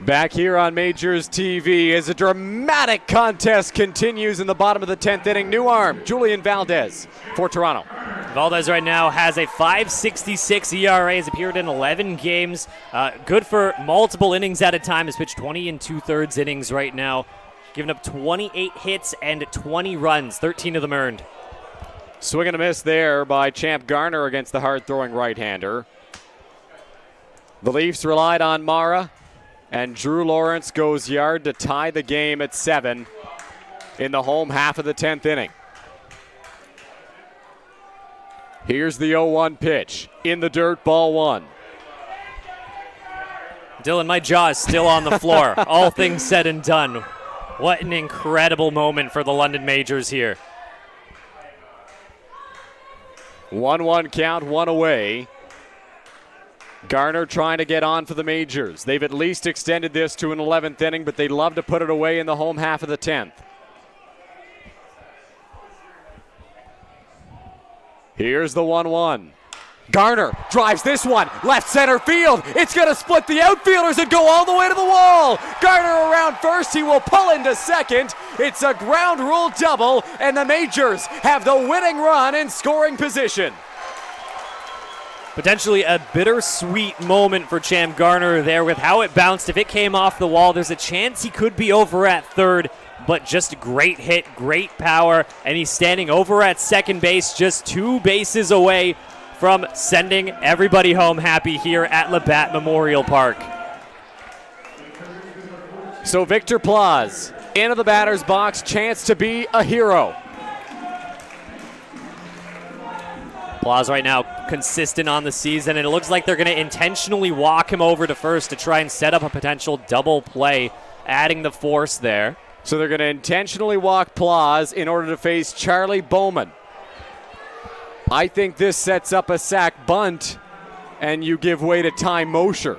Back here on Majors TV as a dramatic contest continues in the bottom of the 10th inning. New arm, Julian Valdez for Toronto. Valdez right now has a 5.66 ERA. Has appeared in 11 games. Good for multiple innings at a time. Has pitched 20 2/3 innings right now. Giving up 28 hits and 20 runs, 13 of them earned. Swing and a miss there by Champ Garner against the hard-throwing right-hander. The Leafs relied on Mara, and Drew Lawrence goes yard to tie the game at 7 in the home half of the 10th inning. Here's the 0-1 pitch. In the dirt, ball 1. Dylan, my jaw is still on the floor. All things said and done. What an incredible moment for the London Majors here. 1-1 count, 1 away. Garner trying to get on for the Majors. They've at least extended this to an 11th inning, but they'd love to put it away in the home half of the 10th. Here's the 1-1. Garner drives this one, left center field. It's going to split the outfielders and go all the way to the wall. Garner around first. He will pull into second. It's a ground rule double, and the Majors have the winning run in scoring position. Potentially a bittersweet moment for Champ Garner there with how it bounced. If it came off the wall, there's a chance he could be over at third, but just a great hit, great power, and he's standing over at second base, just 2 bases away from sending everybody home happy here at Labatt Memorial Park. So Victor Plaz into the batter's box, chance to be a hero. Plaz right now consistent on the season, and it looks like they're going to intentionally walk him over to first to try and set up a potential double play, adding the force there. So they're going to intentionally walk Plaz in order to face Charlie Bowman. I think this sets up a sack bunt, and you give way to Ty Mosher.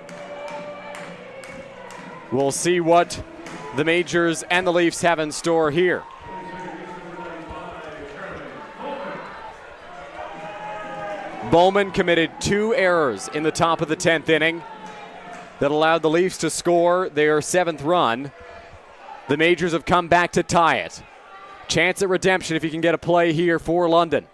We'll see what the Majors and the Leafs have in store here. Bowman committed 2 errors in the top of the 10th inning that allowed the Leafs to score their 7th run. The Majors have come back to tie it. Chance at redemption if you can get a play here for London.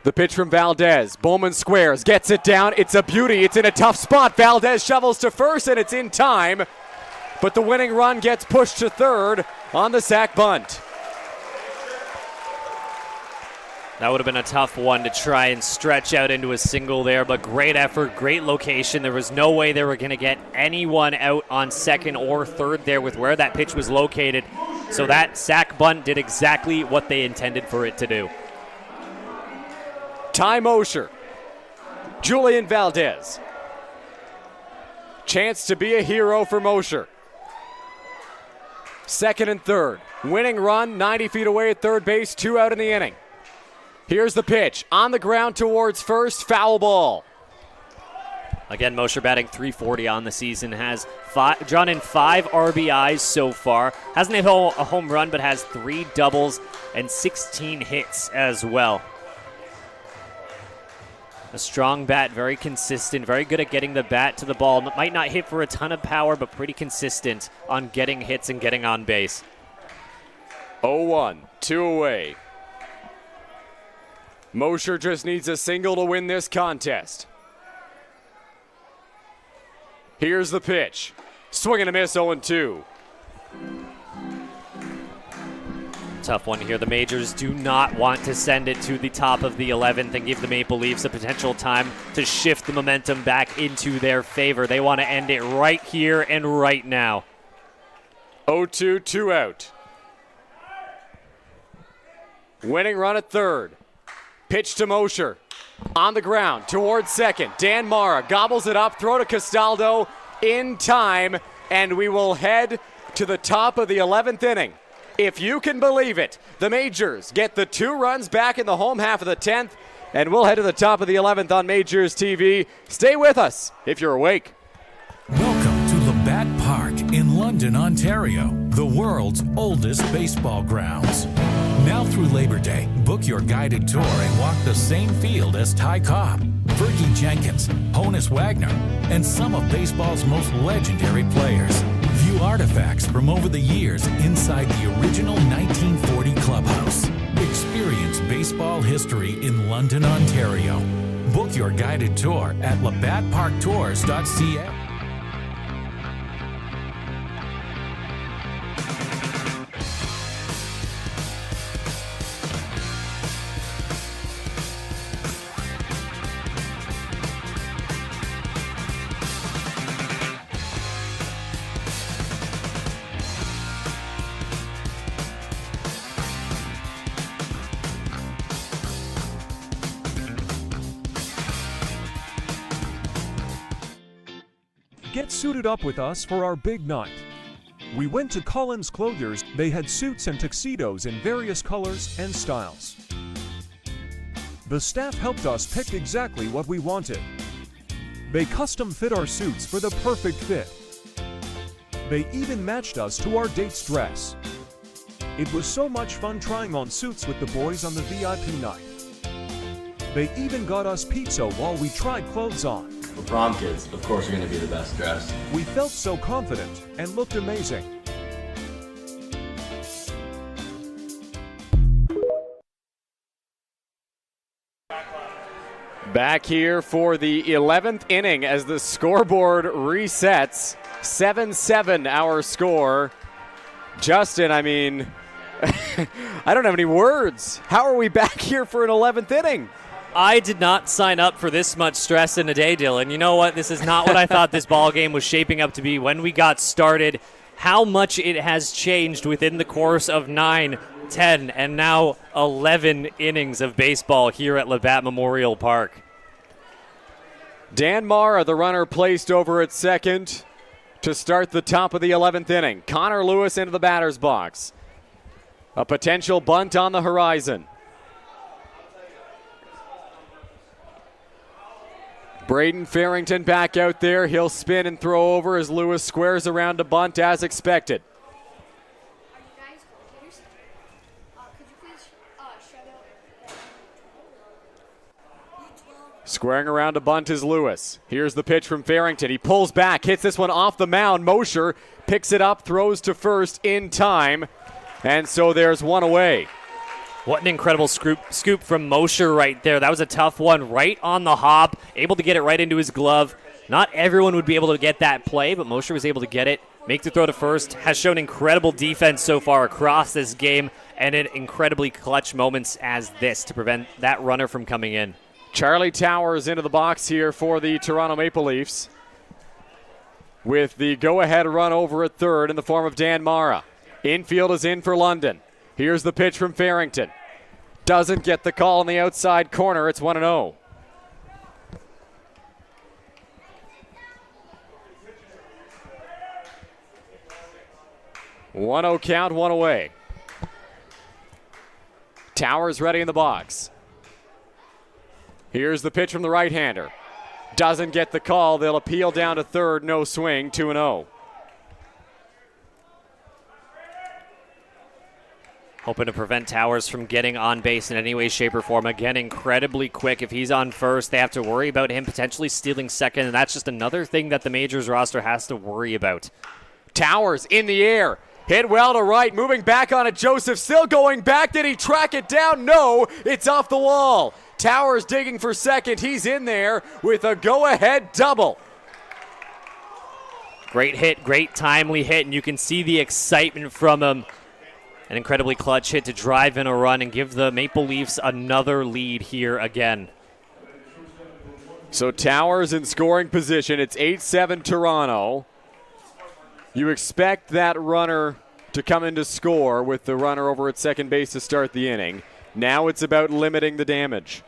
The pitch from Valdez. Bowman squares, gets it down. It's a beauty. It's in a tough spot. Valdez shovels to first, and it's in time. But the winning run gets pushed to third on the sack bunt. That would have been a tough one to try and stretch out into a single there, but great effort, great location. There was no way they were going to get anyone out on second or third there with where that pitch was located. So that sack bunt did exactly what they intended for it to do. Ty Mosher, Julian Valdez. Chance to be a hero for Mosher. Second and third. Winning run, 90 feet away at third base, 2 out in the inning. Here's the pitch. On the ground towards first, foul ball. Again, Mosher batting .340 on the season, has drawn in 5 RBIs so far. Hasn't hit a home run, but has 3 doubles and 16 hits as well. A strong bat, very consistent, very good at getting the bat to the ball. Might not hit for a ton of power, but pretty consistent on getting hits and getting on base. 0-1, 2 away. Mosher just needs a single to win this contest. Here's the pitch. Swing and a miss, 0-2. Tough one here. The Majors do not want to send it to the top of the 11th and give the Maple Leafs a potential time to shift the momentum back into their favor. They want to end it right here and right now. 0-2, 2 out. Winning run at third. Pitch to Mosher. On the ground, towards second. Dan Mara gobbles it up, throw to Castaldo in time, and we will head to the top of the 11th inning. If you can believe it, the Majors get the 2 runs back in the home half of the 10th, and we'll head to the top of the 11th on Majors TV. Stay with us if you're awake. Welcome to Labatt Park in London, Ontario, the world's oldest baseball grounds. Now through Labor Day, book your guided tour and walk the same field as Ty Cobb. Fergie Jenkins, Honus Wagner, and some of baseball's most legendary players. View artifacts from over the years inside the original 1940 clubhouse. Experience baseball history in London, Ontario. Book your guided tour at labattparktours.ca. Get suited up with us for our big night. We went to Collins Clothiers. They had suits and tuxedos in various colors and styles. The staff helped us pick exactly what we wanted. They custom fit our suits for the perfect fit. They even matched us to our date's dress. It was so much fun trying on suits with the boys on the VIP night. They even got us pizza while we tried clothes on. For prom kids, of course you're going to be the best dressed. We felt so confident and looked amazing. Back here for the 11th inning as the scoreboard resets. 7-7 our score. Justin, I mean, I don't have any words. How are we back here for an 11th inning? I did not sign up for this much stress in a day, Dylan. You know what? This is not what I thought this ball game was shaping up to be when we got started. How much it has changed within the course of 9, 10, and now 11 innings of baseball here at Labatt Memorial Park. Dan Mara, the runner placed over at second to start the top of the 11th inning. Connor Lewis into the batter's box. A potential bunt on the horizon. Braden Farrington back out there. He'll spin and throw over as Lewis squares around to bunt as expected. Squaring around to bunt is Lewis. Here's the pitch from Farrington. He pulls back, hits this one off the mound. Mosher picks it up, throws to first in time. And so there's one away. What an incredible scoop from Mosher right there. That was a tough one right on the hop, able to get it right into his glove. Not everyone would be able to get that play, but Mosher was able to get it, make the throw to first, has shown incredible defense so far across this game, and in incredibly clutch moments as this to prevent that runner from coming in. Charlie Towers into the box here for the Toronto Maple Leafs with the go-ahead run over at third in the form of Dan Mara. Infield is in for London. Here's the pitch from Farrington. Doesn't get the call in the outside corner. It's 1-0. One-oh count, one away. Towers ready in the box. Here's the pitch from the right-hander. Doesn't get the call. They'll appeal down to third. No swing. 2-0. Hoping to prevent Towers from getting on base in any way, shape, or form. Again, incredibly quick. If he's on first, they have to worry about him potentially stealing second, and that's just another thing that the Majors roster has to worry about. Towers in the air. Hit well to right. Moving back on it. Joseph still going back. Did he track it down? No. It's off the wall. Towers digging for second. He's in there with a go-ahead double. Great hit, great timely hit, and you can see the excitement from him. An incredibly clutch hit to drive in a run and give the Maple Leafs another lead here again. So Towers in scoring position. It's 8-7 Toronto. You expect that runner to come in to score with the runner over at second base to start the inning. Now it's about limiting the damage.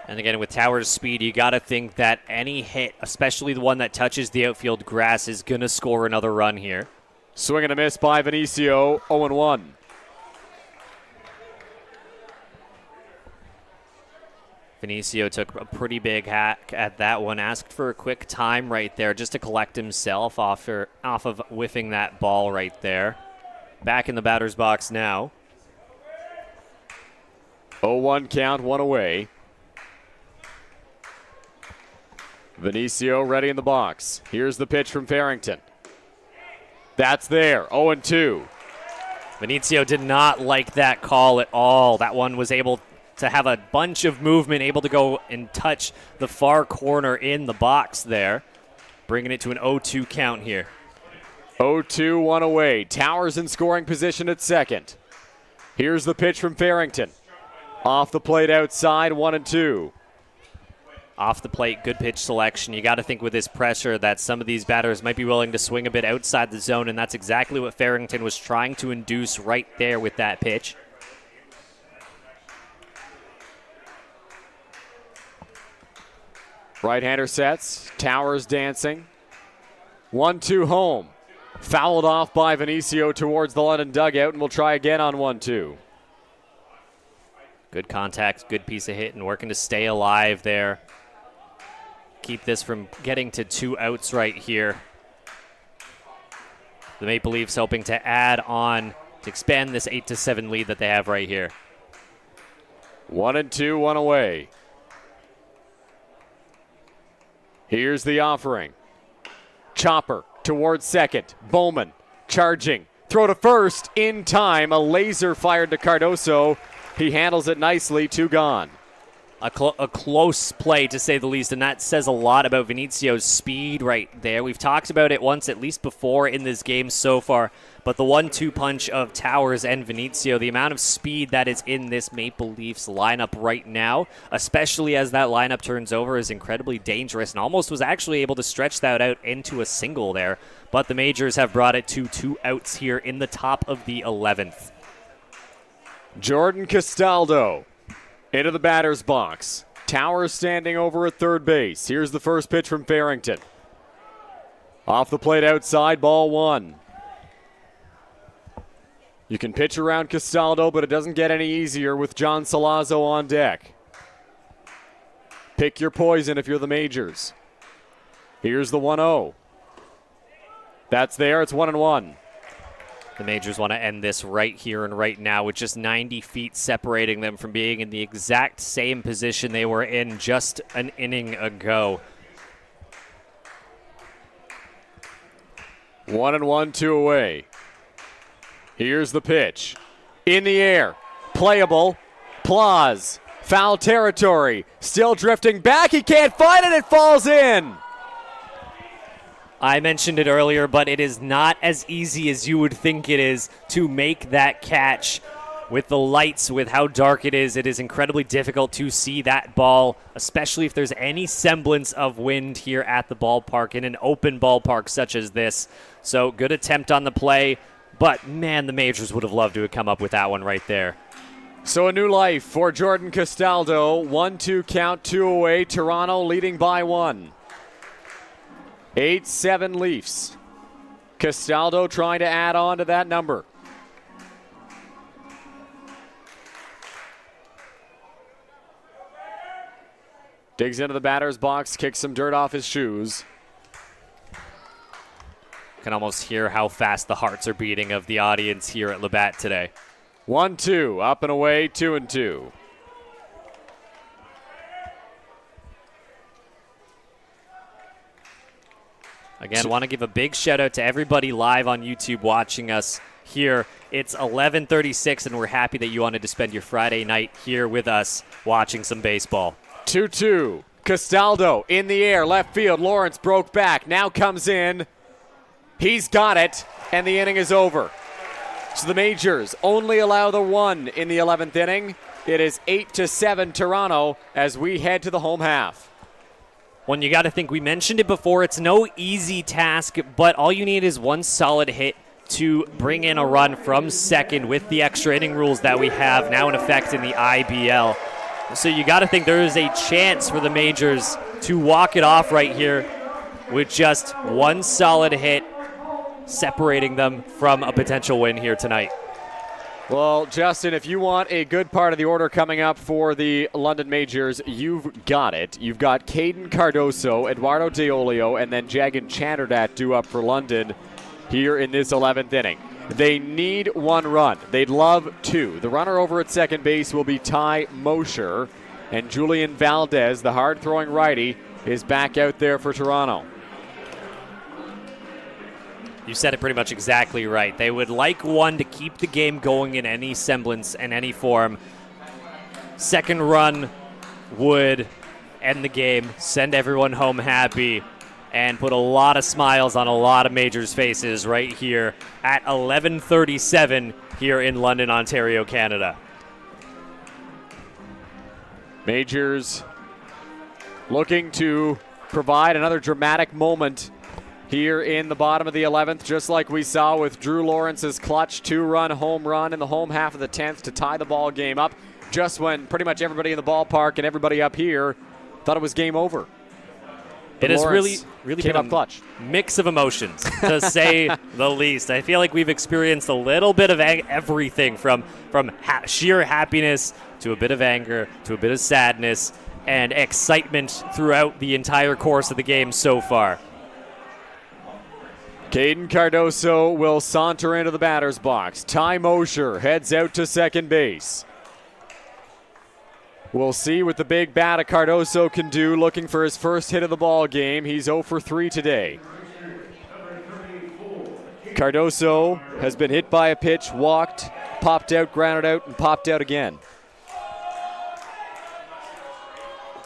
And again, with Towers' speed, you got to think that any hit, especially the one that touches the outfield grass, is going to score another run here. Swing and a miss by Vinicio, 0-1. Vinicio took a pretty big hack at that one, asked for a quick time right there just to collect himself off of whiffing that ball right there. Back in the batter's box now. 0-1 count, one away. Vinicio ready in the box. Here's the pitch from Farrington. That's there, 0-2. Vinicio did not like that call at all. That one was able to have a bunch of movement, able to go and touch the far corner in the box there, bringing it to an 0-2 count here. 0-2, one away. Towers in scoring position at second. Here's the pitch from Farrington. Off the plate outside, 1-2. Off the plate, good pitch selection. You got to think with this pressure that some of these batters might be willing to swing a bit outside the zone, and that's exactly what Farrington was trying to induce right there with that pitch. Right-hander sets. Towers dancing. 1-2 home. Fouled off by Vinicio towards the London dugout, and we'll try again on 1-2. Good contact, good piece of hit, and working to stay alive there. Keep this from getting to 2 outs right here. The Maple Leafs hoping to add on to expand this 8-7 lead that they have right here. 1-2, one away. Here's the offering. Chopper towards second. Bowman charging. Throw to first in time. A laser fired to Cardoso. He handles it nicely. 2 gone. A close play, to say the least, and that says a lot about Vinicio's speed right there. We've talked about it once, at least before in this game so far, but the 1-2 punch of Towers and Vinicio, the amount of speed that is in this Maple Leafs lineup right now, especially as that lineup turns over, is incredibly dangerous, and almost was actually able to stretch that out into a single there, but the Majors have brought it to 2 outs here in the top of the 11th. Jordan Castaldo into the batter's box. Towers standing over at third base. Here's the first pitch from Farrington. Off the plate outside, ball 1. You can pitch around Castaldo, but it doesn't get any easier with John Salazzo on deck. Pick your poison if you're the Majors. Here's the 1-0. That's there, it's 1-1. The Majors want to end this right here and right now with just 90 feet separating them from being in the exact same position they were in just an inning ago. 1-1, 2 away. Here's the pitch. In the air. Playable. Plaus. Foul territory. Still drifting back. He can't find it. It falls in. I mentioned it earlier, but it is not as easy as you would think it is to make that catch with the lights, with how dark it is. It is incredibly difficult to see that ball, especially if there's any semblance of wind here at the ballpark in an open ballpark such as this. So good attempt on the play, but man, the Majors would have loved to have come up with that one right there. So a new life for Jordan Castaldo. 1-2 count, 2 away. Toronto leading by 1. 8-7 Leafs. Castaldo trying to add on to that number. Digs into the batter's box, kicks some dirt off his shoes. Can almost hear how fast the hearts are beating of the audience here at Labatt today. 1-2, up and away, 2-2. Again, want to give a big shout out to everybody live on YouTube watching us here. It's 11:36, and we're happy that you wanted to spend your Friday night here with us watching some baseball. 2-2. Castaldo in the air, left field. Lawrence broke back, now comes in. He's got it, and the inning is over. So the Majors only allow the 1 in the 11th inning. It is 8-7 Toronto as we head to the home half. When you got to think, we mentioned it before, it's no easy task, but all you need is one solid hit to bring in a run from second with the extra inning rules that we have now in effect in the IBL. So you got to think there is a chance for the Majors to walk it off right here with just one solid hit separating them from a potential win here tonight. Well, Justin, if you want a good part of the order coming up for the London Majors, you've got it. You've got Caden Cardoso, Eduardo Deolio, and then Jagan Chanderdat due up for London here in this 11th inning. They need 1 run. They'd love 2. The runner over at second base will be Ty Mosher, and Julian Valdez, the hard-throwing righty, is back out there for Toronto. You said it pretty much exactly right. They would like 1 to keep the game going in any semblance and any form. Second run would end the game, send everyone home happy, and put a lot of smiles on a lot of Majors faces right here at 11:37 here in London, Ontario, Canada. Majors looking to provide another dramatic moment here in the bottom of the 11th, just like we saw with Drew Lawrence's clutch 2-run home run in the home half of the 10th to tie the ball game up, just when pretty much everybody in the ballpark and everybody up here thought it was game over. It has Lawrence really came been up clutch. Mix of emotions, to say the least. I feel like we've experienced a little bit of everything from sheer happiness to a bit of anger to a bit of sadness and excitement throughout the entire course of the game so far. Caden Cardoso will saunter into the batter's box. Ty Mosher heads out to second base. We'll see what the big bat of Cardoso can do, looking for his first hit of the ball game. He's 0 for 3 today. Cardoso has been hit by a pitch, walked, popped out, grounded out, and popped out again.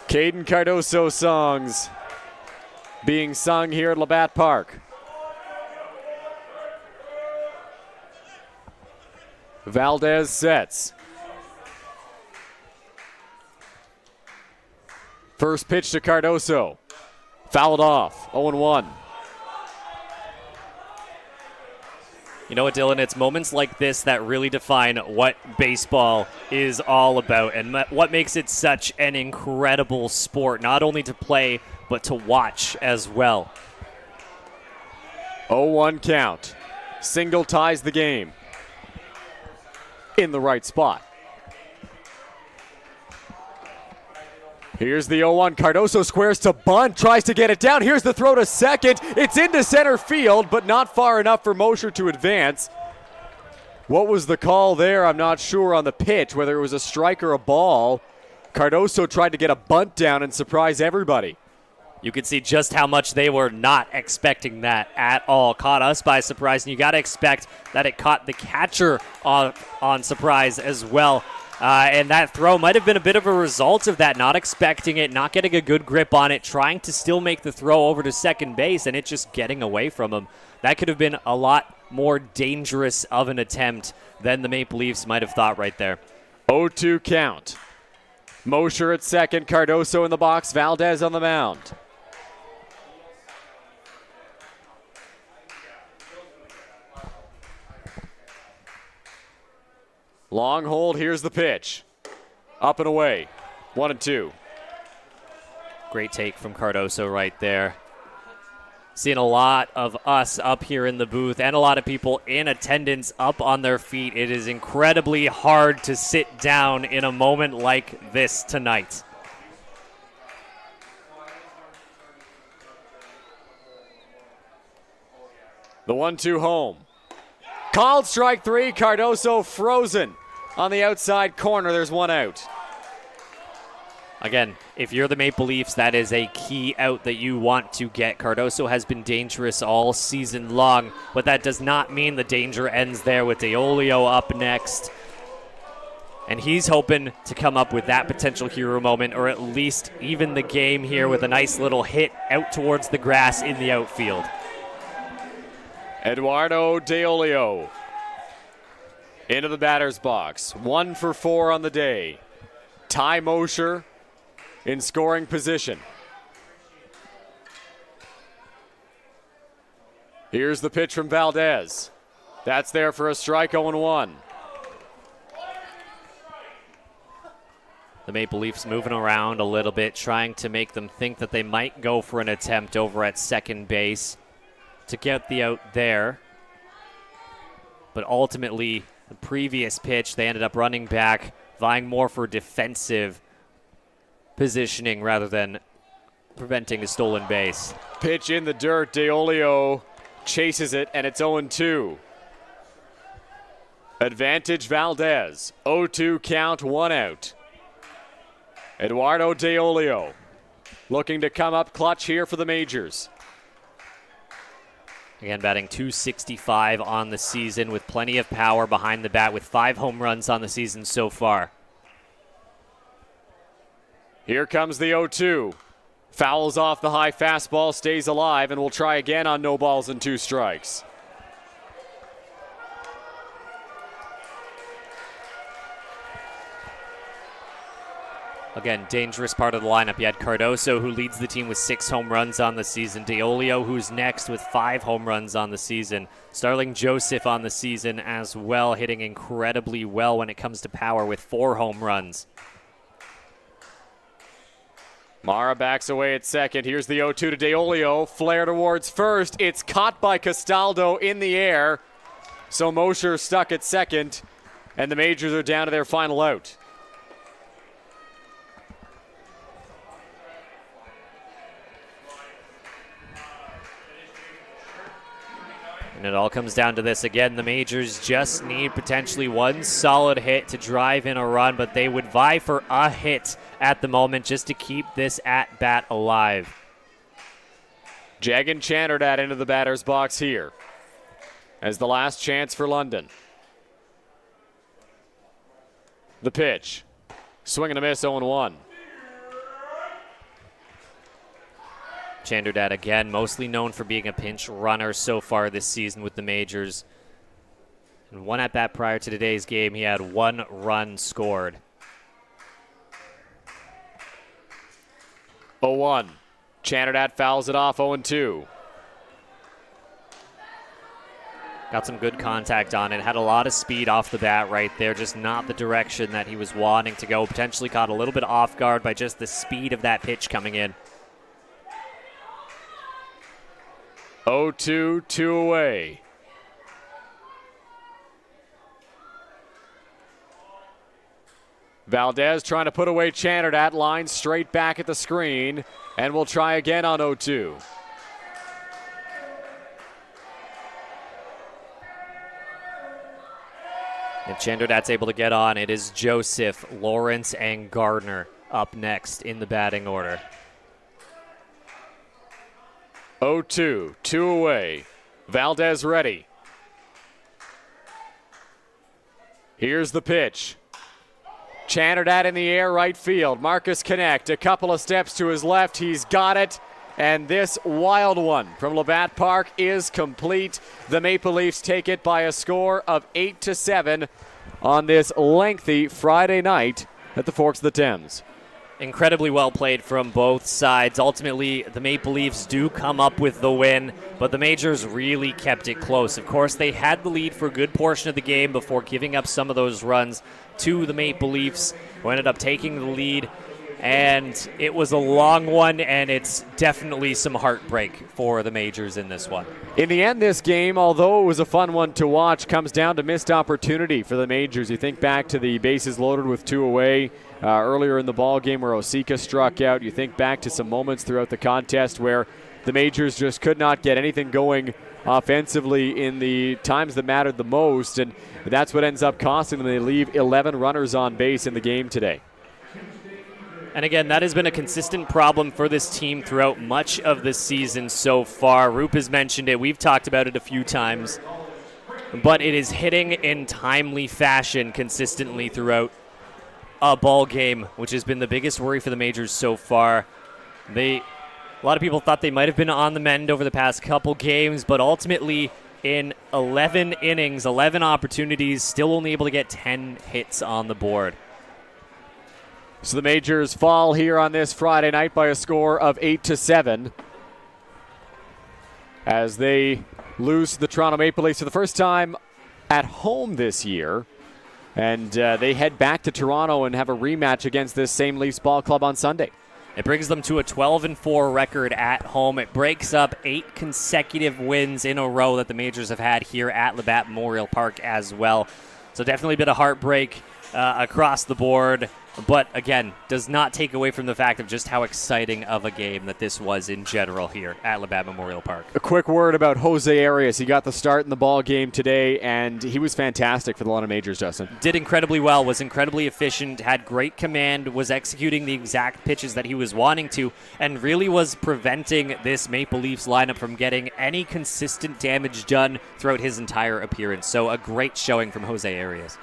Caden Cardoso songs being sung here at Labatt Park. Valdez sets. First pitch to Cardoso. Fouled off, 0-1. You know what, Dylan? It's moments like this that really define what baseball is all about and what makes it such an incredible sport, not only to play, but to watch as well. 0-1 count. Single ties the game. In the right spot. Here's the 0-1. Cardoso squares to bunt, tries to get it down. Here's the throw to second. It's into center field, but not far enough for Mosher to advance. What was the call there? I'm not sure on the pitch, whether it was a strike or a ball. Cardoso tried to get a bunt down and surprise everybody. You could see just how much they were not expecting that at all. Caught us by surprise, and you got to expect that it caught the catcher on surprise as well. And that throw might have been a bit of a result of that, not expecting it, not getting a good grip on it, trying to still make the throw over to second base, and it just getting away from him. That could have been a lot more dangerous of an attempt than the Maple Leafs might have thought right there. 0-2 count. Mosher at second, Cardoso in the box, Valdez on the mound. Long hold, here's the pitch. Up and away, 1-2. Great take from Cardoso right there. Seeing a lot of us up here in the booth and a lot of people in attendance up on their feet. It is incredibly hard to sit down in a moment like this tonight. The 1-2 home. Called strike 3, Cardoso frozen on the outside corner. There's 1 out. Again, if you're the Maple Leafs, that is a key out that you want to get. Cardoso has been dangerous all season long, but that does not mean the danger ends there with DeOlio up next. And he's hoping to come up with that potential hero moment, or at least even the game here with a nice little hit out towards the grass in the outfield. Eduardo DeOlio into the batter's box. 1 for 4 on the day. Ty Mosher in scoring position. Here's the pitch from Valdez. That's there for a strike, 0-1. The Maple Leafs moving around a little bit, trying to make them think that they might go for an attempt over at second base to get the out there. But ultimately, the previous pitch, they ended up running back, vying more for defensive positioning rather than preventing a stolen base. Pitch in the dirt. DeOlio chases it, and it's 0-2. Advantage Valdez. 0-2 count, 1 out. Eduardo DeOlio looking to come up clutch here for the Majors. Again, batting .265 on the season with plenty of power behind the bat with 5 home runs on the season so far. Here comes the 0-2. Fouls off the high fastball, stays alive, and will try again on no balls and 2 strikes. Again, dangerous part of the lineup. You had Cardoso, who leads the team with 6 home runs on the season. DeOlio, who's next with 5 home runs on the season. Starling Joseph on the season as well, hitting incredibly well when it comes to power with 4 home runs. Mara backs away at second. Here's the 0-2 to DeOlio. Flare towards first. It's caught by Castaldo in the air. So Mosher stuck at second, and the Majors are down to their final out. And it all comes down to this again. The Majors just need potentially 1 solid hit to drive in a run, but they would vie for a hit at the moment just to keep this at-bat alive. Jagan Chanterdat into the batter's box here as the last chance for London. The pitch. Swing and a miss, 0-1. Chanderdat again, mostly known for being a pinch runner so far this season with the Majors. And 1 at-bat prior to today's game, he had 1 run scored. 0-1. Chanterdat fouls it off, 0-2. Got some good contact on it. Had a lot of speed off the bat right there, just not the direction that he was wanting to go. Potentially caught a little bit off guard by just the speed of that pitch coming in. 0-2, 2 away. Valdez trying to put away Chanterdat, line straight back at the screen, and we'll try again on 0-2. If Chanderdat's able to get on, it is Joseph, Lawrence, and Gardner up next in the batting order. 0-2, 2 away. Valdez ready. Here's the pitch. Chanterdat in the air, right field. Marcus Connect, a couple of steps to his left. He's got it. And this wild one from Labatt Park is complete. The Maple Leafs take it by a score of 8-7 on this lengthy Friday night at the Forks of the Thames. Incredibly well played from both sides. Ultimately, the Maple Leafs do come up with the win, but the Majors really kept it close. Of course, they had the lead for a good portion of the game before giving up some of those runs to the Maple Leafs, who ended up taking the lead. And it was a long one, and it's definitely some heartbreak for the Majors in this one. In the end, this game, although it was a fun one to watch, comes down to missed opportunity for the Majors. You think back to the bases loaded with 2 away earlier in the ball game where Osika struck out. You think back to some moments throughout the contest where the Majors just could not get anything going offensively in the times that mattered the most, and that's what ends up costing them. They leave 11 runners on base in the game today. And again, that has been a consistent problem for this team throughout much of the season so far. Roop has mentioned it. We've talked about it a few times. But it is hitting in timely fashion consistently throughout a ball game, which has been the biggest worry for the Majors so far. A lot of people thought they might have been on the mend over the past couple games, but ultimately in 11 innings, 11 opportunities, still only able to get 10 hits on the board. So the Majors fall here on this Friday night by a score of 8-7 as they lose to the Toronto Maple Leafs for the first time at home this year. And they head back to Toronto and have a rematch against this same Leafs ball club on Sunday. It brings them to a 12-4 record at home. It breaks up 8 consecutive wins in a row that the Majors have had here at Labatt Memorial Park as well. So definitely a bit of heartbreak across the board but again, does not take away from the fact of just how exciting of a game that this was in general here at Labatt Memorial Park. A quick word about Jose Arias. He got the start in the ball game today, and he was fantastic for the London Majors, Justin. Did incredibly well, was incredibly efficient, had great command, was executing the exact pitches that he was wanting to, and really was preventing this Maple Leafs lineup from getting any consistent damage done throughout his entire appearance. So a great showing from Jose Arias.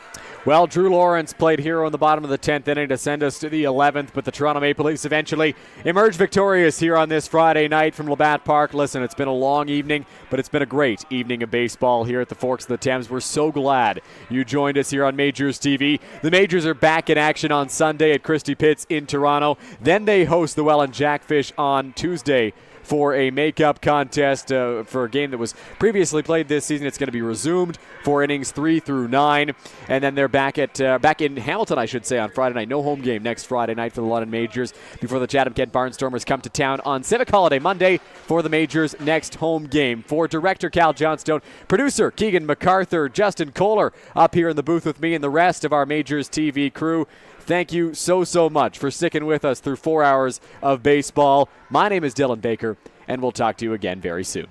Well, Drew Lawrence played hero in the bottom of the 10th inning to send us to the 11th, but the Toronto Maple Leafs eventually emerged victorious here on this Friday night from Labatt Park. Listen, it's been a long evening, but it's been a great evening of baseball here at the Forks of the Thames. We're so glad you joined us here on Majors TV. The Majors are back in action on Sunday at Christie Pitts in Toronto. Then they host the Welland Jackfish on Tuesday for a makeup contest for a game that was previously played this season. It's going to be resumed for innings 3 through 9, and then they're back in Hamilton, I should say, on Friday night. No home game next Friday night for the London Majors before the Chatham-Kent Barnstormers come to town on Civic Holiday Monday for the Majors' next home game. For Director Cal Johnstone, producer Keegan MacArthur, Justin Koehler up here in the booth with me, and the rest of our Majors TV crew, thank you so much for sticking with us through 4 hours of baseball. My name is Dylan Baker, and we'll talk to you again very soon.